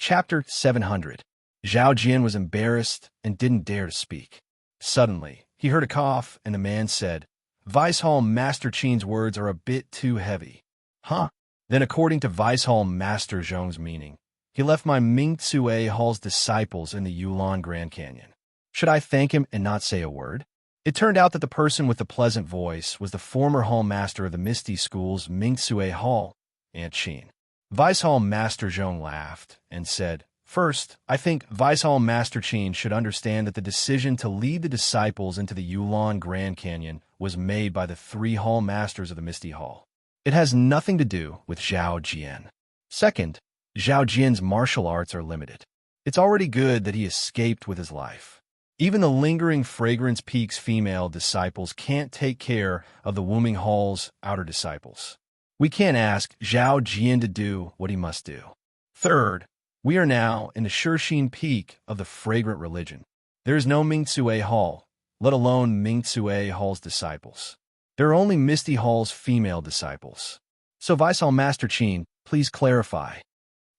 Chapter 700. Zhao Jian was embarrassed and didn't dare to speak. Suddenly, he heard a cough, and the man said, "Vice Hall Master Qin's words are a bit too heavy." Huh? Then according to Vice Hall Master Zhong's meaning, he left my Ming Tsue Hall's disciples in the Yulon Grand Canyon. Should I thank him and not say a word? It turned out that the person with the pleasant voice was the former Hall Master of the Misty School's Ming Tsue Hall, Aunt Qin. Vice Hall Master Zhong laughed and said, "First, I think Vice Hall Master Qin should understand that the decision to lead the disciples into the Yulon Grand Canyon was made by the 3 Hall Masters of the Misty Hall. It has nothing to do with Zhao Jian. Second, Zhao Jian's martial arts are limited. It's already good that he escaped with his life. Even the lingering Fragrance Peak's female disciples can't take care of the Wuming Hall's outer disciples. We can't ask Zhao Jian to do what he must do. Third, we are now in the Shixin Peak of the Fragrant Religion. There is no Ming Tsue Hall, let alone Ming Tsue Hall's disciples. There are only Misty Hall's female disciples. So Vice Hall Master Qin, please clarify."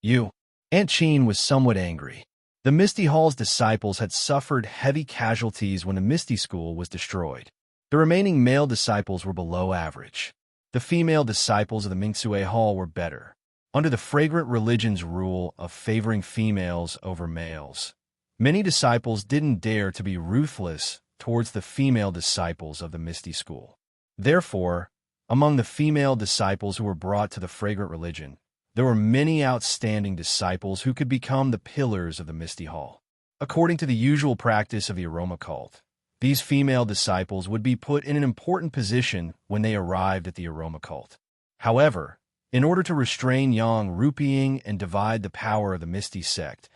Aunt Qin was somewhat angry. The Misty Hall's disciples had suffered heavy casualties when the Misty School was destroyed. The remaining male disciples were below average. The female disciples of the Ming Tsue Hall were better. Under the Fragrant Religion's rule of favoring females over males, many disciples didn't dare to be ruthless towards the female disciples of the Misty School. Therefore, among the female disciples who were brought to the Fragrant Religion, there were many outstanding disciples who could become the pillars of the Misty Hall. According to the usual practice of the aroma cult, these female disciples would be put in an important position when they arrived at the aroma cult. However, in order to restrain Yang Rupiing and divide the power of the Misty sect,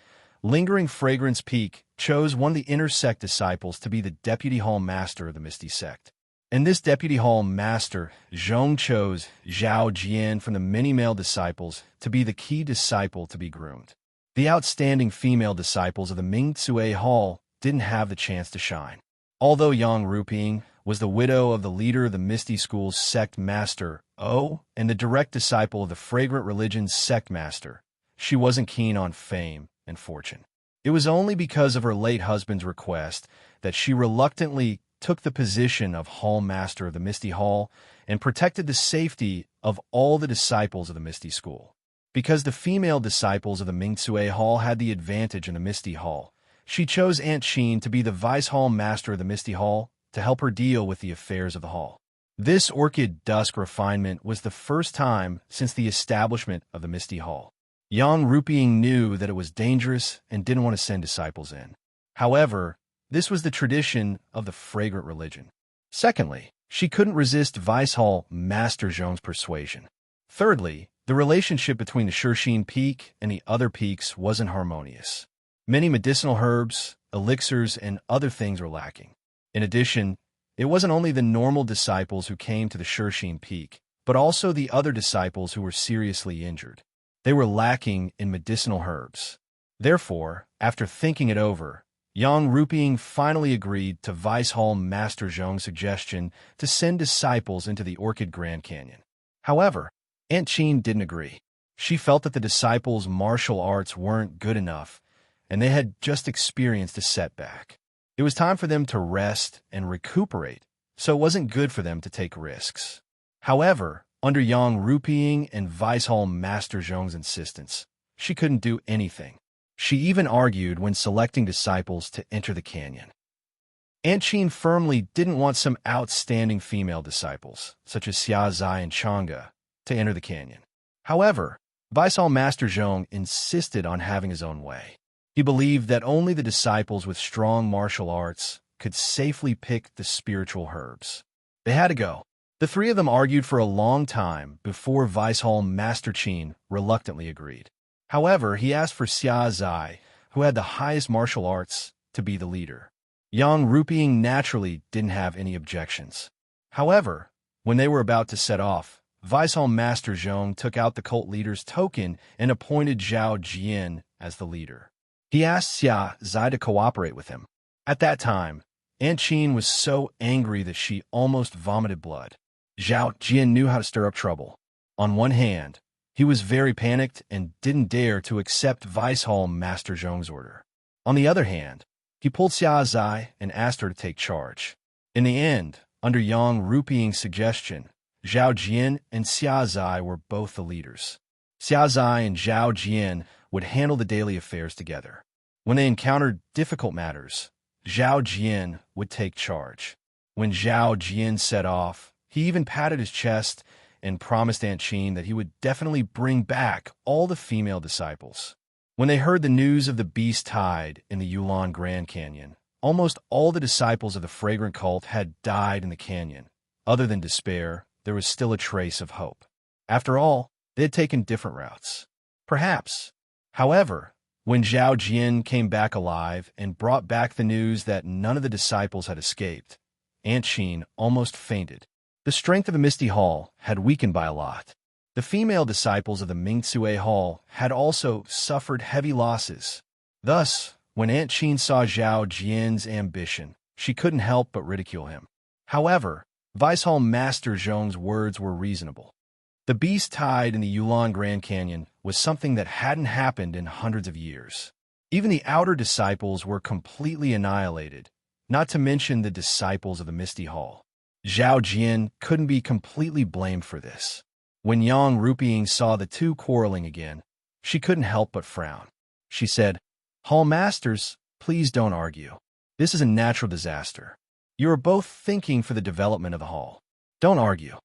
Lingering Fragrance Peak chose one of the inner sect disciples to be the Deputy Hall Master of the Misty sect. And this Deputy Hall Master, Zhong, chose Zhao Jian from the many male disciples to be the key disciple to be groomed. The outstanding female disciples of the Ming Tsue Hall didn't have the chance to shine. Although Yang Rupiing was the widow of the leader of the Misty School's sect master, and the direct disciple of the Fragrant Religion's sect master, she wasn't keen on fame and fortune. It was only because of her late husband's request that she reluctantly took the position of Hall Master of the Misty Hall and protected the safety of all the disciples of the Misty School. Because the female disciples of the Ming Tsue Hall had the advantage in the Misty Hall, she chose Aunt Qin to be the Vice Hall Master of the Misty Hall to help her deal with the affairs of the hall. This orchid dusk refinement was the first time since the establishment of the Misty Hall. Yang Rupiing knew that it was dangerous and didn't want to send disciples in. However, this was the tradition of the Fragrant Religion. Secondly, she couldn't resist Vice Hall Master Zhong's persuasion. Thirdly, the relationship between the Shixin Peak and the other peaks wasn't harmonious. Many medicinal herbs, elixirs, and other things were lacking. In addition, it wasn't only the normal disciples who came to the Shixin Peak, but also the other disciples who were seriously injured. They were lacking in medicinal herbs. Therefore, after thinking it over, Yang Rupiing finally agreed to Vice Hall Master Zhong's suggestion to send disciples into the Orchid Grand Canyon. However, Aunt Qin didn't agree. She felt that the disciples' martial arts weren't good enough, and they had just experienced a setback. It was time for them to rest and recuperate, so it wasn't good for them to take risks. However, under Yang Rupiing and Vice Hall Master Zhong's insistence, she couldn't do anything. She even argued when selecting disciples to enter the canyon. Aunt Qin firmly didn't want some outstanding female disciples, such as Xia Zai and Chang'e, to enter the canyon. However, Vice Hall Master Zhong insisted on having his own way. He believed that only the disciples with strong martial arts could safely pick the spiritual herbs. They had to go. The 3 of them argued for a long time before Vice Hall Master Qin reluctantly agreed. However, he asked for Xia Zai, who had the highest martial arts, to be the leader. Yang Rupiing naturally didn't have any objections. However, when they were about to set off, Vice Hall Master Zhong took out the cult leader's token and appointed Zhao Jian as the leader. He asked Xia Zai to cooperate with him. At that time, Aunt Qin was so angry that she almost vomited blood. Zhao Jian knew how to stir up trouble. On one hand, He was very panicked and didn't dare to accept Vice Hall Master Zhong's order. On the other hand, he pulled Xia Zai and asked her to take charge. In the end, under Yang Rupiying's suggestion, Zhao Jian and Xia Zai were both the leaders. Xia Zai and Zhao Jian would handle the daily affairs together. When they encountered difficult matters, Zhao Jian would take charge. When Zhao Jian set off, he even patted his chest and promised Aunt Qin that he would definitely bring back all the female disciples. When they heard the news of the beast tide in the Yulon Grand Canyon, almost all the disciples of the fragrant cult had died in the canyon. Other than despair, there was still a trace of hope. After all, they had taken different routes. Perhaps. However, when Zhao Jian came back alive and brought back the news that none of the disciples had escaped, Aunt Qin almost fainted. The strength of the Misty Hall had weakened by a lot. The female disciples of the Mingcue Hall had also suffered heavy losses. Thus, when Aunt Qin saw Zhao Jian's ambition, she couldn't help but ridicule him. However, Vice Hall Master Zhong's words were reasonable. The beast tide in the Yulon Grand Canyon was something that hadn't happened in hundreds of years. Even the outer disciples were completely annihilated, not to mention the disciples of the Misty Hall. Zhao Jian couldn't be completely blamed for this. When Yang Rupiying saw the two quarreling again, she couldn't help but frown. She said, "Hall Masters, please don't argue. This is a natural disaster. You are both thinking for the development of the hall. Don't argue."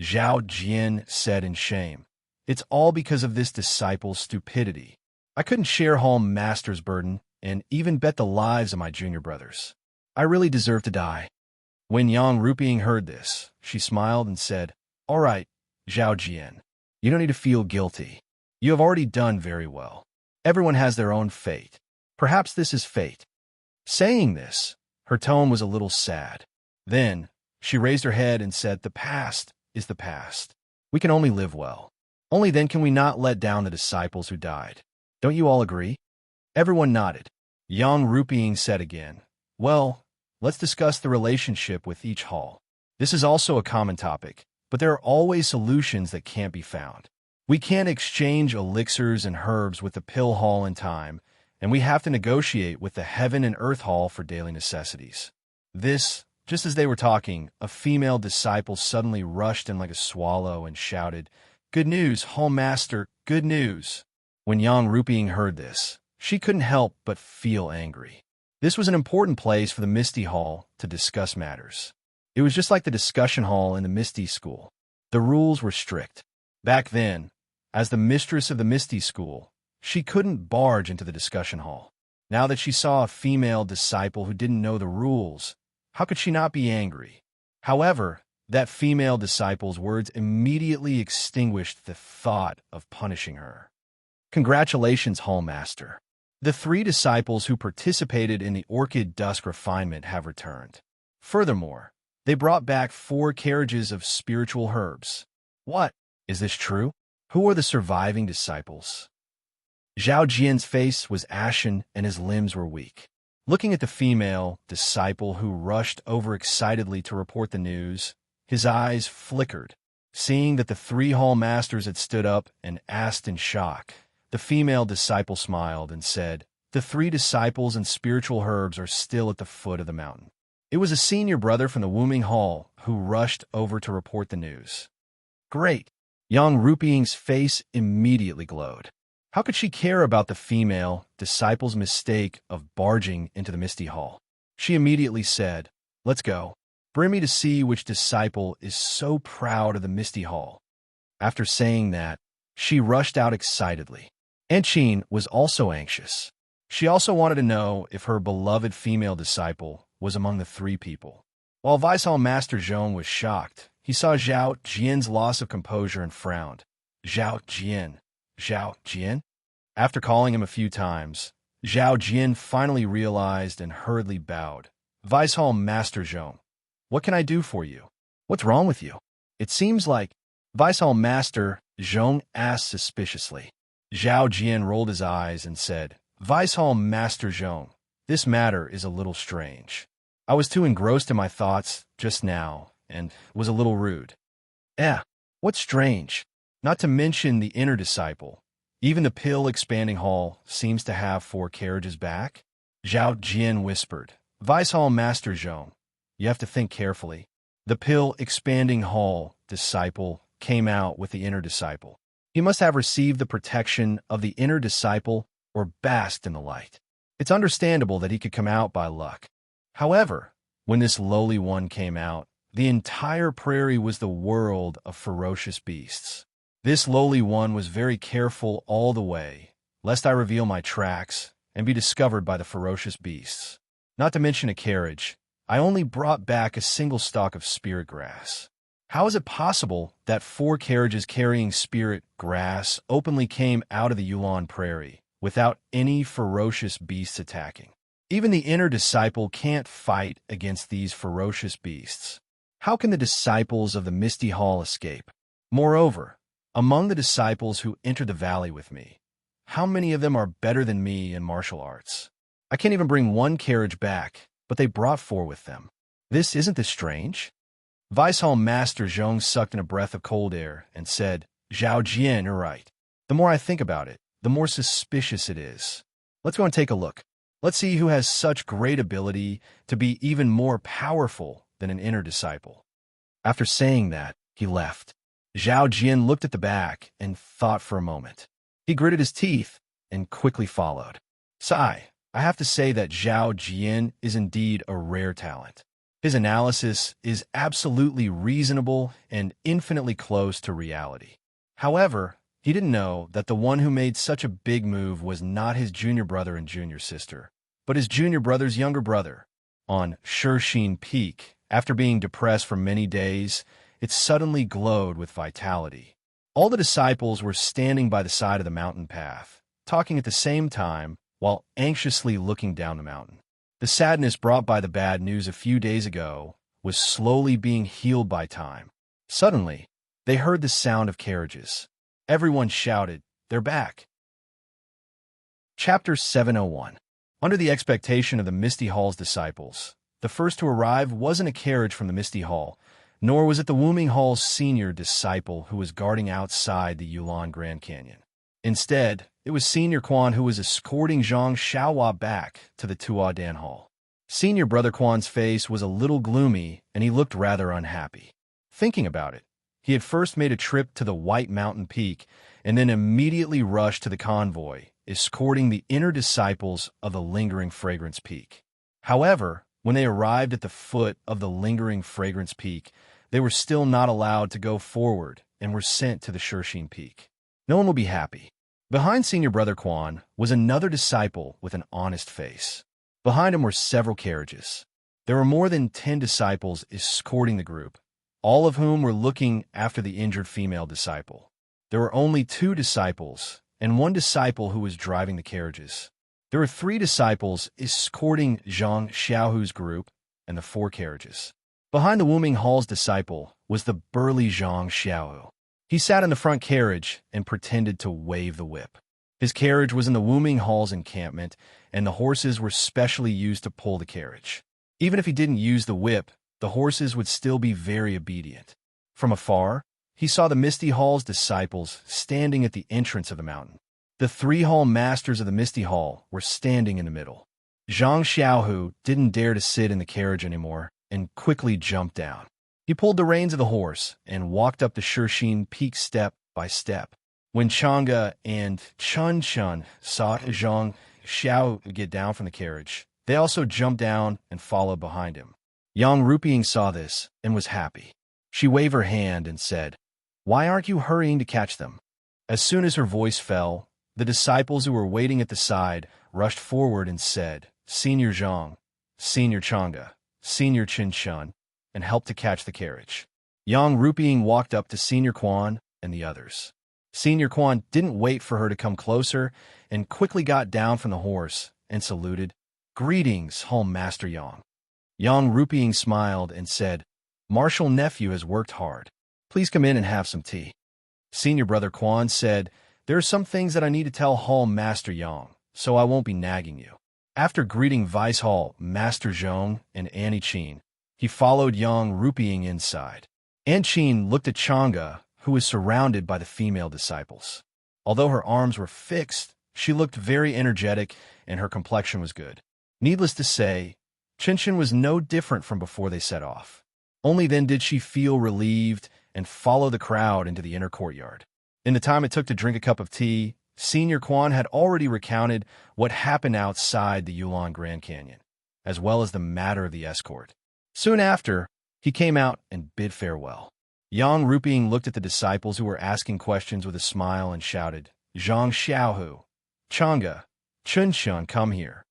Zhao Jian said in shame, "It's all because of this disciple's stupidity. I couldn't share Hall Master's burden and even bet the lives of my junior brothers. I really deserve to die." When Yang Rupiying heard this, she smiled and said, "All right, Zhao Jian, you don't need to feel guilty. You have already done very well. Everyone has their own fate. Perhaps this is fate." Saying this, her tone was a little sad. Then, she raised her head and said, "The past is the past. We can only live well. Only then can we not let down the disciples who died. Don't you all agree?" Everyone nodded. Yang Rupiying said again, "Well, let's discuss the relationship with each hall. This is also a common topic, but there are always solutions that can't be found. We can't exchange elixirs and herbs with the pill hall in time, and we have to negotiate with the heaven and earth hall for daily necessities." This, just as they were talking, a female disciple suddenly rushed in like a swallow and shouted, "Good news, Hall Master, good news." When Yang Rupiying heard this, she couldn't help but feel angry. This was an important place for the Misty Hall to discuss matters. It was just like the discussion hall in the Misty School. The rules were strict. Back then, as the mistress of the Misty School, she couldn't barge into the discussion hall. Now that she saw a female disciple who didn't know the rules, how could she not be angry? However, that female disciple's words immediately extinguished the thought of punishing her. "Congratulations, Hall Master. The 3 disciples who participated in the Orchid Dusk refinement have returned. Furthermore, they brought back 4 carriages of spiritual herbs." "What? Is this true? Who are the surviving disciples?" Zhao Jian's face was ashen and his limbs were weak. Looking at the female disciple who rushed over excitedly to report the news, his eyes flickered. Seeing that the 3 hall masters had stood up and asked in shock, the female disciple smiled and said, "The 3 disciples and spiritual herbs are still at the foot of the mountain." It was a senior brother from the Wuming Hall who rushed over to report the news. "Great." Yang Rupiying's face immediately glowed. How could she care about the female disciple's mistake of barging into the Misty Hall? She immediately said, "Let's go. Bring me to see which disciple is so proud of the Misty Hall." After saying that, she rushed out excitedly. Aunt Qin was also anxious. She also wanted to know if her beloved female disciple was among the 3 people. While Vice Hall Master Zhong was shocked, he saw Zhao Jian's loss of composure and frowned. "Zhao Jian. Zhao Jian?" After calling him a few times, Zhao Jian finally realized and hurriedly bowed. "Vice Hall Master Zhong, what can I do for you? What's wrong with you? It seems like—" Vice Hall Master Zhong asked suspiciously. Zhao Jian rolled his eyes and said, "Vice Hall Master Zhong, this matter is a little strange. I was too engrossed in my thoughts just now and was a little rude." "Eh, what's strange?" Not to mention the inner disciple. Even the pill expanding hall seems to have 4 carriages back. Zhao Jian whispered. Vice Hall Master Zhong, you have to think carefully. The pill expanding hall disciple came out with the inner disciple. He must have received the protection of the inner disciple or basked in the light. It's understandable that he could come out by luck. However, when this lowly one came out, the entire prairie was the world of ferocious beasts. This lowly one was very careful all the way, lest I reveal my tracks and be discovered by the ferocious beasts. Not to mention a carriage, I only brought back a single stalk of spirit grass. How is it possible that 4 carriages carrying spirit grass openly came out of the Yulon prairie without any ferocious beasts attacking? Even the inner disciple can't fight against these ferocious beasts. How can the disciples of the Misty Hall escape? Moreover, among the disciples who entered the valley with me, how many of them are better than me in martial arts? I can't even bring 1 carriage back, but they brought 4 with them. Isn't this strange? Vice Hall Master Zhong sucked in a breath of cold air and said, Zhao Jian, you're right. The more I think about it, the more suspicious it is. Let's go and take a look. Let's see who has such great ability to be even more powerful than an inner disciple. After saying that, he left. Zhao Jian looked at the back and thought for a moment. He gritted his teeth and quickly followed. Sigh, I have to say that Zhao Jian is indeed a rare talent. His analysis is absolutely reasonable and infinitely close to reality. However, he didn't know that the one who made such a big move was not his junior brother and junior sister, but his junior brother's younger brother. On Shirxin Peak, after being depressed for many days, it suddenly glowed with vitality. All the disciples were standing by the side of the mountain path, talking at the same time while anxiously looking down the mountain. The sadness brought by the bad news a few days ago was slowly being healed by time. Suddenly, they heard the sound of carriages. Everyone shouted, "They're back!" Chapter 701. Under the expectation of the Misty Hall's disciples, the first to arrive wasn't a carriage from the Misty Hall, nor was it the Wuming Hall's senior disciple who was guarding outside the Yulon Grand Canyon. Instead, it was Senior Quan who was escorting Zhang Xiaohua back to the Tuadan Hall. Senior Brother Quan's face was a little gloomy, and he looked rather unhappy. Thinking about it, he had first made a trip to the White Mountain Peak and then immediately rushed to the convoy, escorting the inner disciples of the Lingering Fragrance Peak. However, when they arrived at the foot of the Lingering Fragrance Peak, they were still not allowed to go forward and were sent to the Shirxin Peak. No one will be happy. Behind Senior Brother Quan was another disciple with an honest face. Behind him were several carriages. There were more than 10 disciples escorting the group, all of whom were looking after the injured female disciple. There were only 2 disciples and 1 disciple who was driving the carriages. There were 3 disciples escorting Zhang Xiaohu's group and the 4 carriages. Behind the Wuming Hall's disciple was the burly Zhang Xiaohu. He sat in the front carriage and pretended to wave the whip. His carriage was in the Wuming Hall's encampment, and the horses were specially used to pull the carriage. Even if he didn't use the whip, the horses would still be very obedient. From afar, he saw the Misty Hall's disciples standing at the entrance of the mountain. The 3 hall masters of the Misty Hall were standing in the middle. Zhang Xiaohu didn't dare to sit in the carriage anymore and quickly jumped down. He pulled the reins of the horse and walked up the Shirxin Peak step by step. When Chang'e and Chun Chun saw Zhang Xiao get down from the carriage, they also jumped down and followed behind him. Yang Ruping saw this and was happy. She waved her hand and said, "Why aren't you hurrying to catch them?" As soon as her voice fell, the disciples who were waiting at the side rushed forward and said, "Senior Zhang, Senior Chang'e, Senior Chin Chun," and helped to catch the carriage. Yang Ruping walked up to Senior Quan and the others. Senior Quan didn't wait for her to come closer and quickly got down from the horse and saluted, "Greetings, Hall Master Yang." Yang Ruping smiled and said, "Martial nephew has worked hard. Please come in and have some tea." Senior Brother Quan said, "There are some things that I need to tell Hall Master Yang, so I won't be nagging you." After greeting Vice Hall Master Zhong and Annie Qin, he followed Yang Ruping inside. An Qin looked at Chang'e, who was surrounded by the female disciples. Although her arms were fixed, she looked very energetic and her complexion was good. Needless to say, Qinshan was no different from before they set off. Only then did she feel relieved and follow the crowd into the inner courtyard. In the time it took to drink a cup of tea, Senior Quan had already recounted what happened outside the Yulon Grand Canyon, as well as the matter of the escort. Soon after, he came out and bid farewell. Yang Ruping looked at the disciples who were asking questions with a smile and shouted, "Zhang Xiaohu, Chang'e, Qinshan, come here."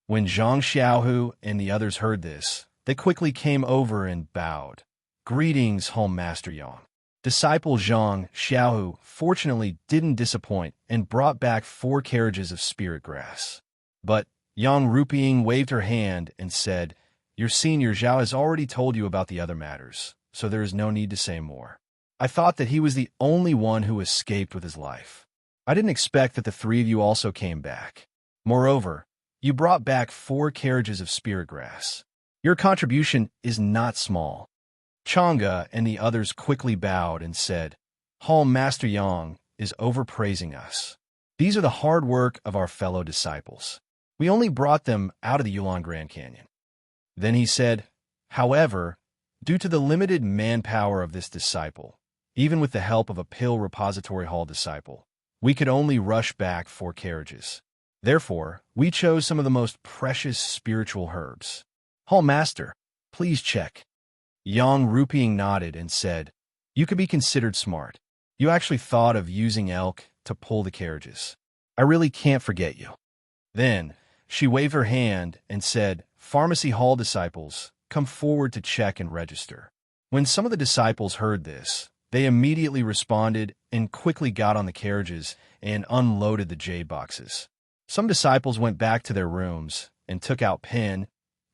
When Zhang Xiaohu and the others heard this, they quickly came over and bowed. "Greetings, Home Master Yang." Disciple Zhang Xiaohu fortunately didn't disappoint and brought back 4 carriages of spirit grass. But Yang Ruping waved her hand and said, "Your senior Zhao has already told you about the other matters, so there is no need to say more. I thought that he was the only one who escaped with his life. I didn't expect that the 3 of you also came back. Moreover, you brought back 4 carriages of spirit grass. Your contribution is not small." Chang'e and the others quickly bowed and said, "Home Master Yang is overpraising us. These are the hard work of our fellow disciples. We only brought them out of the Yulon Grand Canyon." Then he said, "However, due to the limited manpower of this disciple, even with the help of a Pill Repository Hall disciple, we could only rush back 4 carriages. Therefore, we chose some of the most precious spiritual herbs. Hall Master, please check." Yang Ruping nodded and said, "You could be considered smart. You actually thought of using elk to pull the carriages. I really can't forget you." Then she waved her hand and said, "Pharmacy Hall disciples, come forward to check and register." When some of the disciples heard this, they immediately responded and quickly got on the carriages and unloaded the jade boxes. Some disciples went back to their rooms and took out pen,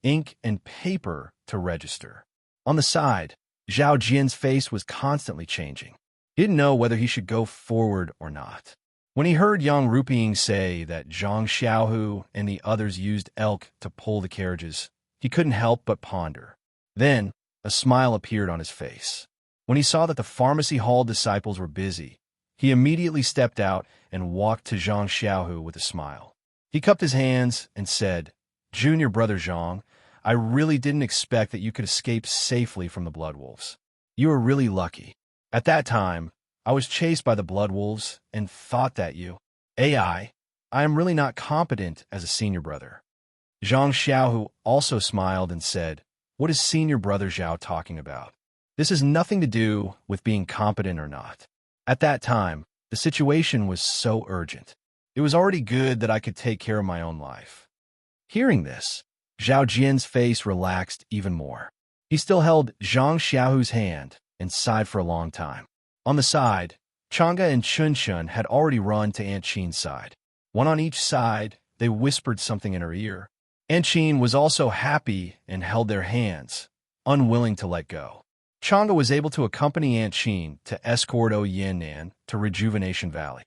ink, and paper to register. On the side, Zhao Jian's face was constantly changing. He didn't know whether he should go forward or not. When he heard Yang Ruping say that Zhang Xiaohu and the others used elk to pull the carriages, he couldn't help but ponder. Then, a smile appeared on his face. When he saw that the Pharmacy Hall disciples were busy, he immediately stepped out and walked to Zhang Xiaohu with a smile. He cupped his hands and said, "Junior brother Zhang, I really didn't expect that you could escape safely from the Blood Wolves. You are really lucky. At that time, I was chased by the Blood Wolves and thought that you, I am really not competent as a senior brother." Zhang Xiaohu also smiled and said, "What is senior brother Zhao talking about? This has nothing to do with being competent or not. At that time, the situation was so urgent. It was already good that I could take care of my own life." Hearing this, Zhao Jian's face relaxed even more. He still held Zhang Xiaohu's hand and sighed for a long time. On the side, Chang'e and Qinshan had already run to Aunt Qin's side. One on each side, they whispered something in her ear. Aunt Qin was also happy and held their hands, unwilling to let go. Chang'e was able to accompany Aunt Qin to escort Yan'an to Rejuvenation Valley.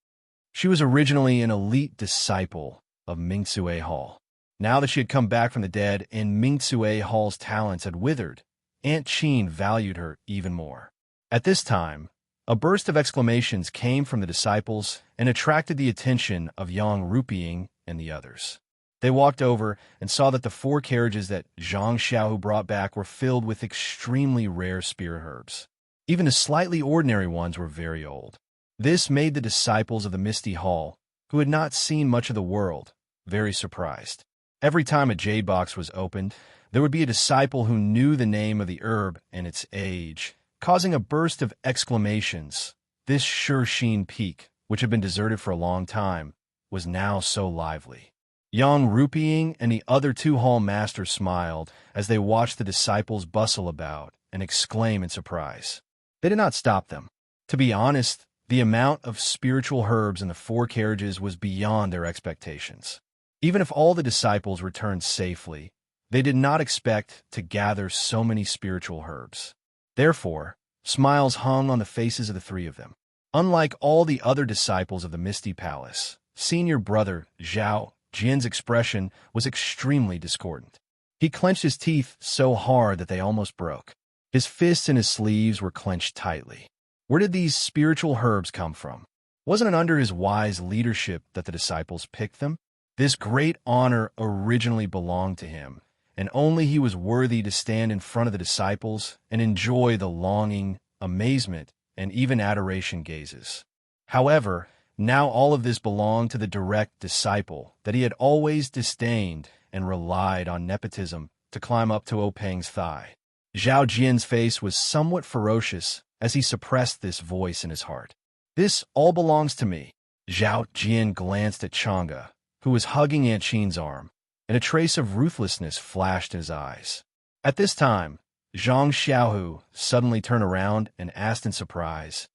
She was originally an elite disciple of Mingcue Hall. Now that she had come back from the dead and Mingcue Hall's talents had withered, Aunt Qin valued her even more. At this time, a burst of exclamations came from the disciples and attracted the attention of Yang Ruping and the others. They walked over and saw that the 4 carriages that Zhang Xiaohu brought back were filled with extremely rare spirit herbs. Even the slightly ordinary ones were very old. This made the disciples of the Misty Hall, who had not seen much of the world, very surprised. Every time a jade box was opened, there would be a disciple who knew the name of the herb and its age, causing a burst of exclamations. This Shishine Peak, which had been deserted for a long time, was now so lively. Yang Ruping and the other 2 hall masters smiled as they watched the disciples bustle about and exclaim in surprise. They did not stop them. To be honest, the amount of spiritual herbs in the 4 carriages was beyond their expectations. Even if all the disciples returned safely, they did not expect to gather so many spiritual herbs. Therefore, smiles hung on the faces of the 3 of them. Unlike all the other disciples of the Misty Palace, senior brother Zhao Jian's expression was extremely discordant. He clenched his teeth so hard that they almost broke. His fists and his sleeves were clenched tightly. Where did these spiritual herbs come from? Wasn't it under his wise leadership that the disciples picked them? This great honor originally belonged to him, and only he was worthy to stand in front of the disciples and enjoy the longing, amazement, and even adoration gazes. However, now all of this belonged to the direct disciple that he had always disdained and relied on nepotism to climb up to Openg's thigh. Zhao Jian's face was somewhat ferocious as he suppressed this voice in his heart. This all belongs to me. Zhao Jian glanced at Chang'e, who was hugging Aunt Qin's arm, and a trace of ruthlessness flashed in his eyes. At this time, Zhang Xiaohu suddenly turned around and asked in surprise,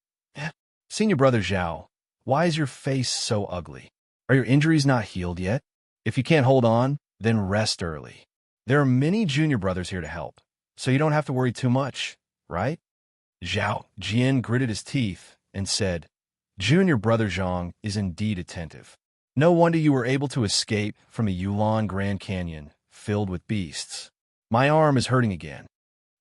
Senior brother Zhao, why is your face so ugly? Are your injuries not healed yet? If you can't hold on, then rest early. There are many junior brothers here to help, so you don't have to worry too much, right? Zhao Jian gritted his teeth and said, Junior brother Zhang is indeed attentive. No wonder you were able to escape from a Yulon Grand Canyon filled with beasts. My arm is hurting again.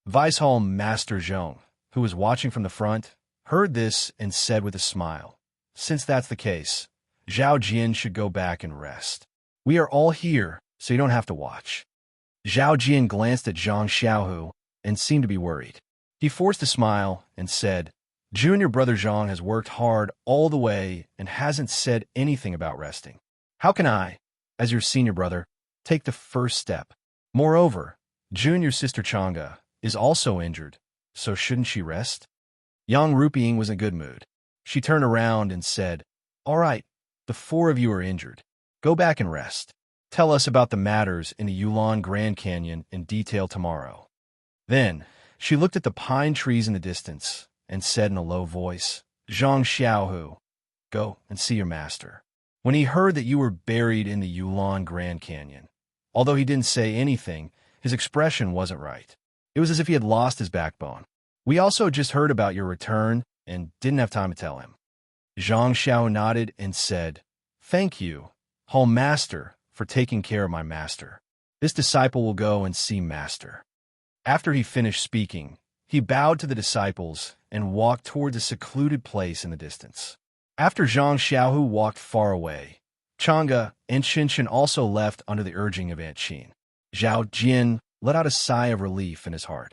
Vice Hall Master Zhong, who was watching from the front, heard this and said with a smile, Since that's the case, Zhao Jian should go back and rest. We are all here, so you don't have to watch. Zhao Jian glanced at Zhang Xiaohu and seemed to be worried. He forced a smile and said, Junior brother Zhang has worked hard all the way and hasn't said anything about resting. How can I, as your senior brother, take the first step? Moreover, junior sister Chang'e is also injured, so shouldn't she rest? Yang Ruping was in a good mood. She turned around and said, All right, the four of you are injured. Go back and rest. Tell us about the matters in the Yulon Grand Canyon in detail tomorrow. Then, she looked at the pine trees in the distance and said in a low voice, Zhang Xiaohu, go and see your master. When he heard that you were buried in the Yulon Grand Canyon, although he didn't say anything, his expression wasn't right. It was as if he had lost his backbone. We also just heard about your return and didn't have time to tell him. Zhang Xiao nodded and said, Thank you, Hall Master, for taking care of my master. This disciple will go and see master. After he finished speaking, he bowed to the disciples and walked towards a secluded place in the distance. After Zhang Xiaohu walked far away, Chang'e and Qinshan also left under the urging of Aunt Qin. Zhao Jian let out a sigh of relief in his heart.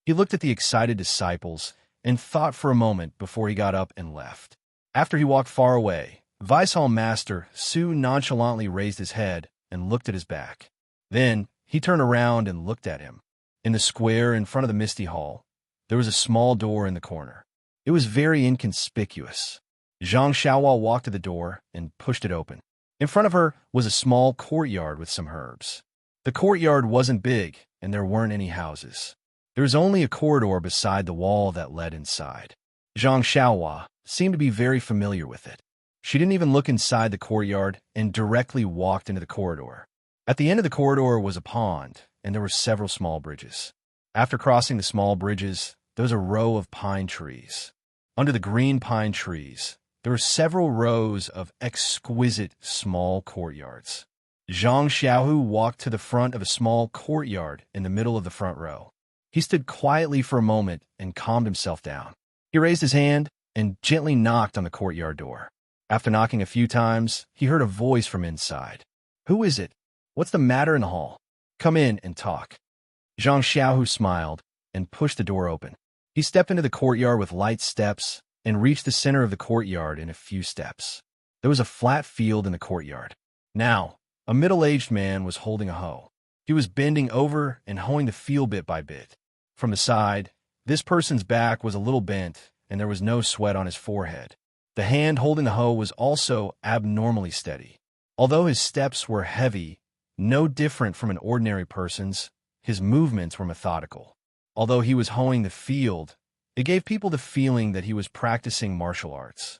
He looked at the excited disciples and thought for a moment before he got up and left. After he walked far away, Vice Hall Master Su nonchalantly raised his head and looked at his back. Then he turned around and looked at him. In the square in front of the Misty Hall, there was a small door in the corner. It was very inconspicuous. Zhang Xiaohua walked to the door and pushed it open. In front of her was a small courtyard with some herbs. The courtyard wasn't big, and there weren't any houses. There was only a corridor beside the wall that led inside. Zhang Xiaohua seemed to be very familiar with it. She didn't even look inside the courtyard and directly walked into the corridor. At the end of the corridor was a pond, and there were several small bridges. After crossing the small bridges, there was a row of pine trees. Under the green pine trees, there were several rows of exquisite small courtyards. Zhang Xiaohu walked to the front of a small courtyard in the middle of the front row. He stood quietly for a moment and calmed himself down. He raised his hand and gently knocked on the courtyard door. After knocking a few times, he heard a voice from inside. Who is it? What's the matter in the hall? Come in and talk. Zhang Xiaohu smiled and pushed the door open. He stepped into the courtyard with light steps and reached the center of the courtyard in a few steps. There was a flat field in the courtyard. Now, a middle-aged man was holding a hoe. He was bending over and hoeing the field bit by bit. From the side, this person's back was a little bent and there was no sweat on his forehead. The hand holding the hoe was also abnormally steady. Although his steps were heavy, no different from an ordinary person's, his movements were methodical. Although he was hoeing the field, it gave people the feeling that he was practicing martial arts.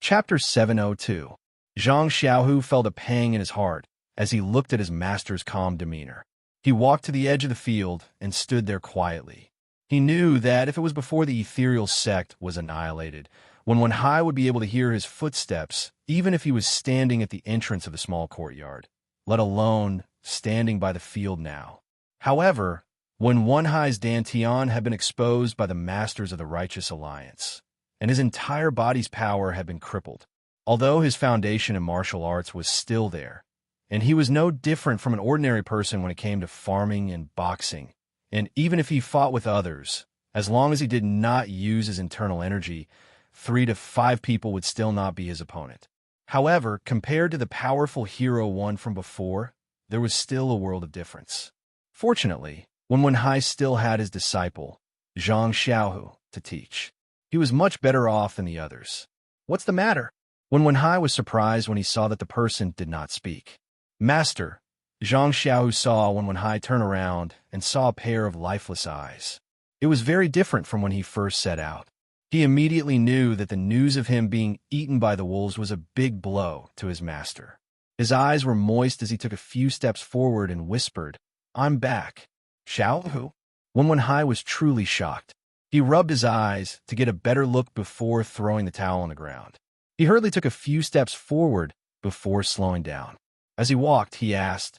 Chapter 702. Zhang Xiaohu felt a pang in his heart as he looked at his master's calm demeanor. He walked to the edge of the field and stood there quietly. He knew that if it was before the ethereal sect was annihilated, when Wen Hai would be able to hear his footsteps, even if he was standing at the entrance of the small courtyard, let alone standing by the field now. However, When One Hai's Dantian had been exposed by the masters of the Righteous Alliance, and his entire body's power had been crippled, although his foundation in martial arts was still there, and he was no different from an ordinary person when it came to farming and boxing, and even if he fought with others, as long as he did not use his internal energy, 3 to 5 people would still not be his opponent. However, compared to the powerful hero one from before, there was still a world of difference. Fortunately, when Wenhai still had his disciple, Zhang Xiaohu, to teach, he was much better off than the others. "What's the matter?" When Wenhai was surprised when he saw that the person did not speak. "Master," Zhang Xiaohu saw when Wenhai turned around and saw a pair of lifeless eyes. It was very different from when he first set out. He immediately knew that the news of him being eaten by the wolves was a big blow to his master. His eyes were moist as he took a few steps forward and whispered, "I'm back." "Xiaohu?" When Wenhai was truly shocked. He rubbed his eyes to get a better look before throwing the towel on the ground. He hurriedly took a few steps forward before slowing down. As he walked, he asked,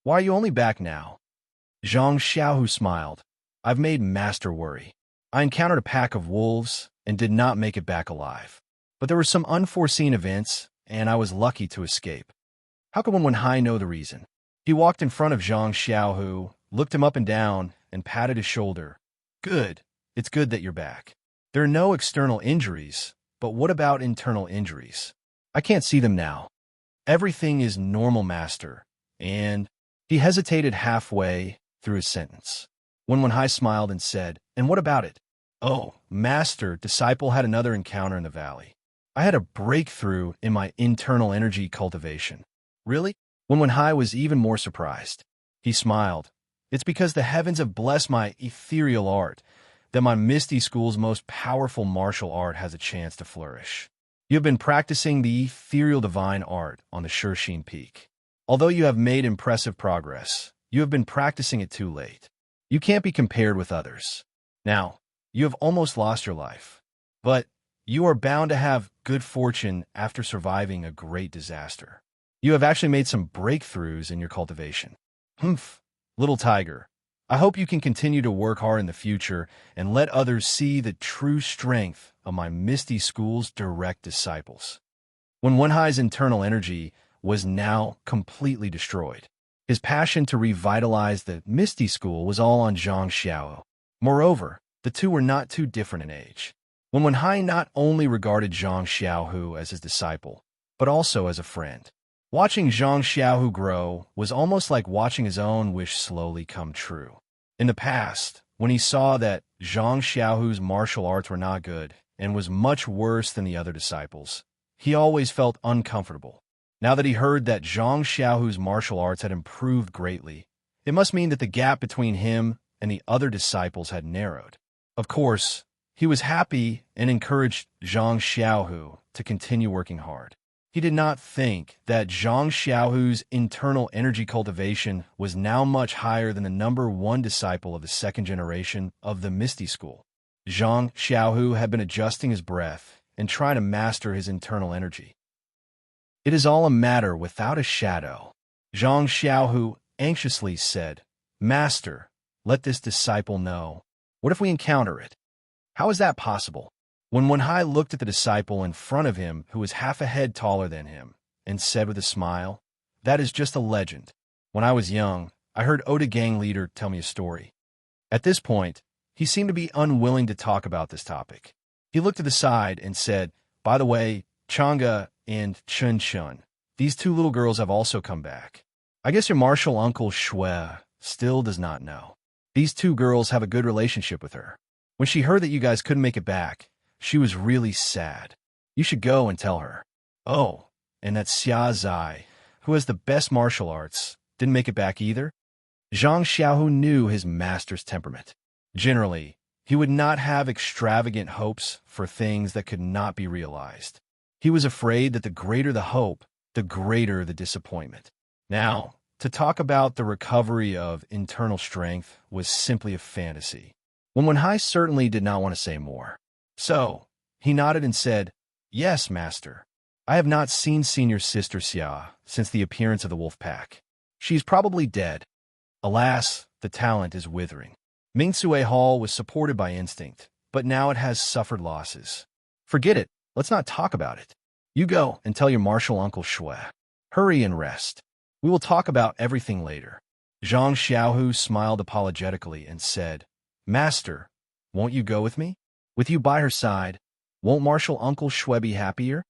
"Why are you only back now?" Zhang Xiaohu smiled. "I've made Master worry. I encountered a pack of wolves and did not make it back alive. But there were some unforeseen events, and I was lucky to escape." How could Wenhai know the reason? He walked in front of Zhang Xiaohu, looked him up and down, and patted his shoulder. "Good. It's good that you're back. There are no external injuries, but what about internal injuries?" "I can't see them now." "Everything is normal, Master." And he hesitated halfway through his sentence. When Wenhai smiled and said, "And what about it?" "Oh, Master, disciple had another encounter in the valley. I had a breakthrough in my internal energy cultivation." "Really?" When Wenhai was even more surprised. He smiled. "It's because the heavens have blessed my ethereal art that my Misty School's most powerful martial art has a chance to flourish. You have been practicing the ethereal divine art on the Shurxin Peak. Although you have made impressive progress, you have been practicing it too late. You can't be compared with others. Now, you have almost lost your life, but you are bound to have good fortune after surviving a great disaster. You have actually made some breakthroughs in your cultivation." "Humph, little tiger. I hope you can continue to work hard in the future and let others see the true strength of my Misty School's direct disciples." When Wenhai's internal energy was now completely destroyed, his passion to revitalize the Misty School was all on Zhang Xiao. Moreover, the two were not too different in age. When Wenhai not only regarded Zhang Xiaohu as his disciple, but also as a friend. Watching Zhang Xiaohu grow was almost like watching his own wish slowly come true. In the past, when he saw that Zhang Xiaohu's martial arts were not good and was much worse than the other disciples, he always felt uncomfortable. Now that he heard that Zhang Xiaohu's martial arts had improved greatly, it must mean that the gap between him and the other disciples had narrowed. Of course, he was happy and encouraged Zhang Xiaohu to continue working hard. He did not think that Zhang Xiaohu's internal energy cultivation was now much higher than the number 1 disciple of the 2nd generation of the Misty School. Zhang Xiaohu had been adjusting his breath and trying to master his internal energy. "It is all a matter without a shadow," Zhang Xiaohu anxiously said. "Master, let this disciple know. What if we encounter it?" "How is that possible?" When Wenhai looked at the disciple in front of him, who was half a head taller than him, and said with a smile, "That is just a legend. When I was young, I heard Oda gang leader tell me a story." At this point, he seemed to be unwilling to talk about this topic. He looked to the side and said, "By the way, Chang'e and Chun Chun, these 2 little girls have also come back. I guess your martial uncle Shui still does not know. These 2 girls have a good relationship with her. When she heard that you guys couldn't make it back, she was really sad. You should go and tell her." "Oh, and that Xia Zai, who has the best martial arts, didn't make it back either?" Zhang Xiaohu knew his master's temperament. Generally, he would not have extravagant hopes for things that could not be realized. He was afraid that the greater the hope, the greater the disappointment. Now, to talk about the recovery of internal strength was simply a fantasy. When Wenhai certainly did not want to say more. So, he nodded and said, "Yes, Master. I have not seen Senior Sister Xia since the appearance of the wolf pack. She's probably dead. Alas, the talent is withering." Mingsue Hall was supported by instinct, but now it has suffered losses. Forget it. Let's not talk about it. You go and tell your martial uncle Shui. Hurry and rest. We will talk about everything later. Zhang Xiaohu smiled apologetically and said, Master, won't you go with me? With you by her side, won't martial uncle Shui be happier?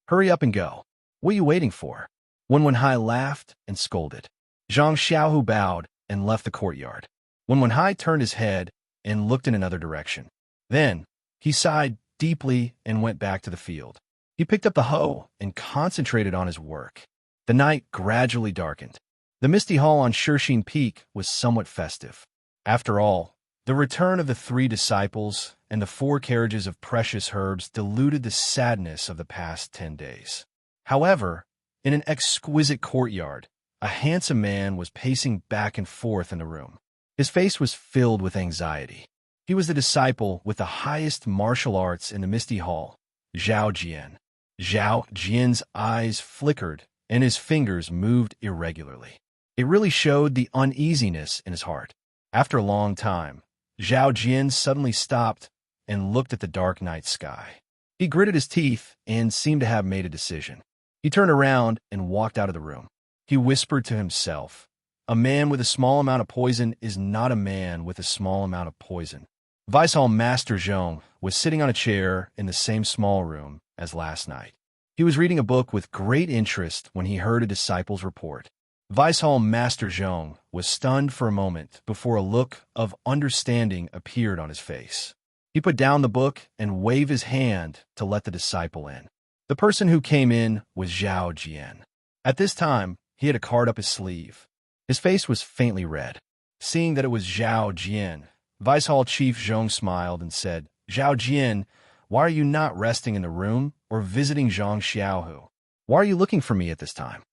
Hurry up and go. What are you waiting for? Wenwenhai laughed and scolded. Zhang Xiaohu bowed and left the courtyard. Wenwenhai turned his head and looked in another direction. Then, he sighed deeply and went back to the field. He picked up the hoe and concentrated on his work. The night gradually darkened. The misty hall on Shirxin Peak was somewhat festive. After all, the return of the 3 disciples and the 4 carriages of precious herbs diluted the sadness of the past 10 days. However, in an exquisite courtyard, a handsome man was pacing back and forth in the room. His face was filled with anxiety. He was the disciple with the highest martial arts in the Misty Hall, Zhao Jian. Zhao Jian's eyes flickered and his fingers moved irregularly. It really showed the uneasiness in his heart. After a long time, Zhao Jian suddenly stopped and looked at the dark night sky. He gritted his teeth and seemed to have made a decision. He turned around and walked out of the room. He whispered to himself, a man with a small amount of poison is not a man with a small amount of poison. Vice Hall Master Zhong was sitting on a chair in the same small room as last night. He was reading a book with great interest when he heard a disciple's report. Vice Hall Master Zhong was stunned for a moment before a look of understanding appeared on his face. He put down the book and waved his hand to let the disciple in. The person who came in was Zhao Jian. At this time, he had a card up his sleeve. His face was faintly red. Seeing that it was Zhao Jian, Vice Hall Chief Zhong smiled and said, Zhao Jian, why are you not resting in the room or visiting Zhang Xiaohu? Why are you looking for me at this time?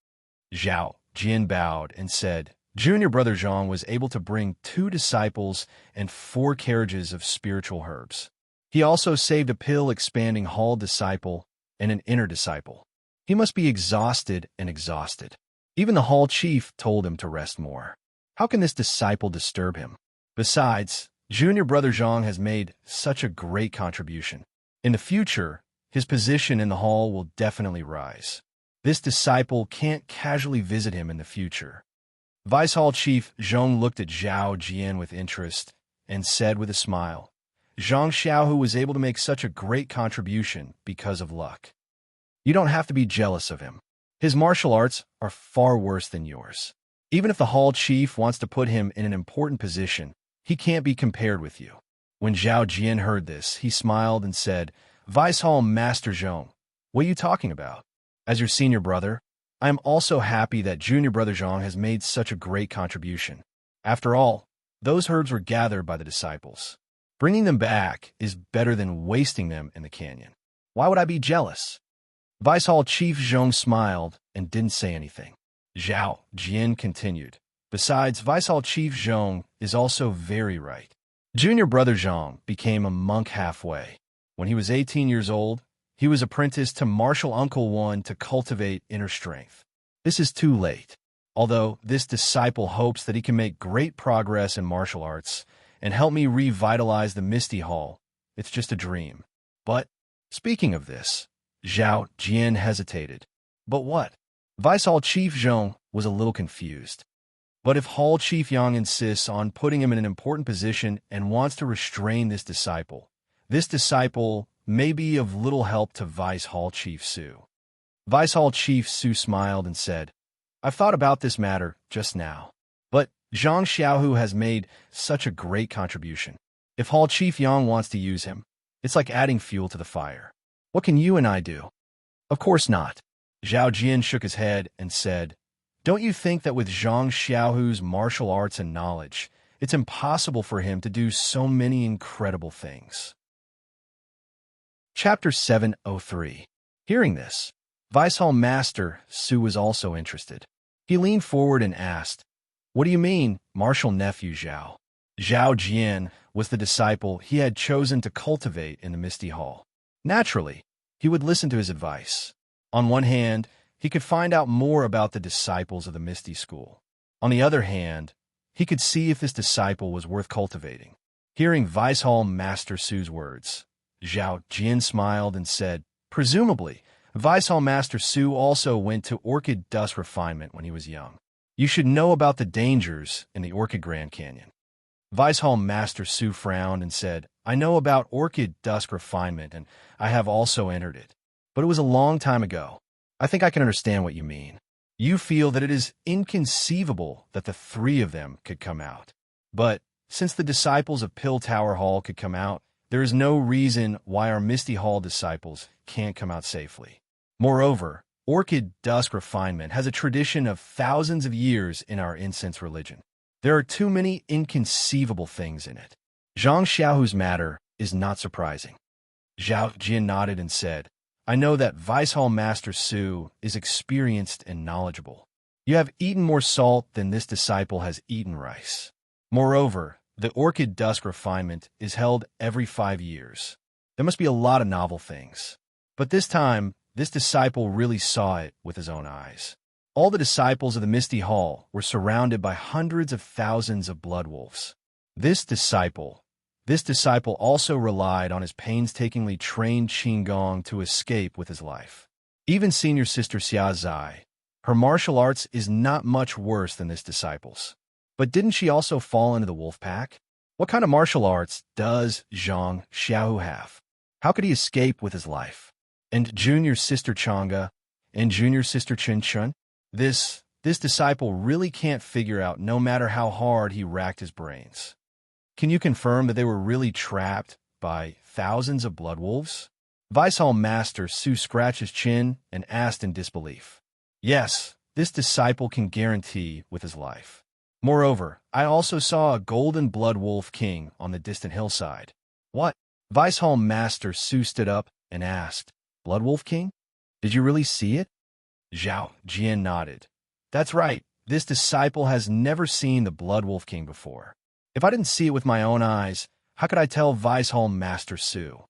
Zhao Jian bowed and said, Junior brother Zhang was able to bring 2 disciples and 4 carriages of spiritual herbs. He also saved a pill-expanding hall disciple and an inner disciple. He must be exhausted and exhausted. Even the hall chief told him to rest more. How can this disciple disturb him? Besides, junior brother Zhang has made such a great contribution. In the future, his position in the hall will definitely rise. This disciple can't casually visit him in the future. Vice Hall Chief Zhong looked at Zhao Jian with interest and said with a smile, Zhang Xiaohu was able to make such a great contribution because of luck. You don't have to be jealous of him. His martial arts are far worse than yours. Even if the hall chief wants to put him in an important position, he can't be compared with you. When Zhao Jian heard this, he smiled and said, Vice Hall Master Zhong, what are you talking about? As your senior brother, I am also happy that junior brother Zhang has made such a great contribution. After all, those herbs were gathered by the disciples. Bringing them back is better than wasting them in the canyon. Why would I be jealous? Vice Hall Chief Zhong smiled and didn't say anything. Zhao Jian continued. Besides, Vice Hall Chief Zhong is also very right. Junior brother Zhang became a monk halfway. When he was 18 years old, he was apprenticed to Martial Uncle One to cultivate inner strength. This is too late. Although this disciple hopes that he can make great progress in martial arts and help me revitalize the Misty Hall, it's just a dream. But, speaking of this, Zhao Jian hesitated. But what? Vice Hall Chief Zhong was a little confused. But if Hall Chief Yang insists on putting him in an important position and wants to restrain this disciple may be of little help to Vice Hall Chief Su. Vice Hall Chief Su smiled and said, I've thought about this matter just now. But Zhang Xiaohu has made such a great contribution. If Hall Chief Yang wants to use him, it's like adding fuel to the fire. What can you and I do? Of course not. Zhao Jian shook his head and said, Don't you think that with Zhang Xiaohu's martial arts and knowledge, it's impossible for him to do so many incredible things? Chapter 703. Hearing this, Vice Hall Master Su was also interested. He leaned forward and asked, What do you mean, martial nephew Zhao? Zhao Jian was the disciple he had chosen to cultivate in the Misty Hall. Naturally, he would listen to his advice. On one hand, he could find out more about the disciples of the Misty School. On the other hand, He could see if this disciple was worth cultivating. Hearing Vice Hall Master Su's words, Zhao Jian smiled and said, "Presumably, Vice Hall Master Su also went to Orchid Dust Refinement when he was young. You should know about the dangers in the Orchid Grand Canyon." Vice Hall Master Su frowned and said, "I know about Orchid Dusk Refinement, and I have also entered it. But it was a long time ago. I think I can understand what you mean. You feel that it is inconceivable that the three of them could come out. But since the disciples of Pill Tower Hall could come out, there is no reason why our Misty Hall disciples can't come out safely. Moreover, Orchid Dusk Refinement has a tradition of thousands of years in our incense religion. There are too many inconceivable things in it." Zhang Xiaohu's matter is not surprising. Zhao Jin nodded and said, "I know that Vice Hall Master Su is experienced and knowledgeable. You have eaten more salt than this disciple has eaten rice. Moreover, the Orchid Dusk Refinement is held every 5 years. There must be a lot of novel things. But this time, this disciple really saw it with his own eyes. All the disciples of the Misty Hall were surrounded by hundreds of thousands of blood wolves. This disciple also relied on his painstakingly trained Qinggong to escape with his life. Even senior sister Xia Zai, her martial arts is not much worse than this disciple's. But didn't she also fall into the wolf pack? What kind of martial arts does Zhang Xiaohu have? How could he escape with his life? And junior sister Chang'e and junior sister Chen Chun? This disciple really can't figure out no matter how hard he racked his brains. Can you confirm that they were really trapped by thousands of blood wolves?" Vice Hall Master Su scratched his chin and asked in disbelief. "Yes, this disciple can guarantee with his life. Moreover, I also saw a golden blood wolf king on the distant hillside." "What?" Vice Hall Master Su stood up and asked, "Blood wolf king? Did you really see it?" Zhao Jian nodded. "That's right. This disciple has never seen the Blood Wolf King before. If I didn't see it with my own eyes, how could I tell Vice Hall Master Su?"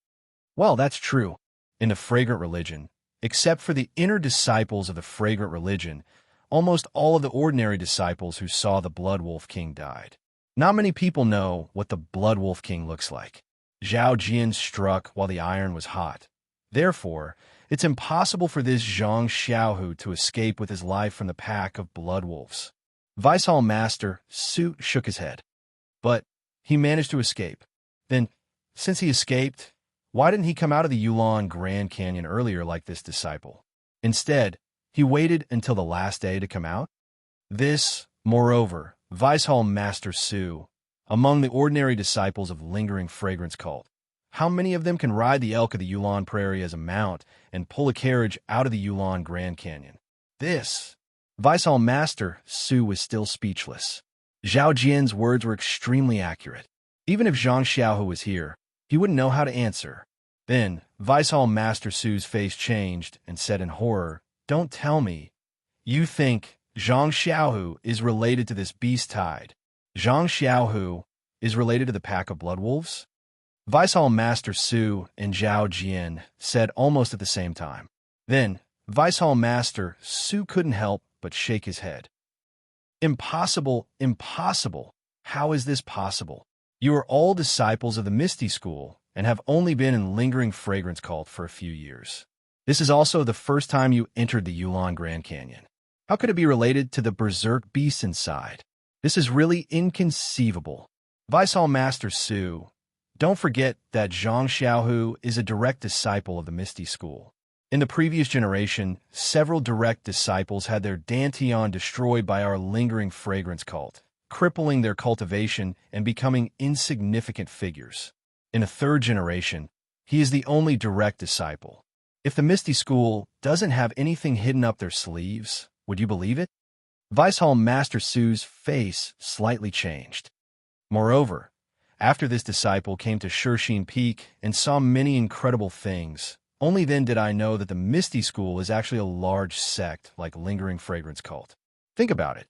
"Well, that's true. In the Fragrant Religion, except for the inner disciples of the Fragrant Religion, almost all of the ordinary disciples who saw the Blood Wolf King died. Not many people know what the Blood Wolf King looks like." Zhao Jian struck while the iron was hot. "Therefore, it's impossible for this Zhang Xiaohu to escape with his life from the pack of blood wolves." Vice Hall Master Su shook his head. "But he managed to escape. Then, since he escaped, why didn't he come out of the Yulon Grand Canyon earlier like this disciple? Instead, he waited until the last day to come out?" Moreover, Vice Hall Master Su, among the ordinary disciples of Lingering Fragrance Cult, how many of them can ride the elk of the Yulon Prairie as a mount and pull a carriage out of the Yulon Grand Canyon? Vice Hall Master Su was still speechless. Zhao Jian's words were extremely accurate. Even if Zhang Xiaohu was here, he wouldn't know how to answer. Then, Vice Hall Master Su's face changed and said in horror, "Don't tell me. You think Zhang Xiaohu is related to this beast tide? Zhang Xiaohu is related to the pack of blood wolves?" Vice Hall Master Su and Zhao Jian said almost at the same time. Then, Vice Hall Master Su couldn't help but shake his head. "Impossible, impossible. How is this possible? You are all disciples of the Misty School and have only been in Lingering Fragrance Cult for a few years. This is also the first time you entered the Yulon Grand Canyon. How could it be related to the berserk beast inside? This is really inconceivable." Vice Hall Master Su, don't forget that Zhang Xiaohu is a direct disciple of the Misty School. In the previous generation, several direct disciples had their Dantian destroyed by our Lingering Fragrance Cult, crippling their cultivation and becoming insignificant figures. In the third generation, he is the only direct disciple. If the Misty School doesn't have anything hidden up their sleeves, would you believe it? Vice Hall Master Su's face slightly changed. Moreover, after this disciple came to Shirxin Peak and saw many incredible things, only then did I know that the Misty School is actually a large sect like Lingering Fragrance Cult. Think about it.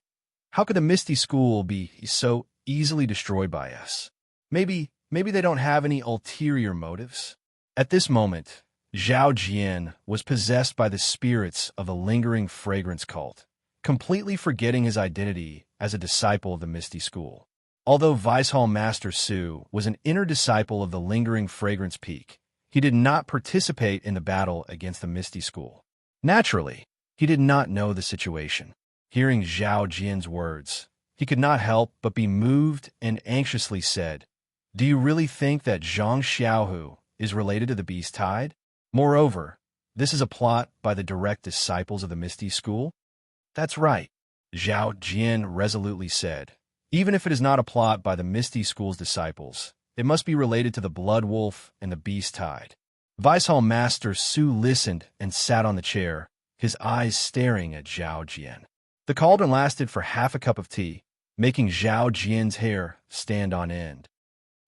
How could the Misty School be so easily destroyed by us? Maybe they don't have any ulterior motives? At this moment, Zhao Jian was possessed by the spirits of the Lingering Fragrance Cult, completely forgetting his identity as a disciple of the Misty School. Although Vice Hall Master Su was an inner disciple of the lingering Fragrance Peak, he did not participate in the battle against the Misty School. Naturally, he did not know the situation. Hearing Zhao Jian's words, he could not help but be moved and anxiously said, "Do you really think that Zhang Xiaohu is related to the Beast Tide? Moreover, this is a plot by the direct disciples of the Misty School?" "That's right," Zhao Jian resolutely said. "Even if it is not a plot by the Misty School's disciples, it must be related to the Blood Wolf and the Beast Tide." Vice Hall Master Su listened and sat on the chair, his eyes staring at Zhao Jian. The cauldron lasted for half a cup of tea, making Zhao Jian's hair stand on end.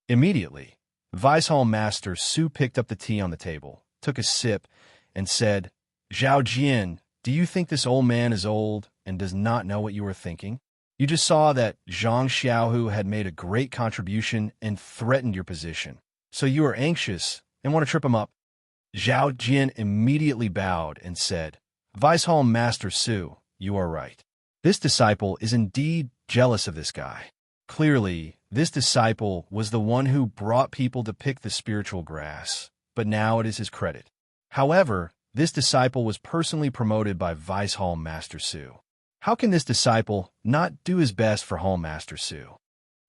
Immediately, Vice Hall Master Su picked up the tea on the table, took a sip, and said, "Zhao Jian, do you think this old man is old and does not know what you are thinking? You just saw that Zhang Xiaohu had made a great contribution and threatened your position, so you are anxious and want to trip him up." Zhao Jian immediately bowed and said, "Vice Hall Master Su, you are right. This disciple is indeed jealous of this guy. Clearly, this disciple was the one who brought people to pick the spiritual grass, but now it is his credit. However, this disciple was personally promoted by Vice Hall Master Su. How can this disciple not do his best for Hall Master Su?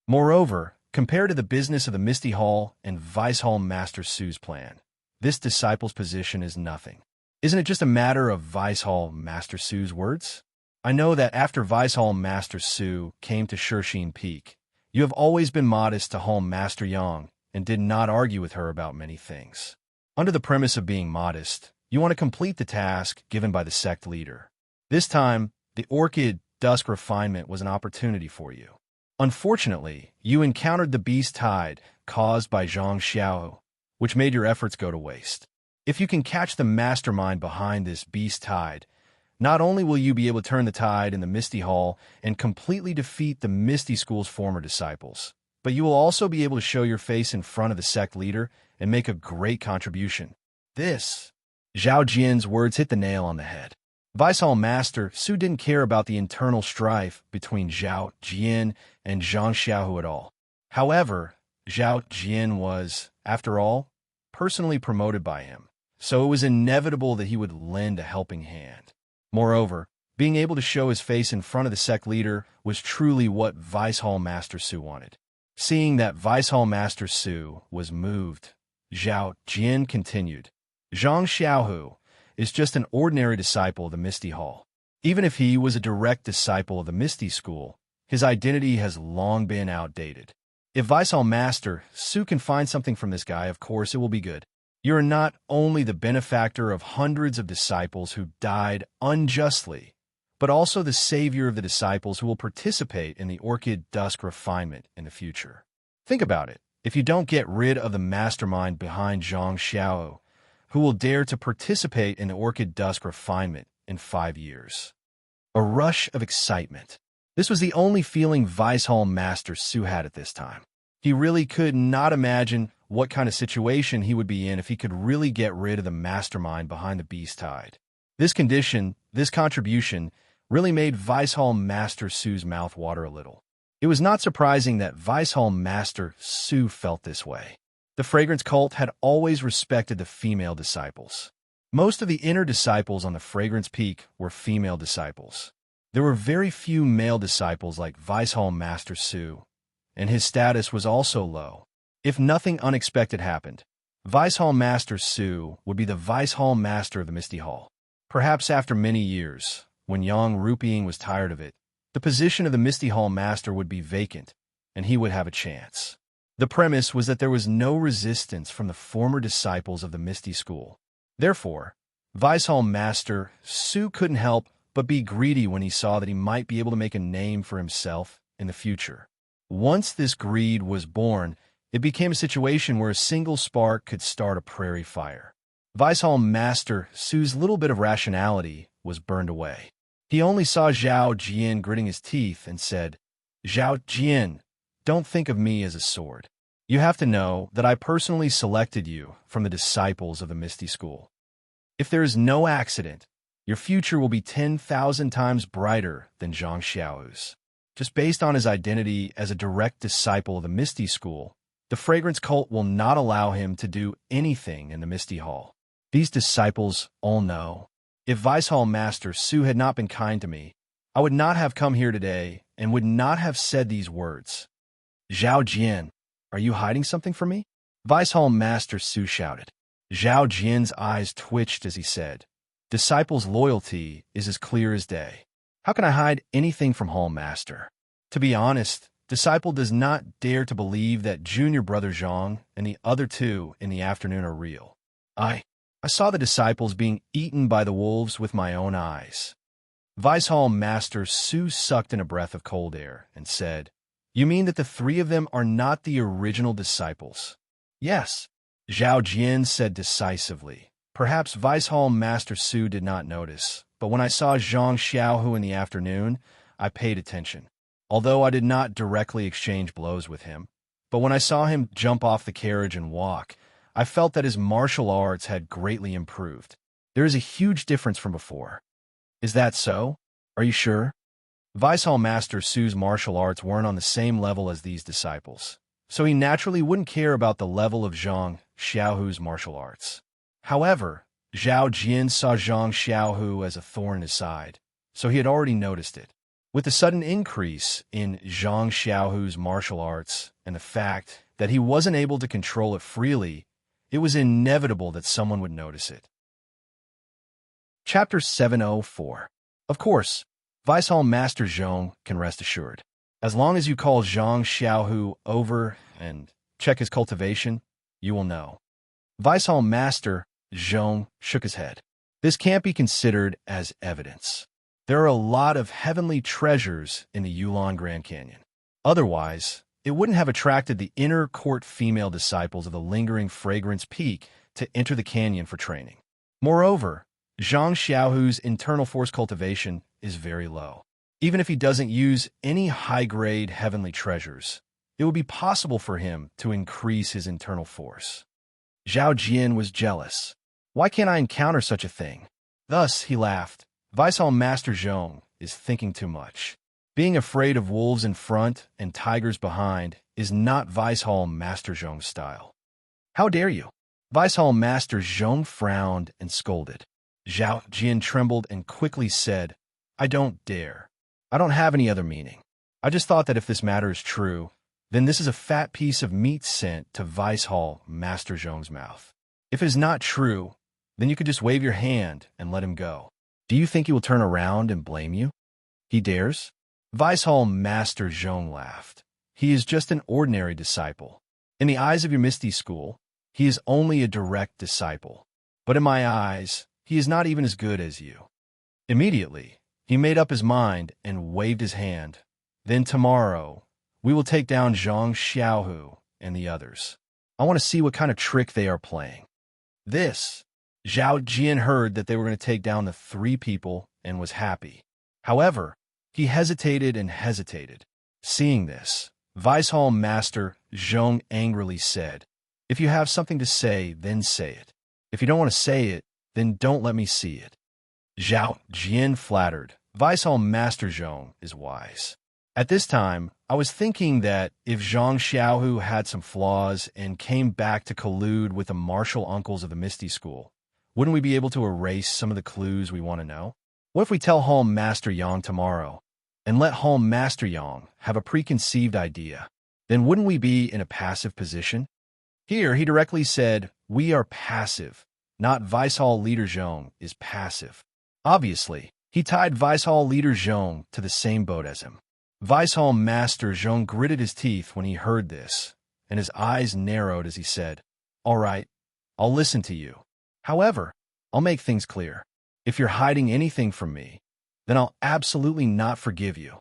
Moreover, compared to the business of the Misty Hall and Vice Hall Master Su's plan, this disciple's position is nothing. Isn't it just a matter of Vice Hall Master Su's words? I know that after Vice Hall Master Su came to Shirxin Peak, you have always been modest to Hall Master Yang and did not argue with her about many things. Under the premise of being modest, you want to complete the task given by the sect leader. This time, the Orchid Dusk Refinement was an opportunity for you. Unfortunately, you encountered the Beast Tide caused by Zhang Xiao, which made your efforts go to waste. If you can catch the mastermind behind this Beast Tide, not only will you be able to turn the tide in the Misty Hall and completely defeat the Misty School's former disciples, but you will also be able to show your face in front of the sect leader and make a great contribution. This, Zhao Jian's words hit the nail on the head. Vice Hall Master Su didn't care about the internal strife between Zhao Jian and Zhang Xiaohu at all. However, Zhao Jian was, after all, personally promoted by him, so it was inevitable that he would lend a helping hand. Moreover, being able to show his face in front of the sect leader was truly what Vice Hall Master Su wanted. Seeing that Vice Hall Master Su was moved, Zhao Jian continued, "Zhang Xiaohu is just an ordinary disciple of the Misty Hall. Even if he was a direct disciple of the Misty School, his identity has long been outdated. If Vice Hall Master Su can find something from this guy, of course it will be good. You are not only the benefactor of hundreds of disciples who died unjustly, but also the savior of the disciples who will participate in the Orchid Dusk Refinement in the future. Think about it. If you don't get rid of the mastermind behind Zhang Xiao, who will dare to participate in the Orchid Dusk Refinement in 5 years?" A rush of excitement. This was the only feeling Vice Hall Master Su had at this time. He really could not imagine what kind of situation he would be in if he could really get rid of the mastermind behind the Beast Tide. This contribution, really made Vice Hall Master Su's mouth water a little. It was not surprising that Vice Hall Master Su felt this way. The fragrance cult had always respected the female disciples. Most of the inner disciples on the Fragrance Peak were female disciples. There were very few male disciples like Vice Hall Master Su, and his status was also low. If nothing unexpected happened, Vice Hall Master Su would be the Vice Hall Master of the Misty Hall. Perhaps after many years, when Yang Ruping was tired of it, the position of the Misty Hall Master would be vacant, and he would have a chance. The premise was that there was no resistance from the former disciples of the Misty School. Therefore, Vice Hall Master Su couldn't help but be greedy when he saw that he might be able to make a name for himself in the future. Once this greed was born, it became a situation where a single spark could start a prairie fire. Vice Hall Master Su's little bit of rationality was burned away. He only saw Zhao Jian gritting his teeth and said, "Zhao Jian, don't think of me as a sword. You have to know that I personally selected you from the disciples of the Misty School. If there is no accident, your future will be 10,000 times brighter than Zhang Xiao's. Just based on his identity as a direct disciple of the Misty School, the fragrance cult will not allow him to do anything in the Misty Hall. These disciples all know. If Vice Hall Master Su had not been kind to me, I would not have come here today and would not have said these words. Zhao Jian, are you hiding something from me? Vice Hall Master Su shouted. Zhao Jian's eyes twitched as he said, Disciples' loyalty is as clear as day. How can I hide anything from Hall Master? To be honest, Disciple does not dare to believe that Junior Brother Zhang and the other two in the afternoon are real. I saw the disciples being eaten by the wolves with my own eyes. Vice Hall Master Su sucked in a breath of cold air and said, You mean that the three of them are not the original disciples? Yes, Zhao Jian said decisively. Perhaps Vice Hall Master Su did not notice, but when I saw Zhang Xiaohu in the afternoon, I paid attention. Although I did not directly exchange blows with him, but when I saw him jump off the carriage and walk, I felt that his martial arts had greatly improved. There is a huge difference from before. Is that so? Are you sure? Vice Hall Master Su's martial arts weren't on the same level as these disciples, so he naturally wouldn't care about the level of Zhang Xiaohu's martial arts. However, Zhao Jian saw Zhang Xiaohu as a thorn in his side, so he had already noticed it. With the sudden increase in Zhang Xiaohu's martial arts and the fact that he wasn't able to control it freely, it was inevitable that someone would notice it. Chapter 704. Of course, Vice Hall Master Zhong can rest assured. As long as you call Zhang Xiaohu over and check his cultivation, you will know. Vice Hall Master Zhong shook his head. This can't be considered as evidence. There are a lot of heavenly treasures in the Yulon Grand Canyon. Otherwise, it wouldn't have attracted the inner court female disciples of the lingering fragrance peak to enter the canyon for training. Moreover, Zhang Xiaohu's internal force cultivation is very low. Even if he doesn't use any high-grade heavenly treasures, it would be possible for him to increase his internal force. Zhao Jian was jealous. Why can't I encounter such a thing? Thus, he laughed. Vice Hall Master Zhong is thinking too much. Being afraid of wolves in front and tigers behind is not Vice Hall Master Zhong's style. How dare you? Vice Hall Master Zhong frowned and scolded. Zhao Jian trembled and quickly said, I don't dare. I don't have any other meaning. I just thought that if this matter is true, then this is a fat piece of meat sent to Vice Hall Master Zhong's mouth. If it is not true, then you could just wave your hand and let him go. Do you think he will turn around and blame you? He dares? Vice Hall Master Zhong laughed. He is just an ordinary disciple. In the eyes of your Misty School, he is only a direct disciple. But in my eyes, he is not even as good as you. Immediately, he made up his mind and waved his hand. Then tomorrow, we will take down Zhang Xiaohu and the others. I want to see what kind of trick they are playing. Zhao Jian heard that they were going to take down the three people and was happy. However, he hesitated and hesitated. Seeing this, Vice Hall Master Zhong angrily said, If you have something to say, then say it. If you don't want to say it, then don't let me see it. Zhao Jian flattered. Vice Hall Master Zhong is wise. At this time, I was thinking that if Zhang Xiaohu had some flaws and came back to collude with the martial uncles of the Misty School, wouldn't we be able to erase some of the clues we want to know? What if we tell Hall Master Yang tomorrow and let Hall Master Yang have a preconceived idea? Then wouldn't we be in a passive position? Here, he directly said, we are passive, not Vice Hall Leader Zhong is passive. Obviously, he tied Vice Hall Leader Zhong to the same boat as him. Vice Hall Master Zhong gritted his teeth when he heard this, and his eyes narrowed as he said, All right, I'll listen to you. However, I'll make things clear. If you're hiding anything from me, then I'll absolutely not forgive you.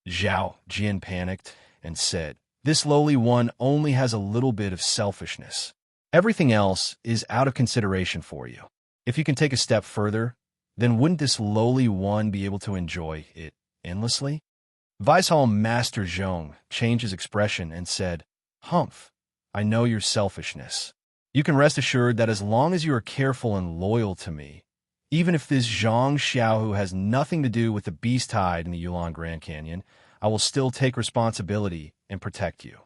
Zhao Jian panicked and said, This lowly one only has a little bit of selfishness. Everything else is out of consideration for you. If you can take a step further, then wouldn't this lowly one be able to enjoy it endlessly? Vice Hall Master Zhong changed his expression and said, Humph, I know your selfishness. You can rest assured that as long as you are careful and loyal to me, Even if this Zhang Xiaohu has nothing to do with the beast hide in the Yulon Grand Canyon, I will still take responsibility and protect you."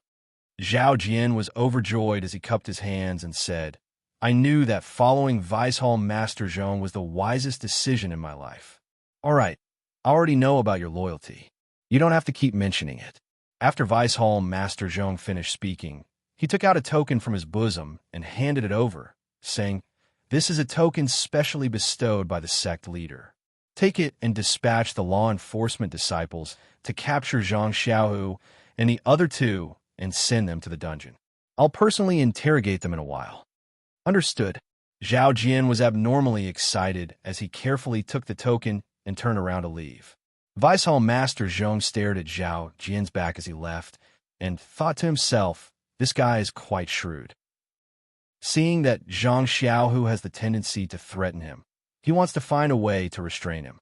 Zhao Jian was overjoyed as he cupped his hands and said, "I knew that following Vice Hall Master Zhong was the wisest decision in my life." "All right, I already know about your loyalty. You don't have to keep mentioning it." After Vice Hall Master Zhong finished speaking, he took out a token from his bosom and handed it over, saying, "This is a token specially bestowed by the sect leader. Take it and dispatch the law enforcement disciples to capture Zhang Xiaohu and the other two and send them to the dungeon. I'll personally interrogate them in a while." "Understood." Zhao Jian was abnormally excited as he carefully took the token and turned around to leave. Vice Hall Master Zhong stared at Zhao Jian's back as he left and thought to himself, "This guy is quite shrewd." Seeing that Zhang Xiaohu has the tendency to threaten him, he wants to find a way to restrain him.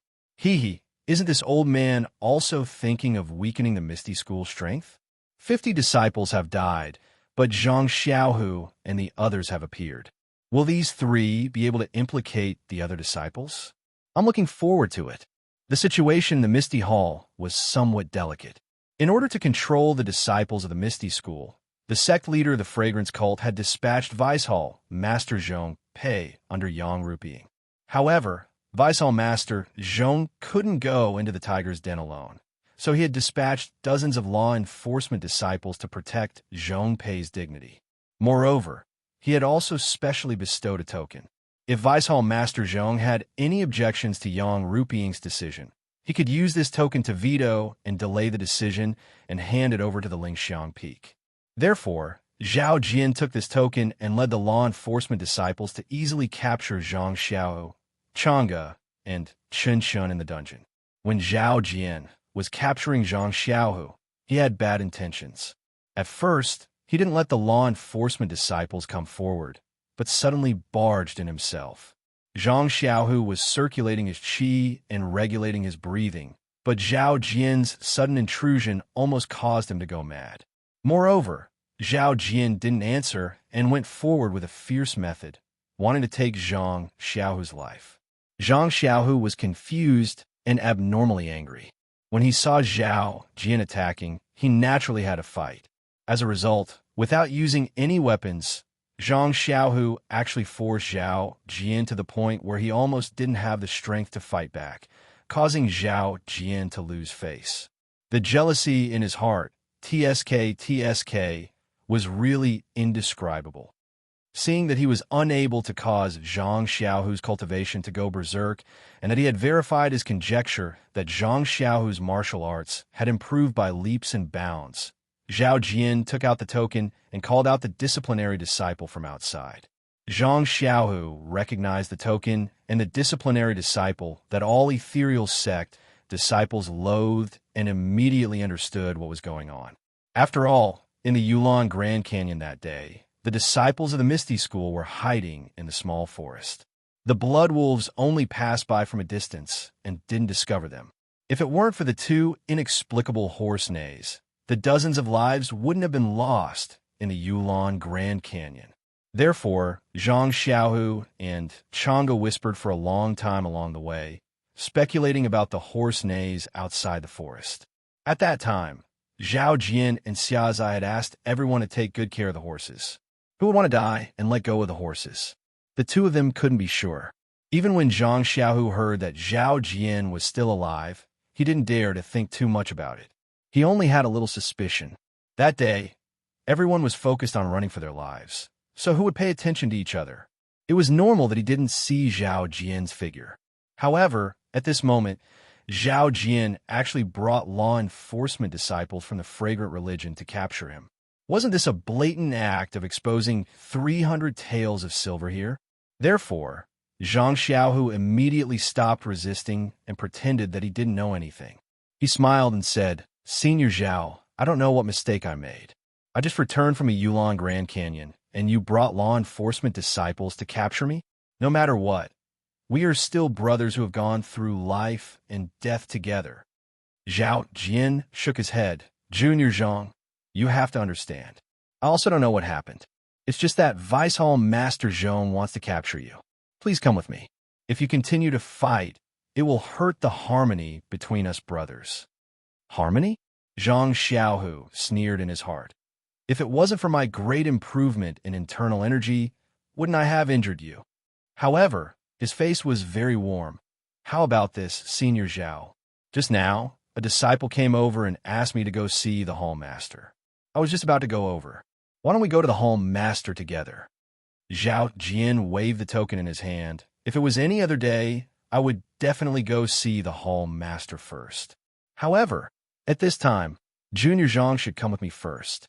Isn't this old man also thinking of weakening the Misty School's strength? 50 disciples have died, but Zhang Xiaohu and the others have appeared. Will these three be able to implicate the other disciples? I'm looking forward to it. The situation in the Misty Hall was somewhat delicate. In order to control the disciples of the Misty School, the sect leader of the Fragrance Cult had dispatched Vice Hall Master Zhong Pei under Yang Rupeeing. However, Vice Hall Master Zhong couldn't go into the Tiger's Den alone, so he had dispatched dozens of law enforcement disciples to protect Zhong Pei's dignity. Moreover, he had also specially bestowed a token. If Vice Hall Master Zhong had any objections to Yang Rupeeing's decision, he could use this token to veto and delay the decision and hand it over to the Lingxiang Peak. Therefore, Zhao Jian took this token and led the law enforcement disciples to easily capture Zhang Xiao, Chang'e, and Chen Shun in the dungeon. When Zhao Jian was capturing Zhang Xiaohu, he had bad intentions. At first, he didn't let the law enforcement disciples come forward, but suddenly barged in himself. Zhang Xiaohu was circulating his qi and regulating his breathing, but Zhao Jian's sudden intrusion almost caused him to go mad. Moreover, Zhao Jian didn't answer and went forward with a fierce method, wanting to take Zhang Xiaohu's life. Zhang Xiaohu was confused and abnormally angry. When he saw Zhao Jian attacking, he naturally had a fight. As a result, without using any weapons, Zhang Xiaohu actually forced Zhao Jian to the point where he almost didn't have the strength to fight back, causing Zhao Jian to lose face. The jealousy in his heart, TSK, was really indescribable. Seeing that he was unable to cause Zhang Xiaohu's cultivation to go berserk, and that he had verified his conjecture that Zhang Xiaohu's martial arts had improved by leaps and bounds, Zhao Jian took out the token and called out the disciplinary disciple from outside. Zhang Xiaohu recognized the token and the disciplinary disciple that all ethereal sect disciples loathed and immediately understood what was going on. After all, in the Yulon Grand Canyon that day, the disciples of the Misty School were hiding in the small forest. The blood wolves only passed by from a distance and didn't discover them. If it weren't for the two inexplicable horse neighs, the dozens of lives wouldn't have been lost in the Yulon Grand Canyon. Therefore, Zhang Xiaohu and Chang'e whispered for a long time along the way, speculating about the horse neighs outside the forest. At that time, Zhao Jian and Xiazai had asked everyone to take good care of the horses. Who would want to die and let go of the horses? The two of them couldn't be sure. Even when Zhang Xiaohu heard that Zhao Jian was still alive, he didn't dare to think too much about it. He only had a little suspicion. That day, everyone was focused on running for their lives, so who would pay attention to each other? It was normal that he didn't see Zhao Jian's figure. However, at this moment, Zhao Jian actually brought law enforcement disciples from the Fragrant Religion to capture him. Wasn't this a blatant act of exposing 300 taels of silver here? Therefore, Zhang Xiaohu immediately stopped resisting and pretended that he didn't know anything. He smiled and said, "Senior Zhao, I don't know what mistake I made. I just returned from a Yulon Grand Canyon, and you brought law enforcement disciples to capture me? No matter what, we are still brothers who have gone through life and death together." Zhao Jian shook his head. "Junior Zhang, you have to understand. I also don't know what happened. It's just that Vice Hall Master Zhong wants to capture you. Please come with me." If you continue to fight, it will hurt the harmony between us brothers. Harmony? Zhang Xiaohu sneered in his heart. If it wasn't for my great improvement in internal energy, wouldn't I have injured you? However, his face was very warm. How about this, Senior Zhao? Just now, a disciple came over and asked me to go see the Hall Master. I was just about to go over. Why don't we go to the Hall Master together? Zhao Jian waved the token in his hand. If it was any other day, I would definitely go see the Hall Master first. However, at this time, Junior Zhang should come with me first.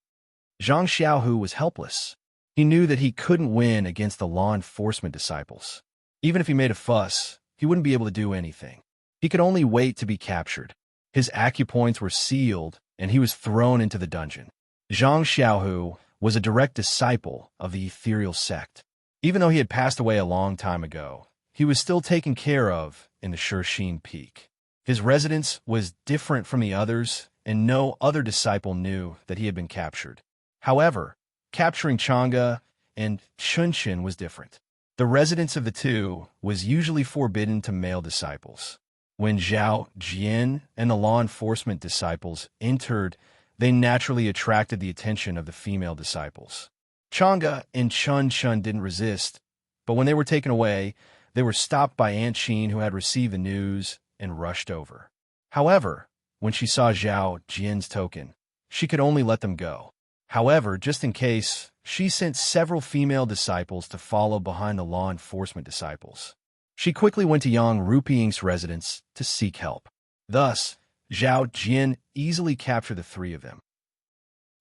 Zhang Xiaohu was helpless. He knew that he couldn't win against the law enforcement disciples. Even if he made a fuss, he wouldn't be able to do anything. He could only wait to be captured. His acupoints were sealed, and he was thrown into the dungeon. Zhang Xiaohu was a direct disciple of the ethereal sect. Even though he had passed away a long time ago, he was still taken care of in the Shurxin Peak. His residence was different from the others, and no other disciple knew that he had been captured. However, capturing Chang'e and Chunshin was different. The residence of the two was usually forbidden to male disciples. When Zhao Jian and the law enforcement disciples entered, they naturally attracted the attention of the female disciples. Chang'e and Chun didn't resist, but when they were taken away, they were stopped by Aunt Qin, who had received the news and rushed over. However, when she saw Zhao Jian's token, she could only let them go. However, just in case, she sent several female disciples to follow behind the law enforcement disciples. She quickly went to Yang Rupiying's residence to seek help. Thus, Zhao Jian easily captured the three of them.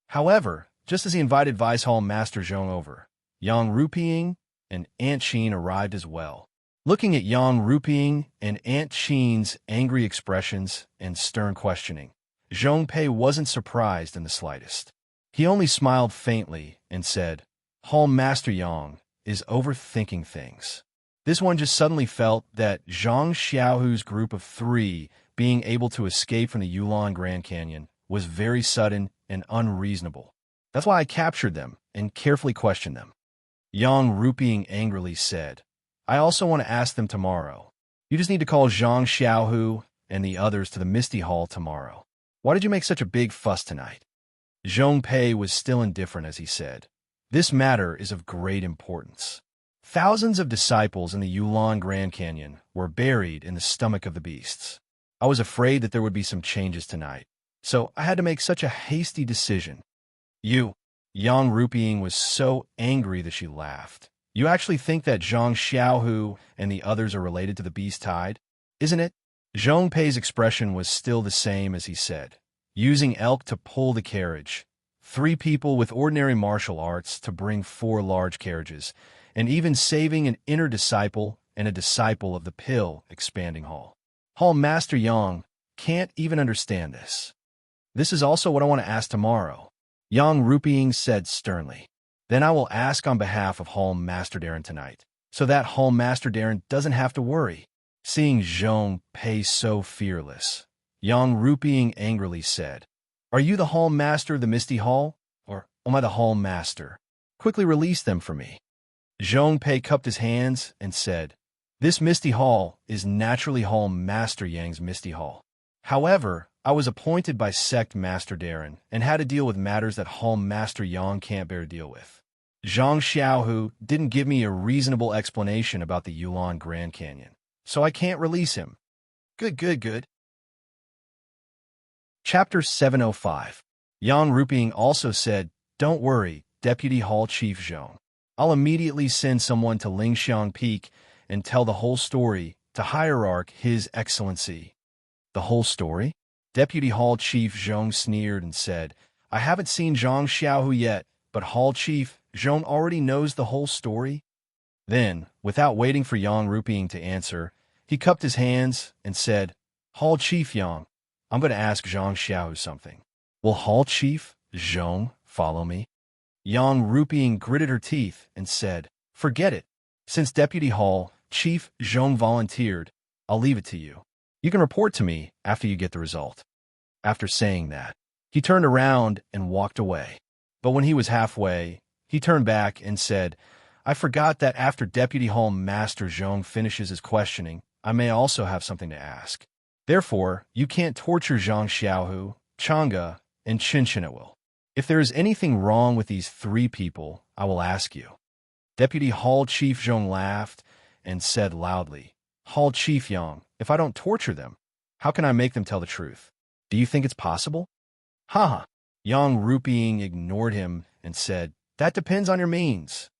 However, just as he invited Vice Hall Master Zhong over, Yang Rupiying and Aunt Qin arrived as well. Looking at Yang Rupiying and Aunt Qin's angry expressions and stern questioning, Zhong Pei wasn't surprised in the slightest. He only smiled faintly and said, Hall Master Yang is overthinking things. This one just suddenly felt that Zhang Xiaohu's group of three being able to escape from the Yulon Grand Canyon was very sudden and unreasonable. That's why I captured them and carefully questioned them. Yang Rupiying angrily said, I also want to ask them tomorrow. You just need to call Zhang Xiaohu and the others to the Misty Hall tomorrow. Why did you make such a big fuss tonight? Zhong Pei was still indifferent as he said, This matter is of great importance. Thousands of disciples in the Yulon Grand Canyon were buried in the stomach of the beasts. I was afraid that there would be some changes tonight, so I had to make such a hasty decision. You, Yang Rupiying was so angry that she laughed. You actually think that Zhang Xiaohu and the others are related to the beast tide, isn't it? Zhong Pei's expression was still the same as he said, using elk to pull the carriage, 3 people with ordinary martial arts to bring 4 large carriages, and even saving an inner disciple and a disciple of the pill expanding hall. Hall Master Yang can't even understand this. This is also what I want to ask tomorrow, Yang Rupiying said sternly. Then I will ask on behalf of Hall Master Darren tonight, so that Hall Master Darren doesn't have to worry. Seeing Zhong Pei so fearless, Yang Rupiying angrily said, Are you the Hall Master of the Misty Hall, or am I the Hall Master? Quickly release them for me. Zhong Pei cupped his hands and said, This Misty Hall is naturally Hall Master Yang's Misty Hall. However, I was appointed by Sect Master Darren and had to deal with matters that Hall Master Yang can't bear to deal with. Zhang Xiaohu didn't give me a reasonable explanation about the Yulon Grand Canyon, so I can't release him. Good. Chapter 705. Yang Rupiying also said, Don't worry, Deputy Hall Chief Zhong. I'll immediately send someone to Lingxiang Peak and tell the whole story to Hierarch His Excellency. The whole story? Deputy Hall Chief Zhong sneered and said, I haven't seen Zhang Xiaohu yet, but Hall Chief Zhong already knows the whole story? Then, without waiting for Yang Rupiying to answer, he cupped his hands and said, Hall Chief Yang, I'm going to ask Zhang Xiaohu something. Will Hall Chief Zhong follow me? Yang Rupiying gritted her teeth and said, Forget it. Since Deputy Hall Chief Zhong volunteered, I'll leave it to you. You can report to me after you get the result. After saying that, he turned around and walked away. But when he was halfway, he turned back and said, I forgot that after Deputy Hall Master Zhong finishes his questioning, I may also have something to ask. Therefore, you can't torture Zhang Xiaohu, Chang'e, and Qinshin at will. If there is anything wrong with these three people, I will ask you." Deputy Hall Chief Zhong laughed and said loudly, "Hall Chief Yang, if I don't torture them, how can I make them tell the truth? Do you think it's possible?" "Haha." Yang Ruping ignored him and said, "That depends on your means."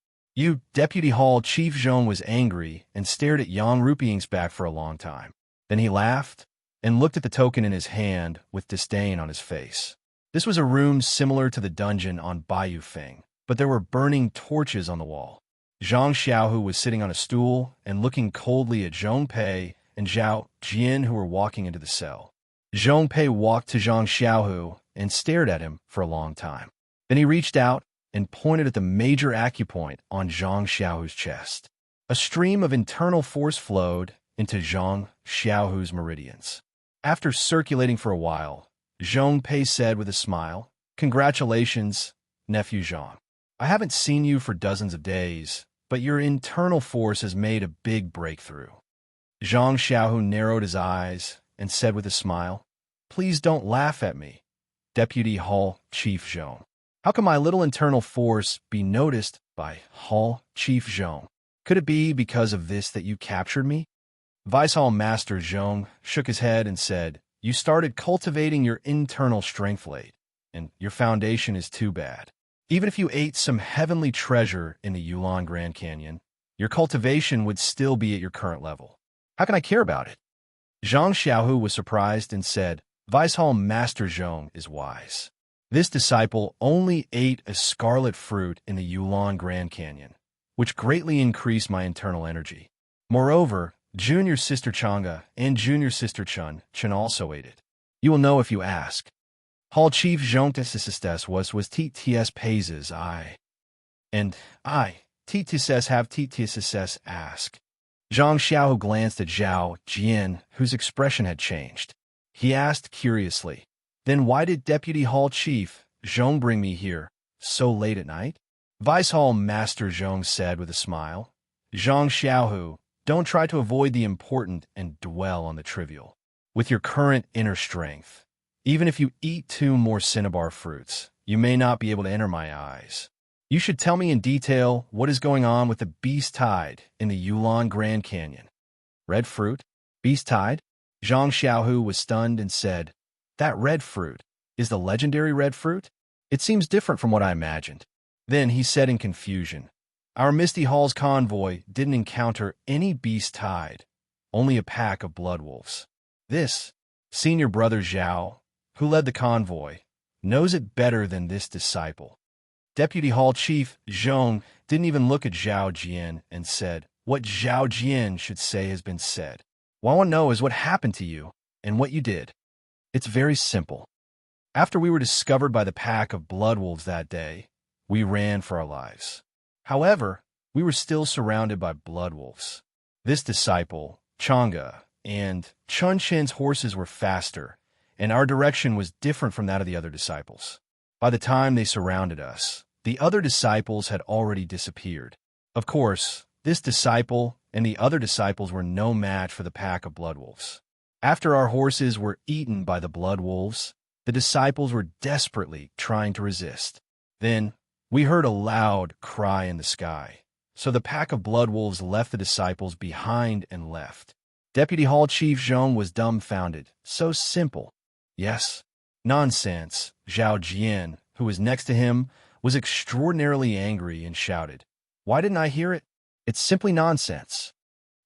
Deputy Hall Chief Zhong was angry and stared at Yang Ruping's back for a long time. Then he laughed and looked at the token in his hand with disdain on his face. This was a room similar to the dungeon on Bayou Feng, but there were burning torches on the wall. Zhang Xiaohu was sitting on a stool and looking coldly at Zhong Pei and Zhao Jian, who were walking into the cell. Zhong Pei walked to Zhang Xiaohu and stared at him for a long time. Then he reached out and pointed at the major acupoint on Zhang Xiaohu's chest. A stream of internal force flowed into Zhang Xiaohu's meridians. After circulating for a while, Zhong Pei said with a smile, "Congratulations, nephew Zhang. I haven't seen you for dozens of days, but your internal force has made a big breakthrough." Zhang Xiaohu narrowed his eyes and said with a smile, "Please don't laugh at me, Deputy Hall Chief Zhong. How can my little internal force be noticed by Hall Chief Zhong? Could it be because of this that you captured me?" Vice Hall Master Zhong shook his head and said, "You started cultivating your internal strength late, and your foundation is too bad. Even if you ate some heavenly treasure in the Yulon Grand Canyon, your cultivation would still be at your current level. How can I care about it?" Zhang Xiaohu was surprised and said, "Vice Hall Master Zhong is wise. This disciple only ate a scarlet fruit in the Yulon Grand Canyon, which greatly increased my internal energy. Moreover, junior sister Chang'e and junior sister Chen also ate it. You will know if you ask." Hall Chief Zhong Tss was TTS Paises I. And I, TTS have TTS ask. Zhang Xiao glanced at Zhao Jian, whose expression had changed. He asked curiously, "Then why did Deputy Hall Chief Zhong bring me here so late at night?" Vice Hall Master Zhong said with a smile, "Zhang Xiaohu, don't try to avoid the important and dwell on the trivial. With your current inner strength, even if you eat 2 more cinnabar fruits, you may not be able to enter my eyes. You should tell me in detail what is going on with the beast tide in the Yulon Grand Canyon." "Red fruit? Beast tide?" Zhang Xiaohu was stunned and said, "That red fruit is the legendary red fruit? It seems different from what I imagined." Then he said in confusion, "Our Misty Hall's convoy didn't encounter any beast tide, only a pack of blood wolves. This senior brother Zhao, who led the convoy, knows it better than this disciple." Deputy Hall Chief Zhong didn't even look at Zhao Jian and said, "What Zhao Jian should say has been said. What I want to know is what happened to you and what you did. It's very simple. After we were discovered by the pack of blood wolves that day, we ran for our lives. However, we were still surrounded by blood wolves. This disciple, Chang'e, and Chun-Chin's horses were faster, and our direction was different from that of the other disciples. By the time they surrounded us, the other disciples had already disappeared. Of course, this disciple and the other disciples were no match for the pack of blood wolves. After our horses were eaten by the blood wolves, the disciples were desperately trying to resist. Then, we heard a loud cry in the sky, so the pack of blood wolves left the disciples behind and left. Deputy Hall Chief Zhong was dumbfounded. So simple. Yes. Nonsense. Zhao Jian, who was next to him, was extraordinarily angry and shouted, "Why didn't I hear it? It's simply nonsense.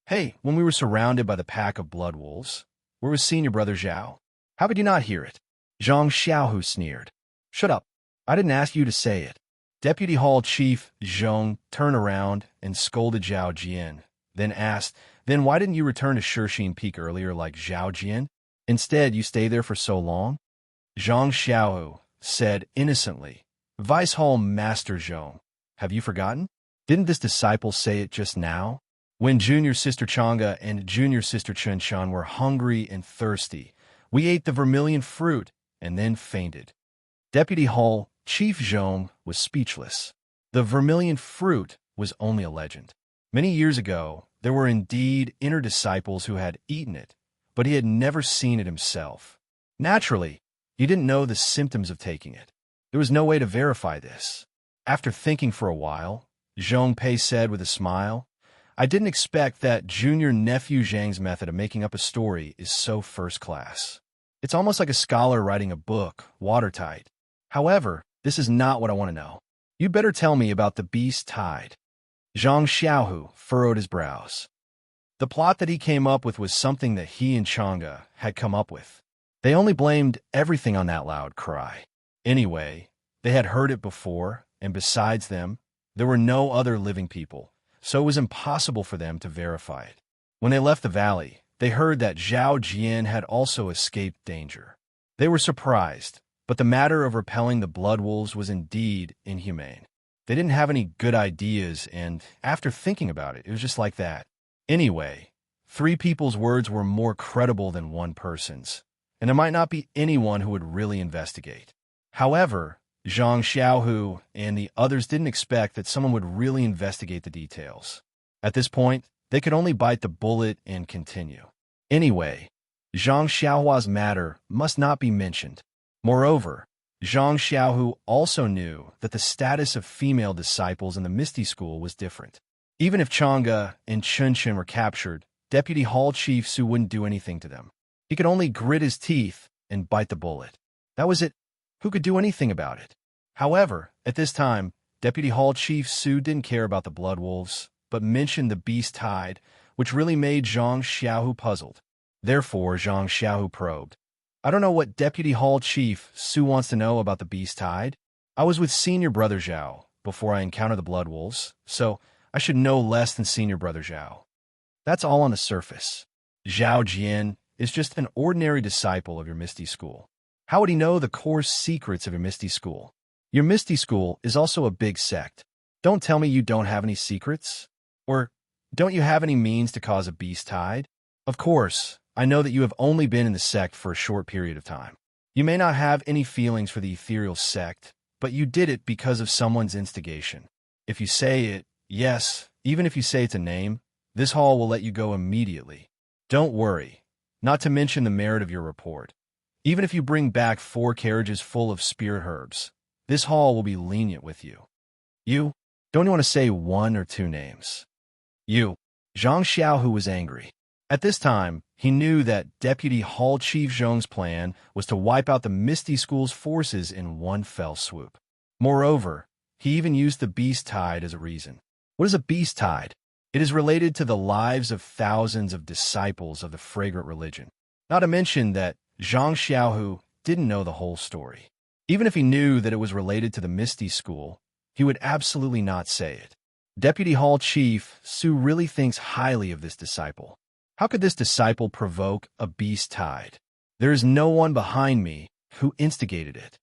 Hey, when we were surrounded by the pack of blood wolves, where was senior brother Zhao? How could you not hear it?" Zhang Xiaohu sneered. "Shut up. I didn't ask you to say it." Deputy Hall Chief Zhong turned around and scolded Zhao Jian, then asked, "Then why didn't you return to Shixin Peak earlier like Zhao Jian? Instead, you stayed there for so long?" Zhang Xiaohu said innocently, "Vice Hall Master Zhong, have you forgotten? Didn't this disciple say it just now? When junior sister Chang'e and junior sister Chen were hungry and thirsty, we ate the vermilion fruit and then fainted." Deputy Hall Chief Zhong was speechless. The vermilion fruit was only a legend. Many years ago, there were indeed inner disciples who had eaten it, but he had never seen it himself. Naturally, he didn't know the symptoms of taking it. There was no way to verify this. After thinking for a while, Zhong Pei said with a smile, I didn't expect that junior nephew Zhang's method of making up a story is so first class. It's almost like a scholar writing a book, watertight. However, this is not what I want to know. You'd better tell me about the beast tide. Zhang Xiaohu furrowed his brows. The plot that he came up with was something that he and Chang'e had come up with. They only blamed everything on that loud cry. Anyway, they had heard it before, and besides them, there were no other living people, so it was impossible for them to verify it. When they left the valley, they heard that Zhao Jian had also escaped danger. They were surprised, but the matter of repelling the blood wolves was indeed inhumane. They didn't have any good ideas, and after thinking about it, it was just like that. Anyway, 3 people's words were more credible than one person's, and there might not be anyone who would really investigate. However, Zhang Xiaohu and the others didn't expect that someone would really investigate the details. At this point, they could only bite the bullet and continue. Anyway, Zhang Xiaohua's matter must not be mentioned. Moreover, Zhang Xiaohu also knew that the status of female disciples in the Misty School was different. Even if Chang'e and Chunchen were captured, Deputy Hall Chief Su wouldn't do anything to them. He could only grit his teeth and bite the bullet. That was it. Who could do anything about it? However, at this time, Deputy Hall Chief Su didn't care about the blood wolves, but mentioned the beast tide, which really made Zhang Xiaohu puzzled. Therefore, Zhang Xiaohu probed. I don't know what Deputy Hall Chief Su wants to know about the beast tide. I was with Senior Brother Zhao before I encountered the blood wolves, so I should know less than Senior Brother Zhao. That's all on the surface. Zhao Jian is just an ordinary disciple of your Misty School. How would he know the core secrets of your Misty School? Your Misty School is also a big sect. Don't tell me you don't have any secrets. Or don't you have any means to cause a beast tide? Of course, I know that you have only been in the sect for a short period of time. You may not have any feelings for the ethereal sect, but you did it because of someone's instigation. If you say it, yes, even if you say it's a name, this hall will let you go immediately. Don't worry, not to mention the merit of your report. Even if you bring back 4 carriages full of spirit herbs, this hall will be lenient with you. You? Don't you want to say 1 or 2 names? You. Zhang Xiaohu was angry. At this time, he knew that Deputy Hall Chief Zhong's plan was to wipe out the Misty School's forces in one fell swoop. Moreover, he even used the beast tide as a reason. What is a beast tide? It is related to the lives of thousands of disciples of the fragrant religion. Not to mention that Zhang Xiaohu didn't know the whole story. Even if he knew that it was related to the Misty School, he would absolutely not say it. Deputy Hall Chief Su really thinks highly of this disciple. How could this disciple provoke a beast tide? There is no one behind me who instigated it.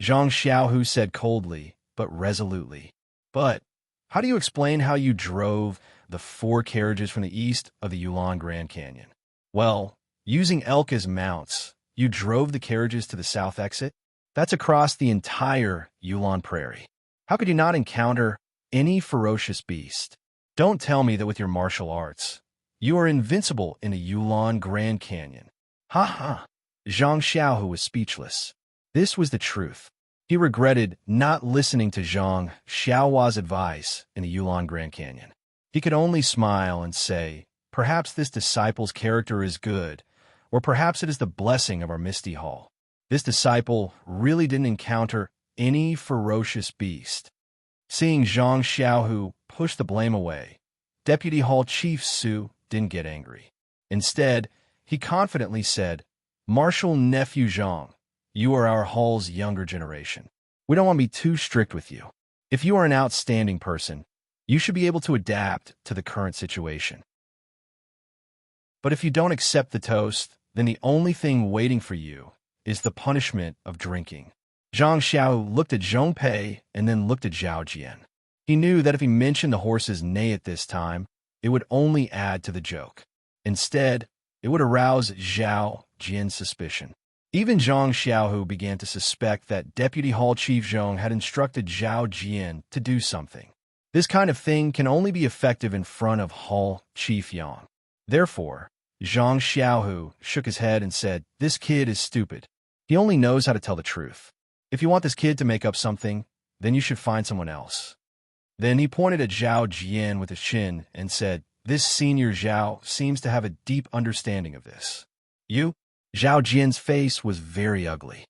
Zhang Xiaohu said coldly, but resolutely. But how do you explain how you drove the 4 carriages from the east of the Yulon Grand Canyon? Well, using elk as mounts, you drove the carriages to the south exit? That's across the entire Yulon Prairie. How could you not encounter any ferocious beast? Don't tell me that with your martial arts, you are invincible in a Yulon Grand Canyon. Ha ha! Zhang Xiaohu was speechless. This was the truth. He regretted not listening to Zhang Xiaohua's advice in the Yulon Grand Canyon. He could only smile and say, perhaps this disciple's character is good, or perhaps it is the blessing of our Misty Hall. This disciple really didn't encounter any ferocious beast. Seeing Zhang Xiaohu push the blame away, Deputy Hall Chief Su didn't get angry. Instead, he confidently said, Marshal Nephew Zhang, you are our hall's younger generation. We don't want to be too strict with you. If you are an outstanding person, you should be able to adapt to the current situation. But if you don't accept the toast, then the only thing waiting for you is the punishment of drinking. Zhang Xiao looked at Zhong Pei and then looked at Zhao Jian. He knew that if he mentioned the horse's neigh at this time, it would only add to the joke. Instead, it would arouse Zhao Jian's suspicion. Even Zhang Xiaohu began to suspect that Deputy Hall Chief Zhong had instructed Zhao Jian to do something. This kind of thing can only be effective in front of Hall Chief Yang. Therefore, Zhang Xiaohu shook his head and said, "This kid is stupid. He only knows how to tell the truth. If you want this kid to make up something, then you should find someone else." Then he pointed at Zhao Jian with his chin and said, "This senior Zhao seems to have a deep understanding of this." "You?" Zhao Jian's face was very ugly.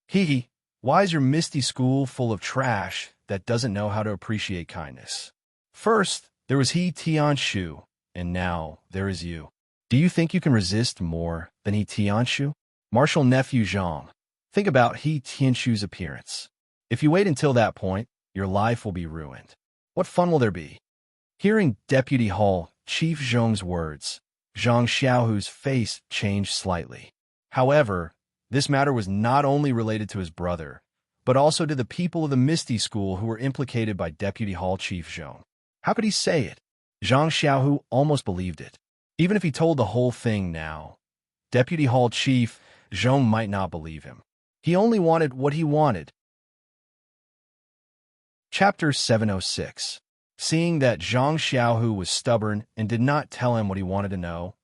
"Hee, why is your misty school full of trash that doesn't know how to appreciate kindness? First, there was He Tianshu, and now there is you. Do you think you can resist more than He Tianshu? Martial nephew Zhang, think about He Tianshu's appearance. If you wait until that point, your life will be ruined. What fun will there be?" Hearing Deputy Hall Chief Zhong's words, Zhang Xiaohu's face changed slightly. However, this matter was not only related to his brother, but also to the people of the Misty School who were implicated by Deputy Hall Chief Zhong. How could he say it? Zhang Xiaohu almost believed it. Even if he told the whole thing now, Deputy Hall Chief Zhong might not believe him. He only wanted what he wanted. Chapter 706. Seeing that Zhang Xiaohu was stubborn and did not tell him what he wanted to know,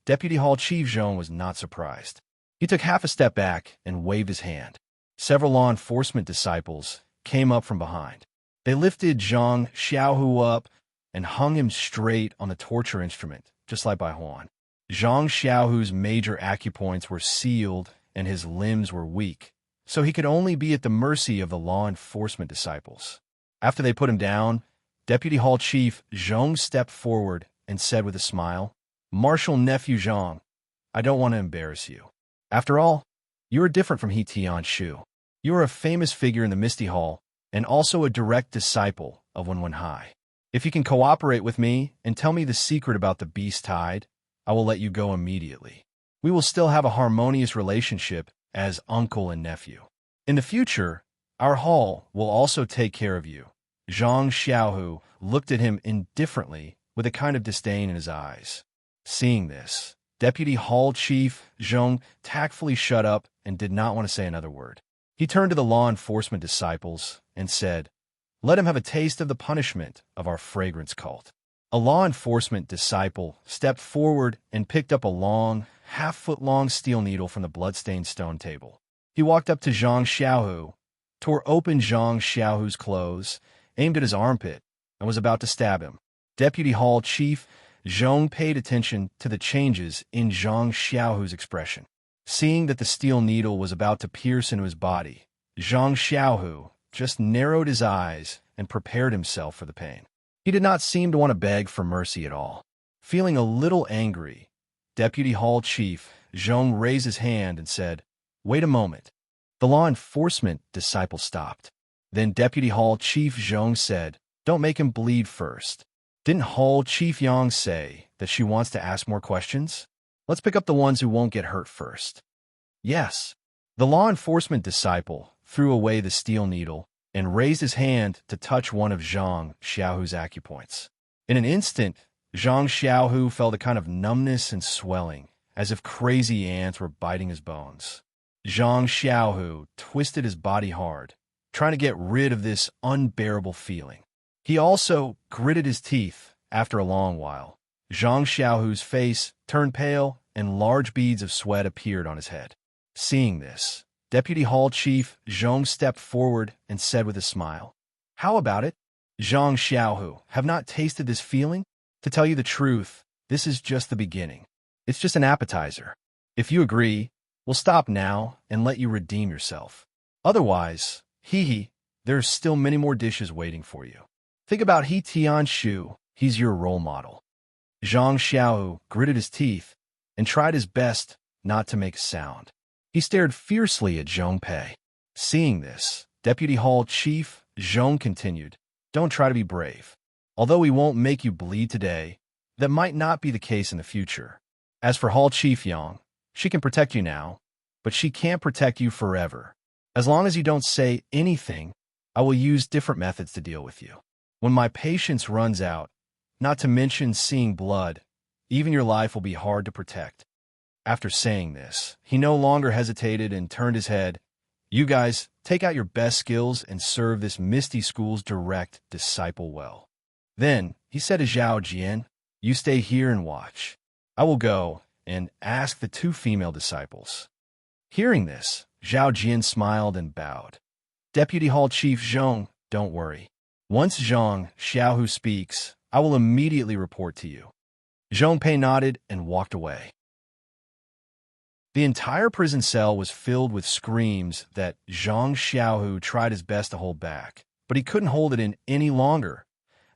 Deputy Hall Chief Zhong was not surprised. He took half a step back and waved his hand. Several law enforcement disciples came up from behind. They lifted Zhang Xiaohu up and hung him straight on the torture instrument, just like Bai Huan. Zhang Xiaohu's major acupoints were sealed and his limbs were weak, so he could only be at the mercy of the law enforcement disciples. After they put him down, Deputy Hall Chief Zhong stepped forward and said with a smile, "Martial nephew Zhang, I don't want to embarrass you. After all, you are different from He Tianshu. You are a famous figure in the Misty Hall and also a direct disciple of Wenwen Hai. If you can cooperate with me and tell me the secret about the Beast Tide, I will let you go immediately. We will still have a harmonious relationship as uncle and nephew. In the future, our hall will also take care of you." Zhang Xiaohu looked at him indifferently with a kind of disdain in his eyes. Seeing this, Deputy Hall Chief Zhong tactfully shut up and did not want to say another word. He turned to the law enforcement disciples and said, "Let him have a taste of the punishment of our fragrance cult." A law enforcement disciple stepped forward and picked up a long, half-foot-long steel needle from the bloodstained stone table. He walked up to Zhang Xiaohu, tore open Zhang Xiaohu's clothes, aimed at his armpit, and was about to stab him. Deputy Hall Chief Zhong paid attention to the changes in Zhang Xiaohu's expression. Seeing that the steel needle was about to pierce into his body, Zhang Xiaohu just narrowed his eyes and prepared himself for the pain. He did not seem to want to beg for mercy at all. Feeling a little angry, Deputy Hall Chief Zhong raised his hand and said, "Wait a moment." The law enforcement disciple stopped. Then Deputy Hall Chief Zhong said, "Don't make him bleed first. Didn't Hall Chief Yang say that she wants to ask more questions? Let's pick up the ones who won't get hurt first." "Yes." The law enforcement disciple threw away the steel needle and raised his hand to touch one of Zhang Xiaohu's acupoints. In an instant, Zhang Xiaohu felt a kind of numbness and swelling, as if crazy ants were biting his bones. Zhang Xiaohu twisted his body hard, trying to get rid of this unbearable feeling. He also gritted his teeth after a long while. Zhang Xiaohu's face turned pale and large beads of sweat appeared on his head. Seeing this, Deputy Hall Chief Zhong stepped forward and said with a smile, "How about it? Zhang Xiaohu, have not tasted this feeling? To tell you the truth, this is just the beginning. It's just an appetizer. If you agree, we'll stop now and let you redeem yourself. Otherwise, there's still many more dishes waiting for you. Think about He Tianshu, he's your role model." Zhang Xiaohu gritted his teeth and tried his best not to make a sound. He stared fiercely at Zhong Pei. Seeing this, Deputy Hall Chief Zhong continued, "Don't try to be brave. Although we won't make you bleed today, that might not be the case in the future. As for Hall Chief Yang, she can protect you now, but she can't protect you forever. As long as you don't say anything, I will use different methods to deal with you. When my patience runs out, not to mention seeing blood, even your life will be hard to protect." After saying this, he no longer hesitated and turned his head. "You guys, take out your best skills and serve this Misty School's direct disciple well." Then he said to Zhao Jian, "You stay here and watch. I will go and ask the two female disciples." Hearing this, Zhao Jian smiled and bowed. "Deputy Hall Chief Zhong, don't worry. Once Zhang Xiaohu speaks, I will immediately report to you." Zhong Pei nodded and walked away. The entire prison cell was filled with screams that Zhang Xiaohu tried his best to hold back, but he couldn't hold it in any longer.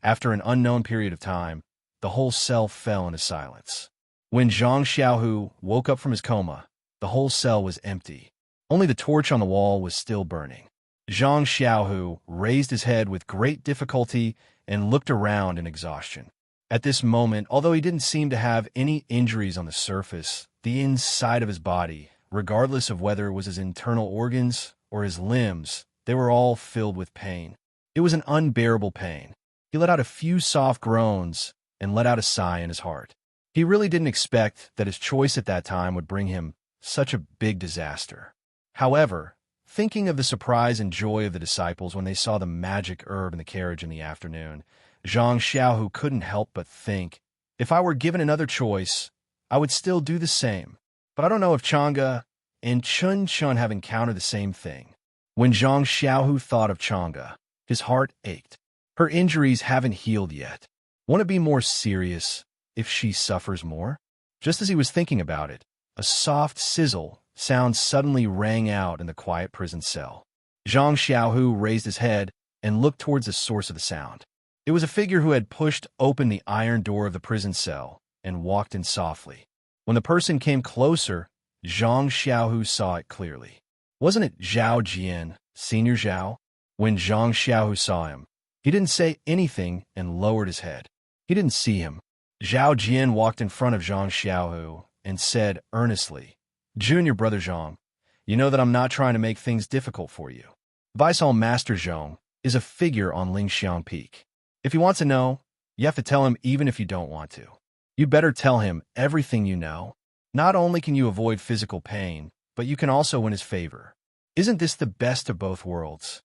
After an unknown period of time, the whole cell fell into silence. When Zhang Xiaohu woke up from his coma, the whole cell was empty. Only the torch on the wall was still burning. Zhang Xiaohu raised his head with great difficulty and looked around in exhaustion. At this moment, although he didn't seem to have any injuries on the surface, the inside of his body, regardless of whether it was his internal organs or his limbs, they were all filled with pain. It was an unbearable pain. He let out a few soft groans and let out a sigh in his heart. He really didn't expect that his choice at that time would bring him such a big disaster. However, thinking of the surprise and joy of the disciples when they saw the magic herb in the carriage in the afternoon, Zhang Xiaohu couldn't help but think, if I were given another choice, I would still do the same. But I don't know if Chang'e and Chun Chun have encountered the same thing. When Zhang Xiaohu thought of Chang'e, his heart ached. Her injuries haven't healed yet. Won't it be more serious if she suffers more? Just as he was thinking about it, a soft sizzle sound suddenly rang out in the quiet prison cell. Zhang Xiaohu raised his head and looked towards the source of the sound. It was a figure who had pushed open the iron door of the prison cell and walked in softly. When the person came closer, Zhang Xiaohu saw it clearly. Wasn't it Zhao Jian, Senior Zhao? When Zhang Xiaohu saw him, he didn't say anything and lowered his head. He didn't see him. Zhao Jian walked in front of Zhang Xiaohu and said earnestly, "Junior brother Zhang, you know that I'm not trying to make things difficult for you. Vice Hall Master Zhong is a figure on Lingxiang Peak. If he wants to know, you have to tell him even if you don't want to. You better tell him everything you know. Not only can you avoid physical pain, but you can also win his favor. Isn't this the best of both worlds?"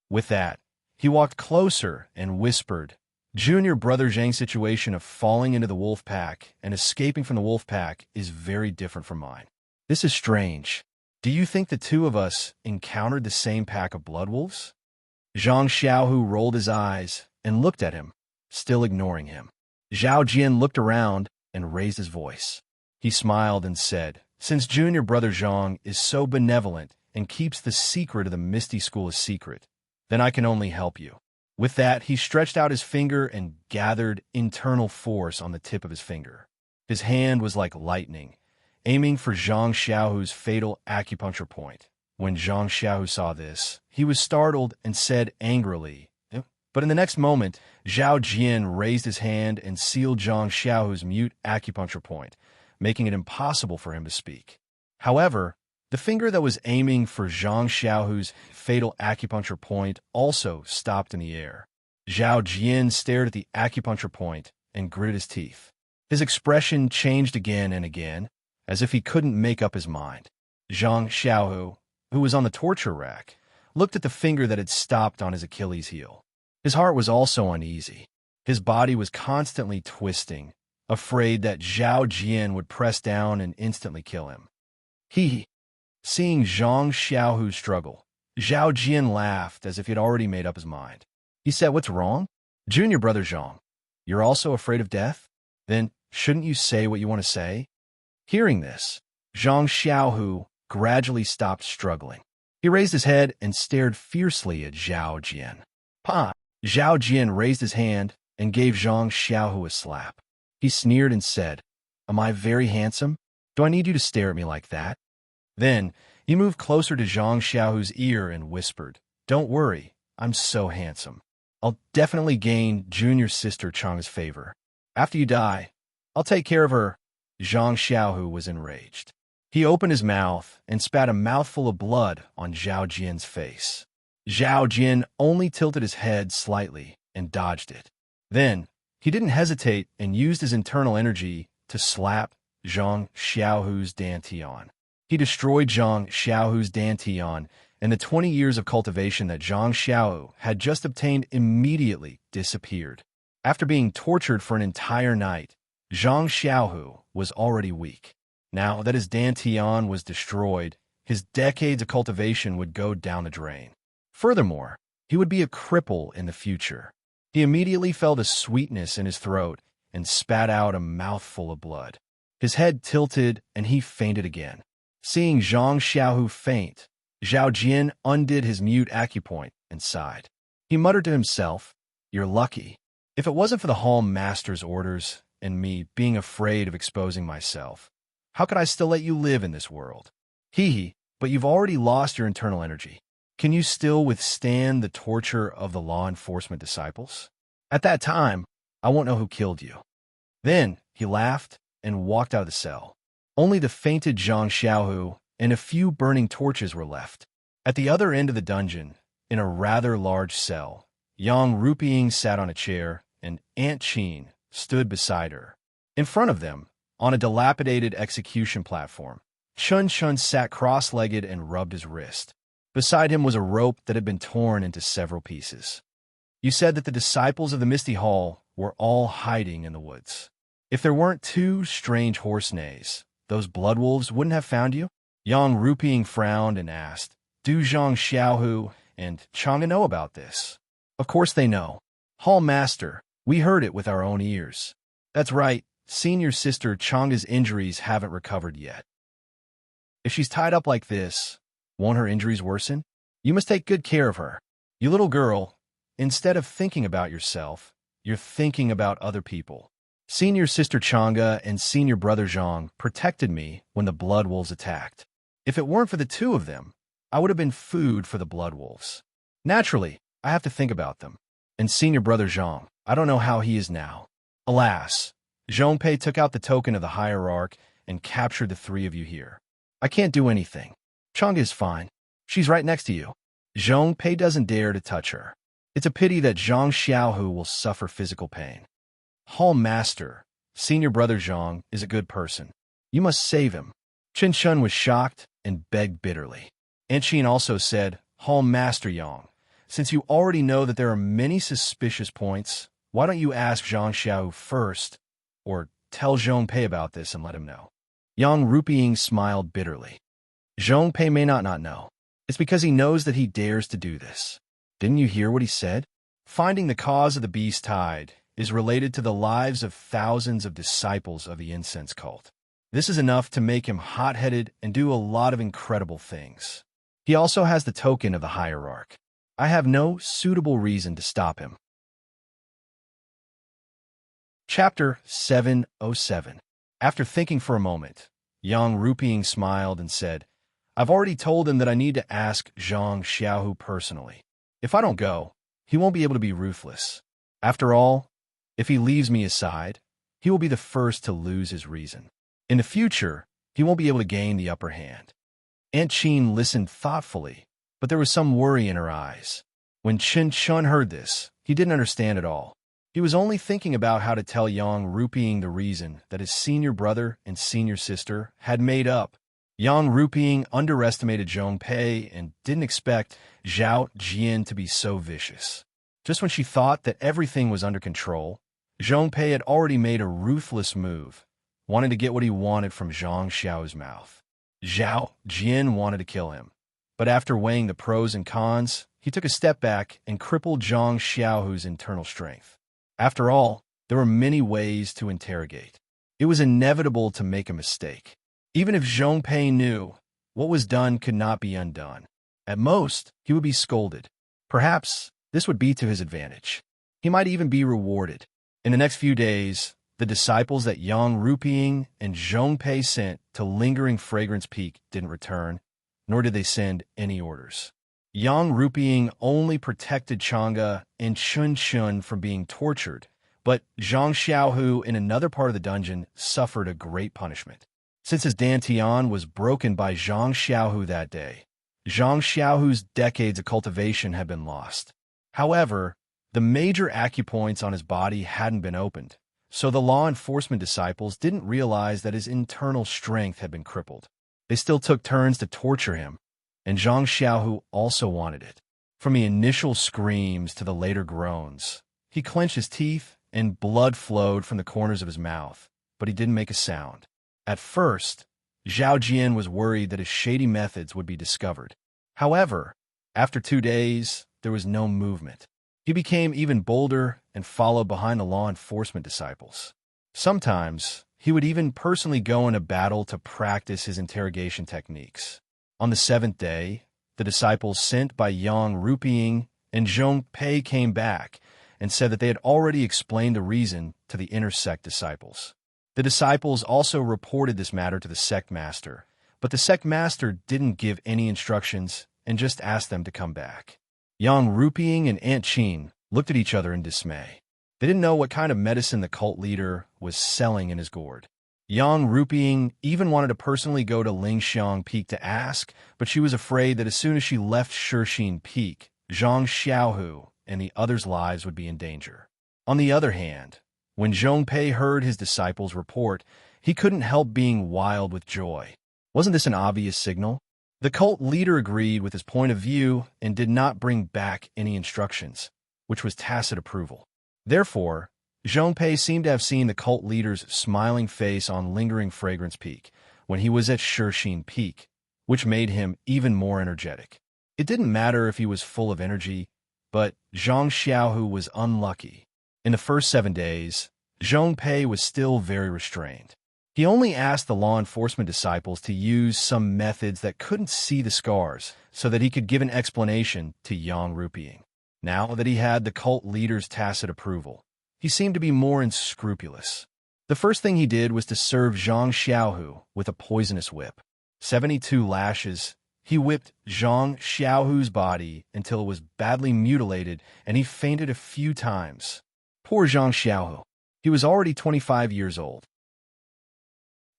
With that, he walked closer and whispered, "Junior brother Zhang's situation of falling into the wolf pack and escaping from the wolf pack is very different from mine. This is strange. Do you think the two of us encountered the same pack of blood wolves?" Zhang Xiaohu rolled his eyes and looked at him, still ignoring him. Zhao Jian looked around and raised his voice. He smiled and said, "Since junior brother Zhang is so benevolent and keeps the secret of the Misty School a secret, then I can only help you." With that, he stretched out his finger and gathered internal force on the tip of his finger. His hand was like lightning, aiming for Zhang Xiaohu's fatal acupuncture point. When Zhang Xiaohu saw this, he was startled and said angrily, but in the next moment, Zhao Jian raised his hand and sealed Zhang Xiaohu's mute acupuncture point, making it impossible for him to speak. However, the finger that was aiming for Zhang Xiaohu's fatal acupuncture point also stopped in the air. Zhao Jian stared at the acupuncture point and gritted his teeth. His expression changed again and again, as if he couldn't make up his mind. Zhang Xiaohu, who was on the torture rack, looked at the finger that had stopped on his Achilles heel. His heart was also uneasy. His body was constantly twisting, afraid that Zhao Jian would press down and instantly kill him. Seeing Zhang Xiaohu struggle, Zhao Jian laughed as if he had already made up his mind. He said, "What's wrong? Junior brother Zhang, you're also afraid of death? Then shouldn't you say what you want to say?" Hearing this, Zhang Xiaohu gradually stopped struggling. He raised his head and stared fiercely at Zhao Jian. "Pa!" Zhao Jian raised his hand and gave Zhang Xiaohu a slap. He sneered and said, "Am I very handsome? Do I need you to stare at me like that?" Then he moved closer to Zhang Xiaohu's ear and whispered, "Don't worry, I'm so handsome. I'll definitely gain junior sister Chang's favor. After you die, I'll take care of her." Zhang Xiaohu was enraged. He opened his mouth and spat a mouthful of blood on Zhao Jian's face. Zhao Jian only tilted his head slightly and dodged it. Then, he didn't hesitate and used his internal energy to slap Zhang Xiaohu's dantian. He destroyed Zhang Xiaohu's dantian and the 20 years of cultivation that Zhang Xiao had just obtained immediately disappeared. After being tortured for an entire night, Zhang Xiaohu was already weak. Now that his dantian was destroyed, his decades of cultivation would go down the drain. Furthermore, he would be a cripple in the future. He immediately felt a sweetness in his throat and spat out a mouthful of blood. His head tilted and he fainted again. Seeing Zhang Xiaohu faint, Zhao Jian undid his mute acupoint and sighed. He muttered to himself, "You're lucky. If it wasn't for the Hall Master's orders and me being afraid of exposing myself, how could I still let you live in this world? Hee, but you've already lost your internal energy. Can you still withstand the torture of the law enforcement disciples? At that time, I won't know who killed you." Then he laughed and walked out of the cell. Only the fainted Zhang Xiaohu and a few burning torches were left. At the other end of the dungeon, in a rather large cell, Yang Rupiying sat on a chair and Aunt Qin stood beside her. In front of them, on a dilapidated execution platform, Chun Chun sat cross-legged and rubbed his wrist. Beside him was a rope that had been torn into several pieces. "You said that the disciples of the Misty Hall were all hiding in the woods. If there weren't two strange horse neighs, those blood wolves wouldn't have found you?" Yang Rupiying frowned and asked, "Do Zhang Xiaohu and Chang'e know about this?" "Of course they know. Hall Master, we heard it with our own ears." "That's right. Senior sister Chang'e's injuries haven't recovered yet. If she's tied up like this, won't her injuries worsen? You must take good care of her. You little girl, instead of thinking about yourself, you're thinking about other people. Senior sister Chang'e and senior brother Zhang protected me when the blood wolves attacked. If it weren't for the two of them, I would have been food for the blood wolves. Naturally, I have to think about them. And senior brother Zhang, I don't know how he is now. Alas, Zhongpei took out the token of the hierarch and captured the three of you here. I can't do anything. Chang'e is fine. She's right next to you. Zhongpei doesn't dare to touch her. It's a pity that Zhang Xiaohu will suffer physical pain. Hall Master, senior brother Zhang, is a good person. You must save him." Chen Shun was shocked and begged bitterly. Aunt Qin also said, "Hall Master Yang, since you already know that there are many suspicious points, why don't you ask Zhang Xiaohu first, or tell Zhongpei about this and let him know?" Yang Rupiying smiled bitterly. "Zhongpei may not know. It's because he knows that he dares to do this. Didn't you hear what he said? Finding the cause of the beast tide is related to the lives of thousands of disciples of the incense cult. This is enough to make him hot-headed and do a lot of incredible things. He also has the token of the hierarch. I have no suitable reason to stop him." Chapter 707. After thinking for a moment, Yang Rupiying smiled and said, "I've already told him that I need to ask Zhang Xiaohu personally. If I don't go, he won't be able to be ruthless. After all, if he leaves me aside, he will be the first to lose his reason. In the future, he won't be able to gain the upper hand." Aunt Qin listened thoughtfully, but there was some worry in her eyes. When Chen Chun heard this, he didn't understand at all. He was only thinking about how to tell Yang Rupiying the reason that his senior brother and senior sister had made up. Yang Rupiying underestimated Zhongpei and didn't expect Zhao Jian to be so vicious. Just when she thought that everything was under control, Zhongpei had already made a ruthless move, wanting to get what he wanted from Zhang Xiao's mouth. Zhao Jian wanted to kill him, but after weighing the pros and cons, he took a step back and crippled Zhang Xiaohu's internal strength. After all, there were many ways to interrogate. It was inevitable to make a mistake. Even if Zhongpei knew, what was done could not be undone. At most, he would be scolded. Perhaps this would be to his advantage. He might even be rewarded. In the next few days, the disciples that Yang Rupiying and Zhongpei sent to Lingering Fragrance Peak didn't return, nor did they send any orders. Yang Rupiying only protected Chang'e and Chun Chun from being tortured, but Zhang Xiaohu in another part of the dungeon suffered a great punishment. Since his dantian was broken by Zhang Xiaohu that day, Zhang Xiaohu's decades of cultivation had been lost. However, the major acupoints on his body hadn't been opened, so the law enforcement disciples didn't realize that his internal strength had been crippled. They still took turns to torture him, and Zhang Xiaohu also wanted it. From the initial screams to the later groans, he clenched his teeth and blood flowed from the corners of his mouth, but he didn't make a sound. At first, Zhao Jian was worried that his shady methods would be discovered. However, after 2 days, there was no movement. He became even bolder and followed behind the law enforcement disciples. Sometimes, he would even personally go into battle to practice his interrogation techniques. On the 7th day, the disciples sent by Yang Rupiying and Zhong Pei came back and said that they had already explained the reason to the inner sect disciples. The disciples also reported this matter to the sect master, but the sect master didn't give any instructions and just asked them to come back. Yang Rupiying and Aunt Qin looked at each other in dismay. They didn't know what kind of medicine the cult leader was selling in his gourd. Yang Rupiying even wanted to personally go to Lingxiang Peak to ask, but she was afraid that as soon as she left Shixin Peak, Zhang Xiaohu and the others' lives would be in danger. On the other hand, when Zhong Pei heard his disciples' report, he couldn't help being wild with joy. Wasn't this an obvious signal? The cult leader agreed with his point of view and did not bring back any instructions, which was tacit approval. Therefore, Zhong Pei seemed to have seen the cult leader's smiling face on Lingering Fragrance Peak when he was at Shixin Peak, which made him even more energetic. It didn't matter if he was full of energy, but Zhang Xiaohu was unlucky. In the first 7 days, Zhong Pei was still very restrained. He only asked the law enforcement disciples to use some methods that couldn't see the scars so that he could give an explanation to Yang Rupiying. Now that he had the cult leader's tacit approval, he seemed to be more unscrupulous. The first thing he did was to serve Zhang Xiaohu with a poisonous whip. 72 lashes, he whipped Zhang Xiaohu's body until it was badly mutilated and he fainted a few times. Poor Zhang Xiaohu. He was already 25 years old.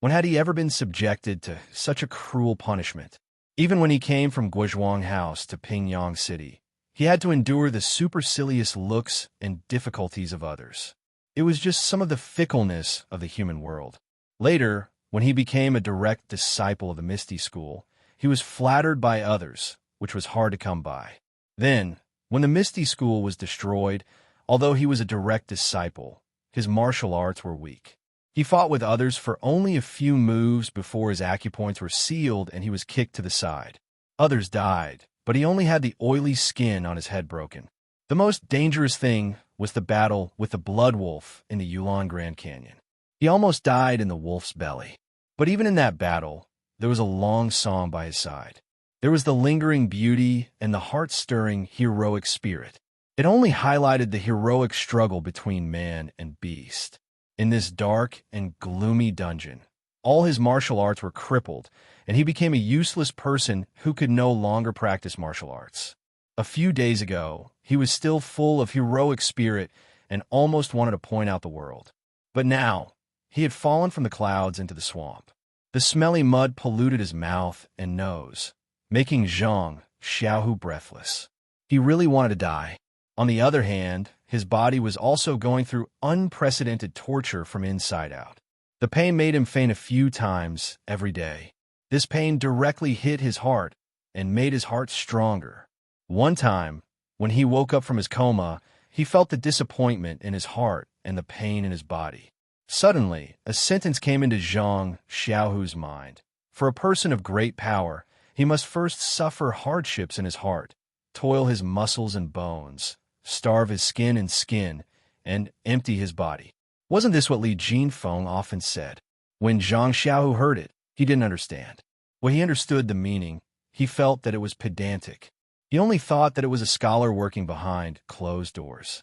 When had he ever been subjected to such a cruel punishment? Even when he came from Guozhuang House to Pingyang City, he had to endure the supercilious looks and difficulties of others. It was just some of the fickleness of the human world. Later, when he became a direct disciple of the Misty School, he was flattered by others, which was hard to come by. Then, when the Misty School was destroyed, although he was a direct disciple, his martial arts were weak. He fought with others for only a few moves before his acupoints were sealed and he was kicked to the side. Others died, but he only had the oily skin on his head broken. The most dangerous thing was the battle with the blood wolf in the Yulon Grand Canyon. He almost died in the wolf's belly. But even in that battle, there was a long song by his side. There was the lingering beauty and the heart-stirring heroic spirit. It only highlighted the heroic struggle between man and beast. In this dark and gloomy dungeon, all his martial arts were crippled, and he became a useless person who could no longer practice martial arts. A few days ago, he was still full of heroic spirit and almost wanted to point out the world. But now, he had fallen from the clouds into the swamp. The smelly mud polluted his mouth and nose, making Zhang Xiaohu breathless. He really wanted to die. On the other hand, his body was also going through unprecedented torture from inside out. The pain made him faint a few times every day. This pain directly hit his heart and made his heart stronger. One time, when he woke up from his coma, he felt the disappointment in his heart and the pain in his body. Suddenly, a sentence came into Zhang Xiaohu's mind. For a person of great power, he must first suffer hardships in his heart, toil his muscles and bones, starve his skin and skin, and empty his body. Wasn't this what Li Jinfeng often said? When Zhang Xiaohu heard it, he didn't understand. When he understood the meaning, he felt that it was pedantic. He only thought that it was a scholar working behind closed doors.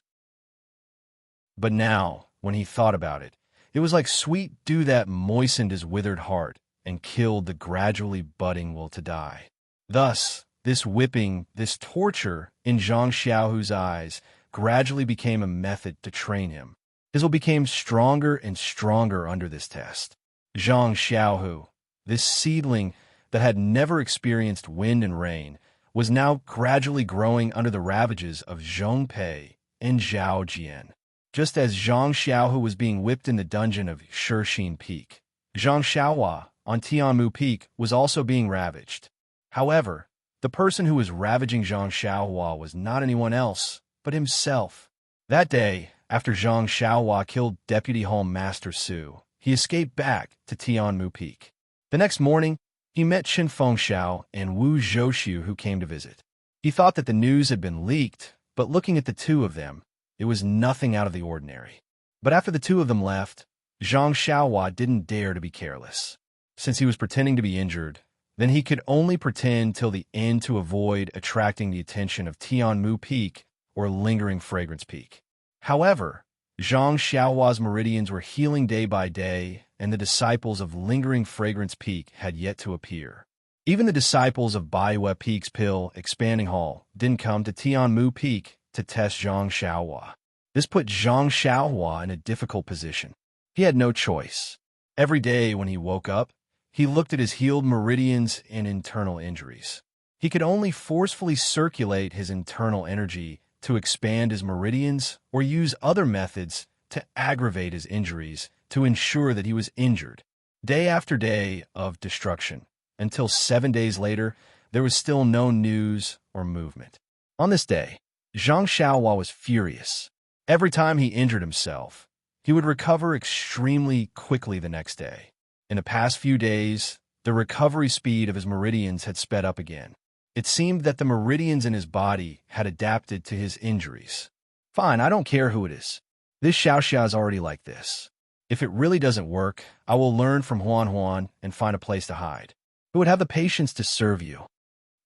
But now, when he thought about it, it was like sweet dew that moistened his withered heart and killed the gradually budding will to die. Thus, this whipping, this torture in Zhang Xiaohu's eyes gradually became a method to train him. His will became stronger and stronger under this test. Zhang Xiaohu, this seedling that had never experienced wind and rain, was now gradually growing under the ravages of Zhong Pei and Zhao Jian. Just as Zhang Xiaohu was being whipped in the dungeon of Shixin Peak, Zhang Xiaohua on Tianmu Peak was also being ravaged. However, The person who was ravaging Zhang Xiaohua was not anyone else, but himself. That day, after Zhang Xiaohua killed Deputy Home Master Su, he escaped back to Tianmu Peak. The next morning, he met Qin Fengxiao and Wu Zhouxiu, who came to visit. He thought that the news had been leaked, but looking at the two of them, it was nothing out of the ordinary. But after the two of them left, Zhang Xiaohua didn't dare to be careless. Since he was pretending to be injured, then he could only pretend till the end to avoid attracting the attention of Tianmu Peak or Lingering Fragrance Peak. However, Zhang Xiaohua's meridians were healing day by day, and the disciples of Lingering Fragrance Peak had yet to appear. Even the disciples of Baiwa Peak's Pill Expanding Hall didn't come to Tianmu Peak to test Zhang Xiaohua. This put Zhang Xiaohua in a difficult position. He had no choice. Every day when he woke up, he looked at his healed meridians and internal injuries. He could only forcefully circulate his internal energy to expand his meridians or use other methods to aggravate his injuries to ensure that he was injured. Day after day of destruction, until 7 days later, there was still no news or movement. On this day, Zhang Xiaohua was furious. Every time he injured himself, he would recover extremely quickly the next day. In the past few days, the recovery speed of his meridians had sped up again. It seemed that the meridians in his body had adapted to his injuries. Fine, I don't care who it is. This Xiaoxia is already like this. If it really doesn't work, I will learn from Huan and find a place to hide. Who would have the patience to serve you?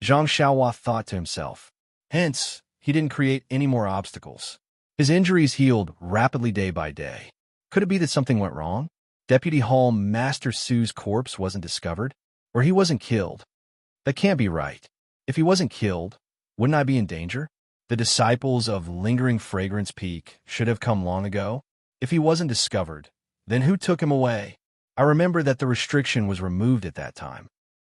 Zhang Xiaohua thought to himself. Hence, he didn't create any more obstacles. His injuries healed rapidly day by day. Could it be that something went wrong? Deputy Hall Master Su's corpse wasn't discovered? Or he wasn't killed? That can't be right. If he wasn't killed, wouldn't I be in danger? The disciples of Lingering Fragrance Peak should have come long ago. If he wasn't discovered, then who took him away? I remember that the restriction was removed at that time.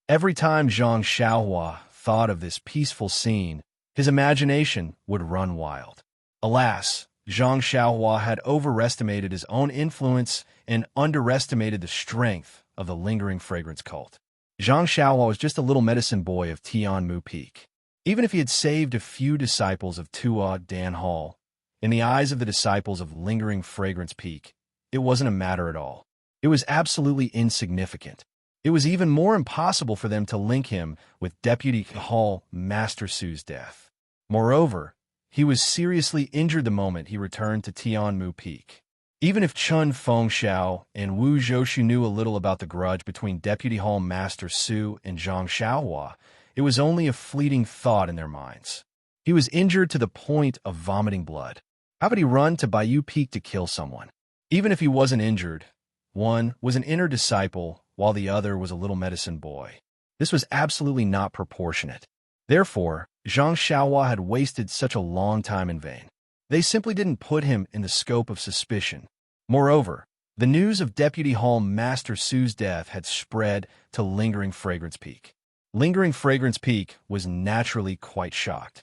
Every time Zhang Xiaohua thought of this peaceful scene, his imagination would run wild. Alas, Zhang Xiaohua had overestimated his own influence and underestimated the strength of the Lingering Fragrance cult. Zhang Xiaohua was just a little medicine boy of Tianmu Peak. Even if he had saved a few disciples of Tua Dan Hall, in the eyes of the disciples of Lingering Fragrance Peak, it wasn't a matter at all. It was absolutely insignificant. It was even more impossible for them to link him with Deputy Hall Master Su's death. Moreover, he was seriously injured the moment he returned to Tianmu Peak. Even if Qin Fengxiao and Wu Zhouxiu knew a little about the grudge between Deputy Hall Master Su and Zhang Xiaohua, it was only a fleeting thought in their minds. He was injured to the point of vomiting blood. How could he run to Baiyu Peak to kill someone? Even if he wasn't injured, one was an inner disciple while the other was a little medicine boy. This was absolutely not proportionate. Therefore, Zhang Xiaohua had wasted such a long time in vain. They simply didn't put him in the scope of suspicion. Moreover, the news of Deputy Hall Master Su's death had spread to Lingering Fragrance Peak. Lingering Fragrance Peak was naturally quite shocked.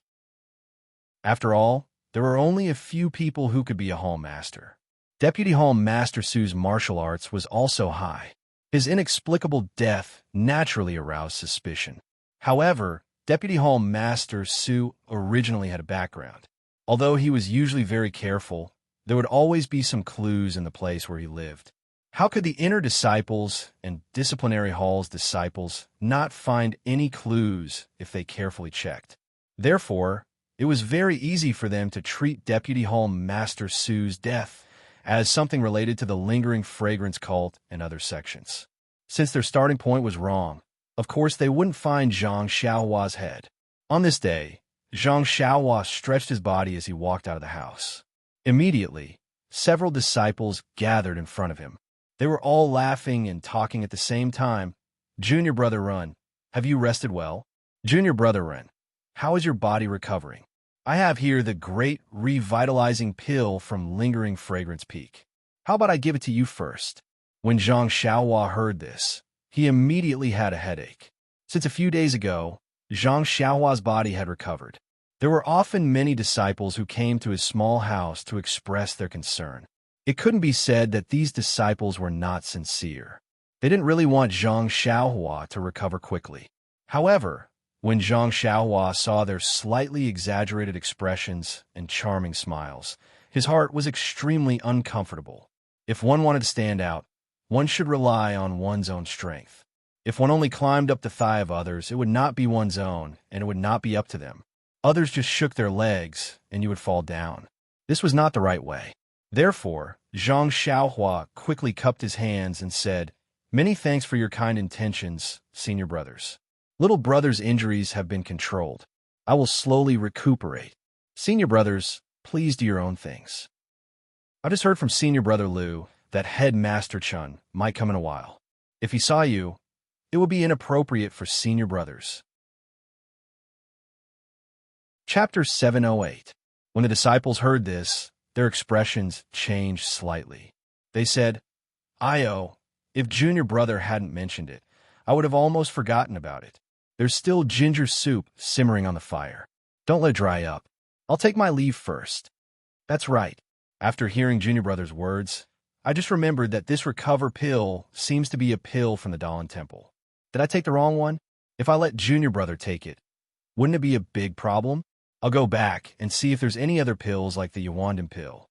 After all, there were only a few people who could be a Hall Master. Deputy Hall Master Su's martial arts was also high. His inexplicable death naturally aroused suspicion. However, Deputy Hall Master Su originally had a background. Although he was usually very careful, there would always be some clues in the place where he lived. How could the inner disciples and disciplinary hall's disciples not find any clues if they carefully checked? Therefore, it was very easy for them to treat Deputy Hall Master Su's death as something related to the Lingering Fragrance cult and other sections. Since their starting point was wrong, of course they wouldn't find Zhang Xiaohua's head. On this day, Zhang Xiaohua stretched his body as he walked out of the house. Immediately, several disciples gathered in front of him. They were all laughing and talking at the same time. Junior Brother Run, have you rested well? Junior Brother Run, how is your body recovering? I have here the great revitalizing pill from Lingering Fragrance Peak. How about I give it to you first? When Zhang Xiaohua heard this, he immediately had a headache. Since a few days ago, Zhang Xiaohua's body had recovered. There were often many disciples who came to his small house to express their concern. It couldn't be said that these disciples were not sincere. They didn't really want Zhang Xiaohua to recover quickly. However, When Zhang Xiaohua saw their slightly exaggerated expressions and charming smiles, his heart was extremely uncomfortable. If one wanted to stand out, one should rely on one's own strength. If one only climbed up the thigh of others, it would not be one's own, and it would not be up to them. Others just shook their legs, and you would fall down. This was not the right way. Therefore, Zhang Xiaohua quickly cupped his hands and said, "Many thanks for your kind intentions, senior brothers. Little brother's injuries have been controlled. I will slowly recuperate. Senior brothers, please do your own things." I just heard from senior brother Lu that headmaster Chun might come in a while. If he saw you, it would be inappropriate for senior brothers. Chapter 708. When the disciples heard this, their expressions changed slightly. They said, "Io, if junior brother hadn't mentioned it, I would have almost forgotten about it. There's still ginger soup simmering on the fire. Don't let it dry up. I'll take my leave first." That's right. After hearing junior brother's words, I just remembered that this recover pill seems to be a pill from the Dawn Temple. Did I take the wrong one? If I let junior brother take it, wouldn't it be a big problem? I'll go back and see if there's any other pills like the Yuandan pill.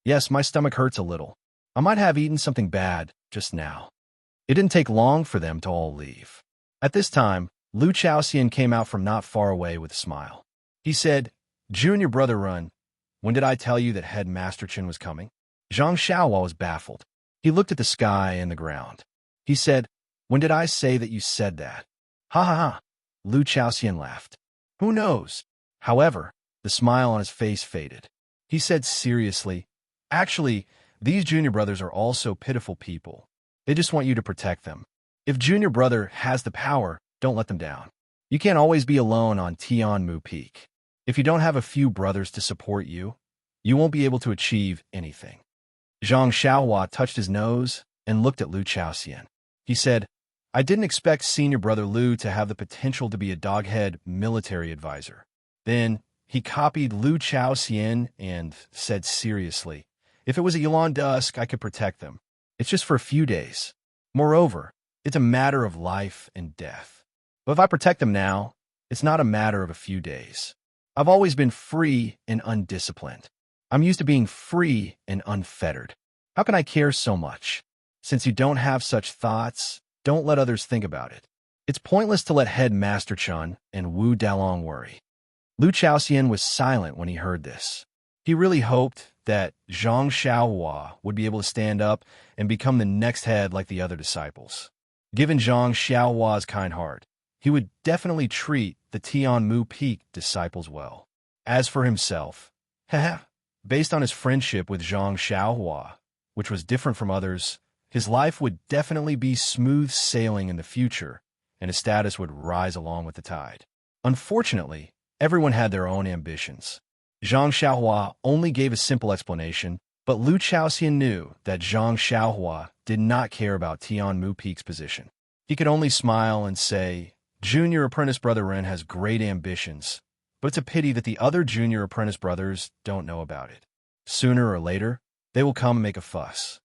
Yes, my stomach hurts a little. I might have eaten something bad just now. It didn't take long for them to all leave. At this time, Lu Chaoxian came out from not far away with a smile. He said, "Junior brother Run, when did I tell you that Headmaster Chen was coming?" Zhang Xiaohua was baffled. He looked at the sky and the ground. He said, "When did I say that you said that?" "Ha ha ha." Lu Chaoxian laughed. "Who knows?" However, the smile on his face faded. He said seriously, "Actually, these junior brothers are also pitiful people. They just want you to protect them. If junior brother has the power, don't let them down. You can't always be alone on Tianmu Peak. If you don't have a few brothers to support you, you won't be able to achieve anything." Zhang Xiaohua touched his nose and looked at Lu Chaoxian. He said, "I didn't expect senior brother Lu to have the potential to be a doghead military advisor." Then he copied Lu Chaoxian and said seriously, "If it was a Yuan Dusk, I could protect them. It's just for a few days. Moreover, it's a matter of life and death. But if I protect them now, it's not a matter of a few days. I've always been free and undisciplined. I'm used to being free and unfettered. How can I care so much? Since you don't have such thoughts, don't let others think about it. It's pointless to let Headmaster Chun and Wu Dalong worry." Lu Chaoxian was silent when he heard this. He really hoped that Zhang Xiaohua would be able to stand up and become the next head like the other disciples. Given Zhang Xiaohua's kind heart, he would definitely treat the Tianmu Peak disciples well. As for himself, based on his friendship with Zhang Xiaohua, which was different from others, his life would definitely be smooth sailing in the future, and his status would rise along with the tide. Unfortunately, everyone had their own ambitions. Zhang Xiaohua only gave a simple explanation, but Lu Chaoxian knew that Zhang Xiaohua did not care about Tianmu Peak's position. He could only smile and say, "Junior apprentice brother Ren has great ambitions, but it's a pity that the other junior apprentice brothers don't know about it. Sooner or later, they will come and make a fuss."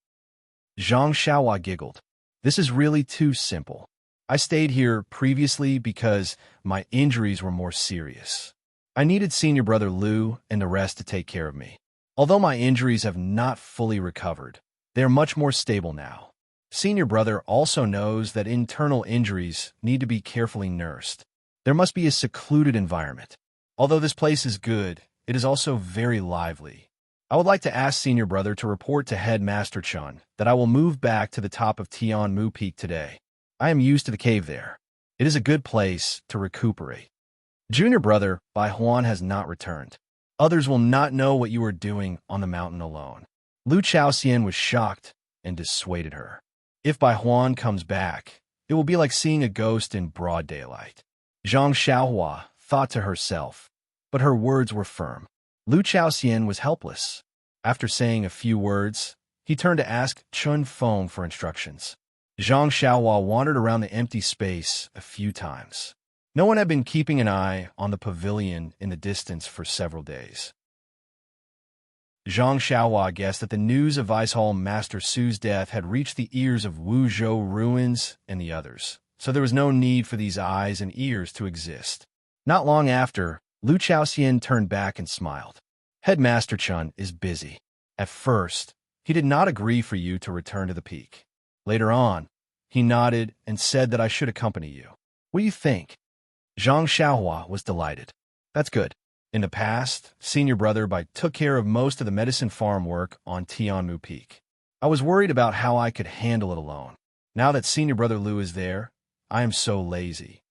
Zhang Xiaohua giggled. "This is really too simple. I stayed here previously because my injuries were more serious. I needed senior brother Lu and the rest to take care of me. Although my injuries have not fully recovered, they are much more stable now. Senior brother also knows that internal injuries need to be carefully nursed. There must be a secluded environment. Although this place is good, it is also very lively. I would like to ask senior brother to report to Headmaster Chun that I will move back to the top of Tianmu Peak today. I am used to the cave there. It is a good place to recuperate. Junior brother Bai Huan has not returned. Others will not know what you are doing on the mountain alone." Lu Chaoxian was shocked and dissuaded her. "If Bai Huan comes back, it will be like seeing a ghost in broad daylight." Zhang Xiaohua thought to herself, but her words were firm. Lu Chaoxian was helpless. After saying a few words, he turned to ask Chun Feng for instructions. Zhang Xiaohua wandered around the empty space a few times. No one had been keeping an eye on the pavilion in the distance for several days. Zhang Xiaohua guessed that the news of Vice Hall Master Su's death had reached the ears of Wuzhou Ruins and the others, so there was no need for these eyes and ears to exist. Not long after, Lu Chaoxian turned back and smiled. Headmaster Chun is busy. At first, he did not agree for you to return to the peak. Later on, he nodded and said that I should accompany you. What do you think? Zhang Xiaohua was delighted. That's good. In the past, Senior Brother Bai took care of most of the medicine farm work on Tianmu Peak. I was worried about how I could handle it alone. Now that Senior Brother Lu is there, I am so lazy.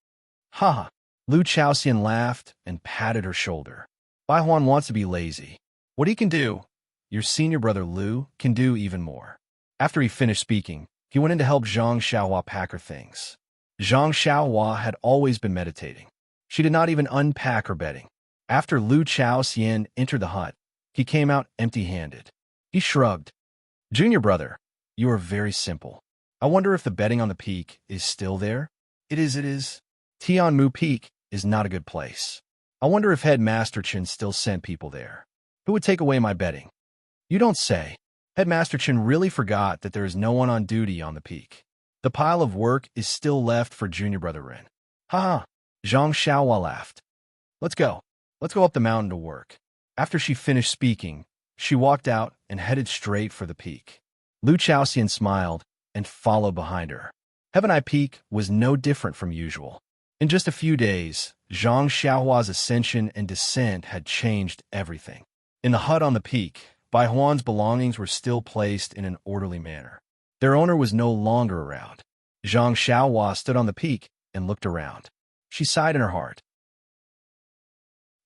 Ha! Lu Chaoxian laughed and patted her shoulder. Bai Huan wants to be lazy. What he can do, your Senior Brother Lu can do even more. After he finished speaking, he went in to help Zhang Xiaohua pack her things. Zhang Xiaohua had always been meditating. She did not even unpack her bedding. After Lu Chaoxian entered the hut, he came out empty-handed. He shrugged. Junior brother, you are very simple. I wonder if the bedding on the peak is still there? It is. Tianmu Peak is not a good place. I wonder if Headmaster Chen still sent people there. Who would take away my bedding? You don't say. Headmaster Chen really forgot that there is no one on duty on the peak. The pile of work is still left for Junior Brother Ren. Ha! Zhang Xiaohua laughed. Let's go up the mountain to work. After she finished speaking, she walked out and headed straight for the peak. Lu Chaoxian smiled and followed behind her. Heaven Eye Peak was no different from usual. In just a few days, Zhang Xiaohua's ascension and descent had changed everything. In the hut on the peak, Bai Huan's belongings were still placed in an orderly manner. Their owner was no longer around. Zhang Xiaohua stood on the peak and looked around. She sighed in her heart.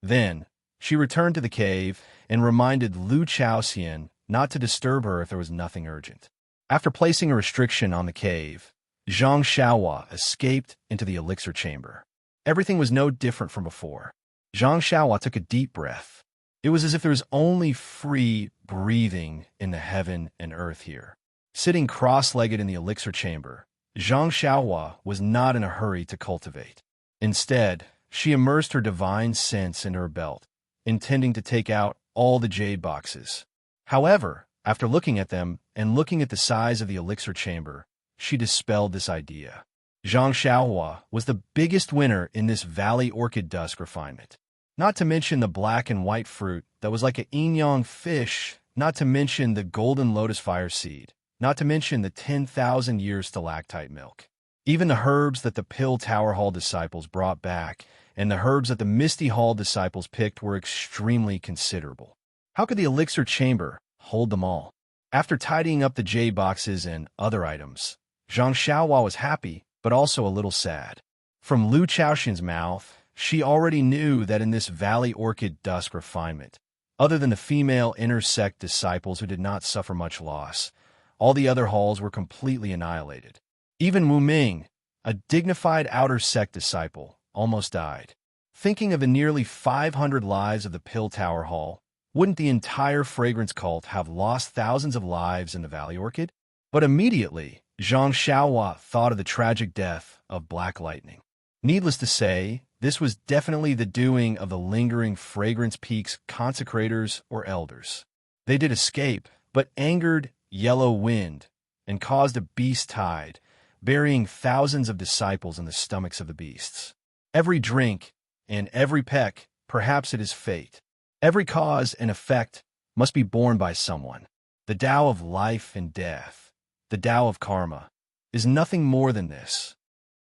Then, she returned to the cave and reminded Lu Chaoxian not to disturb her if there was nothing urgent. After placing a restriction on the cave, Zhang Xiaohua escaped into the elixir chamber. Everything was no different from before. Zhang Xiaohua took a deep breath. It was as if there was only free breathing in the heaven and earth here. Sitting cross-legged in the elixir chamber, Zhang Xiaohua was not in a hurry to cultivate. Instead, she immersed her divine sense into her belt, intending to take out all the jade boxes. However, after looking at them and looking at the size of the elixir chamber, she dispelled this idea. Zhang Xiaohua was the biggest winner in this Valley Orchid Dusk refinement. Not to mention the black and white fruit that was like a yin-yang fish, not to mention the golden lotus fire seed, not to mention the 10,000 years stalactite milk. Even the herbs that the Pill Tower Hall disciples brought back and the herbs that the Misty Hall disciples picked were extremely considerable. How could the elixir chamber hold them all? After tidying up the jade boxes and other items, Zhang Xiaohua was happy, but also a little sad. From Lu Chaoxian's mouth, she already knew that in this Valley Orchid Dusk refinement, other than the female inner sect disciples who did not suffer much loss, all the other halls were completely annihilated. Even Wu Ming, a dignified outer sect disciple, almost died. Thinking of the nearly 500 lives of the Pill Tower Hall, wouldn't the entire fragrance cult have lost thousands of lives in the Valley Orchid? But immediately, Zhang Xiaohua thought of the tragic death of Black Lightning. Needless to say, this was definitely the doing of the lingering Fragrance Peak's consecrators or elders. They did escape, but angered Yellow Wind and caused a beast tide, burying thousands of disciples in the stomachs of the beasts. Every drink and every peck, perhaps it is fate. Every cause and effect must be borne by someone. The Tao of life and death, the Tao of karma, is nothing more than this.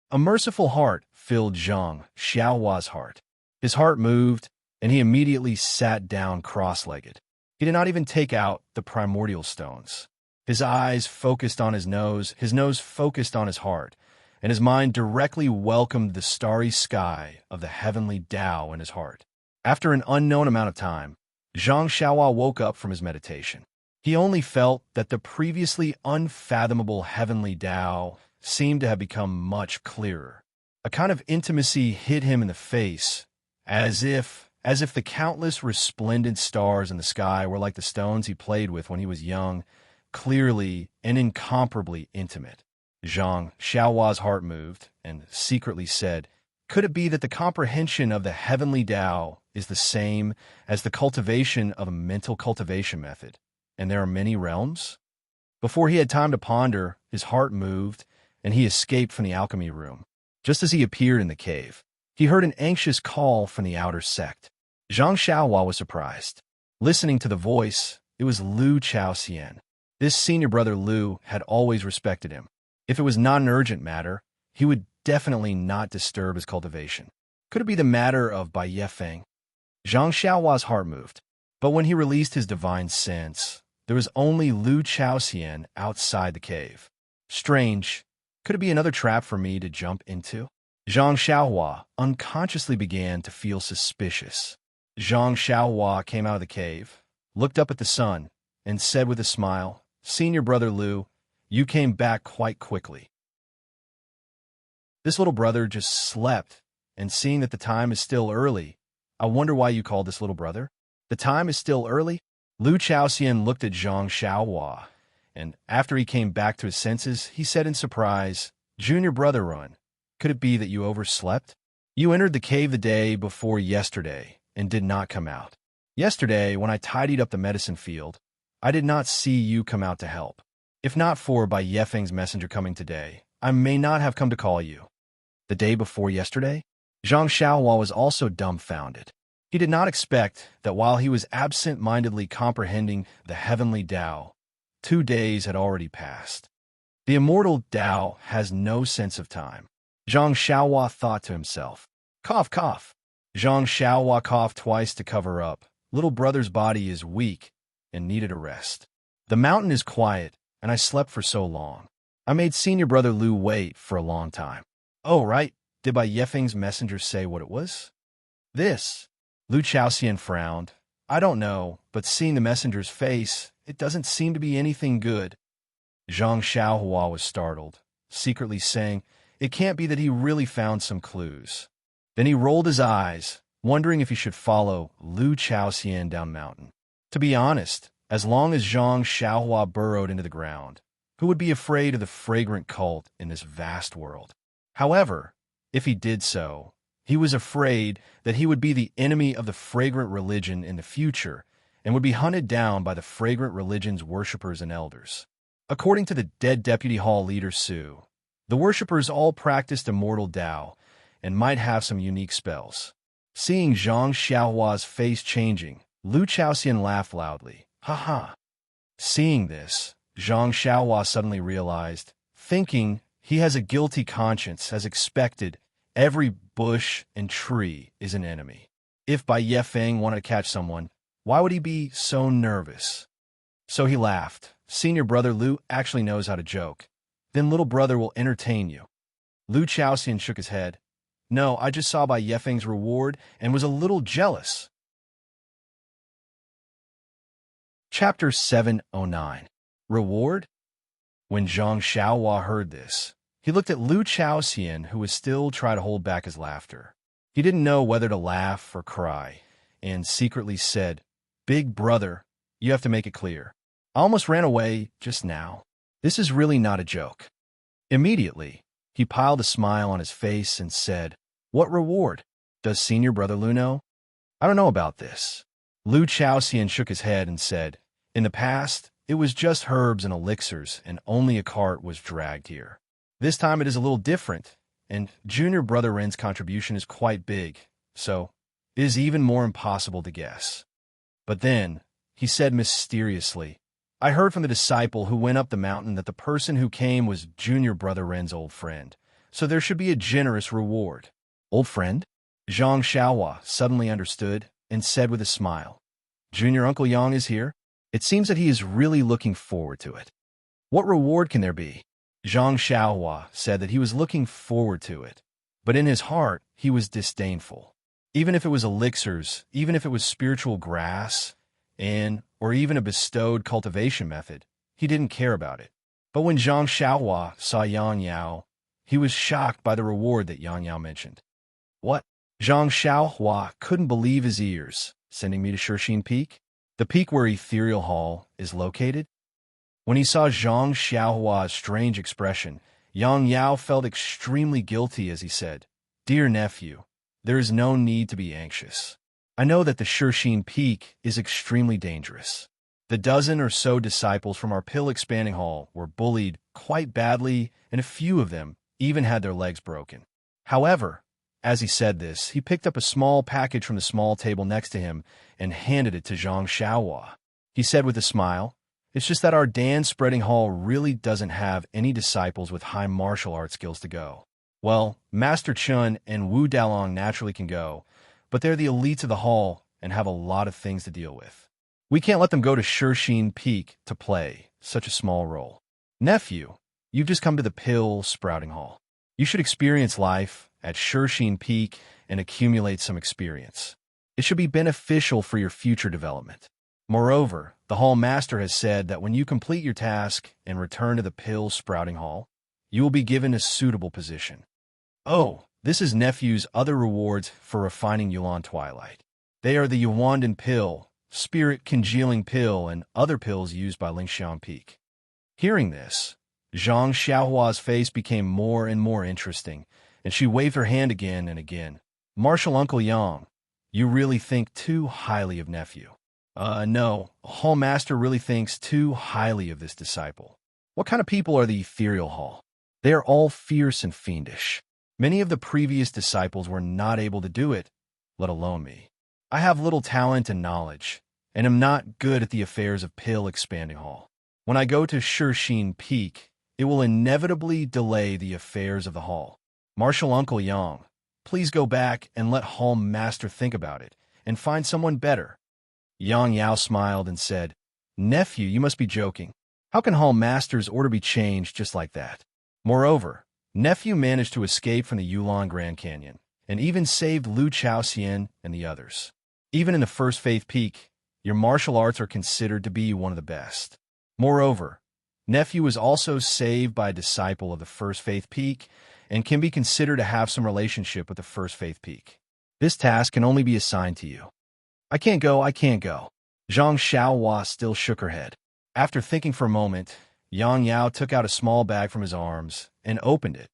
A merciful heart filled Zhang Xiaohua's heart. His heart moved, and he immediately sat down cross-legged. He did not even take out the primordial stones. His eyes focused on his nose focused on his heart, and his mind directly welcomed the starry sky of the heavenly Tao in his heart. After an unknown amount of time, Zhang Xiaohua woke up from his meditation. He only felt that the previously unfathomable heavenly Tao seemed to have become much clearer. A kind of intimacy hit him in the face, as if the countless resplendent stars in the sky were like the stones he played with when he was young, clearly and incomparably intimate. Zhang Xiaohua's heart moved and secretly said, "Could it be that the comprehension of the heavenly Tao is the same as the cultivation of a mental cultivation method, and there are many realms?" Before he had time to ponder, his heart moved, and he escaped from the alchemy room. Just as he appeared in the cave, He heard an anxious call from the outer sect. Zhang Xiaohua was surprised. Listening to the voice, it was Lu Chaoxian. This senior brother Lu had always respected him. If it was not an urgent matter, he would definitely not disturb his cultivation. Could it be the matter of Bai Yefeng? Zhang Xiaohua's heart moved. But when he released his divine sense, there was only Lu Chaoxian outside the cave. Strange. Could it be another trap for me to jump into? Zhang Xiaohua unconsciously began to feel suspicious. Zhang Xiaohua came out of the cave, looked up at the sun, and said with a smile, "Senior brother Lu, you came back quite quickly." This little brother just slept, and seeing that the time is still early, I wonder why you call this little brother? The time is still early? Lu Chaoxian looked at Zhang Xiaohua, and after he came back to his senses, he said in surprise, "Junior brother Run, could it be that you overslept? You entered the cave the day before yesterday and did not come out. Yesterday, when I tidied up the medicine field, I did not see you come out to help. If not for Bai Yefeng's messenger coming today, I may not have come to call you." The day before yesterday? Zhang Xiaohua was also dumbfounded. He did not expect that while he was absent-mindedly comprehending the heavenly Tao, 2 days had already passed. The immortal Tao has no sense of time. Zhang Xiaohua thought to himself. Cough, cough. Zhang Xiaohua coughed twice to cover up. Little brother's body is weak and needed a rest. The mountain is quiet, and I slept for so long. I made senior brother Lu wait for a long time. Oh, right. Did Bai Yefeng's messenger say what it was? This. Lu Chaoxian frowned. I don't know, but seeing the messenger's face, it doesn't seem to be anything good. Zhang Xiaohua was startled, secretly saying, it can't be that he really found some clues. Then he rolled his eyes, wondering if he should follow Lu Chaoxian down mountain. To be honest, as long as Zhang Xiaohua burrowed into the ground, who would be afraid of the fragrant cult in this vast world? However, if he did so, he was afraid that he would be the enemy of the fragrant religion in the future and would be hunted down by the fragrant religion's worshippers and elders. According to the dead Deputy Hall leader Su, the worshippers all practiced immortal Tao and might have some unique spells. Seeing Zhang Xiaohua's face changing, Lu Chaoxian laughed loudly. Ha ha. Seeing this, Zhang Xiaohua suddenly realized, thinking he has a guilty conscience as expected, every bush and tree is an enemy. If Bai Yefeng wanted to catch someone, why would he be so nervous? So he laughed. Senior brother Lu actually knows how to joke. Then little brother will entertain you. Lu Chaoxian shook his head. No, I just saw Bai Yefeng's reward and was a little jealous. Chapter 709. Reward? When Zhang Xiaohua heard this, he looked at Lu Chaoxian, who was still trying to hold back his laughter. He didn't know whether to laugh or cry, and secretly said, Big brother, you have to make it clear. I almost ran away just now. This is really not a joke. Immediately, he piled a smile on his face and said, What reward? Does senior brother Lu know? I don't know about this. Lu Chaoxian shook his head and said, In the past, it was just herbs and elixirs, and only a cart was dragged here. This time it is a little different, and junior brother Ren's contribution is quite big, so it is even more impossible to guess. But then, he said mysteriously, I heard from the disciple who went up the mountain that the person who came was junior brother Ren's old friend, so there should be a generous reward. Old friend? Zhang Xiaohua suddenly understood and said with a smile, Junior Uncle Yang is here? It seems that he is really looking forward to it. What reward can there be? Zhang Xiaohua said that he was looking forward to it, but in his heart he was disdainful. Even if it was elixirs, even if it was spiritual grass, or even a bestowed cultivation method, he didn't care about it. But when Zhang Xiaohua saw Yang Yao, he was shocked by the reward that Yang Yao mentioned. What? Zhang Xiaohua couldn't believe his ears. Sending me to Shirxin Peak? The peak where Ethereal Hall is located? When he saw Zhang Xiaohua's strange expression, Yang Yao felt extremely guilty as he said, Dear nephew, there is no need to be anxious. I know that the Shirxin Peak is extremely dangerous. The dozen or so disciples from our pill-expanding hall were bullied quite badly, and a few of them even had their legs broken. However, As he said this, he picked up a small package from the small table next to him and handed it to Zhang Xiaohua. He said with a smile, "It's just that our dance spreading hall really doesn't have any disciples with high martial arts skills to go. Well, Master Chun and Wu Dalong naturally can go, but they're the elites of the hall and have a lot of things to deal with. We can't let them go to Shirxin Peak to play such a small role. Nephew, you've just come to the pill sprouting hall. You should experience life at Shirxin Peak and accumulate some experience. It should be beneficial for your future development. Moreover, the hall master has said that when you complete your task and return to the pill sprouting hall, you will be given a suitable position. Oh, this is Nephew's other rewards for refining Yuan Twilight. They are the Yuandan pill, spirit congealing pill, and other pills used by Lingxiang Peak." Hearing this, Zhang Xiaohua's face became more and more interesting, and she waved her hand again and again. "Martial Uncle Yang, you really think too highly of Nephew." No, Hall Master really thinks too highly of this disciple. What kind of people are the Ethereal Hall? They are all fierce and fiendish. Many of the previous disciples were not able to do it, let alone me. I have little talent and knowledge, and am not good at the affairs of Pill Expanding Hall. When I go to Shirxin Peak, it will inevitably delay the affairs of the hall. Martial Uncle Yang, please go back and let Hall Master think about it, and find someone better. Yang Yao smiled and said, "Nephew, you must be joking. How can Hall Master's order be changed just like that?" Moreover, Nephew managed to escape from the Yulon Grand Canyon, and even saved Lu Chaoxian and the others. Even in the First Faith Peak, your martial arts are considered to be one of the best. Moreover, Nephew was also saved by a disciple of the First Faith Peak, and can be considered to have some relationship with the First Faith Peak. This task can only be assigned to you. I can't go. Zhang Xiaohua still shook her head. After thinking for a moment, Yang Yao took out a small bag from his arms and opened it.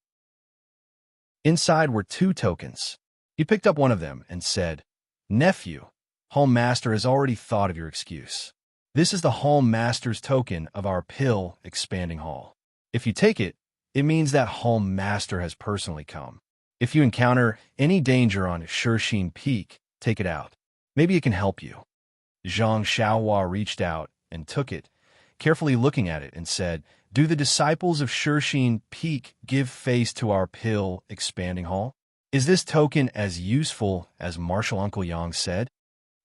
Inside were 2 tokens. He picked up one of them and said, "Nephew, Hall Master has already thought of your excuse. This is the Hall Master's token of our Pill Expanding Hall. If you take it, it means that Hall Master has personally come. If you encounter any danger on Shirxin Peak, take it out. Maybe it can help you." Zhang Xiaohua reached out and took it, carefully looking at it, and said, "Do the disciples of Shirxin Peak give face to our Pill Expanding Hall? Is this token as useful as Martial Uncle Yang said?"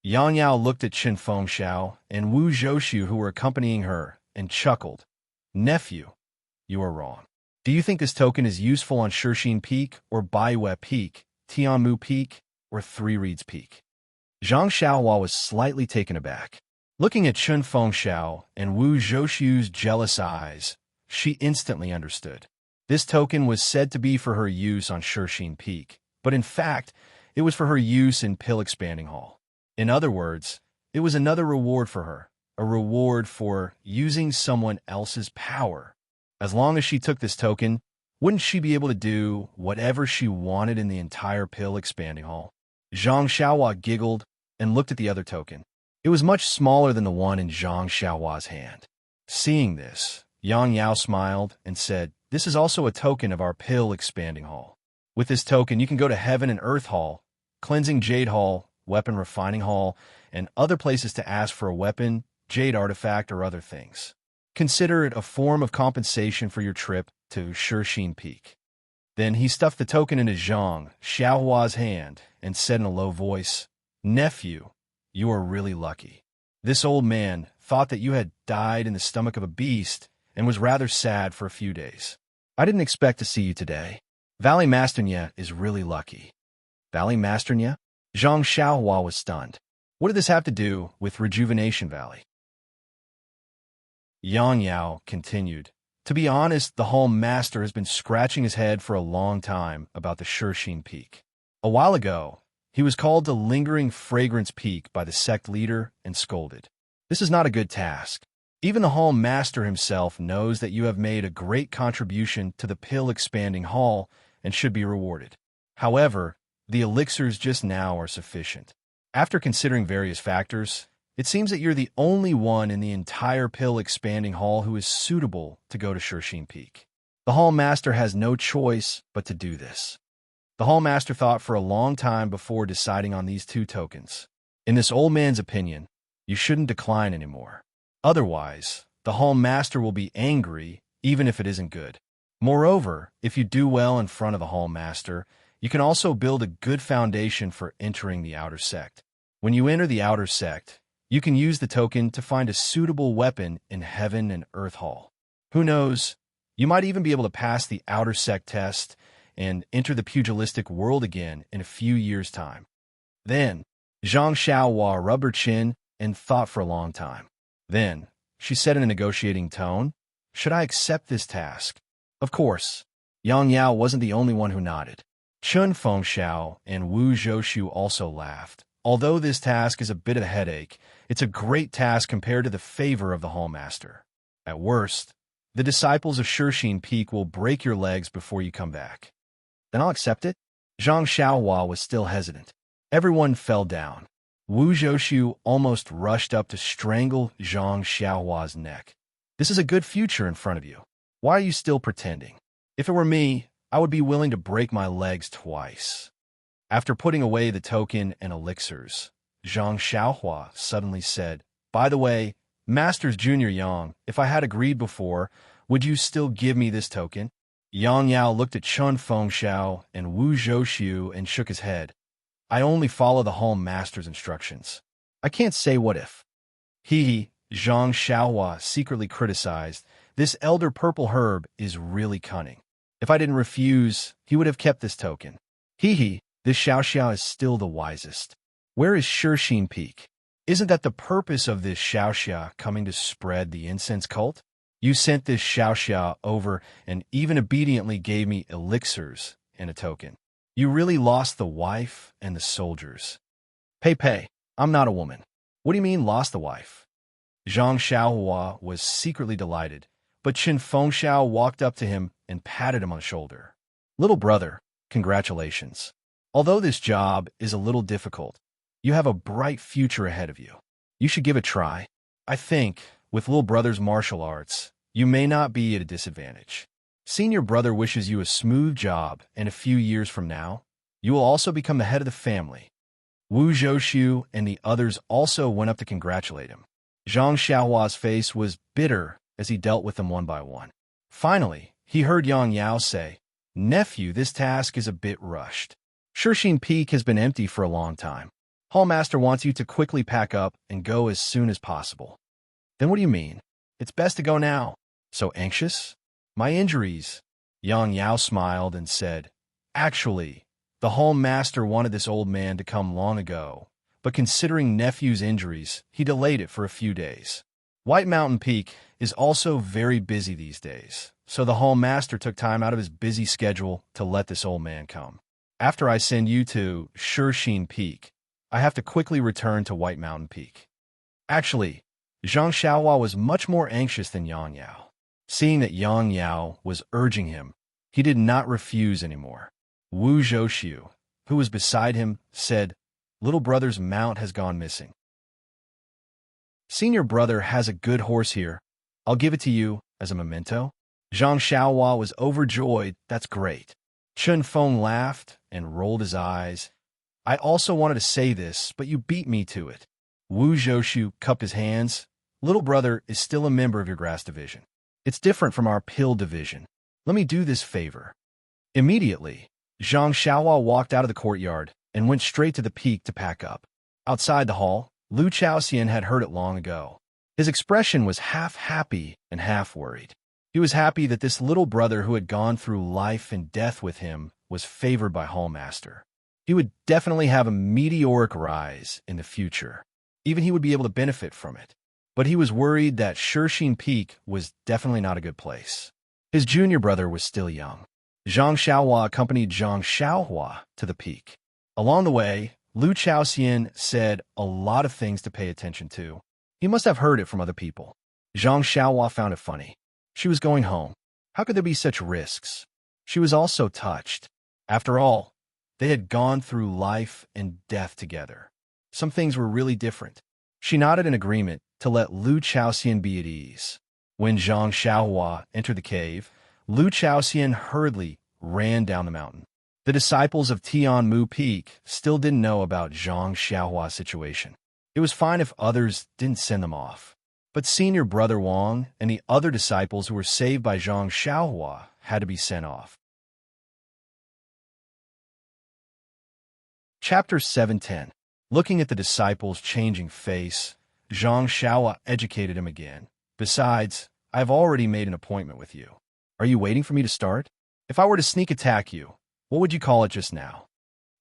Yang Yao looked at Chen Fengxiao and Wu Zhouxiu, who were accompanying her, and chuckled. "Nephew, you are wrong. Do you think this token is useful on Shirxin Peak, or Baiwei Peak, Tianmu Peak, or Three Reeds Peak?" Zhang Xiaohua was slightly taken aback. Looking at Chen Fengxiao and Wu Zhouxiu's jealous eyes, she instantly understood. This token was said to be for her use on Shirxin Peak, but in fact, it was for her use in Pill Expanding Hall. In other words, it was another reward for her, a reward for using someone else's power. As long as she took this token, wouldn't she be able to do whatever she wanted in the entire Pill Expanding Hall? Zhang Xiaohua giggled and looked at the other token. It was much smaller than the one in Zhang Xiaohua's hand. Seeing this, Yang Yao smiled and said, "This is also a token of our Pill Expanding Hall. With this token, you can go to Heaven and Earth Hall, Cleansing Jade Hall, Weapon Refining Hall, and other places to ask for a weapon, jade artifact, or other things. Consider it a form of compensation for your trip to Shirxin Peak." Then he stuffed the token into Zhang Xiaohua's hand and said in a low voice, "Nephew, you are really lucky. This old man thought that you had died in the stomach of a beast and was rather sad for a few days. I didn't expect to see you today. Valley Masternya is really lucky." Valley Masternya? Zhang Xiaohua was stunned. What did this have to do with Rejuvenation Valley? Yang Yao continued. "To be honest, the Hall Master has been scratching his head for a long time about the Shirxin Peak. A while ago, he was called to Lingering Fragrance Peak by the sect leader and scolded. This is not a good task. Even the Hall Master himself knows that you have made a great contribution to the Pill Expanding Hall and should be rewarded. However, the elixirs just now are sufficient. After considering various factors, it seems that you're the only one in the entire Pill Expanding Hall who is suitable to go to Shirxin Peak. The Hall Master has no choice but to do this." The hall master thought for a long time before deciding on these two tokens. In this old man's opinion, you shouldn't decline anymore. Otherwise, the hall master will be angry even if it isn't good. Moreover, if you do well in front of the hall master, you can also build a good foundation for entering the outer sect. When you enter the outer sect, you can use the token to find a suitable weapon in Heaven and Earth Hall. Who knows, you might even be able to pass the outer sect test and enter the pugilistic world again in a few years' time. Then, Zhang Xiaohua rubbed her chin and thought for a long time. Then, she said in a negotiating tone, "Should I accept this task?" Of course. Yang Yao wasn't the only one who nodded. Chun Fengxiao and Wu Zhoushu also laughed. Although this task is a bit of a headache, it's a great task compared to the favor of the hallmaster. At worst, the disciples of Shirxin Peak will break your legs before you come back. Then I'll accept it. Zhang Xiaohua was still hesitant. Everyone fell down. Wu Zhoushu almost rushed up to strangle Zhang Xiaohua's neck. This is a good future in front of you. Why are you still pretending? If it were me, I would be willing to break my legs twice. After putting away the token and elixirs, Zhang Xiaohua suddenly said, "By the way, Masters Junior Yang, if I had agreed before, would you still give me this token?" Yang Yao looked at Chun Fengxiao and Wu Zhoushu and shook his head. "I only follow the hall master's instructions. I can't say what if." He, Zhang Xiaohua secretly criticized, "This elder purple herb is really cunning. If I didn't refuse, he would have kept this token. This Xiao is still the wisest. Where is Shirxin Peak? Isn't that the purpose of this Xiao coming to spread the incense cult? You sent this Xiao over and even obediently gave me elixirs and a token. You really lost the wife and the soldiers." Pei, I'm not a woman. What do you mean lost the wife? Zhang Xiaohua was secretly delighted, but Qin Fengxiao walked up to him and patted him on the shoulder. "Little brother, congratulations. Although this job is a little difficult, you have a bright future ahead of you. You should give it a try. I think, with little brother's martial arts, you may not be at a disadvantage. Senior brother wishes you a smooth job, and a few years from now, you will also become the head of the family." Wu Zhoushu and the others also went up to congratulate him. Zhang Xiaohua's face was bitter as he dealt with them one by one. Finally, he heard Yang Yao say, "Nephew, this task is a bit rushed. Shirxin Peak has been empty for a long time. Hallmaster wants you to quickly pack up and go as soon as possible." "Then what do you mean? It's best to go now." "So anxious?" "My injuries." Yang Yao smiled and said, "Actually, the Hallmaster wanted this old man to come long ago, but considering nephew's injuries, he delayed it for a few days. White Mountain Peak is also very busy these days, so the Hallmaster took time out of his busy schedule to let this old man come. After I send you to Shirxin Peak, I have to quickly return to White Mountain Peak." Actually, Zhang Xiaohua was much more anxious than Yang Yao. Seeing that Yang Yao was urging him, he did not refuse anymore. Wu Zhoushu, who was beside him, said, "Little brother's mount has gone missing. Senior brother has a good horse here. I'll give it to you as a memento." Zhang Xiaohua was overjoyed. "That's great." Chun Feng laughed and rolled his eyes. "I also wanted to say this, but you beat me to it." Wu Zhoushu cupped his hands. "Little brother is still a member of your grass division. It's different from our pill division. Let me do this favor." Immediately, Zhang Xiaohua walked out of the courtyard and went straight to the peak to pack up. Outside the hall, Lu Chaoxian had heard it long ago. His expression was half happy and half worried. He was happy that this little brother who had gone through life and death with him was favored by Hallmaster. He would definitely have a meteoric rise in the future. Even he would be able to benefit from it. But he was worried that Shirxin Peak was definitely not a good place. His junior brother was still young. Zhang Xiaohua accompanied Zhang Xiaohua to the peak. Along the way, Lu Chaoxian said a lot of things to pay attention to. He must have heard it from other people. Zhang Xiaohua found it funny. She was going home. How could there be such risks? She was also touched. After all, they had gone through life and death together. Some things were really different. She nodded in agreement to let Lu Chaoxian be at ease. When Zhang Xiaohua entered the cave, Lu Chaoxian hurriedly ran down the mountain. The disciples of Tianmu Peak still didn't know about Zhang Xiaohua's situation. It was fine if others didn't send them off. But senior brother Wang and the other disciples who were saved by Zhang Xiaohua had to be sent off. Chapter 7:10. Looking at the disciples' changing face, Zhang Xiaohua educated him again. Besides, I have already made an appointment with you. Are you waiting for me to start? If I were to sneak attack you, what would you call it just now?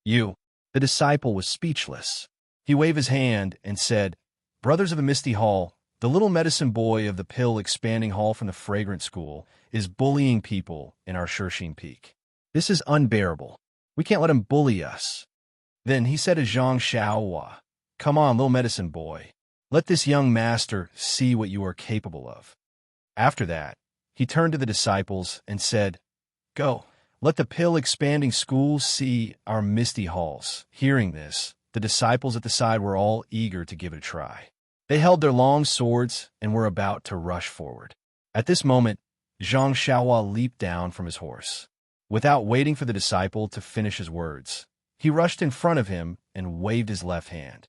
You. The disciple was speechless. He waved his hand and said, Brothers of the Misty Hall, the little medicine boy of the pill-expanding hall from the fragrant school is bullying people in our Shirshine Peak. This is unbearable. We can't let him bully us. Then he said to Zhang Xiaohua, Come on, little medicine boy. Let this young master see what you are capable of. After that, he turned to the disciples and said, Go, let the pill-expanding school see our misty halls. Hearing this, the disciples at the side were all eager to give it a try. They held their long swords and were about to rush forward. At this moment, Zhang Xiaohua leaped down from his horse. Without waiting for the disciple to finish his words, he rushed in front of him and waved his left hand.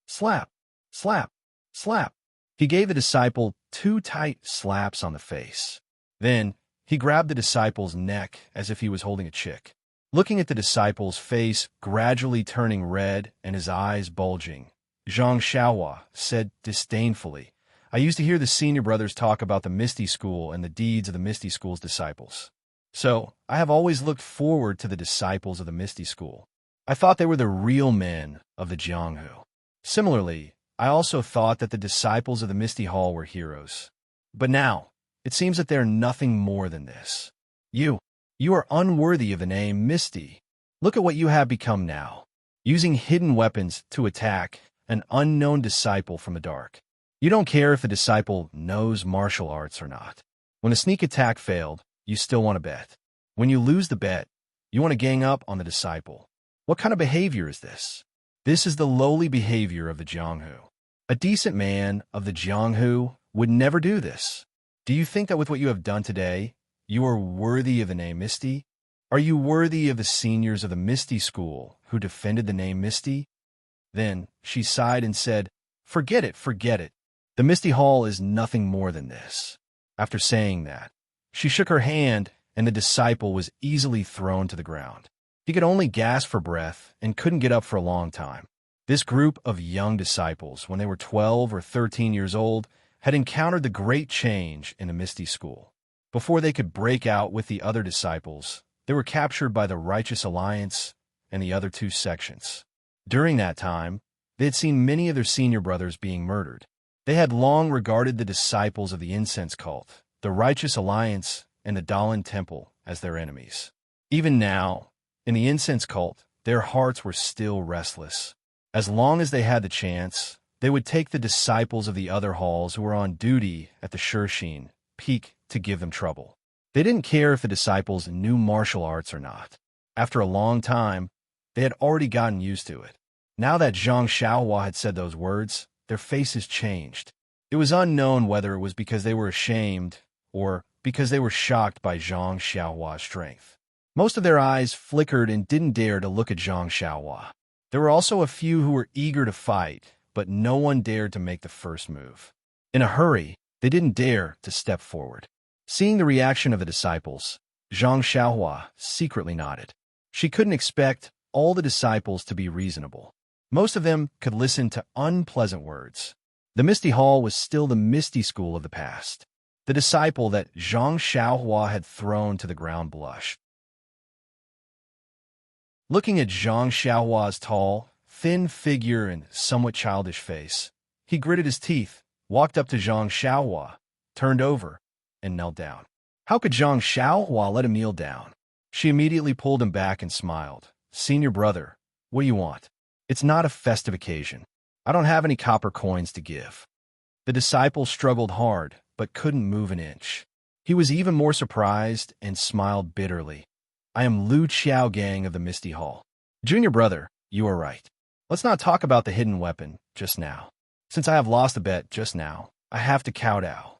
Slap, slap, slap. He gave the disciple 2 tight slaps on the face. Then, he grabbed the disciple's neck as if he was holding a chick. Looking at the disciple's face gradually turning red and his eyes bulging, Zhang Xiaohua said disdainfully, I used to hear the senior brothers talk about the Misty School and the deeds of the Misty School's disciples. So, I have always looked forward to the disciples of the Misty School. I thought they were the real men of the Jianghu. Similarly, I also thought that the disciples of the Misty Hall were heroes. But now, it seems that they are nothing more than this. You are unworthy of the name Misty. Look at what you have become now, using hidden weapons to attack an unknown disciple from the dark. You don't care if the disciple knows martial arts or not. When a sneak attack failed, you still want to bet. When you lose the bet, you want to gang up on the disciple. What kind of behavior is this? This is the lowly behavior of the Jianghu. A decent man of the Jianghu would never do this. Do you think that with what you have done today, you are worthy of the name Misty? Are you worthy of the seniors of the Misty School who defended the name Misty? Then she sighed and said, Forget it, forget it. The Misty Hall is nothing more than this. After saying that, she shook her hand and the disciple was easily thrown to the ground. He could only gasp for breath and couldn't get up for a long time. This group of young disciples, when they were 12 or 13 years old, had encountered the great change in the Misty School. Before they could break out with the other disciples, they were captured by the Righteous Alliance and the other 2 sections. During that time, they had seen many of their senior brothers being murdered. They had long regarded the disciples of the incense cult, the Righteous Alliance, and the Dalan Temple as their enemies. Even now, in the incense cult, their hearts were still restless. As long as they had the chance, they would take the disciples of the other halls who were on duty at the Shirshine Peak to give them trouble. They didn't care if the disciples knew martial arts or not. After a long time, they had already gotten used to it. Now that Zhang Xiaohua had said those words, their faces changed. It was unknown whether it was because they were ashamed or because they were shocked by Zhang Xiaohua's strength. Most of their eyes flickered and didn't dare to look at Zhang Xiaohua. There were also a few who were eager to fight, but no one dared to make the first move. In a hurry, they didn't dare to step forward. Seeing the reaction of the disciples, Zhang Xiaohua secretly nodded. She couldn't expect all the disciples to be reasonable. Most of them could listen to unpleasant words. The Misty Hall was still the Misty School of the past. The disciple that Zhang Xiaohua had thrown to the ground blushed. Looking at Zhang Xiaohua's tall, thin figure and somewhat childish face, he gritted his teeth, walked up to Zhang Xiaohua, turned over, and knelt down. How could Zhang Xiaohua let him kneel down? She immediately pulled him back and smiled. Senior brother, what do you want? It's not a festive occasion. I don't have any copper coins to give. The disciple struggled hard, but couldn't move an inch. He was even more surprised and smiled bitterly. I am Lu Qiaogang of the Misty Hall. Junior brother, you are right. Let's not talk about the hidden weapon just now. Since I have lost a bet just now, I have to kowtow.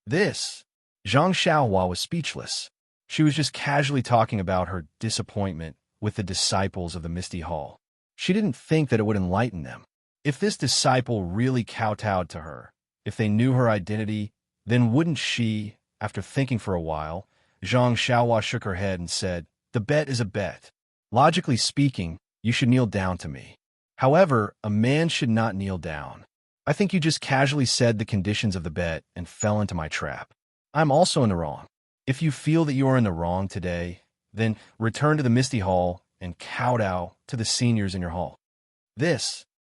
This. Zhang Xiaohua was speechless. She was just casually talking about her disappointment with the disciples of the Misty Hall. She didn't think that it would enlighten them. If this disciple really kowtowed to her, if they knew her identity, then wouldn't she, after thinking for a while, Zhang Xiaohua shook her head and said, "The bet is a bet. Logically speaking, you should kneel down to me. However, a man should not kneel down. I think you just casually said the conditions of the bet and fell into my trap. I'm also in the wrong. If you feel that you are in the wrong today, then return to the Misty Hall and kowtow to the seniors in your hall."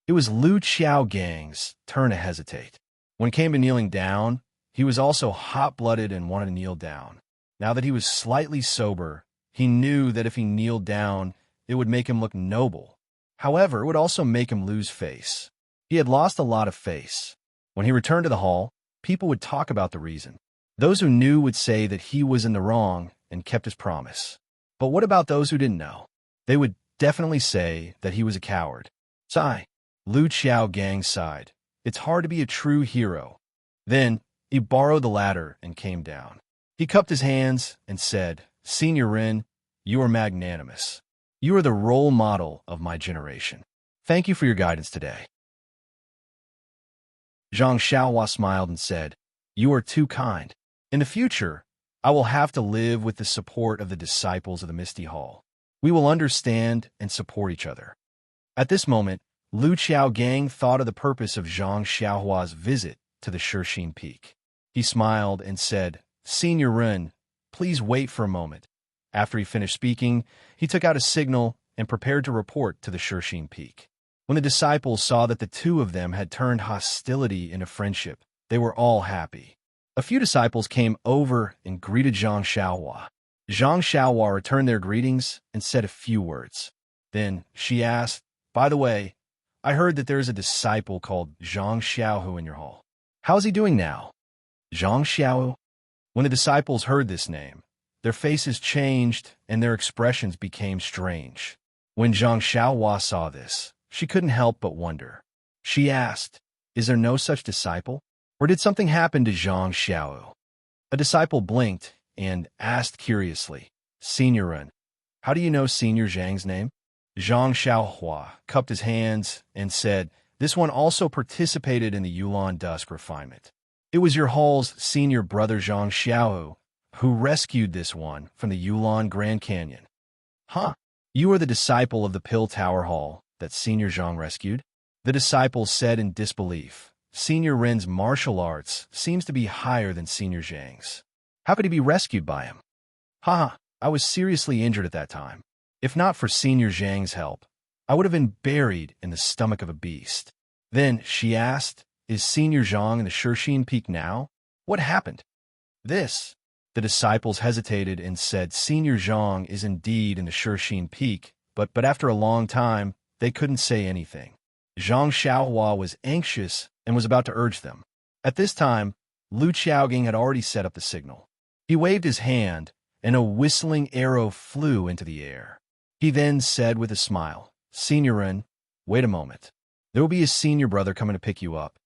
It was Lu Qiaogang's turn to hesitate. When it came to kneeling down, he was also hot-blooded and wanted to kneel down. Now that he was slightly sober, he knew that if he kneeled down, it would make him look noble. However, it would also make him lose face. He had lost a lot of face. When he returned to the hall, people would talk about the reason. Those who knew would say that he was in the wrong and kept his promise. But what about those who didn't know? They would definitely say that he was a coward. Sigh. Lu Qiaogang sighed. It's hard to be a true hero. Then, he borrowed the ladder and came down. He cupped his hands and said, "Senior Ren, you are magnanimous. You are the role model of my generation. Thank you for your guidance today." Zhang Xiaohua smiled and said, "You are too kind. In the future, I will have to live with the support of the disciples of the Misty Hall. We will understand and support each other." At this moment, Lu Qiaogang thought of the purpose of Zhang Xiaohua's visit to the Shixin Peak. He smiled and said, "Senior Ren, please wait for a moment." After he finished speaking, he took out a signal and prepared to report to the Shixin Peak. When the disciples saw that the two of them had turned hostility into friendship, they were all happy. A few disciples came over and greeted Zhang Xiaohua. Zhang Xiaohua returned their greetings and said a few words. Then she asked, "By the way, I heard that there is a disciple called Zhang Xiaohu in your hall. How's he doing now?" Zhang Xiaohu? When the disciples heard this name, their faces changed and their expressions became strange. When Zhang Xiaohua saw this, she couldn't help but wonder. She asked, "Is there no such disciple? Or did something happen to Zhang Xiaohu?" A disciple blinked and asked curiously, "Senior Ren, how do you know Senior Zhang's name?" Zhang Xiaohua cupped his hands and said, "This one also participated in the Yulan Dusk refinement. It was your hall's senior brother Zhang Xiaohu who rescued this one from the Yulan Grand Canyon." "Huh? You are the disciple of the Pill Tower Hall that Senior Zhang rescued?" The disciple said in disbelief. "Senior Ren's martial arts seems to be higher than Senior Zhang's. How could he be rescued by him?" "Ha! I was seriously injured at that time. If not for Senior Zhang's help, I would have been buried in the stomach of a beast." Then she asked, "Is Senior Zhang in the Shixin Peak now? What happened?" The disciples hesitated and said Senior Zhang is indeed in the Shixin Peak, but after a long time, they couldn't say anything. Zhang Xiaohua was anxious and was about to urge them. At this time, Lu Qiaogang had already set up the signal. He waved his hand, and a whistling arrow flew into the air. He then said with a smile, "Senior Ren, wait a moment. There will be a senior brother coming to pick you up."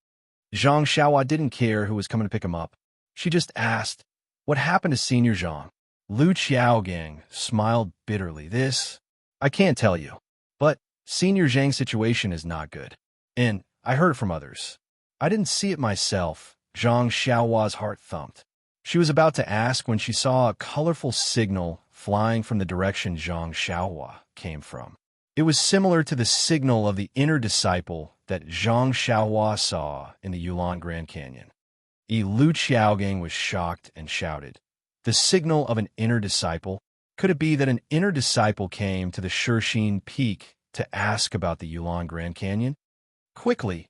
Zhang Xiaohua didn't care who was coming to pick him up. She just asked, "What happened to Senior Zhang?" Lu Qiaogang smiled bitterly. I can't tell you. But Senior Zhang's situation is not good. And I heard it from others. I didn't see it myself." Zhang Xiaohua's heart thumped. She was about to ask when she saw a colorful signal flying from the direction Zhang Xiaohua came from. It was similar to the signal of the inner disciple that Zhang Xiaohua saw in the Yulan Grand Canyon. Lu Qiaogang was shocked and shouted, "The signal of an inner disciple? Could it be that an inner disciple came to the Shixin Peak to ask about the Yulan Grand Canyon? Quickly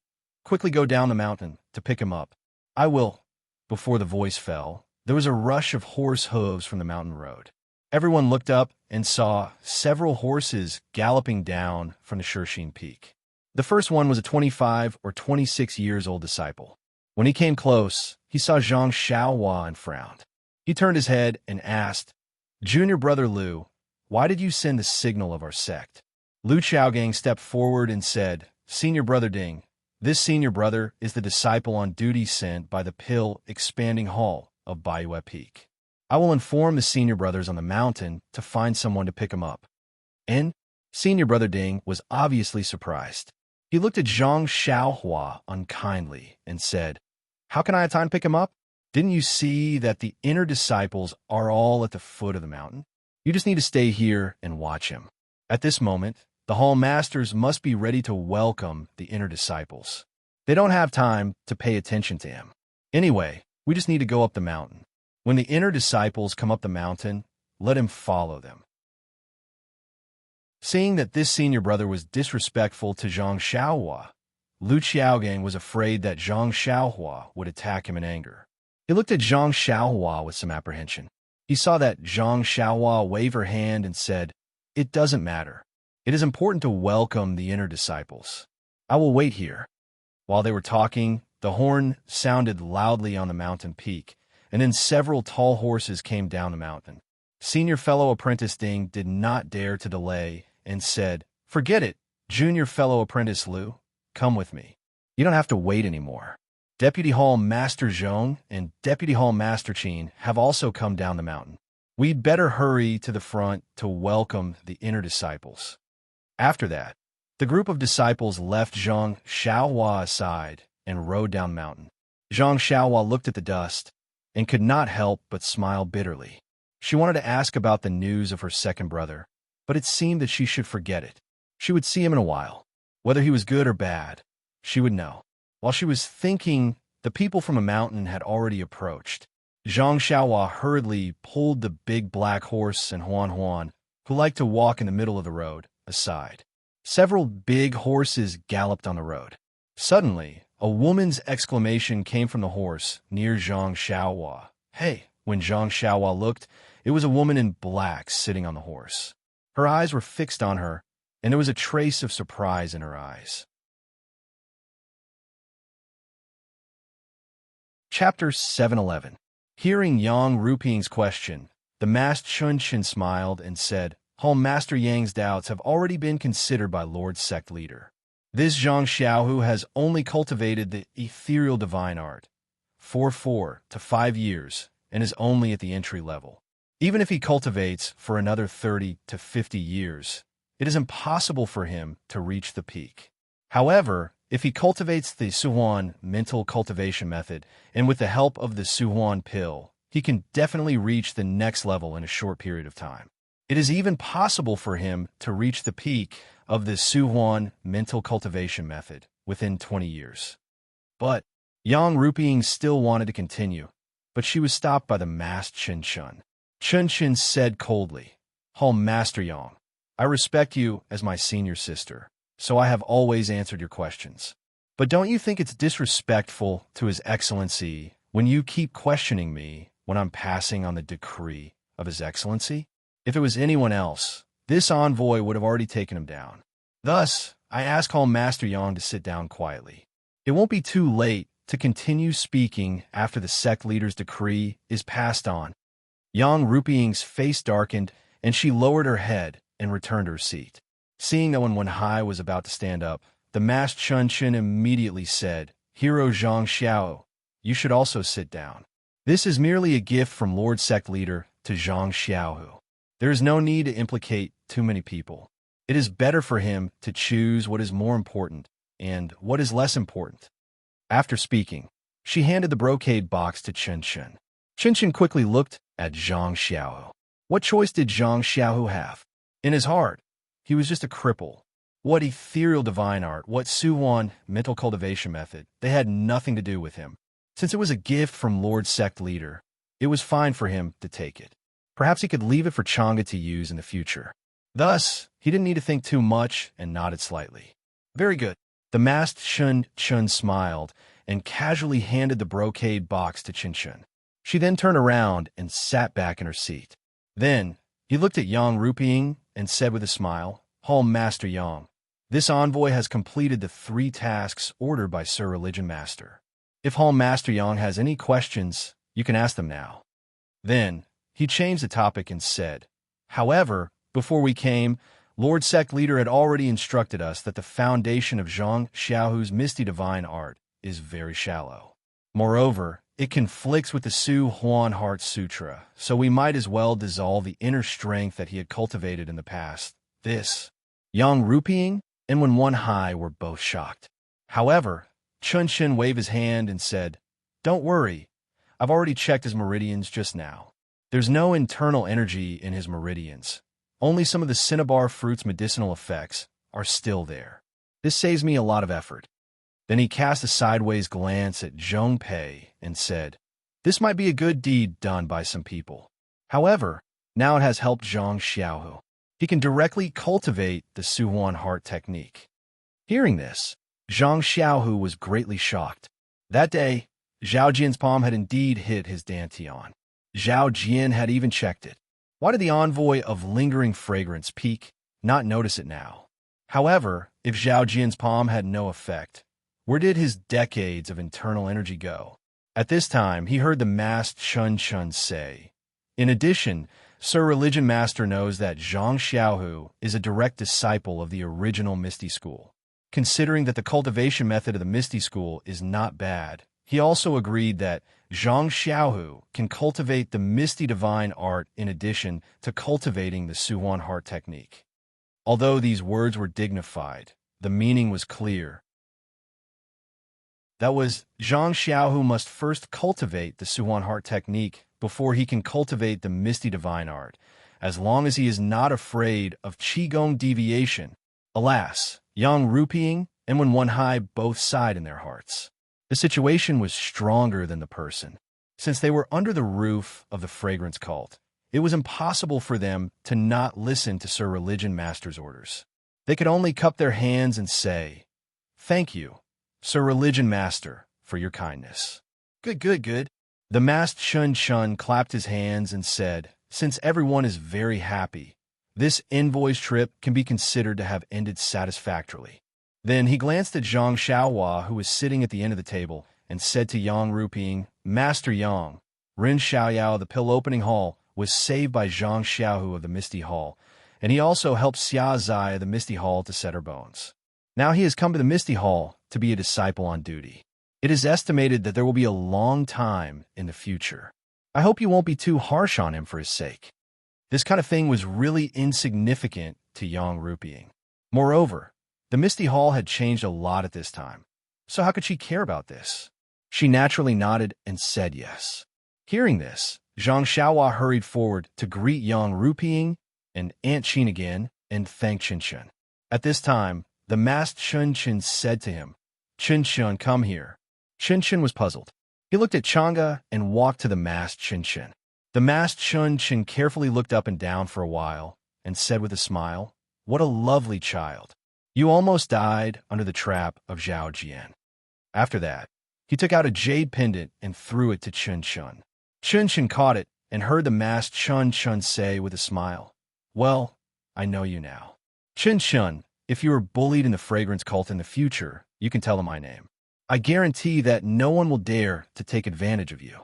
go down the mountain to pick him up. I will." Before the voice fell, there was a rush of horse hooves from the mountain road. Everyone looked up and saw several horses galloping down from the Shixin Peak. The first one was a 25 or 26 years old disciple. When he came close, he saw Zhang Xiaohua and frowned. He turned his head and asked, "Junior brother Lu, why did you send the signal of our sect?" Lu Qiaogang stepped forward and said, "Senior brother Ding, this senior brother is the disciple on duty sent by the Pill Expanding Hall of Baiyue Peak. I will inform the senior brothers on the mountain to find someone to pick him up." And senior brother Ding was obviously surprised. He looked at Zhang Xiaohua unkindly and said, "How can I have time to pick him up? Didn't you see that the inner disciples are all at the foot of the mountain? You just need to stay here and watch him." At this moment, the hall masters must be ready to welcome the inner disciples. They don't have time to pay attention to him. Anyway, we just need to go up the mountain. When the inner disciples come up the mountain, let him follow them. Seeing that this senior brother was disrespectful to Zhang Xiaohua, Lu Qiaogang was afraid that Zhang Xiaohua would attack him in anger. He looked at Zhang Xiaohua with some apprehension. He saw that Zhang Xiaohua waved her hand and said, "It doesn't matter. It is important to welcome the inner disciples. I will wait here." While they were talking, the horn sounded loudly on the mountain peak, and then several tall horses came down the mountain. Senior fellow apprentice Ding did not dare to delay and said, "Forget it, junior fellow apprentice Lu. Come with me. You don't have to wait anymore." Deputy Hall Master Zhong and Deputy Hall Master Qin have also come down the mountain. We'd better hurry to the front to welcome the inner disciples. After that, the group of disciples left Zhang Xiaohua aside and rode down the mountain. Zhang Xiaohua looked at the dust and could not help but smile bitterly. She wanted to ask about the news of her second brother, but it seemed that she should forget it. She would see him in a while. Whether he was good or bad, she would know. While she was thinking, the people from a mountain had already approached. Zhang Xiaohua hurriedly pulled the big black horse and Huan Huan, who liked to walk in the middle of the road, aside. Several big horses galloped on the road. Suddenly, a woman's exclamation came from the horse near Zhang Xiaohua. "Hey!" When Zhang Xiaohua looked, it was a woman in black sitting on the horse. Her eyes were fixed on her, and there was a trace of surprise in her eyes. Chapter 711. Hearing Yang Ruping's question, the masked Chun smiled and said, "Hall Master Yang's doubts have already been considered by Lord Sect Leader. This Zhang Xiaohu has only cultivated the ethereal divine art for 4 to 5 years and is only at the entry level. Even if he cultivates for another 30 to 50 years, it is impossible for him to reach the peak. However, if he cultivates the Suhuan mental cultivation method, and with the help of the Suhuan pill, he can definitely reach the next level in a short period of time. It is even possible for him to reach the peak of the Suhuan mental cultivation method within 20 years. But Yang Ruping still wanted to continue, but she was stopped by the masked Chun. Chun said coldly, "Hall Master Yang, I respect you as my senior sister, so I have always answered your questions. But don't you think it's disrespectful to His Excellency when you keep questioning me when I'm passing on the decree of His Excellency? If it was anyone else, this envoy would have already taken him down. Thus, I ask Hall Master Yang to sit down quietly. It won't be too late to continue speaking after the sect leader's decree is passed on." Yang Ruping's face darkened, and she lowered her head and returned to her seat. Seeing that when Wenhai was about to stand up, the masked Chun immediately said, "Hero Zhang Xiao, you should also sit down. This is merely a gift from Lord Sect Leader to Zhang Xiaohu. There is no need to implicate too many people. It is better for him to choose what is more important and what is less important." After speaking, she handed the brocade box to Chun. Chun quickly looked at Zhang Xiaohu. What choice did Zhang Xiaohu have? In his heart, he was just a cripple. What ethereal divine art, what Suhuan mental cultivation method, they had nothing to do with him. Since it was a gift from Lord Sect Leader, it was fine for him to take it. Perhaps he could leave it for Chang'e to use in the future. Thus, he didn't need to think too much and nodded slightly. "Very good." The masked Chun smiled and casually handed the brocade box to Chun. She then turned around and sat back in her seat. Then, he looked at Yang Ruping and said with a smile, "Hall Master Yang, this envoy has completed the 3 tasks ordered by Sir Religion Master. If Hall Master Yang has any questions, you can ask them now." Then, he changed the topic and said, "However, before we came, Lord Sect Leader had already instructed us that the foundation of Zhang Xiaohu's misty divine art is very shallow. Moreover, it conflicts with the Su Huan Heart Sutra, so we might as well dissolve the inner strength that he had cultivated in the past This, Yang Ruping and When One Hai were both shocked. However, Chun Shin waved his hand and said, "Don't worry, I've already checked his meridians just now. There's no internal energy in his meridians. Only some of the cinnabar fruit's medicinal effects are still there. This saves me a lot of effort." Then he cast a sideways glance at Zhong Pei and said, "This might be a good deed done by some people. However, now it has helped Zhang Xiaohu. He can directly cultivate the Suhuan heart technique." Hearing this, Zhang Xiaohu was greatly shocked. That day, Zhao Jian's palm had indeed hit his dantian. Zhao Jian had even checked it. Why did the envoy of lingering fragrance peak not notice it now? However, if Zhao Jian's palm had no effect, where did his decades of internal energy go? At this time, he heard the masked Chun Chun say, "In addition, Sir Religion Master knows that Zhang Xiaohu is a direct disciple of the original Misty School. Considering that the cultivation method of the Misty School is not bad, he also agreed that Zhang Xiaohu can cultivate the Misty Divine Art in addition to cultivating the Suhuan Heart Technique." Although these words were dignified, the meaning was clear. That was, Zhang Xiaohu must first cultivate the Suhuan Heart Technique before he can cultivate the Misty Divine Art, as long as he is not afraid of Qigong deviation. Alas, Yang Ruping and When One Hai both sighed in their hearts. The situation was stronger than the person. Since they were under the roof of the fragrance cult, it was impossible for them to not listen to Sir Religion Master's orders. They could only cup their hands and say, "Thank you, Sir Religion Master, for your kindness." Good, good, good. The masked Chun Chun clapped his hands and said, "Since everyone is very happy, this envoy's trip can be considered to have ended satisfactorily." Then he glanced at Zhang Xiaohua, who was sitting at the end of the table, and said to Yang Ruping, "Master Yang, Ren Xiaoyao of the Pill Opening Hall was saved by Zhang Xiaohu of the Misty Hall, and he also helped Xia Zai of the Misty Hall to set her bones. Now he has come to the Misty Hall to be a disciple on duty. It is estimated that there will be a long time in the future. I hope you won't be too harsh on him for his sake." This kind of thing was really insignificant to Yang Ruping. Moreover, the Misty Hall had changed a lot at this time, so how could she care about this? She naturally nodded and said yes. Hearing this, Zhang Xiaohua hurried forward to greet Yang Ruping and Aunt Qin again and thank Qin Qin. At this time, the masked Chun Qin said to him, "Qin Qin, come here." Qin Qin was puzzled. He looked at Chang'e and walked to the masked Qin Qin. The masked Chun Qin carefully looked up and down for a while and said with a smile, "What a lovely child. You almost died under the trap of Zhao Jian." After that, he took out a jade pendant and threw it to Qin Qin. Qin Qin caught it and heard the masked Chun Qin say with a smile, "Well, I know you now. Qin Qin, if you are bullied in the fragrance cult in the future, you can tell them my name. I guarantee that no one will dare to take advantage of you."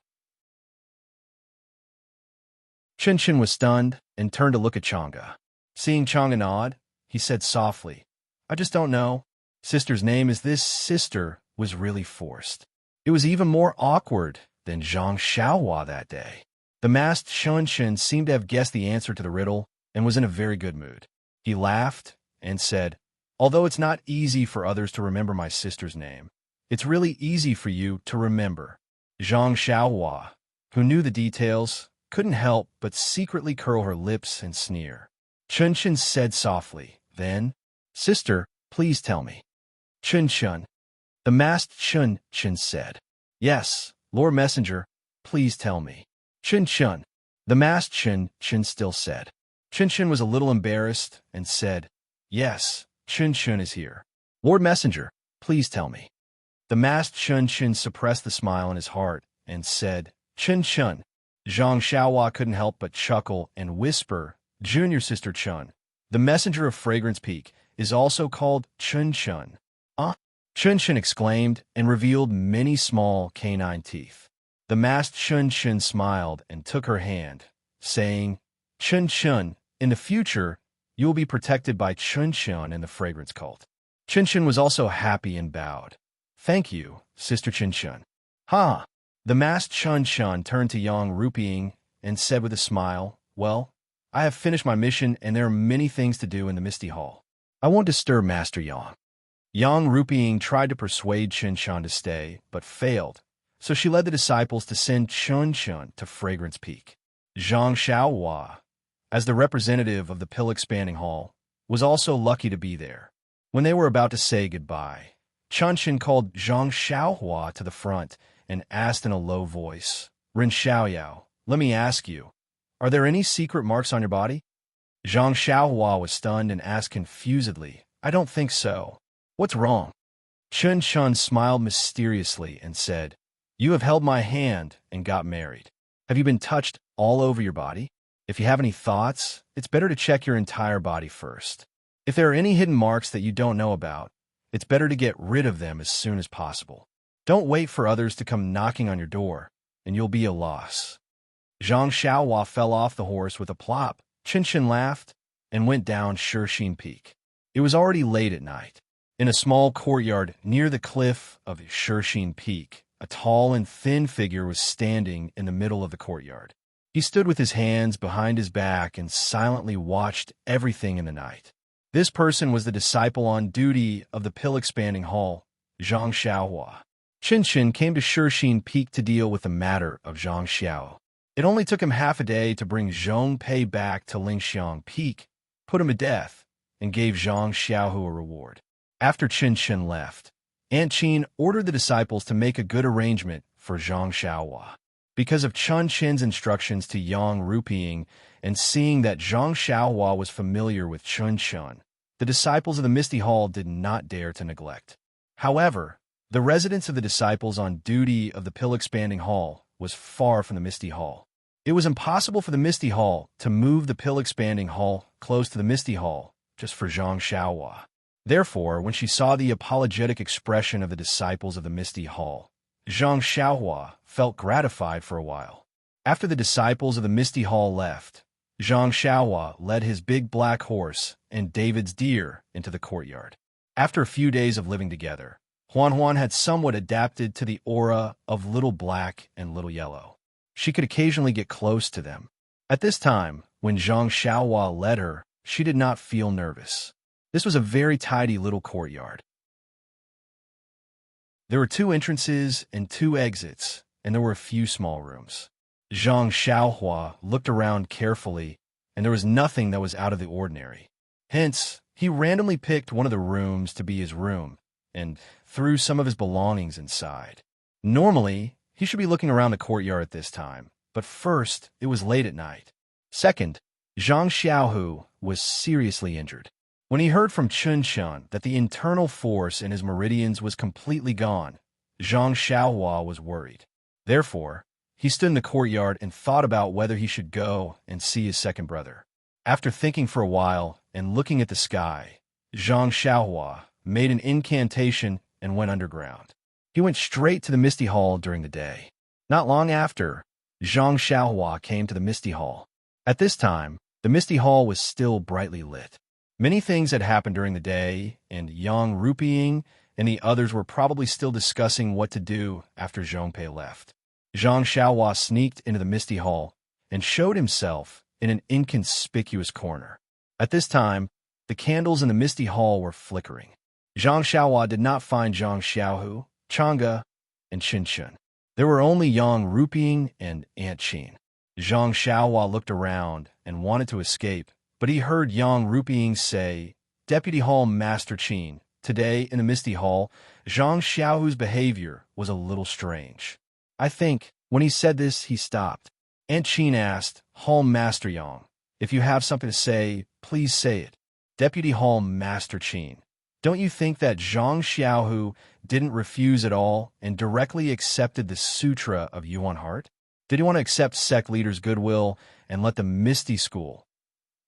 Qin Qin was stunned and turned to look at Chang'e. Seeing Chang'e nod, he said softly, "I just don't know. Sister's name is this." Sister was really forced. It was even more awkward than Zhang Xiaohua that day. The masked Chun Qin seemed to have guessed the answer to the riddle and was in a very good mood. He laughed and said, "Although it's not easy for others to remember my sister's name, it's really easy for you to remember." Zhang Xiaohua, who knew the details, couldn't help but secretly curl her lips and sneer. Chun Qin said softly, then, "Sister, please tell me." "Qin Qin." The masked Chun Qin said, "Yes, Lord Messenger, please tell me." "Qin Qin." The masked Qin Qin still said. Qin Qin was a little embarrassed and said, "Yes, Qin Qin is here. Lord Messenger, please tell me." The masked Chun Qin suppressed the smile in his heart and said, "Qin Qin." Zhang Xiaohua couldn't help but chuckle and whisper, "Junior Sister Chun, the messenger of Fragrance Peak, is also called Qin Qin." Qin Qin exclaimed and revealed many small canine teeth. The masked Qin Qin smiled and took her hand, saying, "Qin Qin, in the future, you will be protected by Qin Qin in the fragrance cult." Qin Qin was also happy and bowed. "Thank you, Sister Qin Qin." "Ha!" The masked Chun Chun turned to Yang Ruping and said with a smile, "Well, I have finished my mission and there are many things to do in the Misty Hall. I won't disturb Master Yang. Yang Rupiying tried to persuade Chun Shan to stay, but failed, so she led the disciples to send Chun Shan to Fragrance Peak. Zhang Xiaohua, as the representative of the Pill-Expanding Hall, was also lucky to be there. When they were about to say goodbye, Chun Shan called Zhang Xiaohua to the front and asked in a low voice, Ren Xiaoyao, let me ask you, are there any secret marks on your body? Zhang Xiaohua was stunned and asked confusedly, I don't think so. What's wrong? Chun Shan smiled mysteriously and said, You have held my hand and got married. Have you been touched all over your body? If you have any thoughts, it's better to check your entire body first. If there are any hidden marks that you don't know about, it's better to get rid of them as soon as possible. Don't wait for others to come knocking on your door, and you'll be a loss. Zhang Xiaohua fell off the horse with a plop. Chun Shan laughed and went down Shixin Peak. It was already late at night. In a small courtyard near the cliff of Shixin Peak, a tall and thin figure was standing in the middle of the courtyard. He stood with his hands behind his back and silently watched everything in the night. This person was the disciple on duty of the Pill-Expanding Hall, Zhang Xiaohua. Chun Shan came to Shixin Peak to deal with the matter of Zhang Xiao. It only took him half a day to bring Zhong Pei back to Lingxiang Peak, put him to death, and gave Zhang Xiaohu a reward. After Chun Shan left, Aunt Qin ordered the disciples to make a good arrangement for Zhang Xiaohua. Because of Chun Shan's instructions to Yang Rupiying and seeing that Zhang Xiaohua was familiar with Chun Shan, the disciples of the Misty Hall did not dare to neglect. However, the residence of the disciples on duty of the Pill-Expanding Hall was far from the Misty Hall. It was impossible for the Misty Hall to move the Pill-Expanding Hall close to the Misty Hall just for Zhang Xiaohua. Therefore, when she saw the apologetic expression of the disciples of the Misty Hall, Zhang Xiaohua felt gratified for a while. After the disciples of the Misty Hall left, Zhang Xiaohua led his big black horse and David's deer into the courtyard. After a few days of living together, Huan had somewhat adapted to the aura of Little Black and Little Yellow. She could occasionally get close to them. At this time, when Zhang Xiaohua led her, she did not feel nervous. This was a very tidy little courtyard. There were 2 entrances and 2 exits, and there were a few small rooms. Zhang Xiaohua looked around carefully, and there was nothing that was out of the ordinary. Hence, he randomly picked one of the rooms to be his room, and threw some of his belongings inside. Normally, he should be looking around the courtyard at this time, but first, it was late at night. Second, Zhang Xiaohu was seriously injured. When he heard from Chun Shan that the internal force in his meridians was completely gone, Zhang Xiaohua was worried. Therefore, he stood in the courtyard and thought about whether he should go and see his second brother. After thinking for a while and looking at the sky, Zhang Xiaohua made an incantation and went underground. He went straight to the Misty Hall during the day. Not long after, Zhang Xiaohua came to the Misty Hall. At this time, the Misty Hall was still brightly lit. Many things had happened during the day, and Yang Rupiying and the others were probably still discussing what to do after Zhongpei left. Zhang Xiaohua sneaked into the Misty Hall and showed himself in an inconspicuous corner. At this time, the candles in the Misty Hall were flickering. Zhang Xiaohua did not find Zhang Xiaohu, Chang'e, and Chun Shan. There were only Yang Rupiying and Aunt Qin. Zhang Xiaohua looked around and wanted to escape, but he heard Yang Rupiying say, Deputy Hall Master Qin, today in the Misty Hall, Zhang Xiaohu's behavior was a little strange. I think, when he said this, he stopped. Aunt Qin asked, Hall Master Yang, if you have something to say, please say it. Deputy Hall Master Qin, don't you think that Zhang Xiaohu didn't refuse at all and directly accepted the Sutra of Yuan Heart? Did he want to accept sect leaders' goodwill and let the Misty School?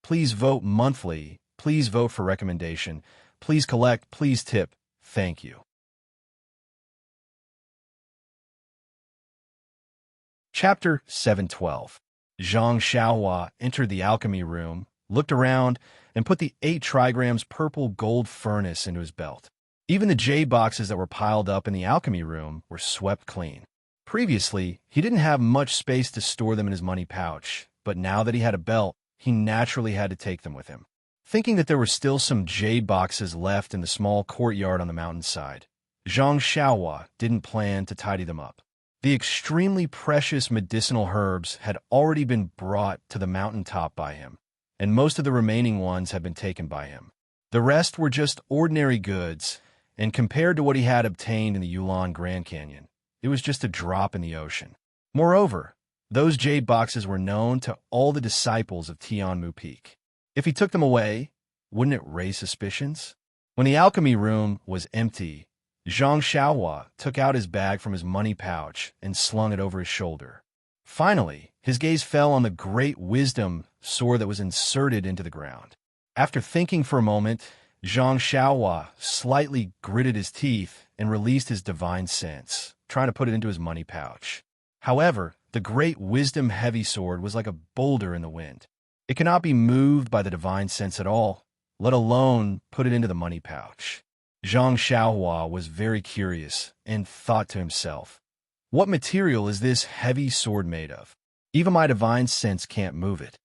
Please vote monthly. Please vote for recommendation. Please collect. Please tip. Thank you. Chapter 712. Zhang Xiaohua entered the alchemy room, looked around, and put the 8 trigrams purple gold furnace into his belt. Even the jade boxes that were piled up in the alchemy room were swept clean. Previously, he didn't have much space to store them in his money pouch, but now that he had a belt, he naturally had to take them with him. Thinking that there were still some jade boxes left in the small courtyard on the mountainside, Zhang Xiaohua didn't plan to tidy them up. The extremely precious medicinal herbs had already been brought to the mountaintop by him, and most of the remaining ones had been taken by him. The rest were just ordinary goods, and compared to what he had obtained in the Yulon Grand Canyon, it was just a drop in the ocean. Moreover, those jade boxes were known to all the disciples of Tianmu Peak. If he took them away, wouldn't it raise suspicions? When the alchemy room was empty, Zhang Xiaohua took out his bag from his money pouch and slung it over his shoulder. Finally, his gaze fell on the great wisdom sword that was inserted into the ground. After thinking for a moment, Zhang Xiaohua slightly gritted his teeth and released his divine sense, trying to put it into his money pouch. However, the great wisdom heavy sword was like a boulder in the wind. It cannot be moved by the divine sense at all, let alone put it into the money pouch. Zhang Xiaohua was very curious and thought to himself, what material is this heavy sword made of? Even my divine sense can't move it.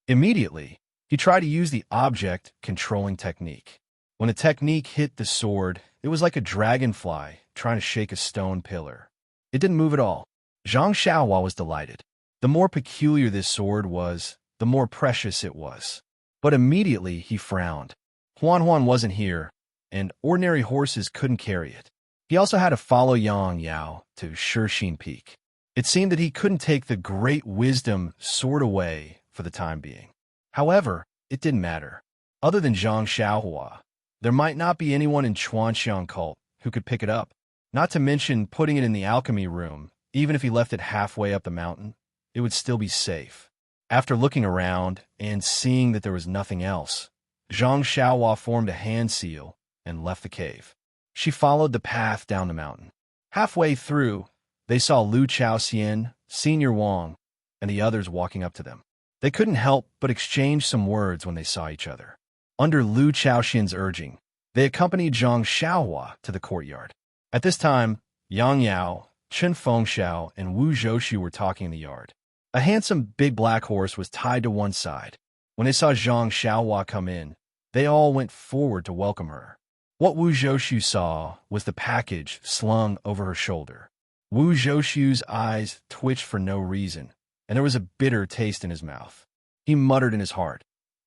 Immediately, he tried to use the object controlling technique. When the technique hit the sword, it was like a dragonfly trying to shake a stone pillar. It didn't move at all. Zhang Xiaohua was delighted. The more peculiar this sword was, the more precious it was. But immediately he frowned. Huan wasn't here, and ordinary horses couldn't carry it. He also had to follow Yang Yao to Shixin Peak. It seemed that he couldn't take the great wisdom sword away for the time being. However, it didn't matter. Other than Zhang Xiaohua, there might not be anyone in Chuanxiang cult who could pick it up, not to mention putting it in the alchemy room. Even if he left it halfway up the mountain, it would still be safe. After looking around and seeing that there was nothing else, Zhang Xiaohua formed a hand seal and left the cave. She followed the path down the mountain. Halfway through, they saw Lu Chaoxian, Senior Wang, and the others walking up to them. They couldn't help but exchange some words when they saw each other. Under Lu Chaoxian's urging, they accompanied Zhang Xiaohua to the courtyard. At this time, Yang Yao, Chen Fengxiao, and Wu Zhoushu were talking in the yard. A handsome big black horse was tied to one side. When they saw Zhang Xiaohua come in, they all went forward to welcome her. What Wu Zhoushu saw was the package slung over her shoulder. Wu Zhoushu's eyes twitched for no reason, and there was a bitter taste in his mouth. He muttered in his heart,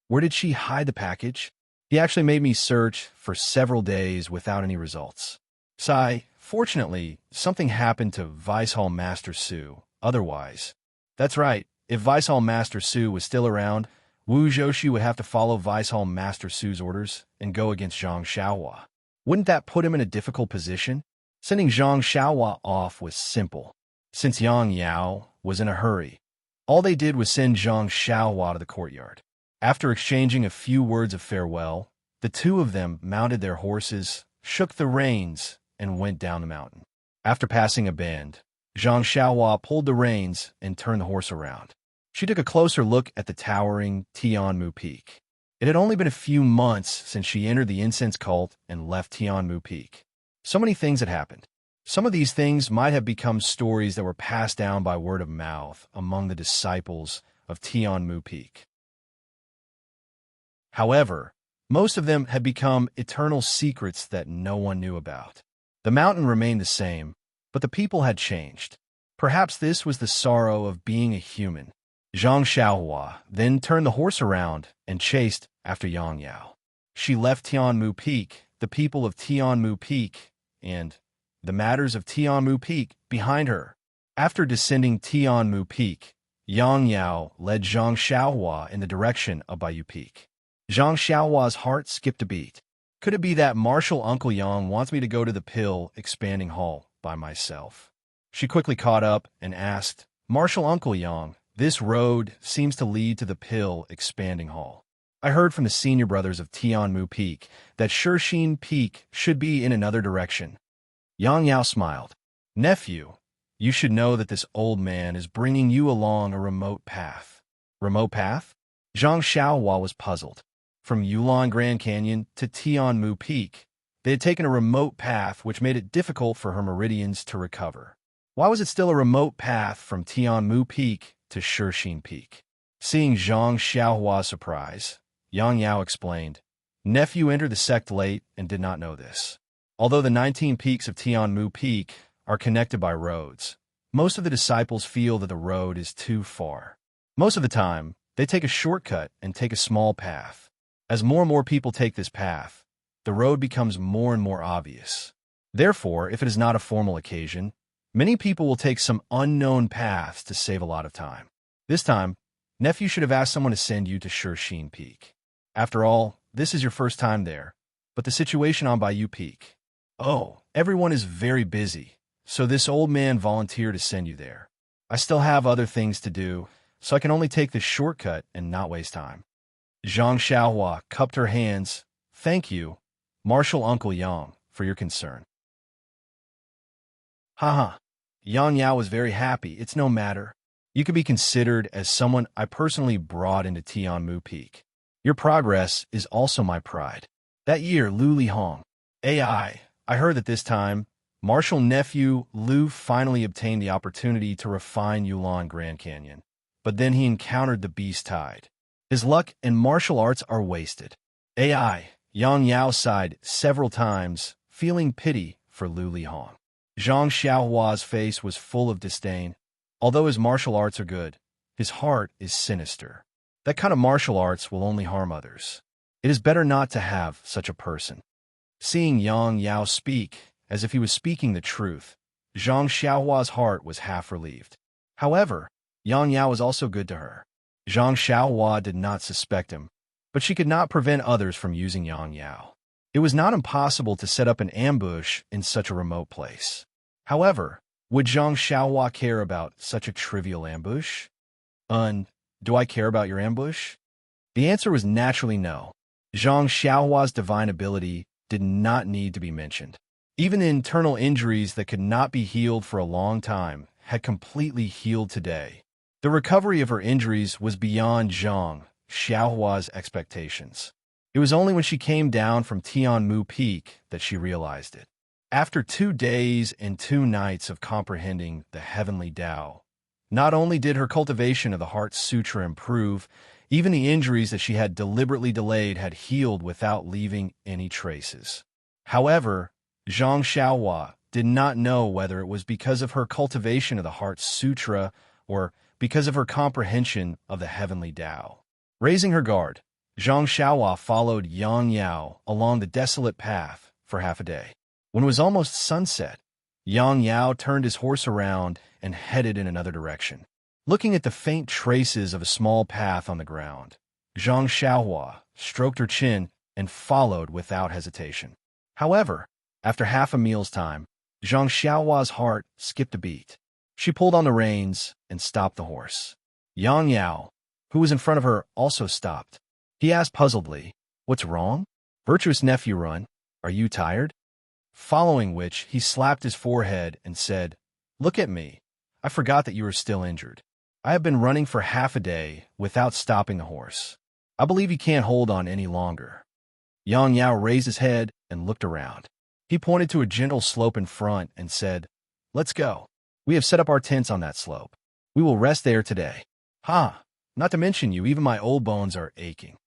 "Where did she hide the package? He actually made me search for several days without any results." Sigh, fortunately, something happened to Vice Hall Master Su. Otherwise, that's right, if Vice Hall Master Su was still around, Wu Zhoushu would have to follow Vice Hall Master Su's orders and go against Zhang Xiaohua. Wouldn't that put him in a difficult position? Sending Zhang Xiaohua off was simple. Since Yang Yao was in a hurry, all they did was send Zhang Xiaohua to the courtyard. After exchanging a few words of farewell, the two of them mounted their horses, shook the reins, and went down the mountain. After passing a bend, Zhang Xiaohua pulled the reins and turned the horse around. She took a closer look at the towering Tianmu Peak. It had only been a few months since she entered the incense cult and left Tianmu Peak. So many things had happened. Some of these things might have become stories that were passed down by word of mouth among the disciples of Tianmu Peak. However, most of them had become eternal secrets that no one knew about. The mountain remained the same, but the people had changed. Perhaps this was the sorrow of being a human. Zhang Xiaohua then turned the horse around and chased after Yang Yao. She left Tianmu Peak, the people of Tianmu Peak, and the matters of Tianmu Peak behind her. After descending Tianmu Peak, Yang Yao led Zhang Xiaohua in the direction of Baiyu Peak. Zhang Xiaohua's heart skipped a beat. Could it be that Martial Uncle Yang wants me to go to the Pill Expanding Hall by myself? She quickly caught up and asked, "Martial Uncle Yang, this road seems to lead to the Pill Expanding Hall. I heard from the senior brothers of Tianmu Peak that Shixin Peak should be in another direction." Yang Yao smiled. "Nephew, you should know that this old man is bringing you along a remote path." Remote path? Zhang Xiaohua was puzzled. From Yulon Grand Canyon to Tianmu Peak, they had taken a remote path which made it difficult for her meridians to recover. Why was it still a remote path from Tianmu Peak to Shixin Peak? Seeing Zhang Xiaohua's surprise, Yang Yao explained, "Nephew entered the sect late and did not know this. Although the 19 peaks of Tianmu Peak are connected by roads, most of the disciples feel that the road is too far. Most of the time, they take a shortcut and take a small path. As more and more people take this path, the road becomes more and more obvious. Therefore, if it is not a formal occasion, many people will take some unknown paths to save a lot of time. This time, nephew should have asked someone to send you to Shishine Peak. After all, this is your first time there, but the situation on Bayou Peak. Oh, everyone is very busy, so this old man volunteered to send you there. I still have other things to do, so I can only take this shortcut and not waste time." Zhang Xiaohua cupped her hands. "Thank you, Martial Uncle Yang, for your concern." Haha. Yang Yao was very happy. "It's no matter. You could be considered as someone I personally brought into Tianmu Peak. Your progress is also my pride. That year, Lu Lihong. I heard that this time, Martial Nephew Lu finally obtained the opportunity to refine Yulon Grand Canyon. But then he encountered the beast tide. His luck and martial arts are wasted." Yang Yao sighed several times, feeling pity for Lu Lihong. Zhang Xiaohua's face was full of disdain. Although his martial arts are good, his heart is sinister. That kind of martial arts will only harm others. It is better not to have such a person. Seeing Yang Yao speak, as if he was speaking the truth, Zhang Xiaohua's heart was half relieved. However, Yang Yao was also good to her. Zhang Xiaohua did not suspect him, but she could not prevent others from using Yang Yao. It was not impossible to set up an ambush in such a remote place. However, would Zhang Xiaohua care about such a trivial ambush? Do I care about your ambush? The answer was naturally no. Zhang Xiaohua's divine ability did not need to be mentioned. Even the internal injuries that could not be healed for a long time had completely healed today. The recovery of her injuries was beyond Zhang Xiaohua's expectations. It was only when she came down from Tianmu Peak that she realized it. After 2 days and 2 nights of comprehending the heavenly Tao, not only did her cultivation of the Heart Sutra improve, even the injuries that she had deliberately delayed had healed without leaving any traces. However, Zhang Xiaohua did not know whether it was because of her cultivation of the Heart Sutra or because of her comprehension of the heavenly Tao. Raising her guard, Zhang Xiaohua followed Yang Yao along the desolate path for half a day. When it was almost sunset, Yang Yao turned his horse around and headed in another direction. Looking at the faint traces of a small path on the ground, Zhang Xiaohua stroked her chin and followed without hesitation. However, after half a meal's time, Zhang Xiaohua's heart skipped a beat. She pulled on the reins and stopped the horse. Yang Yao, who was in front of her, also stopped. He asked puzzledly, "What's wrong? Virtuous nephew run. Are you tired?" Following which, he slapped his forehead and said, "Look at me. I forgot that you are still injured. I have been running for half a day without stopping the horse. I believe you can't hold on any longer." Yang Yao raised his head and looked around. He pointed to a gentle slope in front and said, "Let's go. We have set up our tents on that slope. We will rest there today. Not to mention you, even my old bones are aching."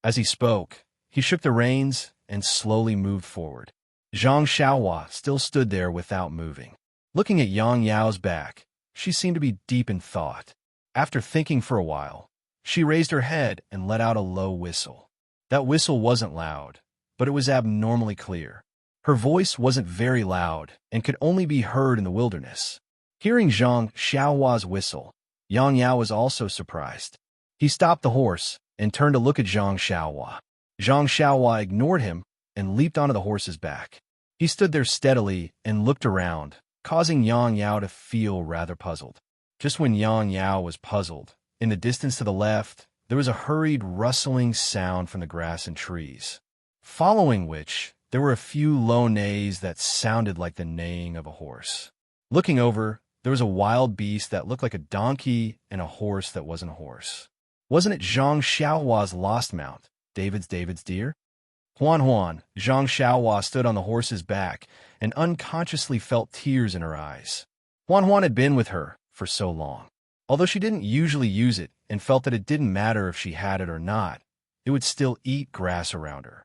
As he spoke, he shook the reins and slowly moved forward. Zhang Xiaohua still stood there without moving. Looking at Yang Yao's back, she seemed to be deep in thought. After thinking for a while, she raised her head and let out a low whistle. That whistle wasn't loud, but it was abnormally clear. Her voice wasn't very loud and could only be heard in the wilderness. Hearing Zhang Xiaohua's whistle, Yang Yao was also surprised. He stopped the horse and turned to look at Zhang Xiaohua. Zhang Xiaohua ignored him and leaped onto the horse's back. He stood there steadily and looked around, causing Yang Yao to feel rather puzzled. Just when Yang Yao was puzzled, in the distance to the left, there was a hurried rustling sound from the grass and trees, following which there were a few low neighs that sounded like the neighing of a horse. Looking over, there was a wild beast that looked like a donkey and a horse that wasn't a horse. Wasn't it Zhang Xiaohua's lost mount, David's deer? Huan, Zhang Xiaohua stood on the horse's back and unconsciously felt tears in her eyes. Huan had been with her for so long. Although she didn't usually use it and felt that it didn't matter if she had it or not, it would still eat grass around her.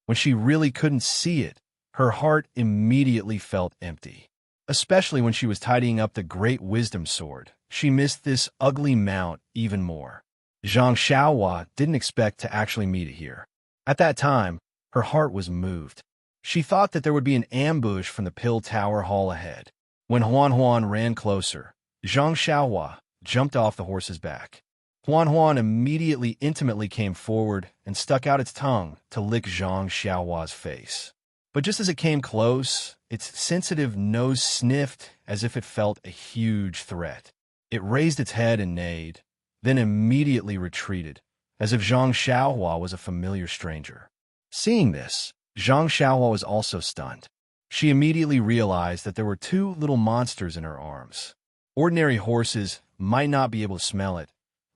When she really couldn't see it, her heart immediately felt empty. Especially when she was tidying up the great wisdom sword, she missed this ugly mount even more. Zhang Xiaohua didn't expect to actually meet it here. At that time, her heart was moved. She thought that there would be an ambush from the Pill Tower Hall ahead. When Huan Huan ran closer, Zhang Xiaohua jumped off the horse's back. Huan Huan immediately intimately came forward and stuck out its tongue to lick Zhang Xiaohua's face. But just as it came close, its sensitive nose sniffed as if it felt a huge threat. It raised its head and neighed, then immediately retreated, as if Zhang Xiaohua was a familiar stranger. Seeing this, Zhang Xiaohua was also stunned. She immediately realized that there were two little monsters in her arms. Ordinary horses might not be able to smell it,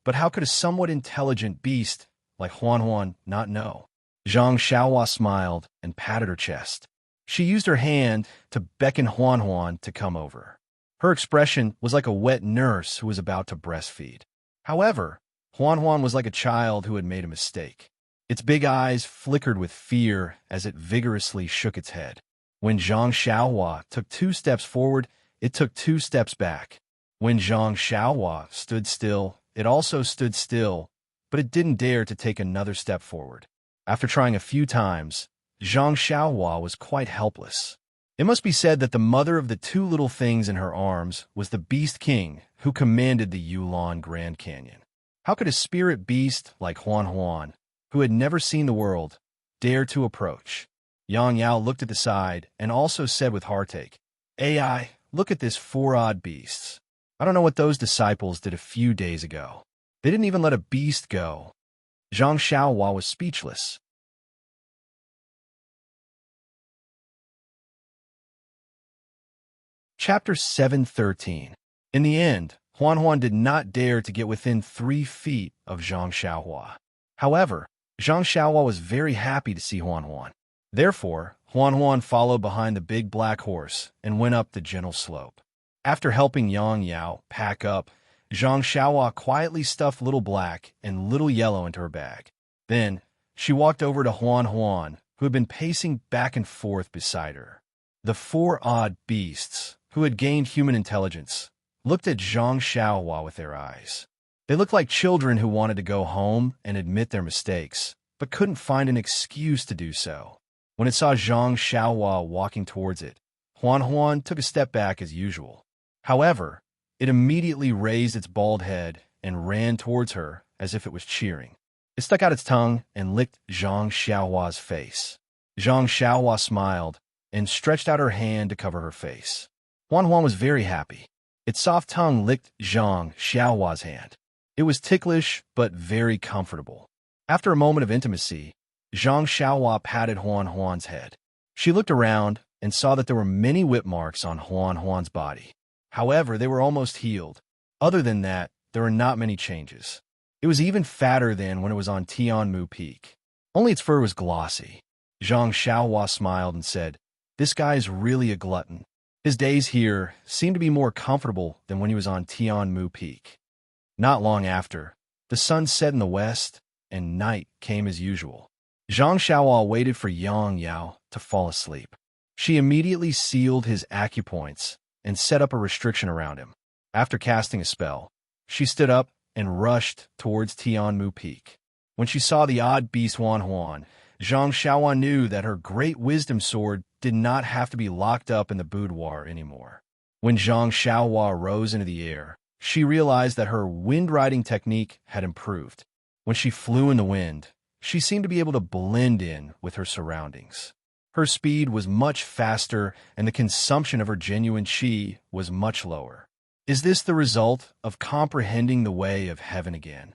but how could a somewhat intelligent beast like Huan Huan not know? Zhang Xiaohua smiled and patted her chest. She used her hand to beckon Huan Huan to come over. Her expression was like a wet nurse who was about to breastfeed. However, Huan Huan was like a child who had made a mistake. Its big eyes flickered with fear as it vigorously shook its head. When Zhang Xiaohua took 2 steps forward, it took 2 steps back. When Zhang Xiaohua stood still, it also stood still, but it didn't dare to take another step forward. After trying a few times, Zhang Xiaohua was quite helpless. It must be said that the mother of the 2 little things in her arms was the Beast King who commanded the Yulon Grand Canyon. How could a spirit beast like Huan Huan, who had never seen the world, dare to approach? Yang Yao looked at the side and also said with heartache, "AI, look at this 4 odd beasts. I don't know what those disciples did a few days ago. They didn't even let a beast go." Zhang Xiaohua was speechless. Chapter 713. In the end, Huan Huan did not dare to get within 3 feet of Zhang Xiaohua. However, Zhang Xiaohua was very happy to see Huan Huan. Therefore, Huan Huan followed behind the big black horse and went up the gentle slope. After helping Yang Yao pack up, Zhang Xiaohua quietly stuffed Little Black and Little Yellow into her bag. Then, she walked over to Huan Huan, who had been pacing back and forth beside her. The 4 odd beasts, who had gained human intelligence, looked at Zhang Xiaohua with their eyes. They looked like children who wanted to go home and admit their mistakes, but couldn't find an excuse to do so. When it saw Zhang Xiaohua walking towards it, Huan Huan took a step back as usual. However, it immediately raised its bald head and ran towards her as if it was cheering. It stuck out its tongue and licked Zhang Xiaohua's face. Zhang Xiaohua smiled and stretched out her hand to cover her face. Huan Huan was very happy. Its soft tongue licked Zhang Xiaohua's hand. It was ticklish but very comfortable. After a moment of intimacy, Zhang Xiaohua patted Huan Huan's head. She looked around and saw that there were many whip marks on Huan Huan's body. However, they were almost healed. Other than that, there were not many changes. It was even fatter than when it was on Tianmu Peak. Only its fur was glossy. Zhang Xiaohua smiled and said, "This guy is really a glutton. His days here seemed to be more comfortable than when he was on Tianmu Peak." Not long after, the sun set in the west, and night came as usual. Zhang Xiaohua waited for Yang Yao to fall asleep. She immediately sealed his acupoints and set up a restriction around him. After casting a spell, she stood up and rushed towards Tianmu Peak. When she saw the odd beast Huan Huan, Zhang Xiaohua knew that her great wisdom sword did not have to be locked up in the boudoir anymore. When Zhang Xiaohua rose into the air, she realized that her wind-riding technique had improved. When she flew in the wind, she seemed to be able to blend in with her surroundings. Her speed was much faster, and the consumption of her genuine qi was much lower. Is this the result of comprehending the way of heaven again?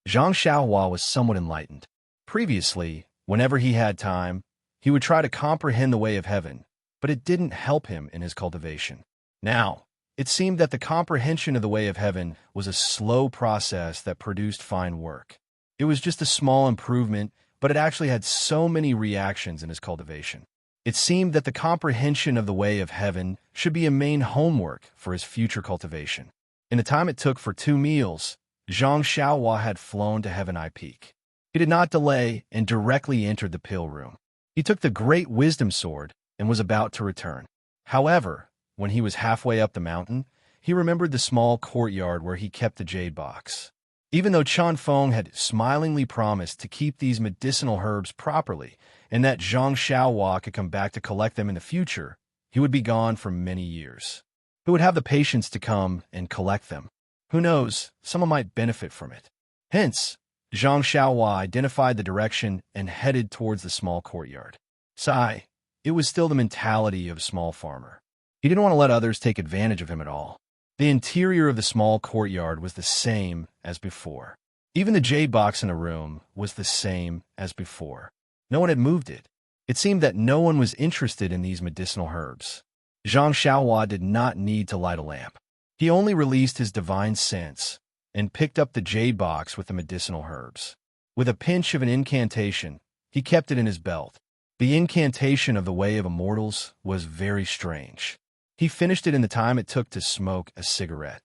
Zhang Xiaohua was somewhat enlightened. Previously, whenever he had time, he would try to comprehend the way of heaven, but it didn't help him in his cultivation. Now, it seemed that the comprehension of the way of heaven was a slow process that produced fine work. It was just a small improvement, but it actually had so many reactions in his cultivation. It seemed that the comprehension of the way of heaven should be a main homework for his future cultivation. In the time it took for 2 meals, Zhang Xiaohua had flown to Heaven Eye Peak. He did not delay and directly entered the pill room. He took the Great Wisdom Sword and was about to return. However, when he was halfway up the mountain, he remembered the small courtyard where he kept the jade box. Even though Chan Feng had smilingly promised to keep these medicinal herbs properly and that Zhang Xiaohua could come back to collect them in the future, he would be gone for many years. Who would have the patience to come and collect them? Who knows, someone might benefit from it. Hence, Zhang Xiaohua identified the direction and headed towards the small courtyard. Sigh, it was still the mentality of a small farmer. He didn't want to let others take advantage of him at all. The interior of the small courtyard was the same as before. Even the jade box in the room was the same as before. No one had moved it. It seemed that no one was interested in these medicinal herbs. Zhang Xiaohua did not need to light a lamp. He only released his divine sense and picked up the jade box with the medicinal herbs. With a pinch of an incantation, he kept it in his belt. The incantation of the Way of Immortals was very strange. He finished it in the time it took to smoke a cigarette.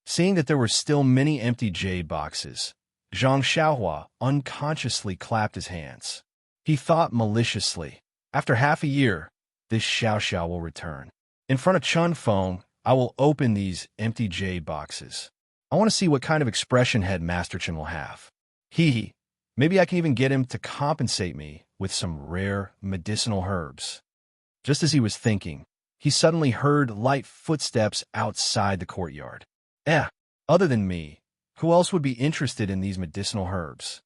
Seeing that there were still many empty jade boxes, Zhang Xiaohua unconsciously clapped his hands. He thought maliciously, after half a year, this Xiao will return. In front of Chun Feng, I will open these empty jade boxes. I want to see what kind of expression Head Master Chen will have. Maybe I can even get him to compensate me with some rare medicinal herbs. Just as he was thinking, he suddenly heard light footsteps outside the courtyard. Other than me, who else would be interested in these medicinal herbs?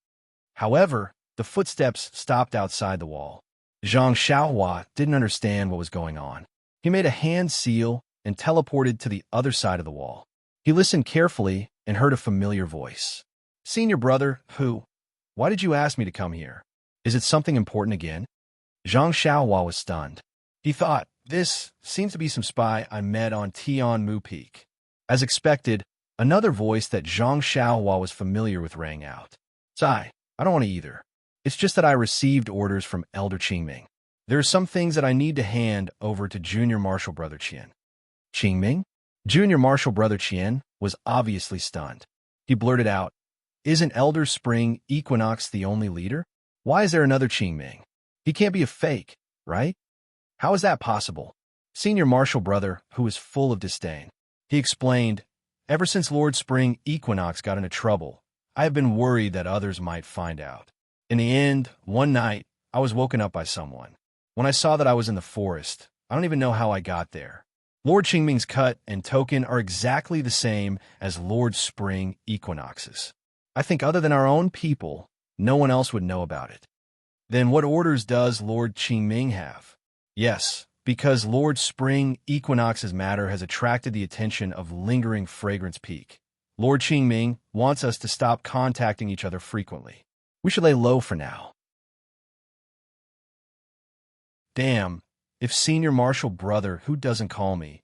However, the footsteps stopped outside the wall. Zhang Xiaohua didn't understand what was going on. He made a hand seal and teleported to the other side of the wall. He listened carefully and heard a familiar voice. Senior brother, why did you ask me to come here? Is it something important again? Zhang Xiaohua was stunned. He thought, this seems to be some spy I met on Tianmu Peak. As expected, another voice that Zhang Xiaohua was familiar with rang out. Sigh, I don't want to either. It's just that I received orders from Elder Qingming. There are some things that I need to hand over to Junior Marshal Brother Qian. Qingming? Junior Marshal Brother Qian was obviously stunned. He blurted out, Isn't Elder Spring Equinox the only leader? Why is there another Qingming? He can't be a fake, right? How is that possible? Senior Marshal Brother, who was full of disdain. He explained, Ever since Lord Spring Equinox got into trouble, I have been worried that others might find out. In the end, one night, I was woken up by someone. When I saw that I was in the forest, I don't even know how I got there. Lord Qingming's cut and token are exactly the same as Lord Spring Equinox's. I think other than our own people, no one else would know about it. Then what orders does Lord Qingming have? Yes, because Lord Spring Equinox's matter has attracted the attention of Lingering Fragrance Peak. Lord Qingming wants us to stop contacting each other frequently. We should lay low for now. Damn, if Senior Marshal Brother, who doesn't call me,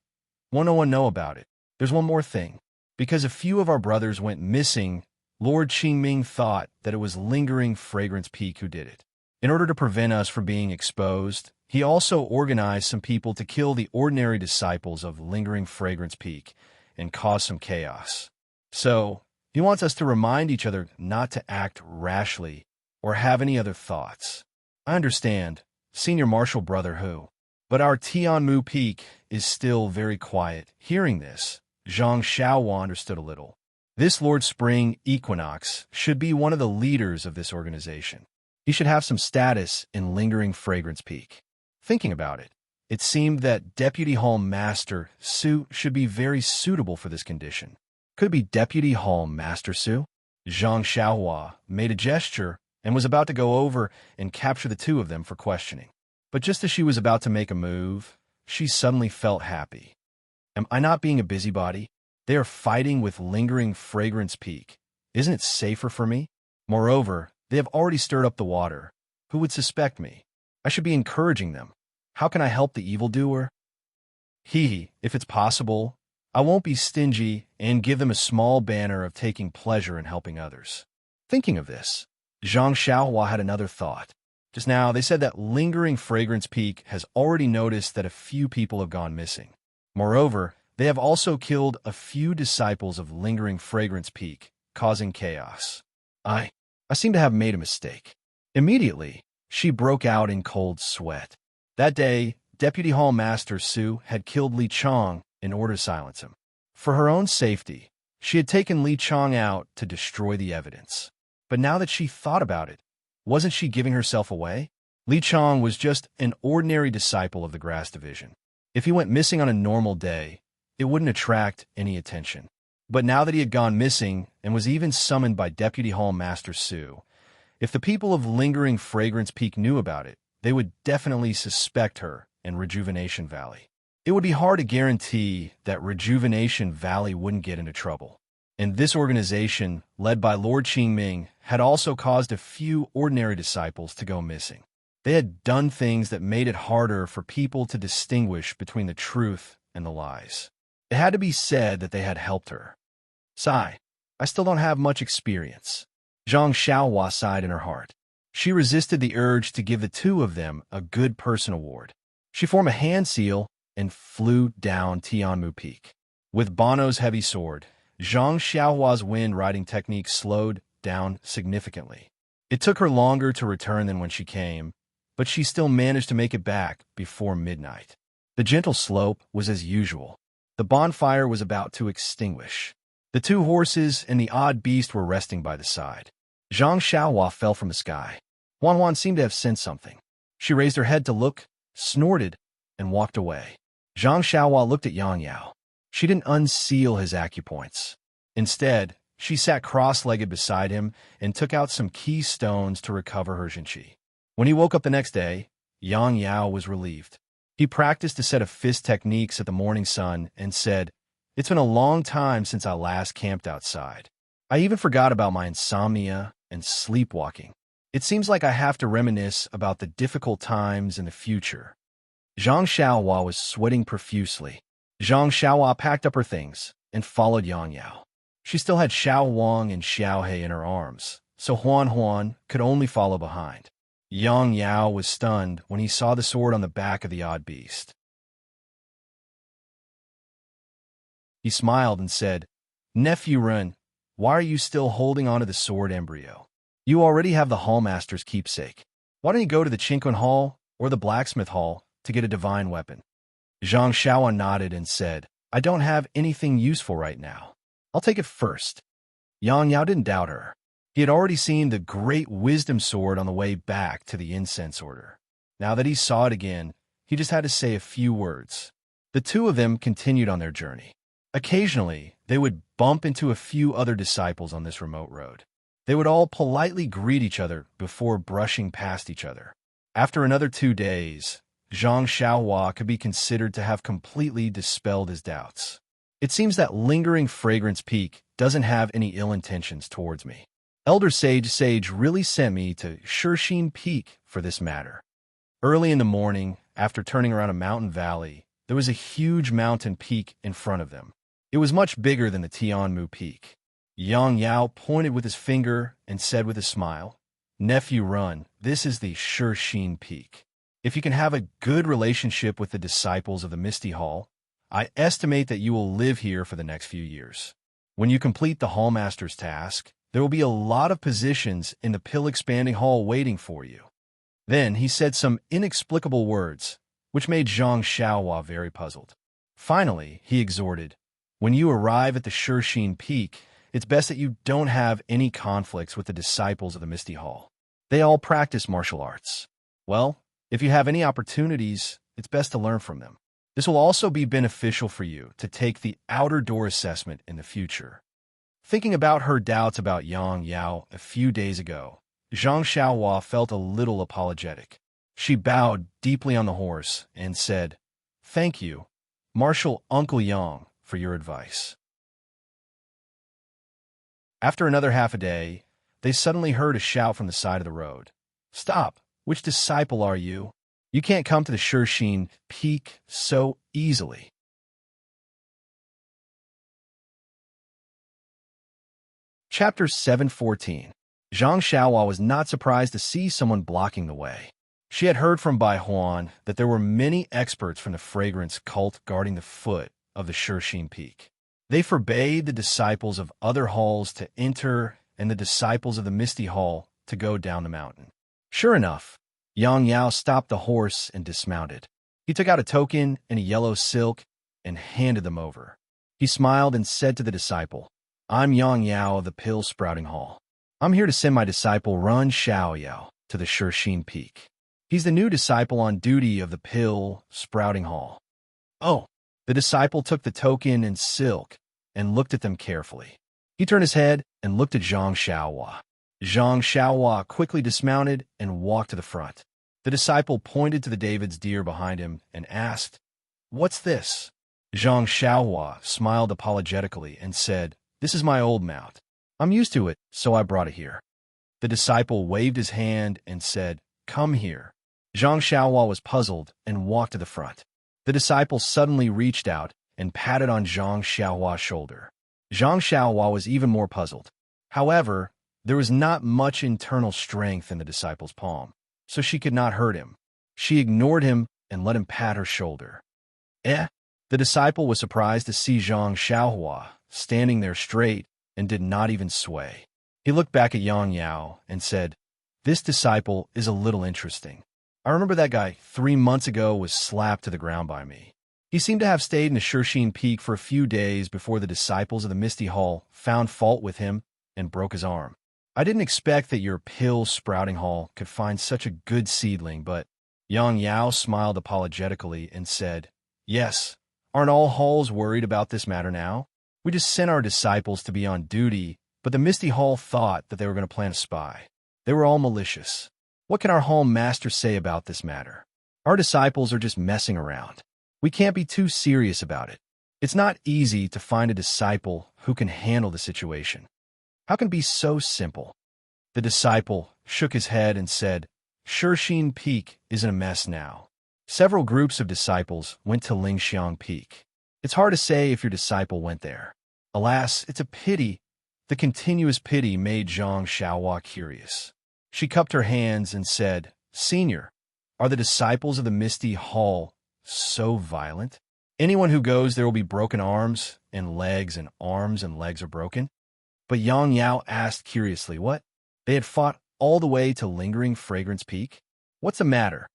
won't no one know about it. There's one more thing. Because a few of our brothers went missing, Lord Qingming thought that it was Lingering Fragrance Peak who did it. In order to prevent us from being exposed, he also organized some people to kill the ordinary disciples of Lingering Fragrance Peak and cause some chaos. So, he wants us to remind each other not to act rashly or have any other thoughts. I understand, Senior Marshal Brother who, but our Tianmu Peak is still very quiet. Hearing this, Zhang Xiaohua understood a little. This Lord Spring Equinox should be one of the leaders of this organization. He should have some status in Lingering Fragrance Peak. Thinking about it, it seemed that Deputy Hall Master Su should be very suitable for this condition. Could it be Deputy Hall Master Su? Zhang Xiaohua made a gesture and was about to go over and capture the two of them for questioning. But just as she was about to make a move, she suddenly felt happy. Am I not being a busybody? They are fighting with Lingering Fragrance Peak. Isn't it safer for me? Moreover, they have already stirred up the water. Who would suspect me? I should be encouraging them. How can I help the evildoer? If it's possible, I won't be stingy and give them a small banner of taking pleasure in helping others. Thinking of this, Zhang Xiaohua had another thought. Just now, they said that Lingering Fragrance Peak has already noticed that a few people have gone missing. Moreover, they have also killed a few disciples of Lingering Fragrance Peak, causing chaos. I seem to have made a mistake. Immediately, she broke out in cold sweat. That day, Deputy Hall Master Su had killed Li Chong in order to silence him. For her own safety, she had taken Li Chong out to destroy the evidence. But now that she thought about it, wasn't she giving herself away? Li Chong was just an ordinary disciple of the Grass Division. If he went missing on a normal day, it wouldn't attract any attention. But now that he had gone missing and was even summoned by Deputy Hall Master Su, if the people of Lingering Fragrance Peak knew about it, they would definitely suspect her in Rejuvenation Valley. It would be hard to guarantee that Rejuvenation Valley wouldn't get into trouble. And this organization, led by Lord Qingming, had also caused a few ordinary disciples to go missing. They had done things that made it harder for people to distinguish between the truth and the lies. It had to be said that they had helped her. Sigh, I still don't have much experience. Zhang Xiaohua sighed in her heart. She resisted the urge to give the two of them a good person award. She formed a hand seal and flew down Tianmu Peak. With Bono's heavy sword, Zhang Xiaohua's wind-riding technique slowed down significantly. It took her longer to return than when she came, but she still managed to make it back before midnight. The gentle slope was as usual. The bonfire was about to extinguish. The two horses and the odd beast were resting by the side. Zhang Xiaohua fell from the sky. Huan Huan seemed to have sensed something. She raised her head to look, snorted, and walked away. Zhang Xiaohua looked at Yang Yao. She didn't unseal his acupoints. Instead, she sat cross-legged beside him and took out some key stones to recover her Jinqi. When he woke up the next day, Yang Yao was relieved. He practiced a set of fist techniques at the morning sun and said, "It's been a long time since I last camped outside. I even forgot about my insomnia and sleepwalking. It seems like I have to reminisce about the difficult times in the future." Zhang Xiaohua was sweating profusely. Zhang Xiaohua packed up her things and followed Yang Yao. She still had Xiao Wang and Xiao He in her arms, so Huan Huan could only follow behind. Yang Yao was stunned when he saw the sword on the back of the odd beast. He smiled and said, "Nephew Ren, why are you still holding onto the sword embryo? You already have the Hallmaster's keepsake. Why don't you go to the Chinquan Hall or the Blacksmith Hall to get a divine weapon?" Zhang Xiaohua nodded and said, "I don't have anything useful right now. I'll take it first." Yang Yao didn't doubt her. He had already seen the great wisdom sword on the way back to the incense order. Now that he saw it again, he just had to say a few words. The two of them continued on their journey. Occasionally, they would bump into a few other disciples on this remote road. They would all politely greet each other before brushing past each other. After another 2 days, Zhang Xiaohua could be considered to have completely dispelled his doubts. It seems that Lingering Fragrance Peak doesn't have any ill intentions towards me. Elder Sage really sent me to Shishine Peak for this matter. Early in the morning, after turning around a mountain valley, there was a huge mountain peak in front of them. It was much bigger than the Tianmu Peak. Yang Yao pointed with his finger and said with a smile, "Nephew Run, this is the Shishine Peak. If you can have a good relationship with the disciples of the Misty Hall, I estimate that you will live here for the next few years. When you complete the Hallmaster's task, there will be a lot of positions in the pill-expanding hall waiting for you." Then he said some inexplicable words, which made Zhang Xiaohua very puzzled. Finally, he exhorted, "When you arrive at the Shishine Peak, it's best that you don't have any conflicts with the disciples of the Misty Hall. They all practice martial arts. Well, if you have any opportunities, it's best to learn from them. This will also be beneficial for you to take the outer door assessment in the future." Thinking about her doubts about Yang Yao a few days ago, Zhang Xiaohua felt a little apologetic. She bowed deeply on the horse and said, "Thank you, Marshal Uncle Yang, for your advice." After another half a day, they suddenly heard a shout from the side of the road. "Stop! Which disciple are you? You can't come to the Shishine Peak so easily." Chapter 714. Zhang Xiaohua was not surprised to see someone blocking the way. She had heard from Bai Huan that there were many experts from the fragrance cult guarding the foot of the Shixin Peak. They forbade the disciples of other halls to enter and the disciples of the Misty Hall to go down the mountain. Sure enough, Yang Yao stopped the horse and dismounted. He took out a token in a yellow silk and handed them over. He smiled and said to the disciple, "I'm Yang Yao of the Pill Sprouting Hall. I'm here to send my disciple Run Xiaoyao to the Shixin Peak. He's the new disciple on duty of the Pill Sprouting Hall." Oh, the disciple took the token and silk and looked at them carefully. He turned his head and looked at Zhang Xiaohua. Zhang Xiaohua quickly dismounted and walked to the front. The disciple pointed to the David's deer behind him and asked, "What's this?" Zhang Xiaohua smiled apologetically and said, "This is my old mount. I'm used to it, so I brought it here." The disciple waved his hand and said, "Come here." Zhang Xiaohua was puzzled and walked to the front. The disciple suddenly reached out and patted on Zhang Xiaohua's shoulder. Zhang Xiaohua was even more puzzled. However, there was not much internal strength in the disciple's palm, so she could not hurt him. She ignored him and let him pat her shoulder. Eh? The disciple was surprised to see Zhang Xiaohua standing there straight and did not even sway. He looked back at Yang Yao and said, "This disciple is a little interesting. I remember that guy 3 months ago was slapped to the ground by me. He seemed to have stayed in the Shixin Peak for a few days before the disciples of the Misty Hall found fault with him and broke his arm. I didn't expect that your Pill Sprouting Hall could find such a good seedling, but..." Yang Yao smiled apologetically and said, "Yes, aren't all halls worried about this matter now? We just sent our disciples to be on duty, but the Misty Hall thought that they were going to plant a spy. They were all malicious. What can our hall master say about this matter? Our disciples are just messing around. We can't be too serious about it. It's not easy to find a disciple who can handle the situation. How can it be so simple?" The disciple shook his head and said, "Shixin Peak is in a mess now. Several groups of disciples went to Lingxiang Peak. It's hard to say if your disciple went there. Alas, it's a pity." The continuous pity made Zhang Xiaohua curious. She cupped her hands and said, "Senior, are the disciples of the Misty Hall so violent? Anyone who goes there will be broken arms and arms and legs are broken?" But Yang Yao asked curiously, "What? They had fought all the way to Lingering Fragrance Peak? What's the matter?"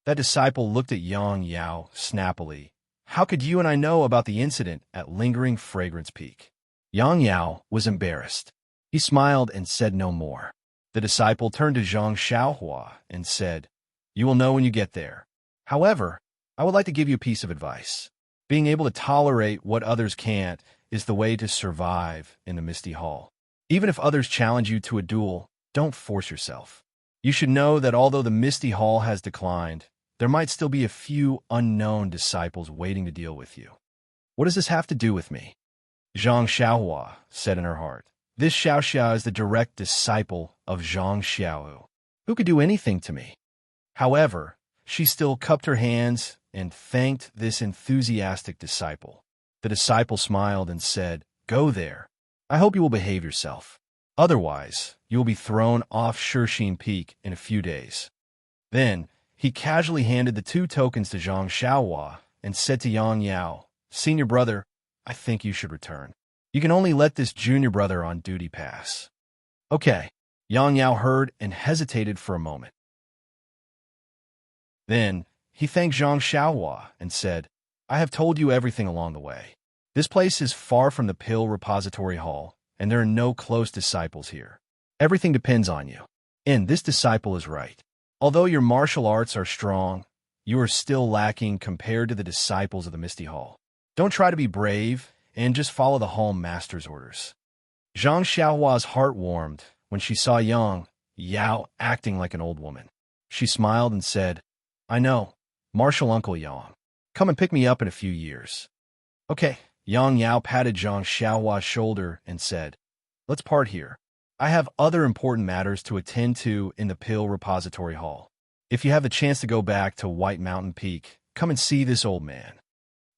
That disciple looked at Yang Yao snappily. "How could you and I know about the incident at Lingering Fragrance Peak?" Yang Yao was embarrassed. He smiled and said no more. The disciple turned to Zhang Xiaohua and said, "You will know when you get there. However, I would like to give you a piece of advice. Being able to tolerate what others can't is the way to survive in the Misty Hall. Even if others challenge you to a duel, don't force yourself. You should know that although the Misty Hall has declined, there might still be a few unknown disciples waiting to deal with you." "What does this have to do with me?" Zhang Xiaohua said in her heart. "This Xiaoxia is the direct disciple of Zhang Xiaohu. Who could do anything to me?" However, she still cupped her hands and thanked this enthusiastic disciple. The disciple smiled and said, "Go there. I hope you will behave yourself. Otherwise, you will be thrown off Shixin Peak in a few days." Then, he casually handed the 2 tokens to Zhang Xiaohua and said to Yang Yao, "Senior brother, I think you should return. You can only let this junior brother on duty pass." "Okay." Yang Yao heard and hesitated for a moment. Then, he thanked Zhang Xiaohua and said, "I have told you everything along the way. This place is far from the Pill Repository Hall, and there are no close disciples here. Everything depends on you. And this disciple is right. Although your martial arts are strong, you are still lacking compared to the disciples of the Misty Hall. Don't try to be brave, and just follow the Hall Master's orders." Zhang Xiaohua's heart warmed when she saw Yang Yao acting like an old woman. She smiled and said, "I know, Martial Uncle Yang. Come and pick me up in a few years." "Okay." Yang Yao patted Zhang Xiaohua's shoulder and said, "Let's part here. I have other important matters to attend to in the Pill Repository Hall. If you have the chance to go back to White Mountain Peak, come and see this old man."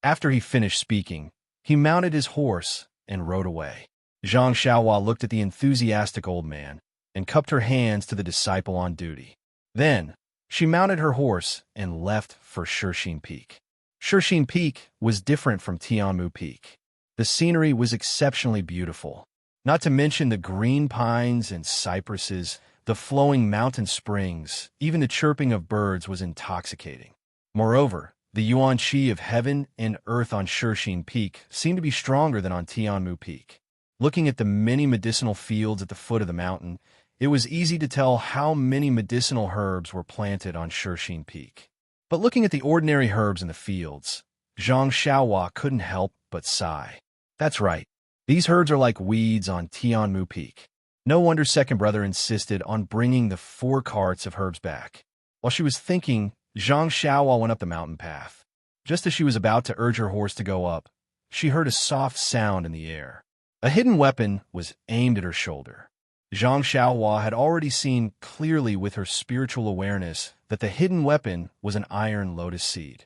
After he finished speaking, he mounted his horse and rode away. Zhang Xiaohua looked at the enthusiastic old man and cupped her hands to the disciple on duty. Then, she mounted her horse and left for Shershin Peak. Shershin Peak was different from Tianmu Peak. The scenery was exceptionally beautiful, not to mention the green pines and cypresses, the flowing mountain springs, even the chirping of birds was intoxicating. Moreover, the yuan qi of heaven and earth on Shershin Peak seemed to be stronger than on Tianmu Peak. Looking at the many medicinal fields at the foot of the mountain, it was easy to tell how many medicinal herbs were planted on Shershin Peak. But looking at the ordinary herbs in the fields, Zhang Xiaohua couldn't help but sigh. That's right. These herbs are like weeds on Tianmu Peak. No wonder second brother insisted on bringing the 4 carts of herbs back. While she was thinking, Zhang Xiaohua went up the mountain path. Just as she was about to urge her horse to go up, she heard a soft sound in the air. A hidden weapon was aimed at her shoulder. Zhang Xiaohua had already seen clearly with her spiritual awareness that the hidden weapon was an iron lotus seed.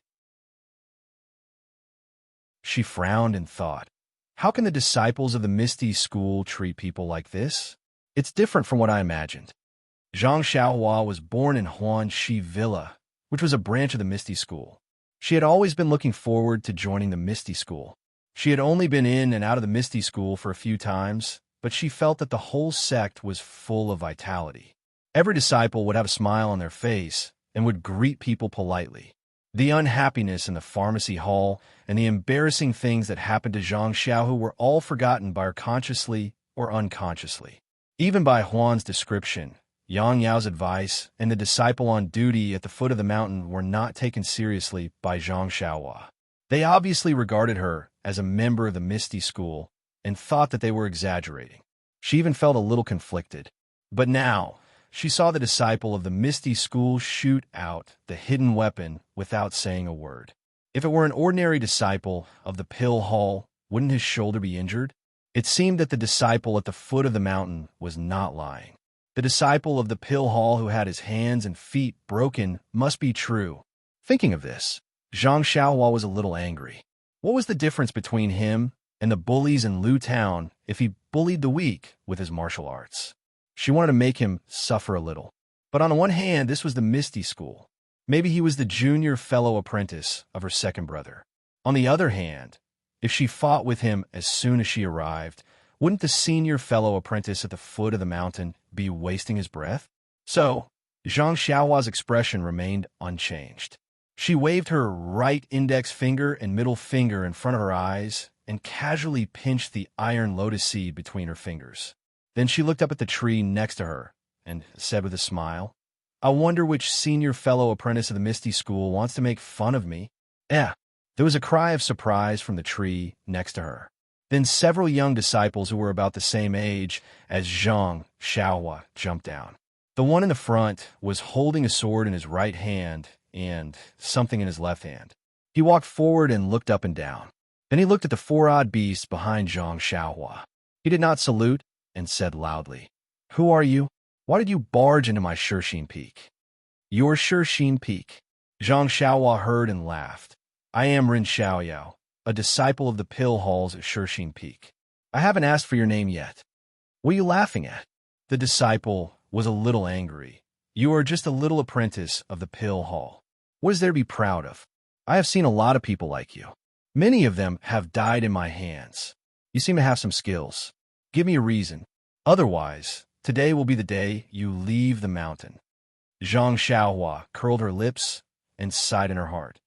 She frowned and thought, how can the disciples of the Misty School treat people like this? It's different from what I imagined. Zhang Xiaohua was born in Huanxi Villa, which was a branch of the Misty School. She had always been looking forward to joining the Misty School. She had only been in and out of the Misty School for a few times, but she felt that the whole sect was full of vitality. Every disciple would have a smile on their face and would greet people politely. The unhappiness in the pharmacy hall and the embarrassing things that happened to Zhang Xiaohu were all forgotten by her consciously or unconsciously. Even by Huan's description, Yang Yao's advice and the disciple on duty at the foot of the mountain were not taken seriously by Zhang Xiaohua. They obviously regarded her as a member of the Misty School and thought that they were exaggerating. She even felt a little conflicted. But now, she saw the disciple of the Misty School shoot out the hidden weapon without saying a word. If it were an ordinary disciple of the Pill Hall, wouldn't his shoulder be injured? It seemed that the disciple at the foot of the mountain was not lying. The disciple of the Pill Hall who had his hands and feet broken must be true. Thinking of this, Zhang Xiaohua was a little angry. What was the difference between him and the bullies in Lu Town if he bullied the weak with his martial arts? She wanted to make him suffer a little. But on the one hand, this was the Misty School. Maybe he was the junior fellow apprentice of her second brother. On the other hand, if she fought with him as soon as she arrived, wouldn't the senior fellow apprentice at the foot of the mountain be wasting his breath? So, Zhang Xiaohua's expression remained unchanged. She waved her right index finger and middle finger in front of her eyes and casually pinched the iron lotus seed between her fingers. Then she looked up at the tree next to her and said with a smile, I wonder which senior fellow apprentice of the Misty School wants to make fun of me. There was a cry of surprise from the tree next to her. Then several young disciples who were about the same age as Zhang Xiaohua jumped down. The one in the front was holding a sword in his right hand and something in his left hand. He walked forward and looked up and down. Then he looked at the 4 odd beasts behind Zhang Xiaohua. He did not salute and said loudly, Who are you? Why did you barge into my Shershin Peak? Your Shershin Peak. Zhang Xiaohua heard and laughed. I am Rin Xiaoyao, a disciple of the Pill Halls at Shershin Peak. I haven't asked for your name yet. What are you laughing at? The disciple was a little angry. You are just a little apprentice of the Pill Hall. What is there to be proud of? I have seen a lot of people like you. Many of them have died in my hands. You seem to have some skills. Give me a reason. Otherwise, today will be the day you leave the mountain. Zhang Xiaohua curled her lips and sighed in her heart.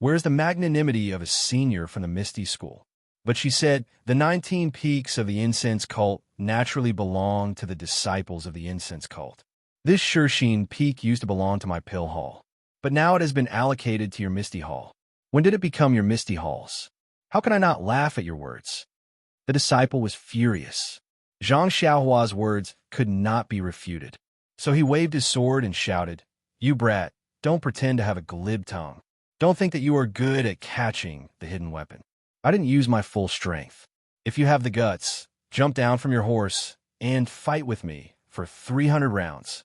Where's the magnanimity of a senior from the Misty School? But she said, the 19 peaks of the incense cult naturally belong to the disciples of the incense cult. This Shershin Peak used to belong to my Pill Hall, but now it has been allocated to your Misty Hall. When did it become your Misty Halls? How can I not laugh at your words? The disciple was furious. Zhang Xiaohua's words could not be refuted. So he waved his sword and shouted, You brat, don't pretend to have a glib tongue. Don't think that you are good at catching the hidden weapon. I didn't use my full strength. If you have the guts, jump down from your horse and fight with me for 300 rounds.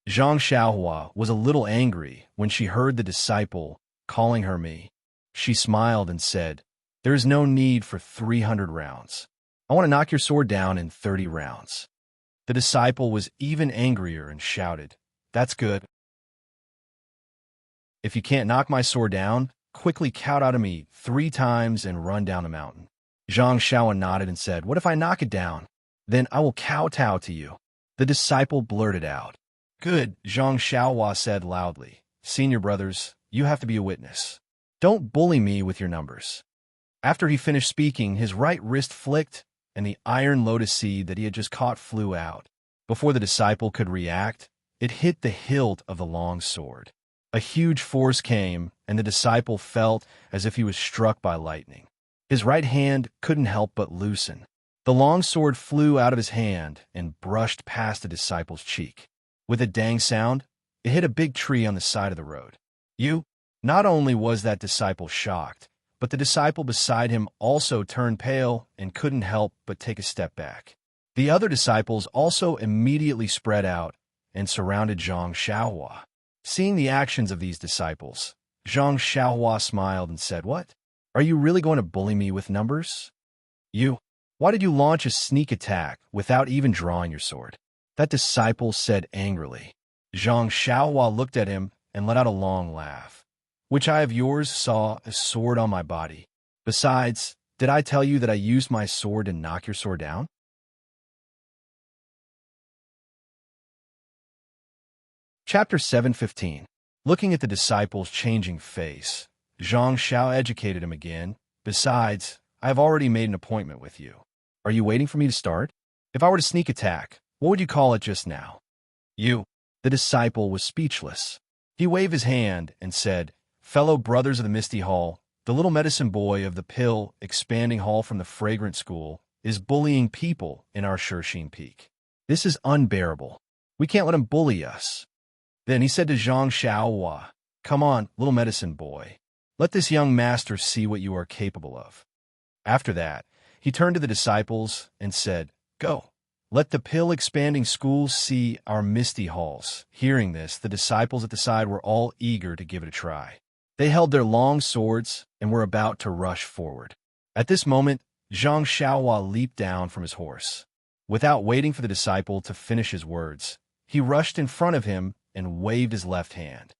Zhang Xiaohua was a little angry when she heard the disciple calling her me. She smiled and said, There is no need for 300 rounds. I want to knock your sword down in 30 rounds. The disciple was even angrier and shouted, "That's good. If you can't knock my sword down, quickly count out of me 3 times and run down the mountain." Zhang Xiaohua nodded and said, "What if I knock it down? Then I will kowtow to you." The disciple blurted out. "Good," Zhang Xiaohua said loudly. "Senior brothers, you have to be a witness. Don't bully me with your numbers." After he finished speaking, his right wrist flicked, and the iron lotus seed that he had just caught flew out. Before the disciple could react, it hit the hilt of the long sword. A huge force came, and the disciple felt as if he was struck by lightning. His right hand couldn't help but loosen. The long sword flew out of his hand and brushed past the disciple's cheek. With a dang sound, it hit a big tree on the side of the road. Not only was that disciple shocked, but the disciple beside him also turned pale and couldn't help but take a step back. The other disciples also immediately spread out and surrounded Zhang Xiaohua. Seeing the actions of these disciples, Zhang Xiaohua smiled and said, "What? Are you really going to bully me with numbers? Why did you launch a sneak attack without even drawing your sword?" That disciple said angrily. Zhang Xiaohua looked at him and let out a long laugh. "Which eye of yours saw a sword on my body? Besides, did I tell you that I used my sword to knock your sword down?" Chapter 7:15. Looking at the disciple's changing face, Zhang Xiao educated him again. "Besides, I have already made an appointment with you. Are you waiting for me to start? If I were to sneak attack, what would you call it just now?" The disciple was speechless. He waved his hand and said, "Fellow brothers of the Misty Hall, the little medicine boy of the pill expanding hall from the fragrant school is bullying people in our Shirshine Peak. This is unbearable. We can't let him bully us." Then he said to Zhang Xiaohua, "Come on, little medicine boy. Let this young master see what you are capable of." After that, he turned to the disciples and said, "Go. Let the pill-expanding schools see our misty halls." Hearing this, the disciples at the side were all eager to give it a try. They held their long swords and were about to rush forward. At this moment, Zhang Xiaohua leaped down from his horse. Without waiting for the disciple to finish his words, he rushed in front of him and waved his left hand.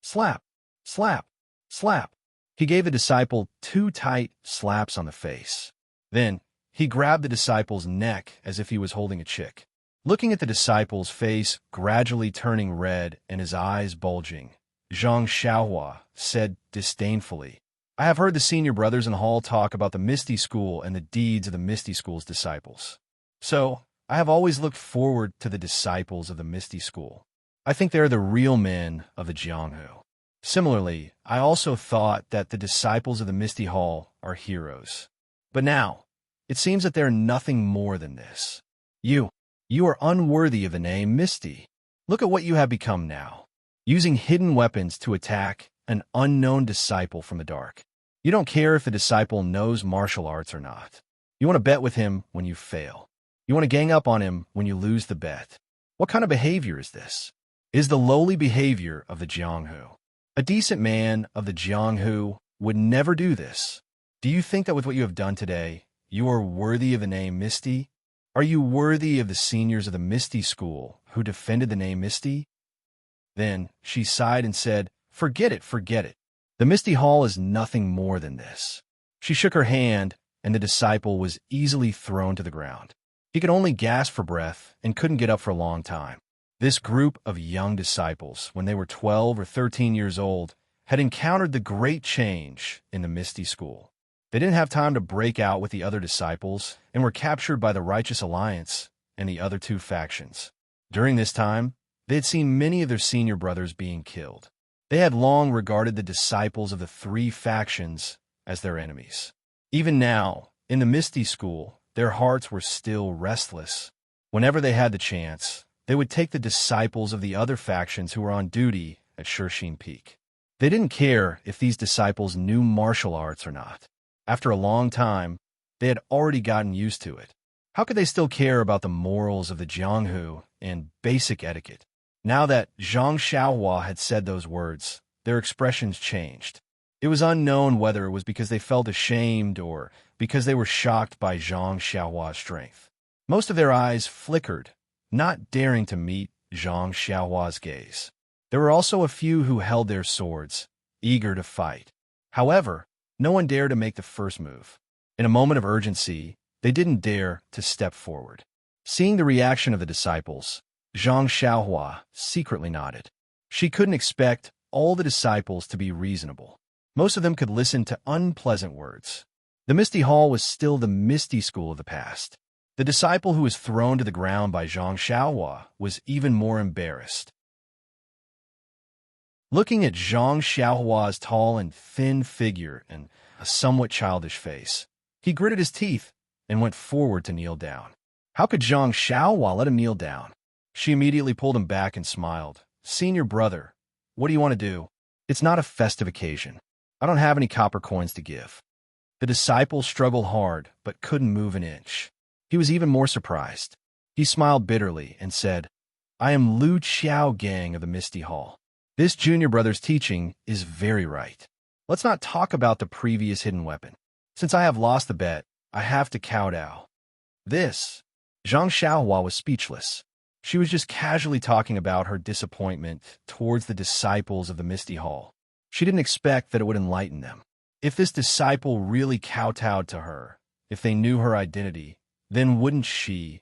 Slap, slap, slap. He gave the disciple 2 tight slaps on the face. Then, he grabbed the disciple's neck as if he was holding a chick. Looking at the disciple's face gradually turning red and his eyes bulging, Zhang Xiaohua said disdainfully, "I have heard the senior brothers in the hall talk about the Misty School and the deeds of the Misty School's disciples. So, I have always looked forward to the disciples of the Misty School. I think they are the real men of the Jianghu. Similarly, I also thought that the disciples of the Misty Hall are heroes. But now, it seems that they're nothing more than this. You are unworthy of the name Misty. Look at what you have become now, using hidden weapons to attack an unknown disciple from the dark. You don't care if the disciple knows martial arts or not. You want to bet with him when you fail. You want to gang up on him when you lose the bet. What kind of behavior is this? Is the lowly behavior of the Jianghu. A decent man of the Jianghu would never do this. Do you think that with what you have done today, you are worthy of the name Misty? Are you worthy of the seniors of the Misty School who defended the name Misty?" Then she sighed and said, Forget it. The Misty Hall is nothing more than this." She shook her hand, and the disciple was easily thrown to the ground. He could only gasp for breath and couldn't get up for a long time. This group of young disciples, when they were 12 or 13 years old, had encountered the great change in the Misty School. They didn't have time to break out with the other disciples and were captured by the Righteous Alliance and the other 2 factions. During this time, they had seen many of their senior brothers being killed. They had long regarded the disciples of the 3 factions as their enemies. Even now, in the Misty School, their hearts were still restless. Whenever they had the chance, they would take the disciples of the other factions who were on duty at Shirshine Peak. They didn't care if these disciples knew martial arts or not. After a long time, they had already gotten used to it. How could they still care about the morals of the Jianghu and basic etiquette? Now that Zhang Xiaohua had said those words, their expressions changed. It was unknown whether it was because they felt ashamed or because they were shocked by Zhang Xiaohua's strength. Most of their eyes flickered, not daring to meet Zhang Xiaohua's gaze. There were also a few who held their swords, eager to fight. However, no one dared to make the first move. In a moment of urgency, they didn't dare to step forward. Seeing the reaction of the disciples, Zhang Xiaohua secretly nodded. She couldn't expect all the disciples to be reasonable. Most of them could listen to unpleasant words. The Misty Hall was still the Misty School of the past. The disciple who was thrown to the ground by Zhang Xiaohua was even more embarrassed. Looking at Zhang Xiaohua's tall and thin figure and a somewhat childish face, he gritted his teeth and went forward to kneel down. How could Zhang Xiaohua let him kneel down? She immediately pulled him back and smiled. "Senior brother, what do you want to do? It's not a festive occasion. I don't have any copper coins to give." The disciple struggled hard, but couldn't move an inch. He was even more surprised. He smiled bitterly and said, "I am Lu Qiaogang of the Misty Hall. This junior brother's teaching is very right. Let's not talk about the previous hidden weapon. Since I have lost the bet, I have to kowtow." This, Zhang Xiaohua was speechless. She was just casually talking about her disappointment towards the disciples of the Misty Hall. She didn't expect that it would enlighten them. If this disciple really kowtowed to her, if they knew her identity, then wouldn't she?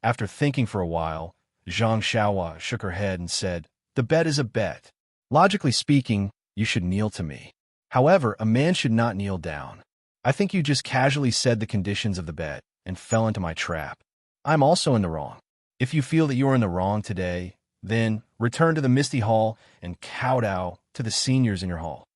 After thinking for a while, Zhang Xiaohua shook her head and said, "The bet is a bet. Logically speaking, you should kneel to me. However, a man should not kneel down. I think you just casually said the conditions of the bet and fell into my trap. I'm also in the wrong. If you feel that you are in the wrong today, then return to the Misty Hall and kowtow to the seniors in your hall."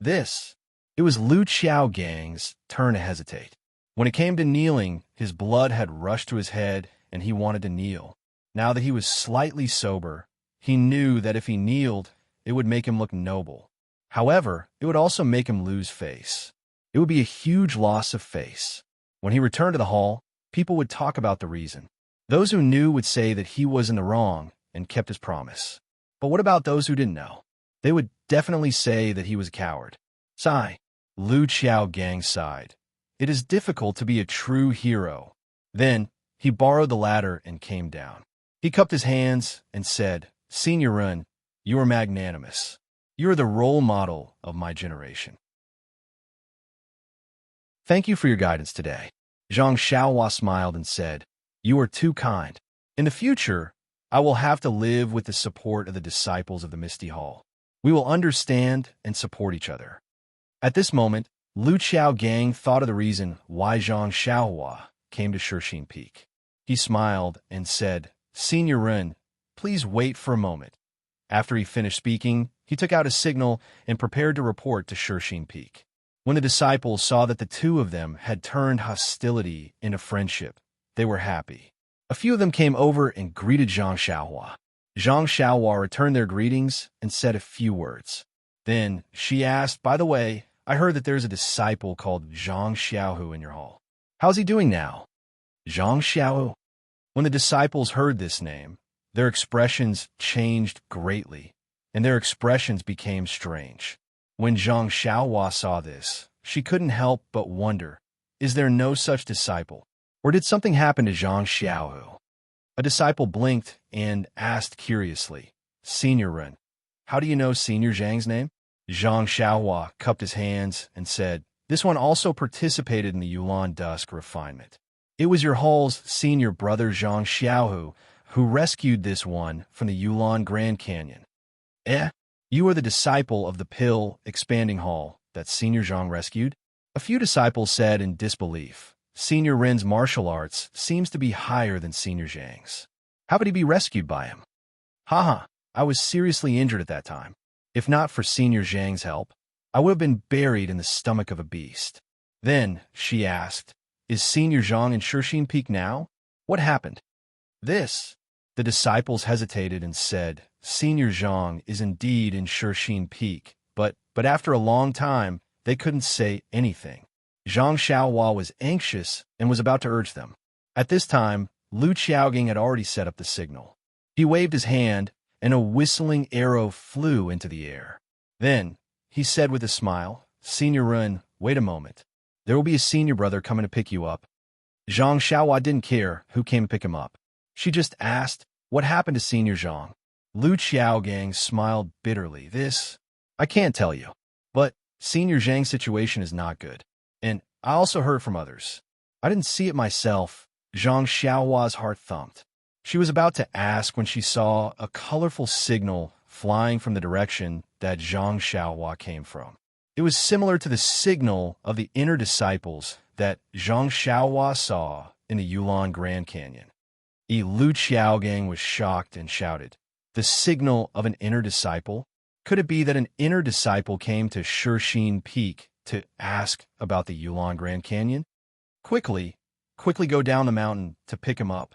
It was Lu Qiaogang's turn to hesitate. When it came to kneeling, his blood had rushed to his head and he wanted to kneel. Now that he was slightly sober, he knew that if he kneeled, it would make him look noble. However, it would also make him lose face. It would be a huge loss of face. When he returned to the hall, people would talk about the reason. Those who knew would say that he was in the wrong and kept his promise. But what about those who didn't know? They would definitely say that he was a coward. Sigh. Lu Qiaogang sighed. It is difficult to be a true hero. Then, he borrowed the ladder and came down. He cupped his hands and said, "Senior Ren, you are magnanimous. You are the role model of my generation. Thank you for your guidance today." Zhang Xiaohua smiled and said, "You are too kind. In the future, I will have to live with the support of the disciples of the Misty Hall. We will understand and support each other." At this moment, Lu Qiaogang thought of the reason why Zhang Xiaohua came to Shixin Peak. He smiled and said, "Senior Ren, please wait for a moment." After he finished speaking, he took out a signal and prepared to report to Shixin Peak. When the disciples saw that the two of them had turned hostility into friendship, they were happy. A few of them came over and greeted Zhang Xiaohua. Zhang Xiaohua returned their greetings and said a few words. Then she asked, "By the way, I heard that there's a disciple called Zhang Xiaohu in your hall. How's he doing now?" Zhang Xiaohu. When the disciples heard this name, their expressions changed greatly, and their expressions became strange. When Zhang Xiaohua saw this, she couldn't help but wonder, is there no such disciple? Or did something happen to Zhang Xiaohu? A disciple blinked and asked curiously, "Senior Ren, how do you know Senior Zhang's name?" Zhang Xiaohua cupped his hands and said, "This one also participated in the Yulan Dusk refinement. It was your hall's senior brother Zhang Xiaohu who rescued this one from the Yulan Grand Canyon." You are the disciple of the Pill Expanding Hall that Senior Zhang rescued? A few disciples said in disbelief, "Senior Ren's martial arts seems to be higher than Senior Zhang's. How could he be rescued by him?" "Haha, I was seriously injured at that time. If not for Senior Zhang's help, I would have been buried in the stomach of a beast." Then she asked, "Is Senior Zhang in Shixin Peak now? What happened?" The disciples hesitated and said, "Senior Zhang is indeed in Shixin Peak, but after a long time, they couldn't say anything." Zhang Xiaohua was anxious and was about to urge them. At this time, Lu Qiaogang had already set up the signal. He waved his hand, and a whistling arrow flew into the air. Then, he said with a smile, "Senior Ren, wait a moment. There will be a senior brother coming to pick you up." Zhang Xiaohua didn't care who came to pick him up. She just asked, "What happened to Senior Zhang?" Lu Qiaogang smiled bitterly. I can't tell you. But Senior Zhang's situation is not good. And I also heard from others. I didn't see it myself. Zhang Xiaohua's heart thumped. She was about to ask when she saw a colorful signal flying from the direction that Zhang Xiaohua came from. It was similar to the signal of the inner disciples that Zhang Xiaohua saw in the Yulon Grand Canyon. Lu Qiaogang was shocked and shouted, "The signal of an inner disciple? Could it be that an inner disciple came to Shixin Peak to ask about the Yulon Grand Canyon? Quickly go down the mountain to pick him up.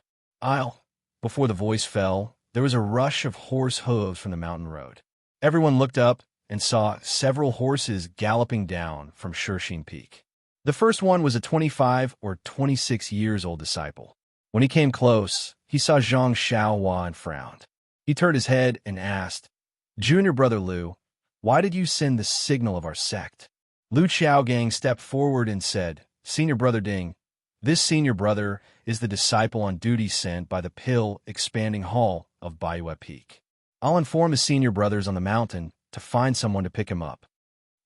Before the voice fell, there was a rush of horse hooves from the mountain road. Everyone looked up and saw several horses galloping down from Shixin Peak. The first one was a 25 or 26 years old disciple. When he came close, he saw Zhang Xiaohua and frowned. He turned his head and asked, "Junior brother Lu, why did you send the signal of our sect?" Lu Qiaogang stepped forward and said, "Senior brother Ding, this senior brother is the disciple on duty sent by the Pill Expanding Hall of Baiyue Peak. I'll inform the senior brothers on the mountain to find someone to pick him up."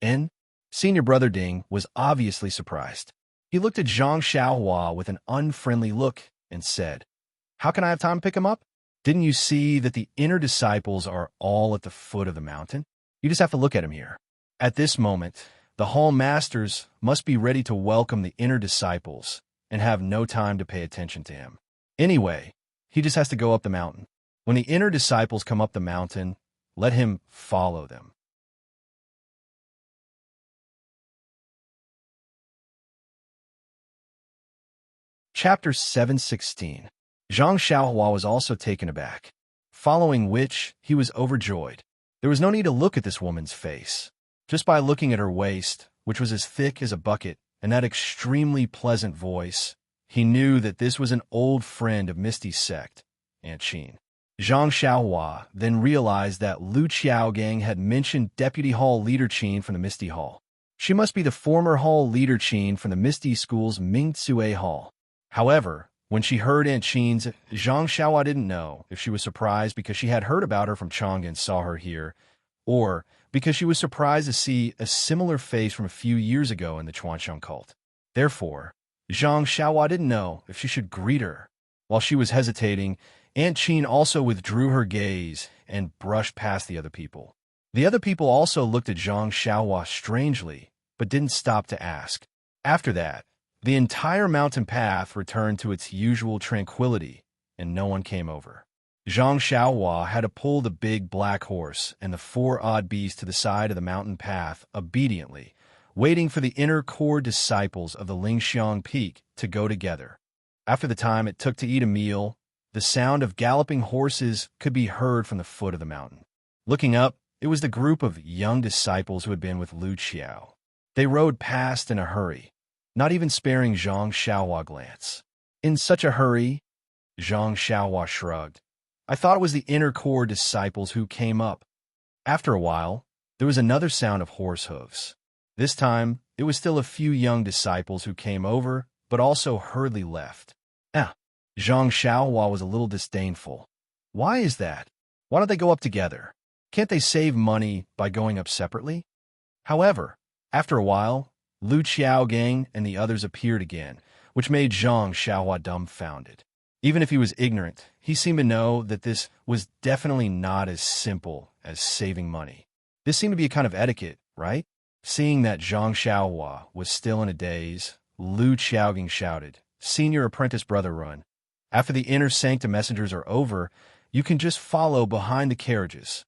And Senior brother Ding was obviously surprised. He looked at Zhang Xiaohua with an unfriendly look and said, "How can I have time to pick him up? Didn't you see that the inner disciples are all at the foot of the mountain? You just have to look at him here." At this moment, the hall masters must be ready to welcome the inner disciples and have no time to pay attention to him. Anyway, he just has to go up the mountain. When the inner disciples come up the mountain, let him follow them. Chapter 716. Zhang Xiaohua was also taken aback, following which he was overjoyed. There was no need to look at this woman's face. Just by looking at her waist, which was as thick as a bucket, and that extremely pleasant voice, he knew that this was an old friend of Misty's sect, Aunt Qin. Zhang Xiaohua then realized that Lu Qiaogang had mentioned Deputy Hall Leader Qin from the Misty Hall. She must be the former Hall Leader Qin from the Misty School's Mingtsue Hall. However, when she heard Aunt Qin's, Zhang Xiaohua didn't know if she was surprised because she had heard about her from Chang'e and saw her here, or because she was surprised to see a similar face from a few years ago in the Chuanxiang cult. Therefore, Zhang Xiaohua didn't know if she should greet her. While she was hesitating, Aunt Qin also withdrew her gaze and brushed past the other people. The other people also looked at Zhang Xiaohua strangely, but didn't stop to ask. After that, the entire mountain path returned to its usual tranquility, and no one came over. Zhang Xiaohua had to pull the big black horse and the four odd beasts to the side of the mountain path obediently, waiting for the inner core disciples of the Lingxiang Peak to go together. After the time it took to eat a meal, the sound of galloping horses could be heard from the foot of the mountain. Looking up, it was the group of young disciples who had been with Lu Qiao. They rode past in a hurry, not even sparing Zhang Xiaohua a glance. "In such a hurry?" Zhang Xiaohua shrugged. "I thought it was the inner core disciples who came up." After a while, there was another sound of horse hooves. This time, it was still a few young disciples who came over, but also hurriedly left. Zhang Xiaohua was a little disdainful. "Why is that? Why don't they go up together? Can't they save money by going up separately?" However, after a while, Lu Qiaogang and the others appeared again, which made Zhang Xiaohua dumbfounded. Even if he was ignorant, he seemed to know that this was definitely not as simple as saving money. This seemed to be a kind of etiquette, right? Seeing that Zhang Xiaohua was still in a daze, Lu Qiaogang shouted, "Senior apprentice brother Run, after the inner sanctum messengers are over, you can just follow behind the carriages."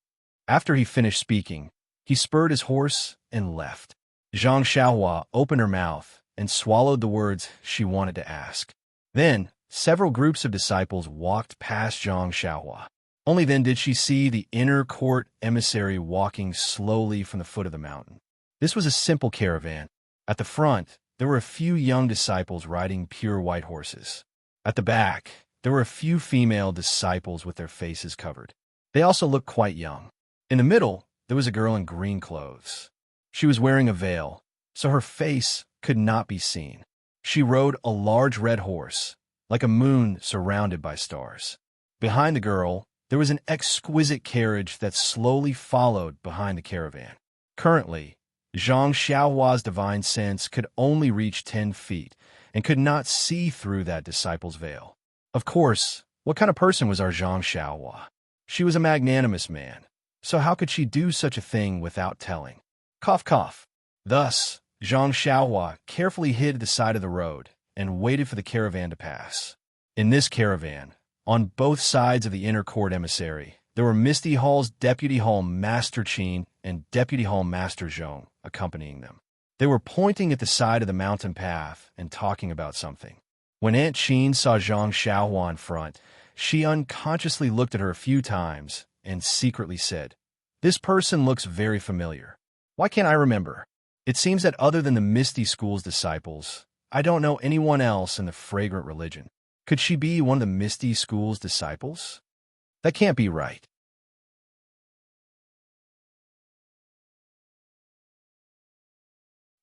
After he finished speaking, he spurred his horse and left. Zhang Xiaohua opened her mouth and swallowed the words she wanted to ask. Then, several groups of disciples walked past Zhang Xiaohua. Only then did she see the inner court emissary walking slowly from the foot of the mountain. This was a simple caravan. At the front, there were a few young disciples riding pure white horses. At the back, there were a few female disciples with their faces covered. They also looked quite young. In the middle, there was a girl in green clothes. She was wearing a veil, so her face could not be seen. She rode a large red horse, like a moon surrounded by stars. Behind the girl, there was an exquisite carriage that slowly followed behind the caravan. Currently, Zhang Xiaohua's divine sense could only reach 10 feet and could not see through that disciple's veil. Of course, what kind of person was our Zhang Xiaohua? She was a magnanimous man, so how could she do such a thing without telling? Cough, cough. Thus, Zhang Xiaohua carefully hid at the side of the road and waited for the caravan to pass. In this caravan, on both sides of the inner court emissary, there were Misty Hall's Deputy Hall Master Qin and Deputy Hall Master Zhong accompanying them. They were pointing at the side of the mountain path and talking about something. When Aunt Qin saw Zhang Xiaohua in front, she unconsciously looked at her a few times and secretly said, "This person looks very familiar. Why can't I remember? It seems that other than the Misty School's disciples, I don't know anyone else in the fragrant religion. Could she be one of the Misty School's disciples? That can't be right."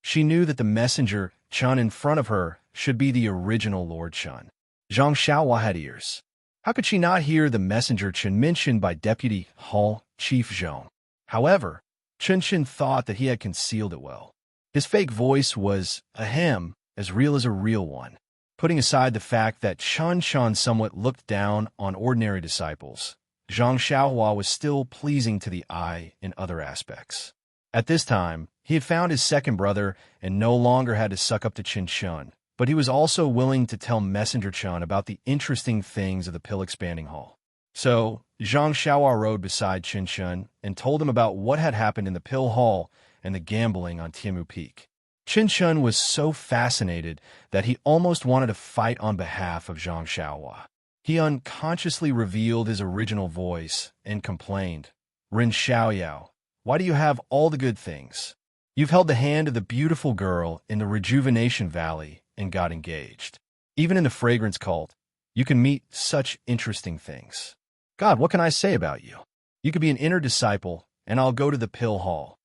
She knew that the messenger, Chun, in front of her should be the original Lord Chun. Zhang Xiaohua had ears. How could she not hear the messenger Chun mentioned by Deputy Hall Chief Zhong? However, Chun thought that he had concealed it well. His fake voice was, ahem, as real as a real one. Putting aside the fact that Chun somewhat looked down on ordinary disciples, Zhang Xiaohua was still pleasing to the eye in other aspects. At this time, he had found his second brother and no longer had to suck up to Chun, but he was also willing to tell Messenger Chun about the interesting things of the Pill Expanding Hall. So, Zhang Xiaohua rode beside Chun and told him about what had happened in the Pill Hall and the gambling on Tianmu Peak. Chun was so fascinated that he almost wanted to fight on behalf of Zhang Xiaohua. He unconsciously revealed his original voice and complained, "Ren Xiaoyao, why do you have all the good things? You've held the hand of the beautiful girl in the Rejuvenation Valley and got engaged. Even in the Fragrance Cult, you can meet such interesting things. God, what can I say about you? You could be an inner disciple, and I'll go to the Pill Hall."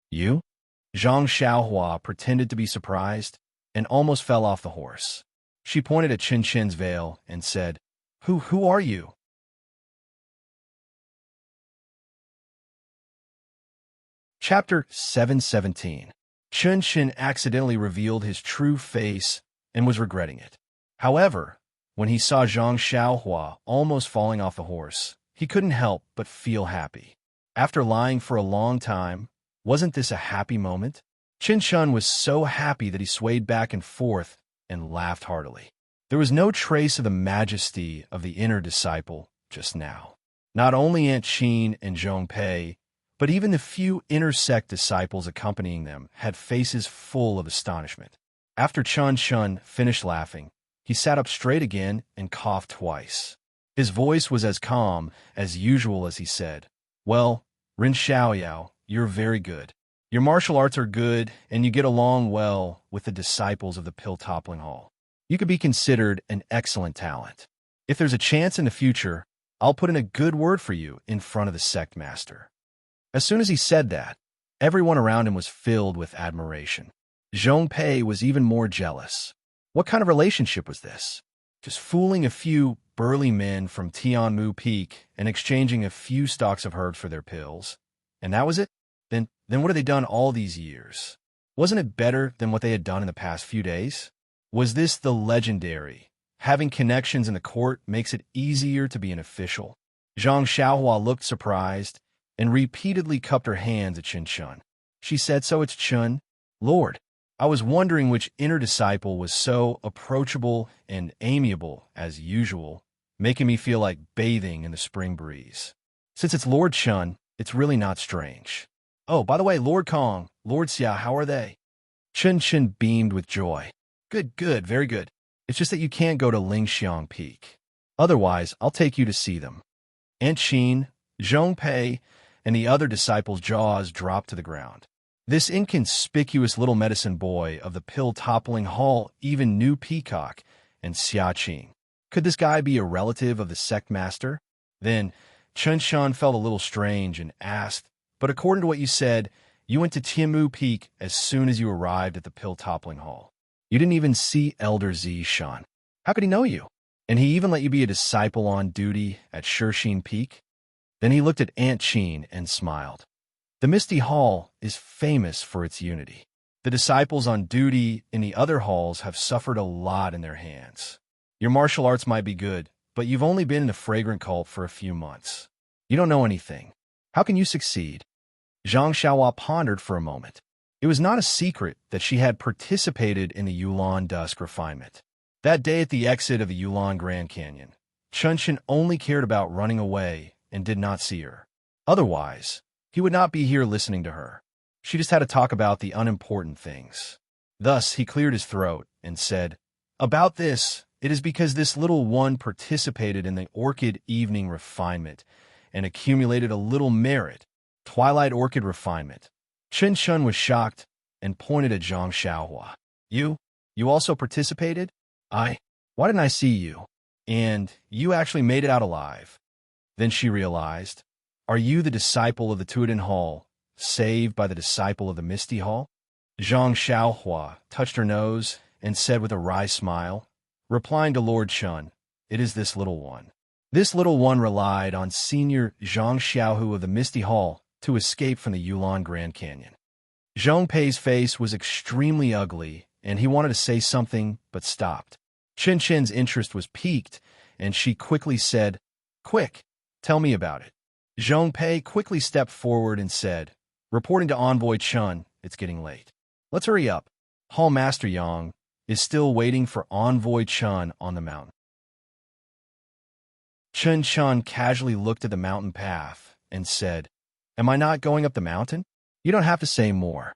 "You?" Zhang Xiaohua pretended to be surprised and almost fell off the horse. She pointed at Chin's veil and said, Who are you?" Chapter 717. Chun accidentally revealed his true face and was regretting it. However, when he saw Zhang Xiaohua almost falling off the horse, he couldn't help but feel happy. After lying for a long time, wasn't this a happy moment? Chun was so happy that he swayed back and forth and laughed heartily. There was no trace of the majesty of the inner disciple just now. Not only Aunt Qin and Zhong Pei, but even the few inner sect disciples accompanying them had faces full of astonishment. After Chun finished laughing, he sat up straight again and coughed twice. His voice was as calm as usual as he said, "Well, Ren Xiaoyao, you're very good. Your martial arts are good, and you get along well with the disciples of the Pill Toppling Hall. You could be considered an excellent talent. If there's a chance in the future, I'll put in a good word for you in front of the sect master." As soon as he said that, everyone around him was filled with admiration. Zhong Pei was even more jealous. What kind of relationship was this? Just fooling a few burly men from Tianmu Peak and exchanging a few stalks of herbs for their pills. And that was it? Then what had they done all these years? Wasn't it better than what they had done in the past few days? Was this the legendary, having connections in the court makes it easier to be an official? Zhang Xiaohua looked surprised and repeatedly cupped her hands at Chun. She said, "So it's Chun? Lord, I was wondering which inner disciple was so approachable and amiable as usual, making me feel like bathing in the spring breeze. Since it's Lord Chun, it's really not strange. Oh, by the way, Lord Kong, Lord Xia, how are they?" Chun beamed with joy. Good, very good. It's just that you can't go to Lingxiang Peak. Otherwise, I'll take you to see them." Aunt Qin, Zhong Pei, and the other disciples' jaws dropped to the ground. This inconspicuous little medicine boy of the Pill Toppling Hall even knew Peacock and Xia Qing. Could this guy be a relative of the sect master? Then Chun felt a little strange and asked, "But according to what you said, you went to Tianmu Peak as soon as you arrived at the Pill Toppling Hall. You didn't even see Elder Z Shan. How could he know you?" And he even let you be a disciple on duty at Shersheen Peak? Then he looked at Aunt Cheen and smiled. The Misty Hall is famous for its unity. The disciples on duty in the other halls have suffered a lot in their hands. Your martial arts might be good, but you've only been in a fragrant cult for a few months. You don't know anything. How can you succeed? Zhang Xiaohua pondered for a moment. It was not a secret that she had participated in the Yulan Dusk refinement. That day at the exit of the Yulan Grand Canyon, Chunchen only cared about running away and did not see her. Otherwise, he would not be here listening to her. She just had to talk about the unimportant things. Thus, he cleared his throat and said, "About this, it is because this little one participated in the Orchid Evening Refinement and accumulated a little merit. Twilight Orchid Refinement." Chen Chun was shocked and pointed at Zhang Xiaohua. You also participated? Why didn't I see you? And you actually made it out alive." Then she realized, "Are you the disciple of the Tuiden Hall, saved by the disciple of the Misty Hall?" Zhang Xiaohua touched her nose and said with a wry smile, replying to Lord Chun, "It is this little one." This little one relied on Senior Zhang Xiaohu of the Misty Hall to escape from the Yulan Grand Canyon. Zhong Pei's face was extremely ugly, and he wanted to say something, but stopped. Chen Chen's interest was piqued, and she quickly said, "Quick, tell me about it." Zhong Pei quickly stepped forward and said, "Reporting to Envoy Chun, it's getting late. Let's hurry up. Hall Master Yang is still waiting for Envoy Chun on the mountain." Chen Chun casually looked at the mountain path and said, "Am I not going up the mountain? You don't have to say more."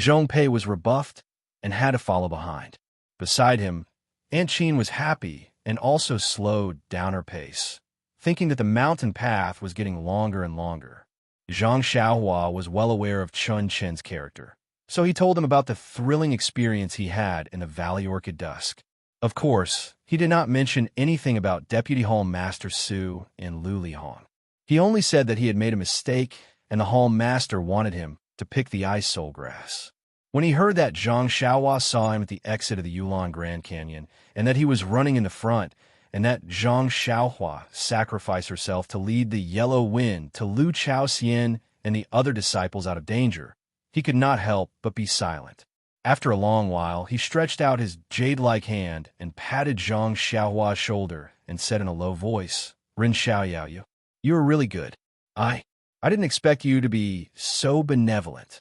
Zhong Pei was rebuffed and had to follow behind. Beside him, Aunt Cheen was happy and also slowed down her pace, thinking that the mountain path was getting longer and longer. Zhang Xiaohua was well aware of Chun Chen's character, so he told him about the thrilling experience he had in the Valley Orchid Dusk. Of course, he did not mention anything about Deputy Hall Master Su and Lu Lihong. He only said that he had made a mistake and the Hall Master wanted him to pick the ice soul grass. When he heard that Zhang Xiaohua saw him at the exit of the Yulan Grand Canyon and that he was running in the front, and that Zhang Xiaohua sacrificed herself to lead the Yellow Wind to Lu Chaoxian and the other disciples out of danger, he could not help but be silent. After a long while, he stretched out his jade-like hand and patted Zhang Xiaohua's shoulder and said in a low voice, "Rin Xiaoyao, you are really good. I didn't expect you to be so benevolent."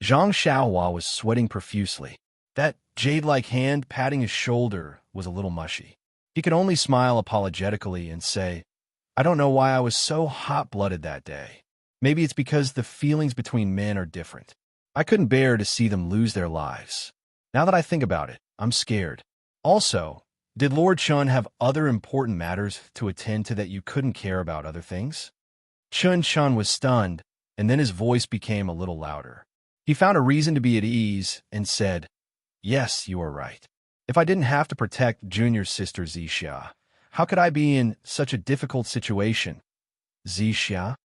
Zhang Xiaohua was sweating profusely. That jade-like hand patting his shoulder was a little mushy. He could only smile apologetically and say, "I don't know why I was so hot-blooded that day. Maybe it's because the feelings between men are different. I couldn't bear to see them lose their lives. Now that I think about it, I'm scared. Also, did Lord Chun have other important matters to attend to that you couldn't care about other things?" Chun Chun was stunned, and then his voice became a little louder. He found a reason to be at ease and said, "Yes, you are right. If I didn't have to protect Junior's sister Zixia, how could I be in such a difficult situation?" "Zixia?"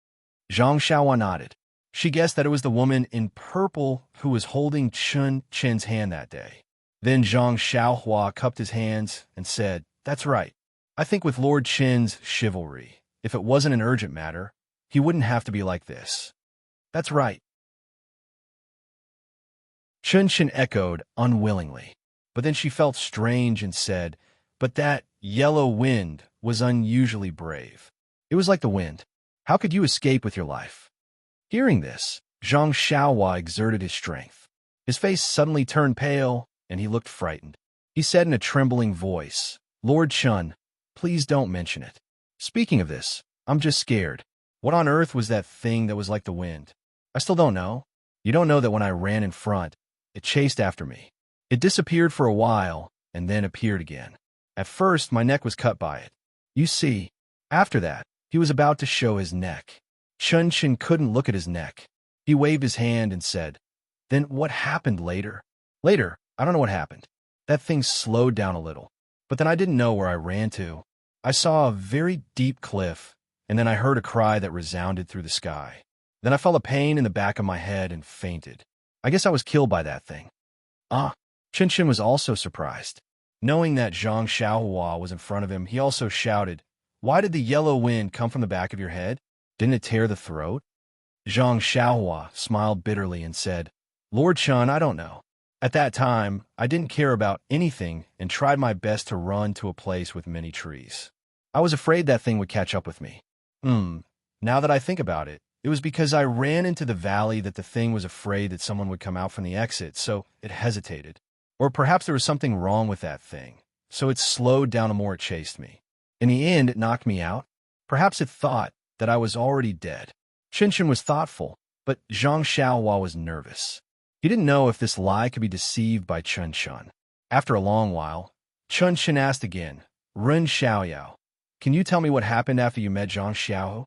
Zhang Xiaohua nodded. She guessed that it was the woman in purple who was holding Chun Chen's hand that day. Then Zhang Xiaohua cupped his hands and said, "That's right. I think with Lord Chen's chivalry, if it wasn't an urgent matter, he wouldn't have to be like this." "That's right." Chun Chen echoed unwillingly, but then she felt strange and said, "But that Yellow Wind was unusually brave. It was like the wind. How could you escape with your life?" Hearing this, Zhang Xiaohua exerted his strength. His face suddenly turned pale, and he looked frightened. He said in a trembling voice, "Lord Chun, please don't mention it. Speaking of this, I'm just scared. What on earth was that thing that was like the wind? I still don't know. You don't know that when I ran in front, it chased after me. It disappeared for a while, and then appeared again. At first, my neck was cut by it. You see, after that, he was about to show his neck." Chun Chen couldn't look at his neck. He waved his hand and said, "Then what happened later?" "Later, I don't know what happened. That thing slowed down a little. But then I didn't know where I ran to. I saw a very deep cliff, and then I heard a cry that resounded through the sky. Then I felt a pain in the back of my head and fainted. I guess I was killed by that thing." "Ah." Chen Chen was also surprised. Knowing that Zhang Xiaohua was in front of him, he also shouted, "Why did the yellow wind come from the back of your head? Didn't it tear the throat?" Zhang Xiaohua smiled bitterly and said, "Lord Chun, I don't know. At that time, I didn't care about anything and tried my best to run to a place with many trees. I was afraid that thing would catch up with me. Now that I think about it, it was because I ran into the valley that the thing was afraid that someone would come out from the exit, so it hesitated. Or perhaps there was something wrong with that thing, so it slowed down the more it chased me. In the end, it knocked me out. Perhaps it thought that I was already dead." Qinshan was thoughtful, but Zhang Xiaohua was nervous. He didn't know if this lie could be deceived by Chun Chun. After a long while, Chun Chun asked again, "Ren Xiaoyao, can you tell me what happened after you met Zhang Xiao?"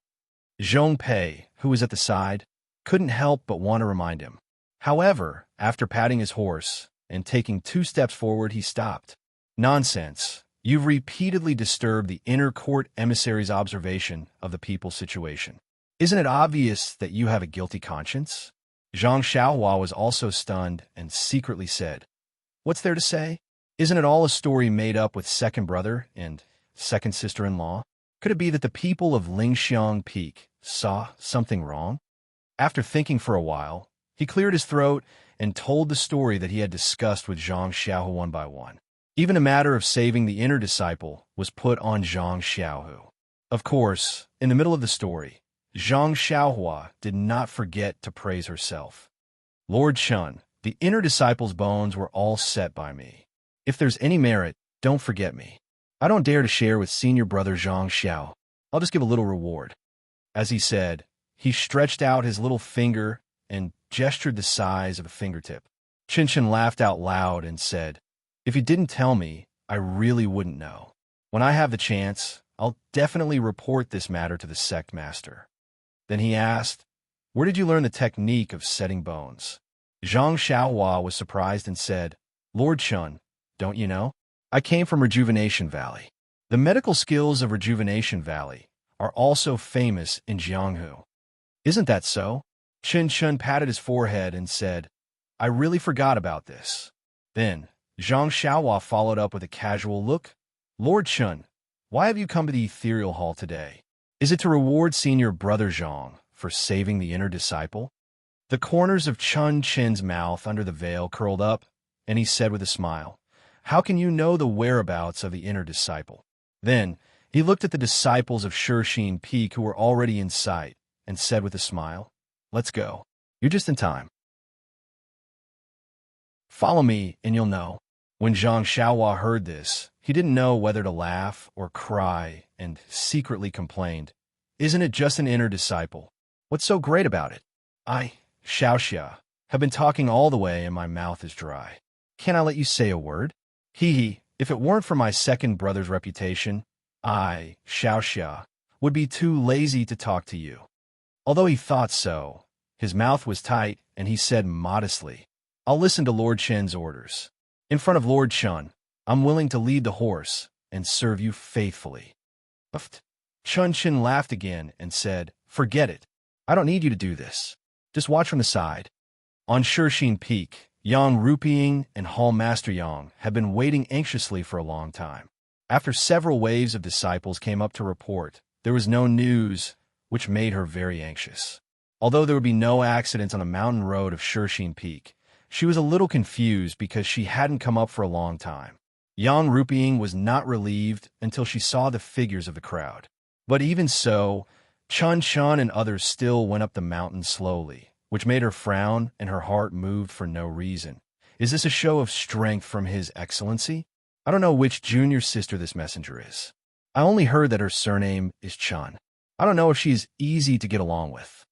Zhong Pei, who was at the side, couldn't help but want to remind him. However, after patting his horse and taking 2 steps forward, he stopped. "Nonsense. You've repeatedly disturbed the inner court emissary's observation of the people's situation. Isn't it obvious that you have a guilty conscience?" Zhang Xiaohua was also stunned and secretly said, "What's there to say? Isn't it all a story made up with second brother and second sister-in-law? Could it be that the people of Lingxiang Peak saw something wrong?" After thinking for a while, he cleared his throat and told the story that he had discussed with Zhang Xiaohu one by one. Even a matter of saving the inner disciple was put on Zhang Xiaohu. Of course, in the middle of the story, Zhang Xiaohua did not forget to praise herself. "Lord Chun, the inner disciple's bones were all set by me. If there's any merit, don't forget me. I don't dare to share with senior brother Zhang Xiao. I'll just give a little reward." As he said, he stretched out his little finger and gestured the size of a fingertip. Qinshan laughed out loud and said, "If you didn't tell me, I really wouldn't know. When I have the chance, I'll definitely report this matter to the sect master." Then he asked, "Where did you learn the technique of setting bones?" Zhang Xiaohua was surprised and said, "Lord Chun, don't you know? I came from Rejuvenation Valley. The medical skills of Rejuvenation Valley are also famous in Jianghu." "Isn't that so?" Chen Chun patted his forehead and said, "I really forgot about this." Then Zhang Xiaohua followed up with a casual look. "Lord Chun, why have you come to the ethereal hall today? Is it to reward senior brother Zhang for saving the inner disciple?" The corners of Chun Chen's mouth under the veil curled up, and he said with a smile, "How can you know the whereabouts of the inner disciple?" Then he looked at the disciples of Shirxin Peak who were already in sight and said with a smile, "Let's go. You're just in time. Follow me and you'll know." When Zhang Xiaohua heard this, he didn't know whether to laugh or cry and secretly complained, "Isn't it just an inner disciple? What's so great about it? I, Xiaoxia, have been talking all the way and my mouth is dry. Can't I let you say a word? Hee, if it weren't for my second brother's reputation, I, Xiaoxia, would be too lazy to talk to you." Although he thought so, his mouth was tight and he said modestly, "I'll listen to Lord Chen's orders. In front of Lord Chun, I'm willing to lead the horse and serve you faithfully." Chun Chen laughed again and said, "Forget it. I don't need you to do this. Just watch from the side." On Shirxin Peak, Yang Rupiying and Hall Master Yang had been waiting anxiously for a long time. After several waves of disciples came up to report, there was no news, which made her very anxious. Although there would be no accidents on the mountain road of Shirxin Peak, she was a little confused because she hadn't come up for a long time. Yang Rupiying was not relieved until she saw the figures of the crowd. But even so, Chun Chun and others still went up the mountain slowly, which made her frown and her heart moved for no reason. Is this a show of strength from His Excellency? I don't know which junior sister this messenger is. I only heard that her surname is Chun. I don't know if she's easy to get along with.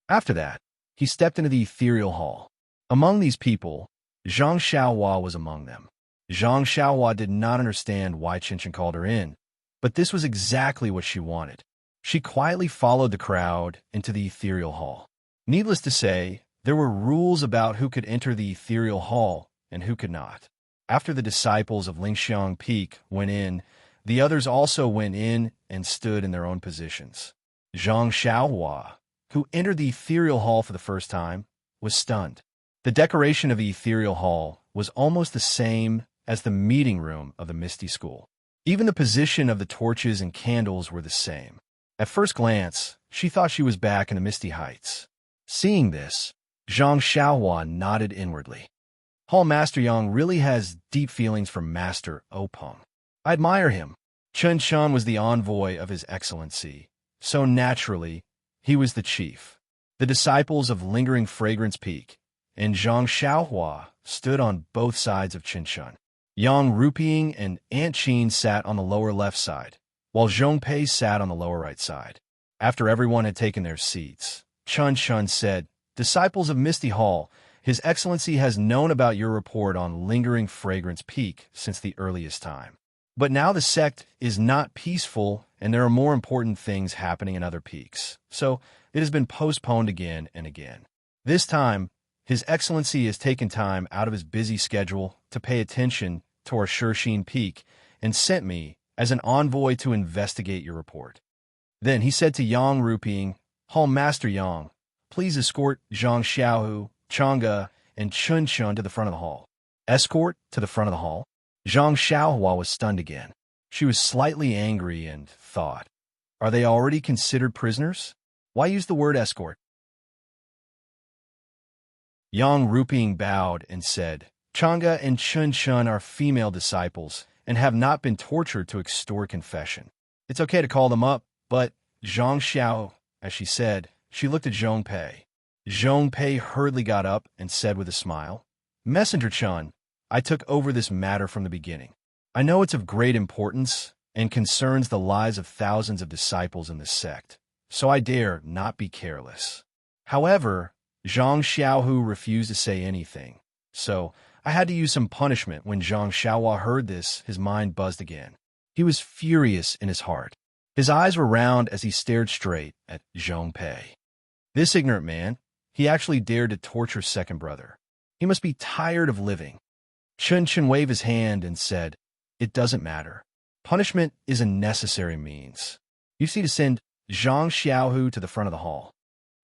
After that, he stepped into the ethereal hall. Among these people, Zhang Xiaohua was among them. Zhang Xiaohua did not understand why Qinshan called her in, but this was exactly what she wanted. She quietly followed the crowd into the ethereal hall. Needless to say, there were rules about who could enter the ethereal hall and who could not. After the disciples of Lingxiang Peak went in, the others also went in and stood in their own positions. Zhang Xiaohua, who entered the ethereal hall for the first time, was stunned. The decoration of the ethereal hall was almost the same as the meeting room of the Misty School. Even the position of the torches and candles were the same. At first glance, she thought she was back in the Misty Heights. Seeing this, Zhang Xiaohua nodded inwardly. Hall Master Yang really has deep feelings for Master Openg. I admire him. Chen Shan was the envoy of His Excellency, so naturally, he was the chief. The disciples of Lingering Fragrance Peak and Zhang Xiaohua stood on both sides of Chen Shan. Yang Ruping and Aunt Qin sat on the lower left side, while Zhong Pei sat on the lower right side. After everyone had taken their seats, Chen Shan said, "Disciples of Misty Hall, His Excellency has known about your report on Lingering Fragrance Peak since the earliest time. But now the sect is not peaceful, and there are more important things happening in other peaks, so it has been postponed again and again. This time, His Excellency has taken time out of his busy schedule to pay attention to our Shishine Peak and sent me as an envoy to investigate your report." Then he said to Yang Ruping, "Hall Master Yang, please escort Zhang Xiaohu, Chang'e, and Chun Chun to the front of the hall." Escort to the front of the hall? Zhang Xiaohua was stunned again. She was slightly angry and thought, are they already considered prisoners? Why use the word escort? Yang Ruping bowed and said, "Chang'e and Chun Chun are female disciples and have not been tortured to extort confession. It's okay to call them up, but Zhang Xiao," as she said, she looked at Zhong Pei. Zhong Pei hurriedly got up and said with a smile, "Messenger Chun, I took over this matter from the beginning. I know it's of great importance and concerns the lives of thousands of disciples in this sect, so I dare not be careless." However, Zhang Xiaohu refused to say anything, so I had to use some punishment. When Zhang Xiaohua heard this, his mind buzzed again. He was furious in his heart. His eyes were round as he stared straight at Zhong Pei. This ignorant man, he actually dared to torture second brother. He must be tired of living. Chun Chun waved his hand and said, "It doesn't matter. Punishment is a necessary means. You see to send Zhang Xiaohu to the front of the hall."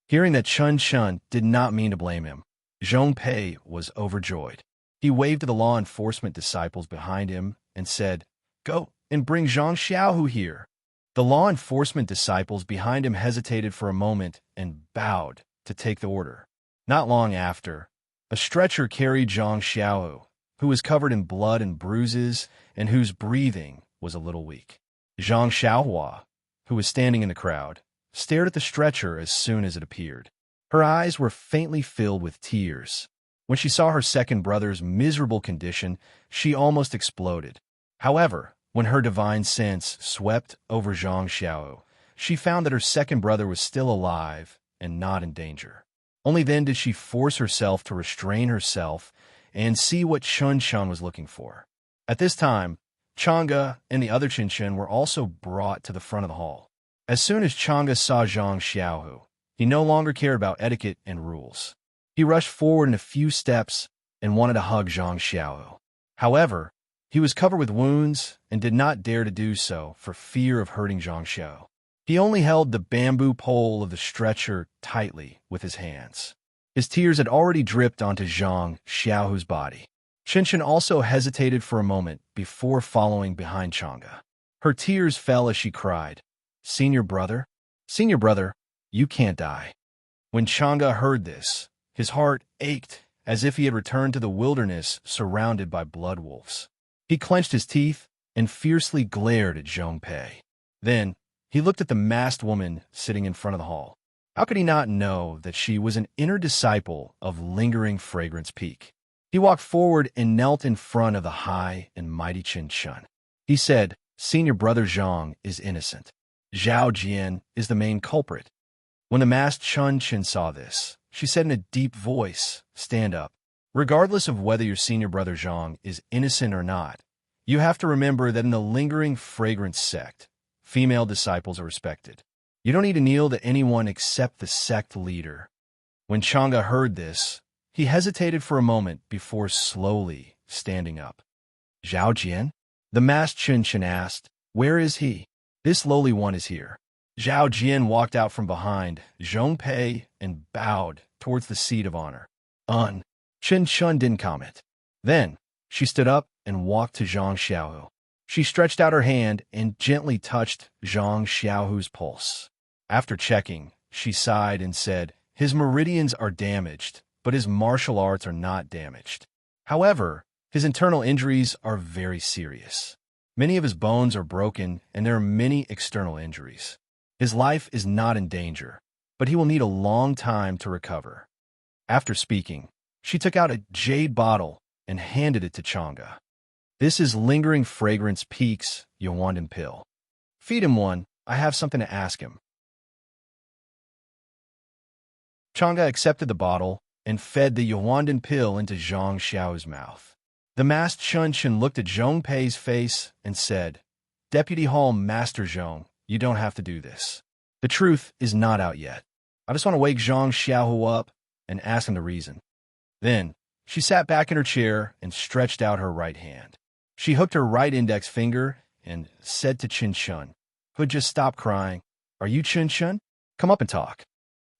Hearing that Chun Chun did not mean to blame him, Zhong Pei was overjoyed. He waved to the law enforcement disciples behind him and said, "Go and bring Zhang Xiaohu here." The law enforcement disciples behind him hesitated for a moment and bowed to take the order. Not long after, a stretcher carried Zhang Xiaohu, who was covered in blood and bruises and whose breathing was a little weak. Zhang Xiaohua, who was standing in the crowd, stared at the stretcher as soon as it appeared. Her eyes were faintly filled with tears. When she saw her second brother's miserable condition, she almost exploded. However, when her divine sense swept over Zhang Xiaohu, she found that her second brother was still alive and not in danger. Only then did she force herself to restrain herself and see what Chun Chun was looking for. At this time, Chang'e and the other Chen Chen were also brought to the front of the hall. As soon as Chang'e saw Zhang Xiaohu, he no longer cared about etiquette and rules. He rushed forward in a few steps and wanted to hug Zhang Xiaohu. However, he was covered with wounds and did not dare to do so for fear of hurting Zhang Xiaohu. He only held the bamboo pole of the stretcher tightly with his hands. His tears had already dripped onto Zhang Xiaohu's body. Chen Chen also hesitated for a moment before following behind Chang'e. Her tears fell as she cried, Senior brother, you can't die." When Chang'e heard this, his heart ached as if he had returned to the wilderness surrounded by blood wolves. He clenched his teeth and fiercely glared at Zhong Pei. Then, he looked at the masked woman sitting in front of the hall. How could he not know that she was an inner disciple of Lingering Fragrance Peak? He walked forward and knelt in front of the high and mighty Chen Chun. He said, "Senior brother Zhang is innocent. Zhao Jian is the main culprit." When the masked Chun Chen saw this, she said in a deep voice, "Stand up. Regardless of whether your senior brother Zhang is innocent or not, you have to remember that in the Lingering Fragrance sect, female disciples are respected. You don't need to kneel to anyone except the sect leader." When Chang'e heard this, he hesitated for a moment before slowly standing up. "Zhao Jian?" The masked Chen Chen asked. "Where is he?" "This lowly one is here." Zhao Jian walked out from behind Zhong Pei and bowed towards the seat of honor. Chen Chun didn't comment. Then, she stood up and walked to Zhang Xiaohu. She stretched out her hand and gently touched Zhang Xiaohu's pulse. After checking, she sighed and said, "His meridians are damaged, but his martial arts are not damaged. However, his internal injuries are very serious. Many of his bones are broken, and there are many external injuries. His life is not in danger, but he will need a long time to recover." After speaking, she took out a jade bottle and handed it to Chang'e. "This is Lingering Fragrance Peaks Yawandan Pill. Feed him one. I have something to ask him." Chang'e accepted the bottle and fed the Yawandan pill into Zhang Xiao's mouth. The masked Chun looked at Zhong Pei's face and said, "Deputy Hall Master Zhong, you don't have to do this. The truth is not out yet. I just want to wake Zhang Xiaohu up and ask him the reason." Then, she sat back in her chair and stretched out her right hand. She hooked her right index finger and said to Chen Chun, who had just stopped crying, "Are you Chen Chun? Come up and talk."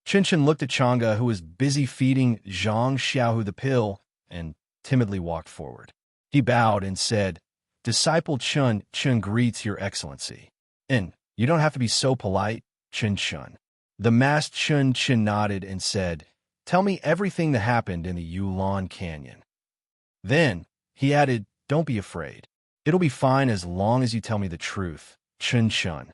Chen Chun looked at Chang'e, who was busy feeding Zhang Xiaohu the pill, and timidly walked forward. He bowed and said, "Disciple Chun greets your excellency." "And you don't have to be so polite, Chen Chun." The masked Chen nodded and said, "Tell me everything that happened in the Yulon Canyon." Then, he added, "Don't be afraid. It'll be fine as long as you tell me the truth, Chen Chun."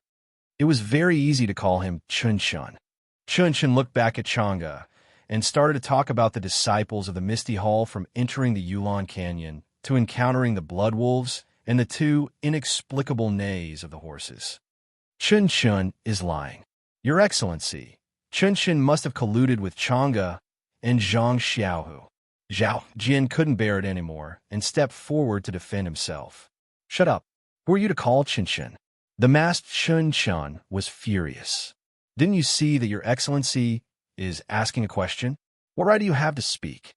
It was very easy to call him Chen Chun. Chen looked back at Chang'e and started to talk about the disciples of the Misty Hall, from entering the Yulon Canyon to encountering the blood wolves and the two inexplicable neighs of the horses. "Chen is lying. Your Excellency, Chen must have colluded with Chang'e and Zhang Xiaohu." Zhao Jian couldn't bear it anymore and stepped forward to defend himself. "Shut up. Who are you to call Chen?" The masked Chen was furious. "Didn't you see that your Excellency is asking a question? What right do you have to speak?"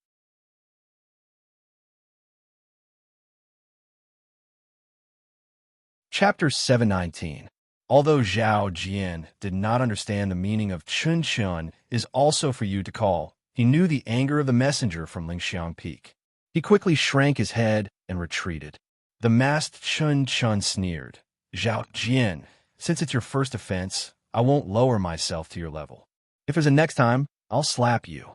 Chapter 719. Although Zhao Jian did not understand the meaning of Chen is also for you to call, he knew the anger of the messenger from Lingxiang Peak. He quickly shrank his head and retreated. The masked Chen sneered. "Zhao Jian, since it's your first offense, I won't lower myself to your level. If there's a next time, I'll slap you."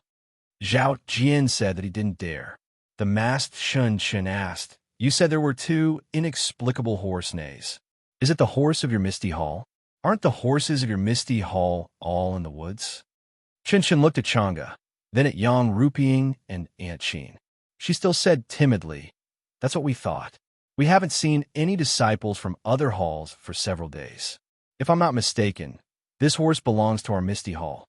Zhao Jian said that he didn't dare. The masked Chen asked, "You said there were two inexplicable horse neighs. Is it the horse of your Misty Hall? Aren't the horses of your Misty Hall all in the woods?" Chen looked at Chang'e, then at Yang Ruping and Aunt Qin. She still said timidly, "That's what we thought. We haven't seen any disciples from other halls for several days. If I'm not mistaken, this horse belongs to our Misty Hall.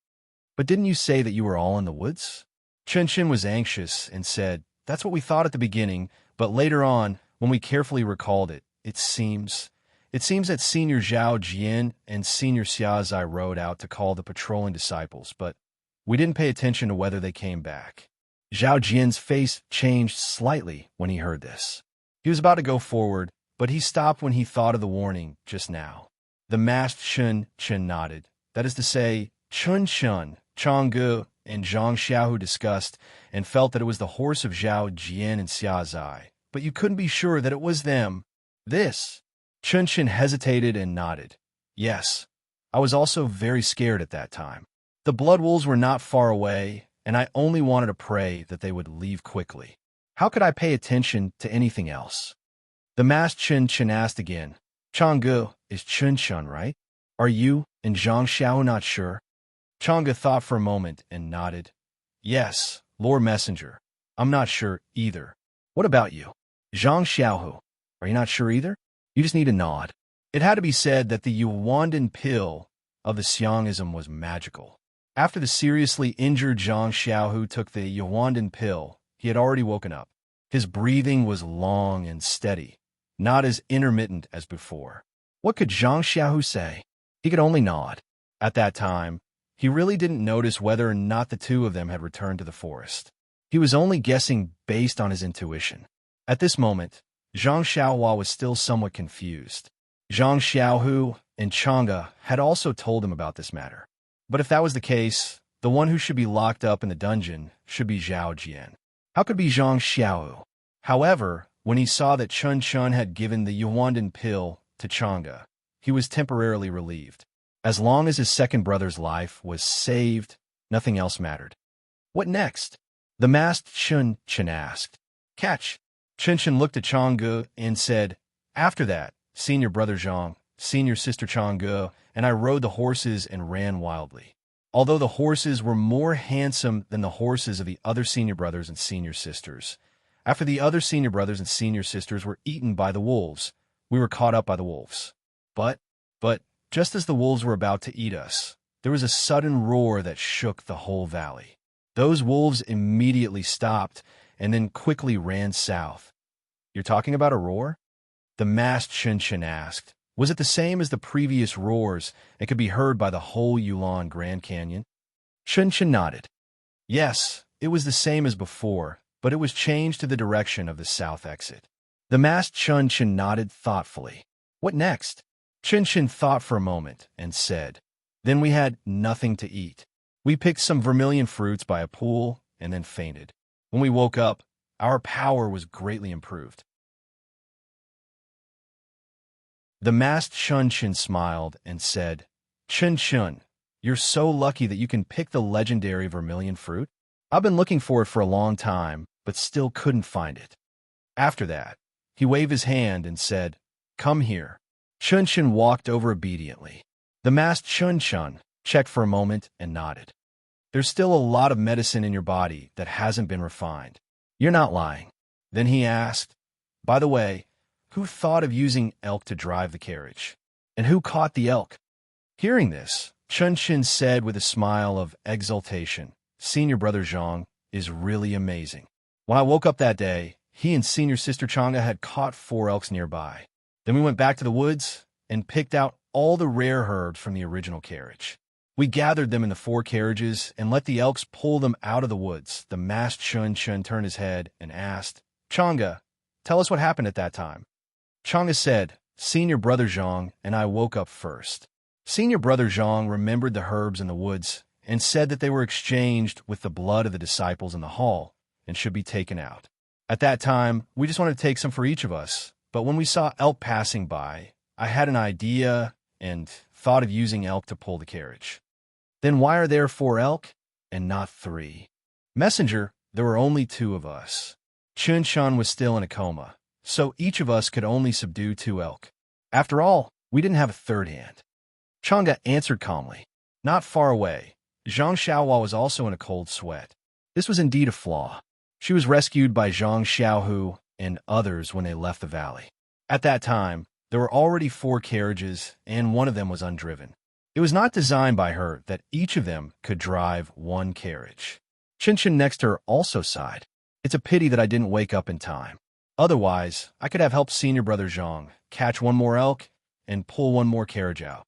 But didn't you say that you were all in the woods?" Chen was anxious and said, "That's what we thought at the beginning, but later on, when we carefully recalled it, it seems that Senior Zhao Jian and Senior Xia Zai rode out to call the patrolling disciples, but we didn't pay attention to whether they came back." Zhao Jian's face changed slightly when he heard this. He was about to go forward, but he stopped when he thought of the warning just now. The masked Chen nodded. That is to say, Chang'e, and Zhang Xiaohu discussed and felt that it was the horse of Zhao Jian and Xia Zai, but you couldn't be sure that it was them. This. Chen hesitated and nodded. "Yes, I was also very scared at that time. The blood wolves were not far away, and I only wanted to pray that they would leave quickly. How could I pay attention to anything else?" The masked Chen asked again. "Chang'e is Chen, right? Are you and Zhang Xiao not sure?" Chang'e thought for a moment and nodded. "Yes, Lord Messenger. I'm not sure either. What about you? Zhang Xiaohu, are you not sure either?" You just need a nod. It had to be said that the Yawandan pill of the Xiangism was magical. After the seriously injured Zhang Xiaohu took the Yawandan pill, he had already woken up. His breathing was long and steady, not as intermittent as before. What could Zhang Xiaohu say? He could only nod. At that time, he really didn't notice whether or not the two of them had returned to the forest. He was only guessing based on his intuition. At this moment, Zhang Xiaohua was still somewhat confused. Zhang Xiaohu and Chang'e had also told him about this matter. But if that was the case, the one who should be locked up in the dungeon should be Zhao Jian. How could it be Zhang Xiaohu? However, when he saw that Chun Chun had given the Yuandan pill to Chang'e, he was temporarily relieved. As long as his second brother's life was saved, nothing else mattered. What next? The masked Chun Chun asked. Catch. Chun Chun looked at Chang'e and said, After that, senior brother Zhang, senior sister Chang'e, and I rode the horses and ran wildly. Although the horses were more handsome than the horses of the other senior brothers and senior sisters, after the other senior brothers and senior sisters were eaten by the wolves, we were caught up by the wolves. But, just as the wolves were about to eat us, there was a sudden roar that shook the whole valley. Those wolves immediately stopped and then quickly ran south. You're talking about a roar? The masked Chun Chun asked. Was it the same as the previous roars and could be heard by the whole Yulon Grand Canyon? Chun Chun nodded. Yes, it was the same as before, but it was changed to the direction of the south exit. The masked Chun Chun nodded thoughtfully. What next? Chun Chun thought for a moment and said, Then we had nothing to eat. We picked some vermilion fruits by a pool and then fainted. When we woke up, our power was greatly improved. The masked Chun Chun smiled and said, Chun Chun, you're so lucky that you can pick the legendary vermilion fruit. I've been looking for it for a long time, but still couldn't find it. After that, he waved his hand and said, Come here. Chun Chun walked over obediently. The masked Chun Chun checked for a moment and nodded. There's still a lot of medicine in your body that hasn't been refined. You're not lying. Then he asked, By the way, who thought of using elk to drive the carriage? And who caught the elk? Hearing this, Chun Chun said with a smile of exultation, Senior brother Zhang is really amazing. When I woke up that day, he and senior sister Chang'e had caught 4 elks nearby. Then we went back to the woods and picked out all the rare herbs from the original carriage. We gathered them in the 4 carriages and let the elks pull them out of the woods. The masked Chun Chun turned his head and asked, Chang'e, tell us what happened at that time. Chang'e said, Senior brother Zhang and I woke up first. Senior brother Zhang remembered the herbs in the woods and said that they were exchanged with the blood of the disciples in the hall and should be taken out. At that time, we just wanted to take some for each of us, but when we saw elk passing by, I had an idea and thought of using elk to pull the carriage. Then why are there 4 elk and not 3? Messenger, there were only 2 of us. Chun Chun was still in a coma, so each of us could only subdue 2 elk. After all, we didn't have a third hand. Chang'e answered calmly. Not far away, Zhang Xiaohua was also in a cold sweat. This was indeed a flaw. She was rescued by Zhang Xiaohu and others when they left the valley. At that time, there were already 4 carriages, and one of them was undriven. It was not designed by her that each of them could drive 1 carriage. Chun Chun next to her also sighed. It's a pity that I didn't wake up in time. Otherwise, I could have helped senior brother Zhang catch 1 more elk and pull 1 more carriage out.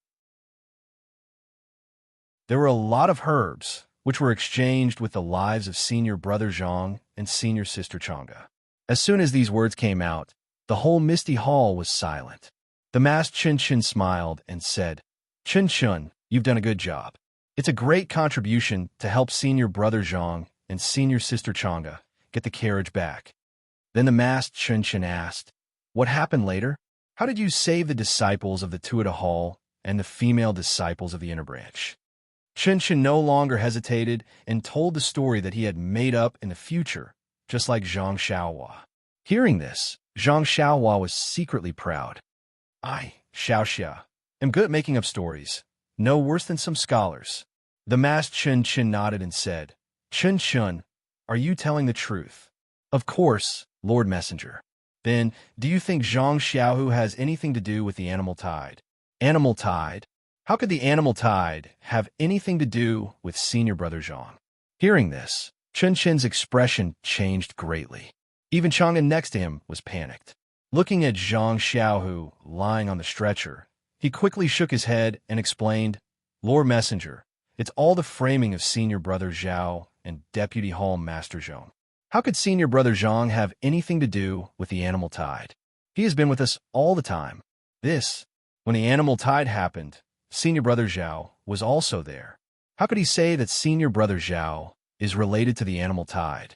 There were a lot of herbs, which were exchanged with the lives of senior brother Zhang and senior sister Chang'e. As soon as these words came out, the whole misty hall was silent. The masked Chun Chun smiled and said, Chun Chun, you've done a good job. It's a great contribution to help senior brother Zhang and senior sister Chang'e get the carriage back. Then the masked Chun Chun asked, What happened later? How did you save the disciples of the Tuada Hall and the female disciples of the inner branch? Chun Chun no longer hesitated and told the story that he had made up in the future, just like Zhang Xiaohua. Hearing this, Zhang Xiaohua was secretly proud. I, Xiaoxia, am good at making up stories, no worse than some scholars. The masked Chun Chun nodded and said, Chun Chun, are you telling the truth? Of course, Lord Messenger. Then, do you think Zhang Xiaohu has anything to do with the animal tide? Animal tide? How could the animal tide have anything to do with senior brother Zhang? Hearing this, Chun Chun's expression changed greatly. Even Chang'e next to him was panicked. Looking at Zhang Xiaohu lying on the stretcher, he quickly shook his head and explained, Lord Messenger, it's all the framing of senior brother Zhao and Deputy Hall Master Zhong. How could senior brother Zhang have anything to do with the animal tide? He has been with us all the time. This When the animal tide happened, senior brother Zhao was also there. How could he say that senior brother Zhao is related to the animal tide?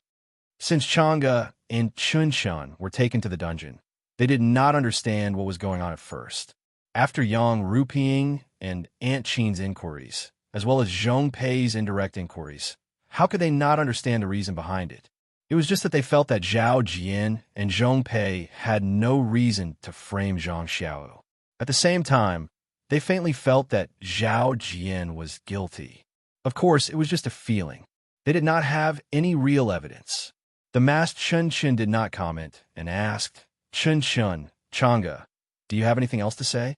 Since Chang'e and Chun were taken to the dungeon, they did not understand what was going on at first. After Yang Ruping and Aunt Qin's inquiries, as well as Zhong Pei's indirect inquiries, how could they not understand the reason behind it? It was just that they felt that Zhao Jian and Zhong Pei had no reason to frame Zhang Xiao. At the same time, they faintly felt that Zhao Jian was guilty. Of course, it was just a feeling. They did not have any real evidence. The masked Chun did not comment and asked, Chun, Chang'e, do you have anything else to say?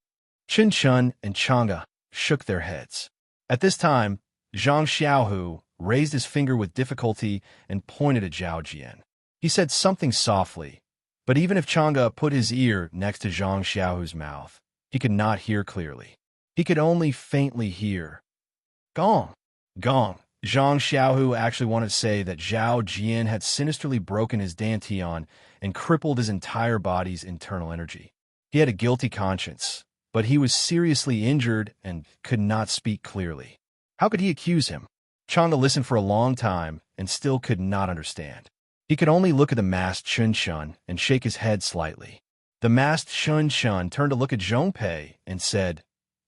Chun and Chang'e shook their heads. At this time, Zhang Xiaohu raised his finger with difficulty and pointed at Zhao Jian. He said something softly, but even if Chang'e put his ear next to Zhang Xiaohu's mouth, he could not hear clearly. He could only faintly hear, Gong, Gong. Zhang Xiaohu actually wanted to say that Zhao Jian had sinisterly broken his dantian and crippled his entire body's internal energy. He had a guilty conscience, but he was seriously injured and could not speak clearly. How could he accuse him? Chang'e listened for a long time and still could not understand. He could only look at the masked Chun and shake his head slightly. The masked Chun turned to look at Zhong Pei and said,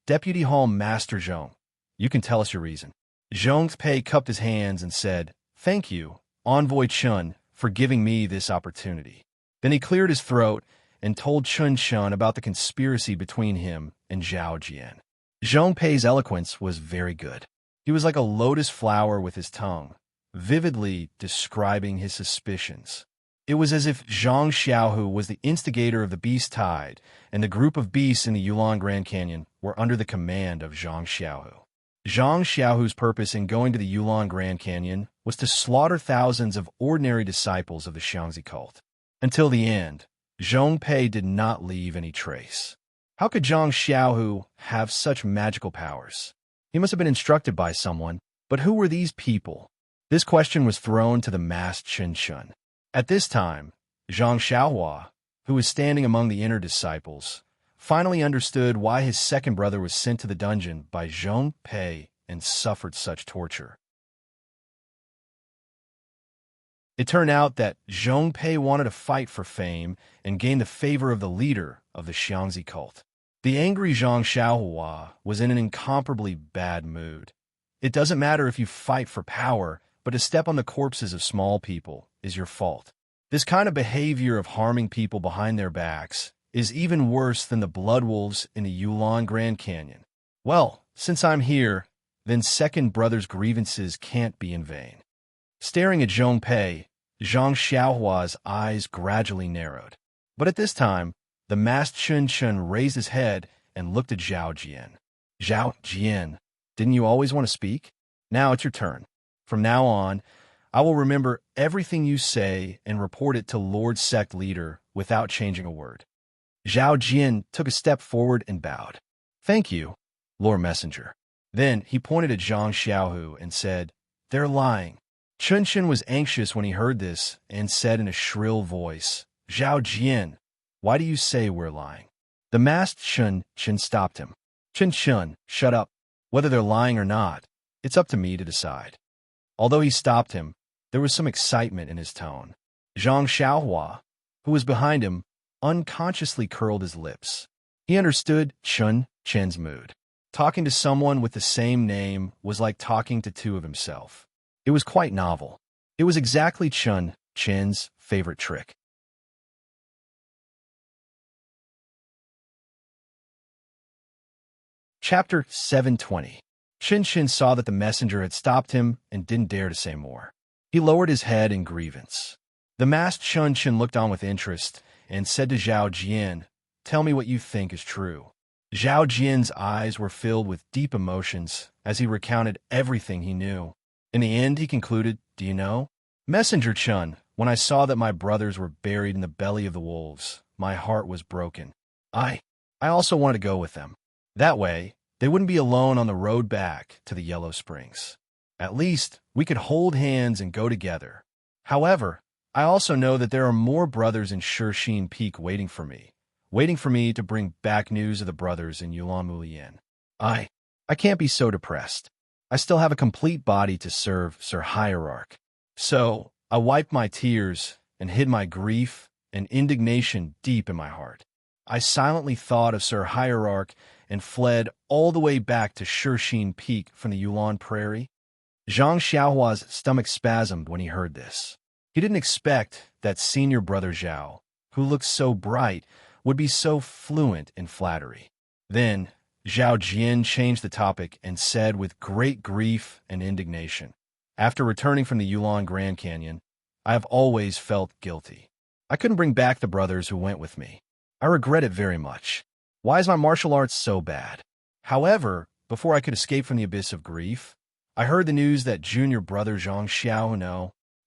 Deputy Hall Master Zhong, you can tell us your reason. Zhong Pei cupped his hands and said, Thank you, Envoy Chun, for giving me this opportunity. Then he cleared his throat and told Chun about the conspiracy between him and Zhao Jian. Zhong Pei's eloquence was very good. He was like a lotus flower with his tongue, vividly describing his suspicions. It was as if Zhang Xiaohu was the instigator of the beast tide, and the group of beasts in the Yulon Grand Canyon were under the command of Zhang Xiaohu. Zhang Xiaohu's purpose in going to the Yulon Grand Canyon was to slaughter thousands of ordinary disciples of the Xiangzi cult. Until the end, Zhong Pei did not leave any trace. How could Zhang Xiaohu have such magical powers? He must have been instructed by someone, but who were these people? This question was thrown to the masked Chun. At this time, Zhang Xiaohua, who was standing among the inner disciples, finally understood why his second brother was sent to the dungeon by Zhong Pei and suffered such torture. It turned out that Zhong Pei wanted to fight for fame and gain the favor of the leader of the Xiangzi cult. The angry Zhang Xiaohua was in an incomparably bad mood. It doesn't matter if you fight for power, but to step on the corpses of small people is your fault. This kind of behavior of harming people behind their backs is even worse than the blood wolves in the Yulon Grand Canyon. Well, since I'm here, then second brother's grievances can't be in vain. Staring at Zhong Pei, Zhang Xiaohua's eyes gradually narrowed. But at this time, the masked Chun raised his head and looked at Zhao Jian. Zhao Jian, didn't you always want to speak? Now it's your turn. From now on, I will remember everything you say and report it to Lord Sect Leader without changing a word. Zhao Jian took a step forward and bowed. Thank you, Lord Messenger. Then he pointed at Zhang Xiaohu and said, They're lying. Chun was anxious when he heard this and said in a shrill voice, Zhao Jian, why do you say we're lying? The masked Chun stopped him. Chun, shut up. Whether they're lying or not, it's up to me to decide. Although he stopped him, there was some excitement in his tone. Zhang Xiaohua, who was behind him, unconsciously curled his lips. He understood Chun's mood. Talking to someone with the same name was like talking to two of himself. It was quite novel. It was exactly Chun's favorite trick. Chapter 720. Chun saw that the messenger had stopped him and didn't dare to say more. He lowered his head in grievance. The masked Chun looked on with interest and said to Zhao Jian, Tell me what you think is true. Zhao Jian's eyes were filled with deep emotions as he recounted everything he knew. In the end, he concluded, Do you know? Messenger Chun, when I saw that my brothers were buried in the belly of the wolves, my heart was broken. I also wanted to go with them. That way, they wouldn't be alone on the road back to the Yellow Springs. At least, we could hold hands and go together. However, I also know that there are more brothers in Shishine Peak waiting for me, waiting for me to bring back news of the brothers in Yulan Mulian. I can't be so depressed. I still have a complete body to serve Sir Hierarch. So I wiped my tears and hid my grief and indignation deep in my heart. I silently thought of Sir Hierarch and fled all the way back to Shershin Peak from the Yulan Prairie. Zhang Xiaohua's stomach spasmed when he heard this. He didn't expect that senior brother Zhao, who looked so bright, would be so fluent in flattery. Then, Zhao Jian changed the topic and said with great grief and indignation, "After returning from the Yulan Grand Canyon, I have always felt guilty. I couldn't bring back the brothers who went with me. I regret it very much. Why is my martial arts so bad?" However, before I could escape from the abyss of grief, I heard the news that junior brother Zhang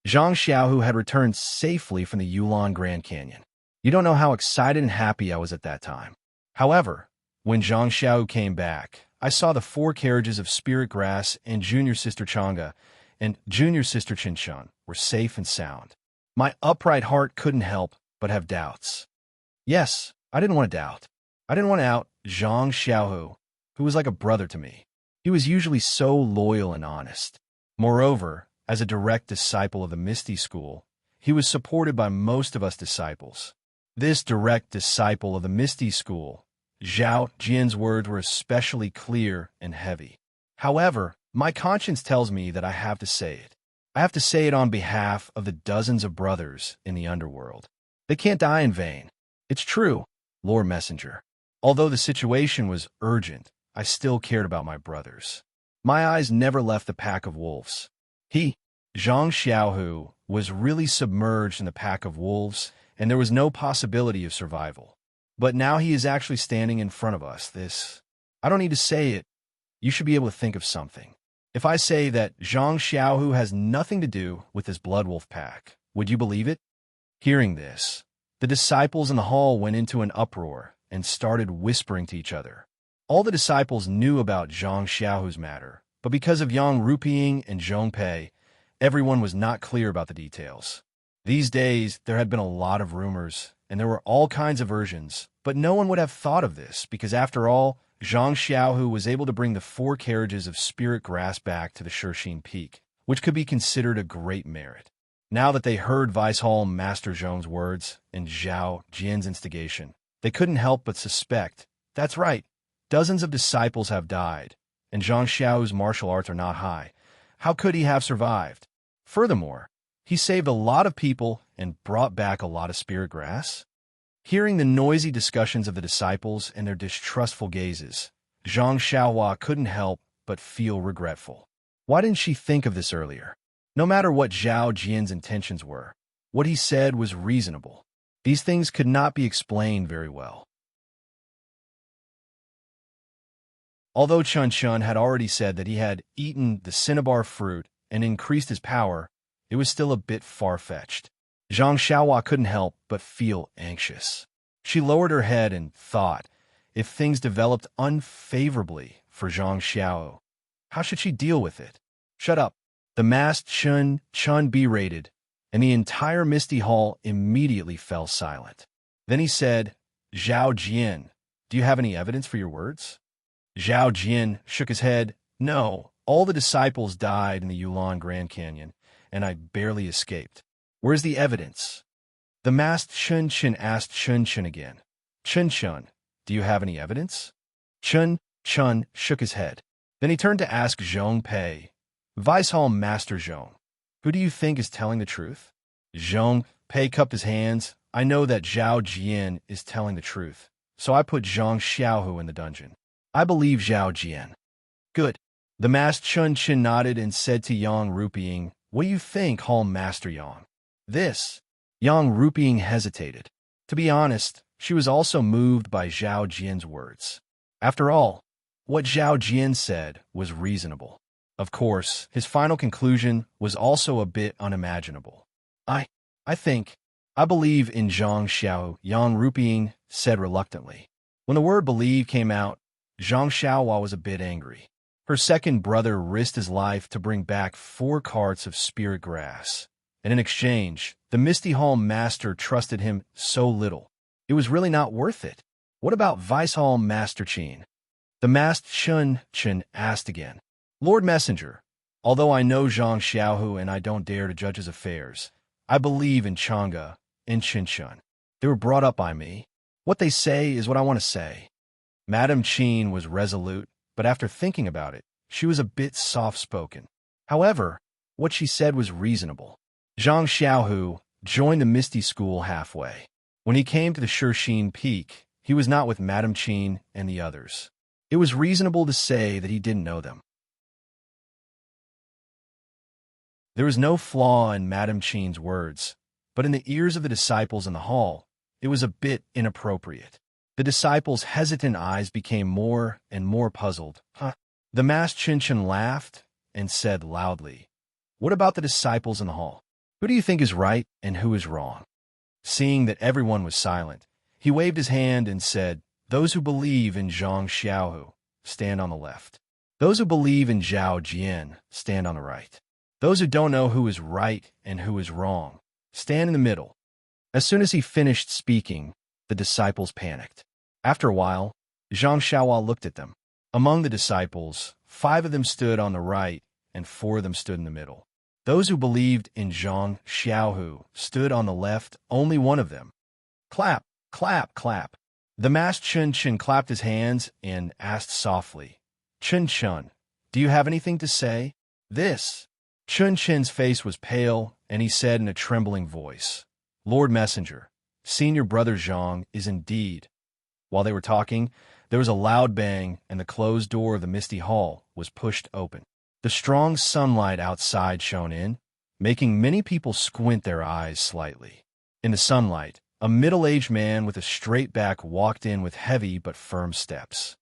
Xiaohu had returned safely from the Yulan Grand Canyon. You don't know how excited and happy I was at that time. However, when Zhang Xiaohu came back, I saw the 4 carriages of spirit grass and junior sister Chang'e and junior sister Qinshan were safe and sound. My upright heart couldn't help but have doubts. Yes, I didn't want to doubt. I didn't want to out Zhang Xiaohu, who was like a brother to me. He was usually so loyal and honest. Moreover, as a direct disciple of the Misty School, he was supported by most of us disciples. This direct disciple of the Misty School, Zhao Jian's words were especially clear and heavy. However, my conscience tells me that I have to say it. I have to say it on behalf of the dozens of brothers in the underworld. They can't die in vain. It's true, Lord Messenger. Although the situation was urgent, I still cared about my brothers. My eyes never left the pack of wolves. Zhang Xiaohu, was really submerged in the pack of wolves, and there was no possibility of survival. But now he is actually standing in front of us. I don't need to say it. You should be able to think of something. If I say that Zhang Xiaohu has nothing to do with this blood wolf pack, would you believe it? Hearing this, the disciples in the hall went into an uproar and started whispering to each other. All the disciples knew about Zhang Xiaohu's matter, but because of Yang Rupiying and Zhong Pei, everyone was not clear about the details. These days, there had been a lot of rumors, and there were all kinds of versions, but no one would have thought of this because, after all, Zhang Xiaohu was able to bring the 4 carriages of spirit grass back to the Shershin Peak, which could be considered a great merit. Now that they heard Vice Hall Master Zhong's words and Zhao Jian's instigation, they couldn't help but suspect, that's right, dozens of disciples have died, and Zhang Xiaohu's martial arts are not high. How could he have survived? Furthermore, he saved a lot of people and brought back a lot of spirit grass. Hearing the noisy discussions of the disciples and their distrustful gazes, Zhang Xiaohua couldn't help but feel regretful. Why didn't she think of this earlier? No matter what Zhao Jian's intentions were, what he said was reasonable. These things could not be explained very well. Although Chun Chun had already said that he had eaten the cinnabar fruit and increased his power, it was still a bit far-fetched. Zhang Xiaohua couldn't help but feel anxious. She lowered her head and thought, if things developed unfavorably for Zhang Xiao, how should she deal with it? Shut up. The masked Chun berated, and the entire Misty Hall immediately fell silent. Then he said, Zhao Jian, do you have any evidence for your words? Zhao Jian shook his head. No, all the disciples died in the Yulan Grand Canyon, and I barely escaped. Where's the evidence? The masked Chun asked Chun again. Chun, do you have any evidence? Chun shook his head. Then he turned to ask Zhong Pei, Vice Hall Master Zhong, who do you think is telling the truth? Zhong Pei cupped his hands. I know that Zhao Jian is telling the truth, so I put Zhang Xiaohu in the dungeon. I believe Zhao Jian. Good. The masked Chun nodded and said to Yang Rupiying, what do you think, Hall Master Yang? This. Yang Rupiying hesitated. To be honest, she was also moved by Zhao Jian's words. After all, what Zhao Jian said was reasonable. Of course, his final conclusion was also a bit unimaginable. I believe in Zhang Xiao, Yang Rupiying said reluctantly. When the word believe came out, Zhang Xiaohua was a bit angry. Her second brother risked his life to bring back 4 carts of spirit grass, and in exchange, the Misty Hall Master trusted him so little. It was really not worth it. What about Vice Hall Master Qin? The masked Chen asked again. Lord Messenger, although I know Zhang Xiaohu and I don't dare to judge his affairs, I believe in Chang'e and Qin. They were brought up by me. What they say is what I want to say. Madame Qin was resolute, but after thinking about it, she was a bit soft-spoken. However, what she said was reasonable. Zhang Xiaohu joined the Misty School halfway. When he came to the Shixin Peak, he was not with Madame Qin and the others. It was reasonable to say that he didn't know them. There was no flaw in Madame Qin's words, but in the ears of the disciples in the hall, it was a bit inappropriate. The disciples' hesitant eyes became more and more puzzled. The masked Qin laughed and said loudly, What about the disciples in the hall? Who do you think is right and who is wrong? Seeing that everyone was silent, he waved his hand and said, Those who believe in Zhang Xiaohu stand on the left. Those who believe in Zhao Jian stand on the right. Those who don't know who is right and who is wrong stand in the middle. As soon as he finished speaking, the disciples panicked. After a while, Zhang Xiaohua looked at them. Among the disciples, 5 of them stood on the right and 4 of them stood in the middle. Those who believed in Zhang Xiaohu stood on the left, only 1 of them. Clap, clap, clap. The masked Qin clapped his hands and asked softly, Qin, do you have anything to say? This. Qin's face was pale, and he said in a trembling voice, Lord Messenger, Senior Brother Zhang is indeed. While they were talking, there was a loud bang, and the closed door of the Misty Hall was pushed open. The strong sunlight outside shone in, making many people squint their eyes slightly. In the sunlight, a middle-aged man with a straight back walked in with heavy but firm steps.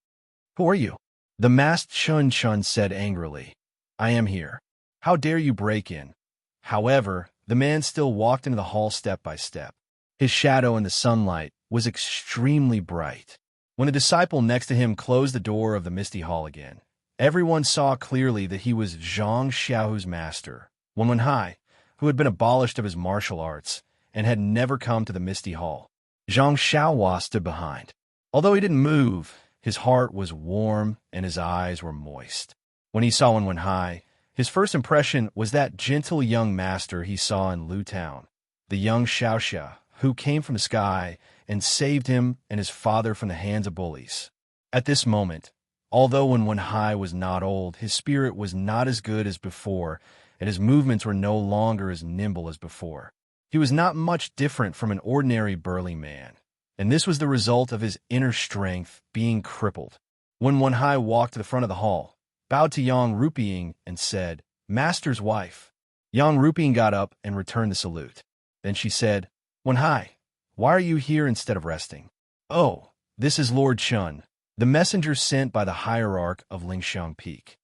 Who are you? The masked Qin said angrily. I am here. How dare you break in? However, the man still walked into the hall step by step. His shadow in the sunlight was extremely bright. When the disciple next to him closed the door of the Misty Hall again, everyone saw clearly that he was Zhang Xiaohu's master, Wenhai, who had been abolished of his martial arts and had never come to the Misty Hall. Zhang Xiaohua stood behind. Although he didn't move, his heart was warm and his eyes were moist. When he saw Wenhai, his first impression was that gentle young master he saw in Lu Town, the young Xiaoxia, who came from the sky and saved him and his father from the hands of bullies. At this moment, although Wenhai was not old, his spirit was not as good as before, and his movements were no longer as nimble as before. He was not much different from an ordinary burly man, and this was the result of his inner strength being crippled. When Wenhai walked to the front of the hall, bowed to Yang Ruping and said, Master's wife. Yang Ruping got up and returned the salute. Then she said, Wenhai, why are you here instead of resting? Oh, this is Lord Qin, the messenger sent by the hierarch of Lingxiang Peak.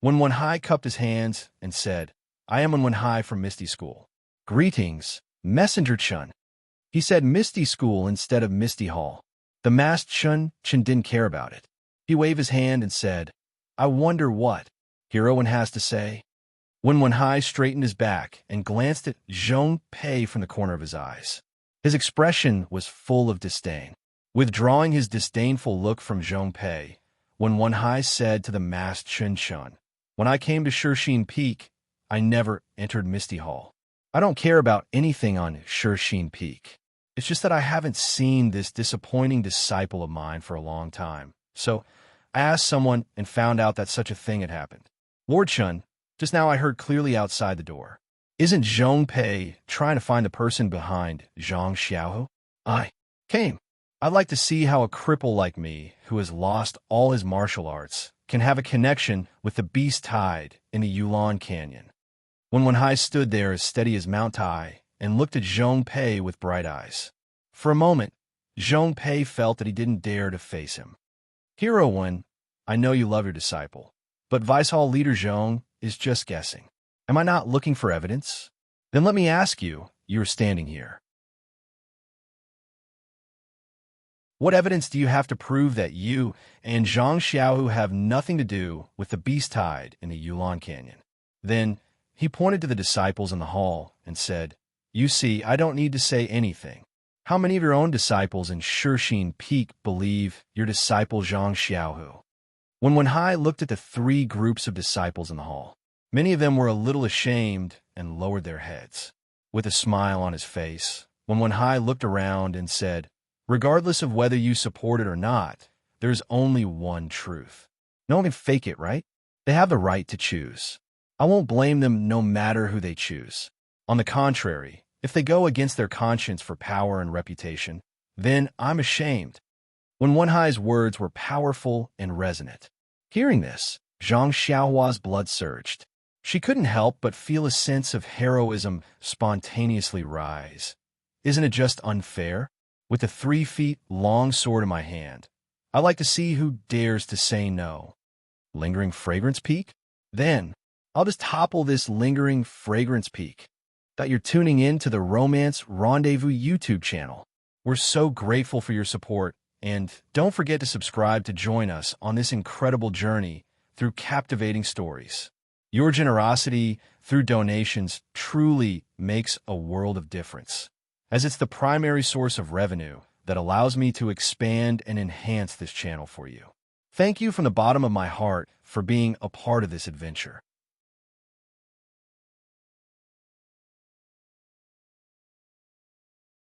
When Wenhai cupped his hands and said, I am Wenhai from Misty School. Greetings, Messenger Qin. He said Misty School instead of Misty Hall. The masked Qin didn't care about it. He waved his hand and said, I wonder what Heroine has to say. When Wenhai straightened his back and glanced at Zhong Pei from the corner of his eyes, his expression was full of disdain. Withdrawing his disdainful look from Zhong Pei, when Wenhai said to the masked Qin, When I came to Shixin Peak, I never entered Misty Hall. I don't care about anything on Shixin Peak. It's just that I haven't seen this disappointing disciple of mine for a long time. So I asked someone and found out that such a thing had happened. Lord Qin, just now I heard clearly outside the door. Isn't Zhong Pei trying to find the person behind Zhang Xiaohu? I came. I'd like to see how a cripple like me, who has lost all his martial arts, can have a connection with the beast tide in the Yulon Canyon. When Wenhai stood there as steady as Mount Tai and looked at Zhong Pei with bright eyes. For a moment, Zhong Pei felt that he didn't dare to face him. Heroine, I know you love your disciple, but Vice Hall leader Zhong is just guessing. Am I not looking for evidence? Then let me ask you, you're standing here. What evidence do you have to prove that you and Zhang Xiaohu have nothing to do with the beast tide in the Yulon Canyon? Then he pointed to the disciples in the hall and said, You see, I don't need to say anything. How many of your own disciples in Shishine Peak believe your disciple Zhang Xiaohu? When Wenhai looked at the three groups of disciples in the hall, many of them were a little ashamed and lowered their heads. With a smile on his face, when Wenhai looked around and said, "Regardless of whether you support it or not, there's only one truth. No one can fake it, right? They have the right to choose. I won't blame them no matter who they choose. On the contrary, if they go against their conscience for power and reputation, then I'm ashamed." When Wenhai's words were powerful and resonant. Hearing this, Zhang Xiaohua's blood surged. She couldn't help but feel a sense of heroism spontaneously rise. Isn't it just unfair? With the 3 feet-long sword in my hand, I like to see who dares to say no. Lingering fragrance peak? Then, I'll just topple this lingering fragrance peak. That you're tuning in to the Romance Rendezvous YouTube channel. We're so grateful for your support, and don't forget to subscribe to join us on this incredible journey through captivating stories. Your generosity through donations truly makes a world of difference, as it's the primary source of revenue that allows me to expand and enhance this channel for you. Thank you from the bottom of my heart for being a part of this adventure.